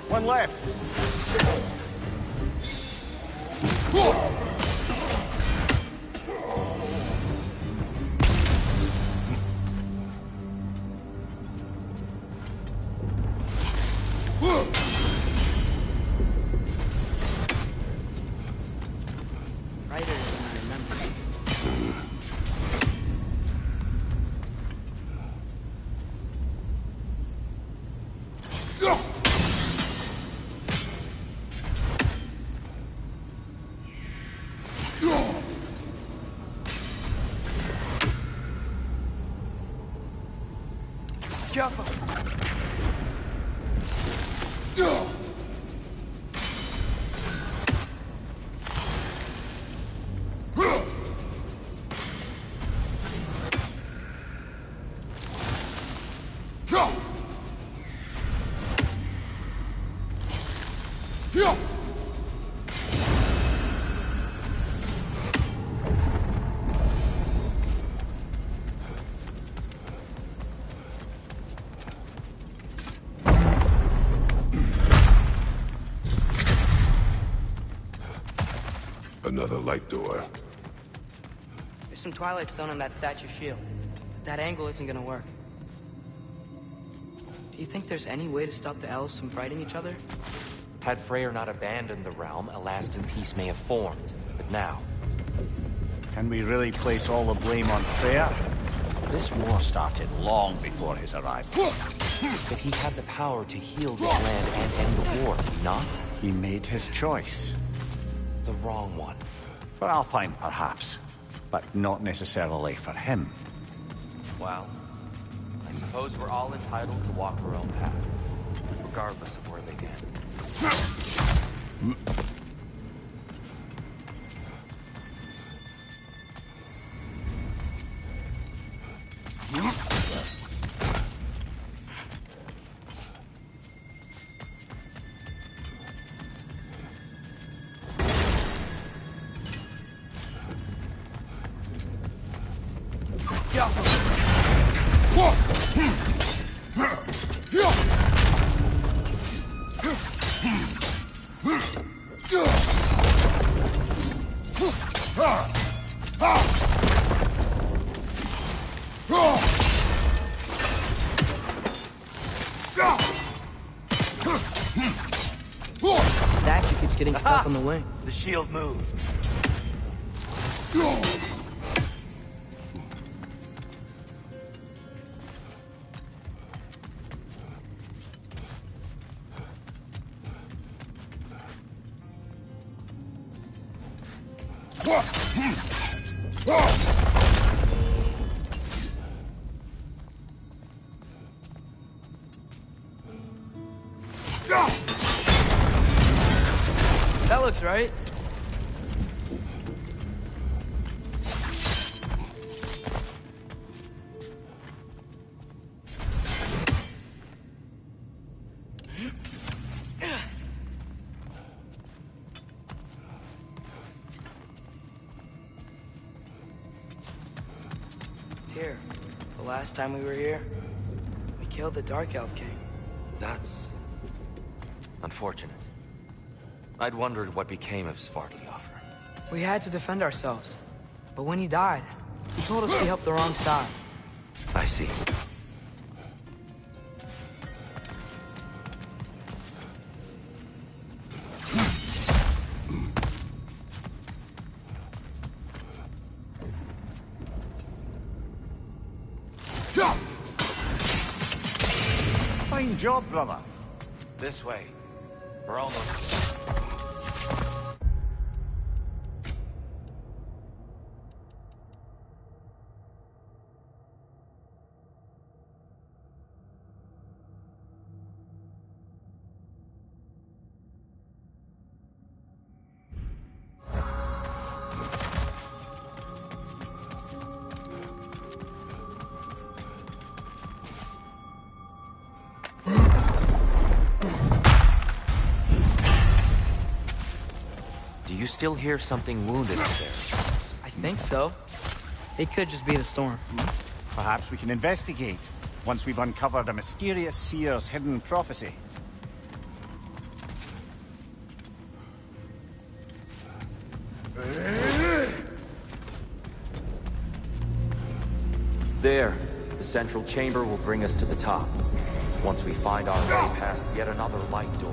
One left. Brighter than I remember. Careful. Another light door. There's some Twilight Stone on that statue shield. But that angle isn't gonna work. Do you think there's any way to stop the elves from fighting each other? Had Freyr not abandoned the realm, a lasting peace may have formed. But now, Can we really place all the blame on Freyr? This war started long before his arrival. but he had the power to heal this land and end the war, did he not? He made his choice. The wrong one. For Alfheim, perhaps. But not necessarily for him. Well, I suppose we're all entitled to walk our own paths, regardless of where they end. Statue keeps getting stuck on the wing. The shield moved. That looks right. Tyr, the last time we were here, we killed the Dark Elf King. That's unfortunate. I'd wondered what became of Svartalfheim. We had to defend ourselves. But when he died, he told us we helped the wrong side. I see. Fine job, brother. This way. We're almost... Do you still hear something wounded up there, Travis? I think so. It could just be the storm. Perhaps we can investigate, once we've uncovered a mysterious seer's hidden prophecy. There. The central chamber will bring us to the top. Once we find our way past yet another light door.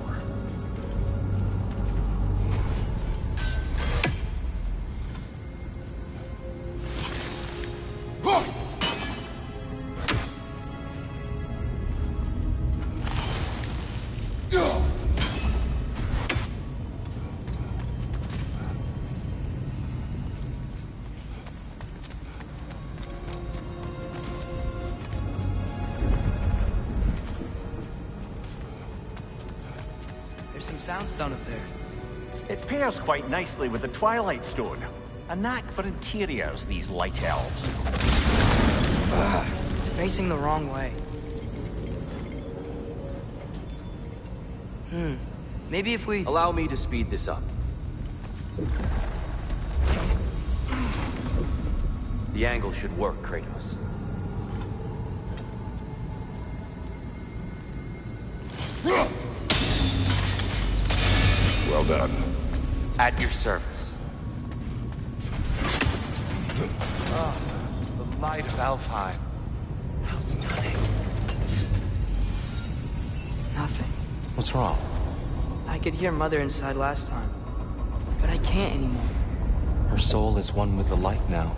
Soundstone up there. It pairs quite nicely with the Twilight Stone. A knack for interiors, these light elves. It's facing the wrong way. Maybe if we... Allow me to speed this up. The angle should work, Kratos. Well done. At your service. Oh, the light of Alfheim. How stunning. Nothing. What's wrong? I could hear Mother inside last time, but I can't anymore. Her soul is one with the light now,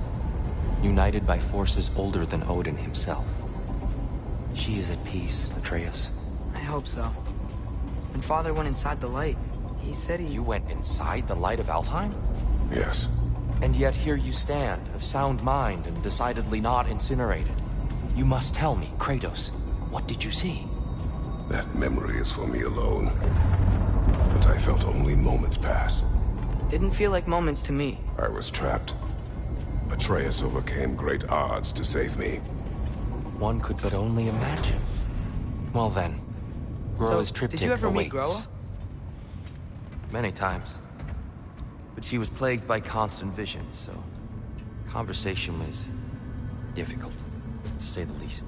united by forces older than Odin himself. She is at peace, Atreus. I hope so. When Father went inside the light, he said he... You went inside the light of Alfheim? Yes. And yet here you stand, of sound mind and decidedly not incinerated. You must tell me, Kratos, what did you see? That memory is for me alone. But I felt only moments pass. Didn't feel like moments to me. I was trapped. Atreus overcame great odds to save me. One could but only imagine. Well then, Groa's triptych did you ever meet awaits. Groa? Many times. But she was plagued by constant visions, so conversation was difficult, to say the least.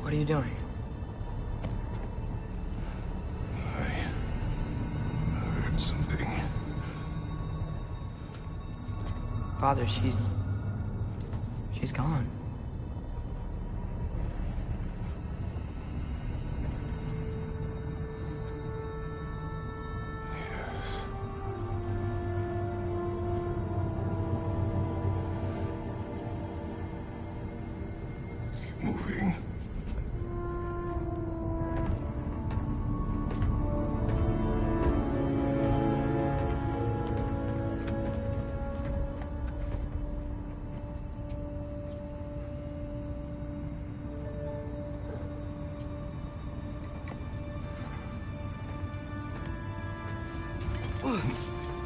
What are you doing? I heard something. Father, she's gone. Keep moving.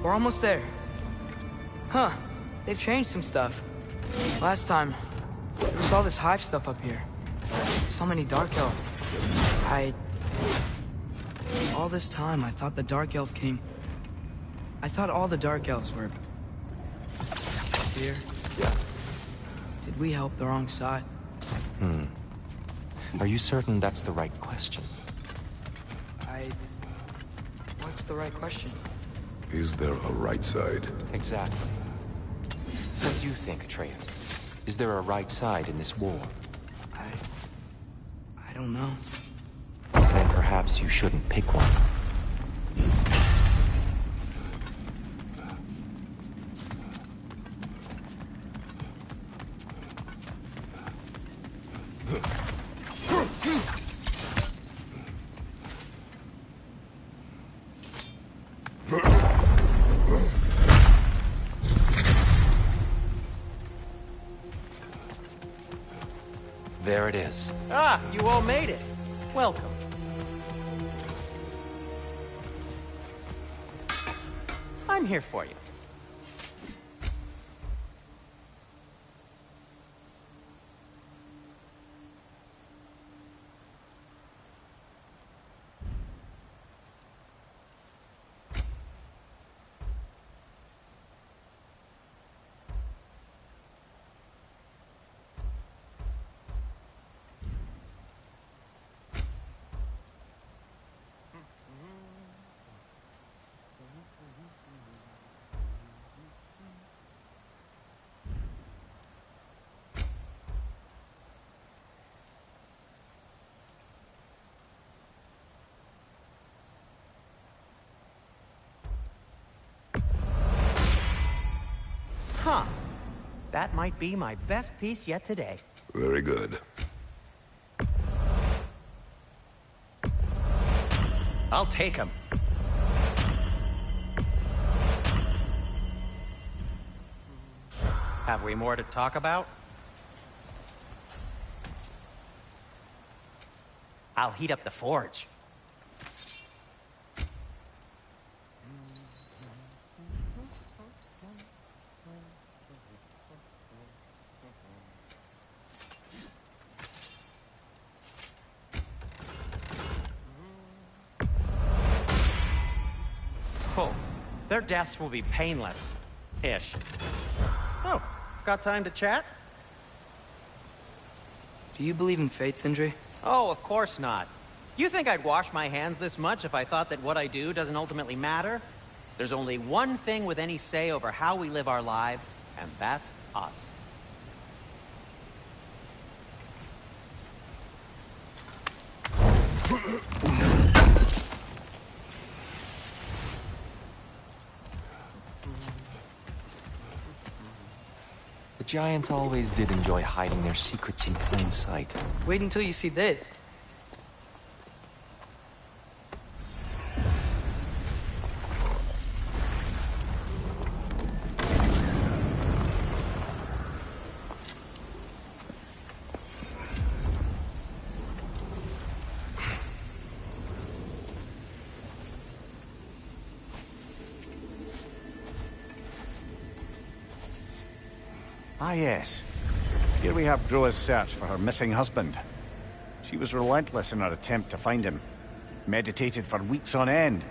We're almost there. Huh. They've changed some stuff. Last time, there was all this hive stuff up here. So many Dark Elves. All this time, I thought the Dark Elf King... I thought all the Dark Elves were... here. Did we help the wrong side? Are you certain that's the right question? What's the right question? Is there a right side? Exactly. What do you think, Atreus? Is there a right side in this war? I don't know. Then perhaps you shouldn't pick one. There it is. Ah, you all made it. Welcome. I'm here for you. Huh. That might be my best piece yet today. Very good. I'll take him. Have we more to talk about? I'll heat up the forge. Oh, their deaths will be painless-ish. Oh, got time to chat? Do you believe in fate, Sindri? Oh, of course not. You think I'd wash my hands this much if I thought that what I do doesn't ultimately matter? There's only one thing with any say over how we live our lives, and that's us. The Giants always did enjoy hiding their secrets in plain sight. Wait until you see this. Ah, yes. Here we have Groa's search for her missing husband. She was relentless in her attempt to find him. Meditated for weeks on end.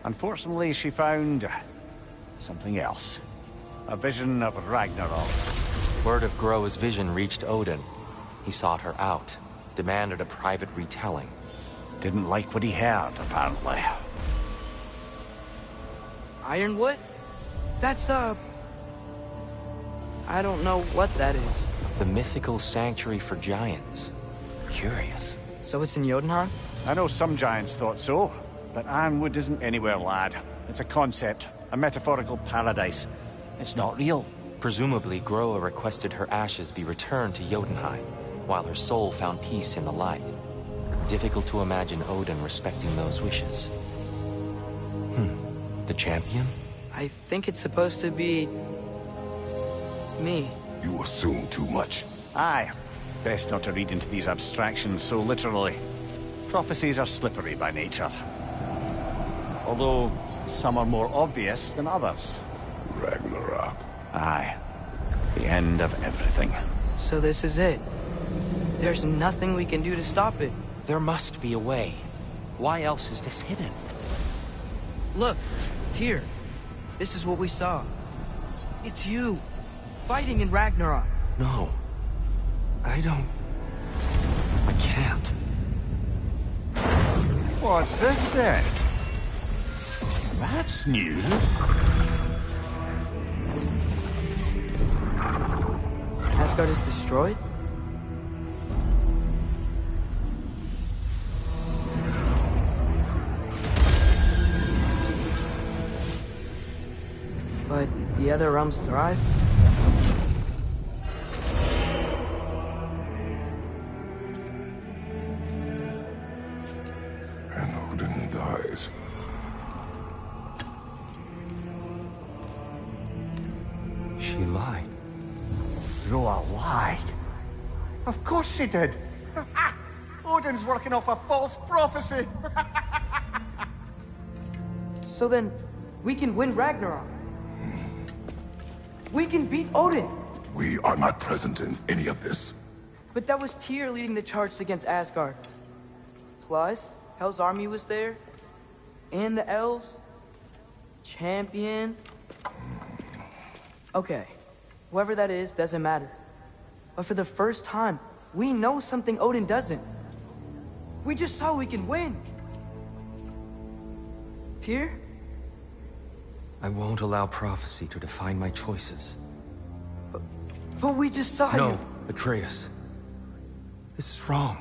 Unfortunately, she found something else. A vision of Ragnarok. Word of Groa's vision reached Odin. He sought her out, demanded a private retelling. Didn't like what he heard, apparently. Ironwood? That's the... I don't know what that is. The mythical sanctuary for giants. Curious. So it's in Jotunheim? I know some giants thought so, but Ironwood isn't anywhere, lad. It's a concept, a metaphorical paradise. It's not real. Presumably, Groa requested her ashes be returned to Jotunheim, while her soul found peace in the light. Difficult to imagine Odin respecting those wishes. The champion? I think it's supposed to be... me. You assume too much. Aye. Best not to read into these abstractions so literally. Prophecies are slippery by nature. Although, some are more obvious than others. Ragnarok. Aye. The end of everything. So this is it. There's nothing we can do to stop it. There must be a way. Why else is this hidden? Look, here. This is what we saw. It's you, fighting in Ragnarok. No. I can't. What's this then? That's new. Asgard is destroyed? the other realms thrive? And Odin dies. She lied. Roa lied. Of course she did. Odin's working off a false prophecy. So then, we can win Ragnarok. We can beat Odin. We are not present in any of this. But that was Tyr leading the charge against Asgard. Plus, Hell's army was there. And the elves. Champion. Okay, whoever that is doesn't matter. But for the first time, we know something Odin doesn't. We just saw we can win. Tyr? I won't allow prophecy to define my choices. But we just saw you. No, Atreus. This is wrong.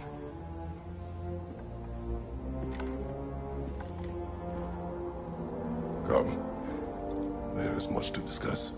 Come. There is much to discuss.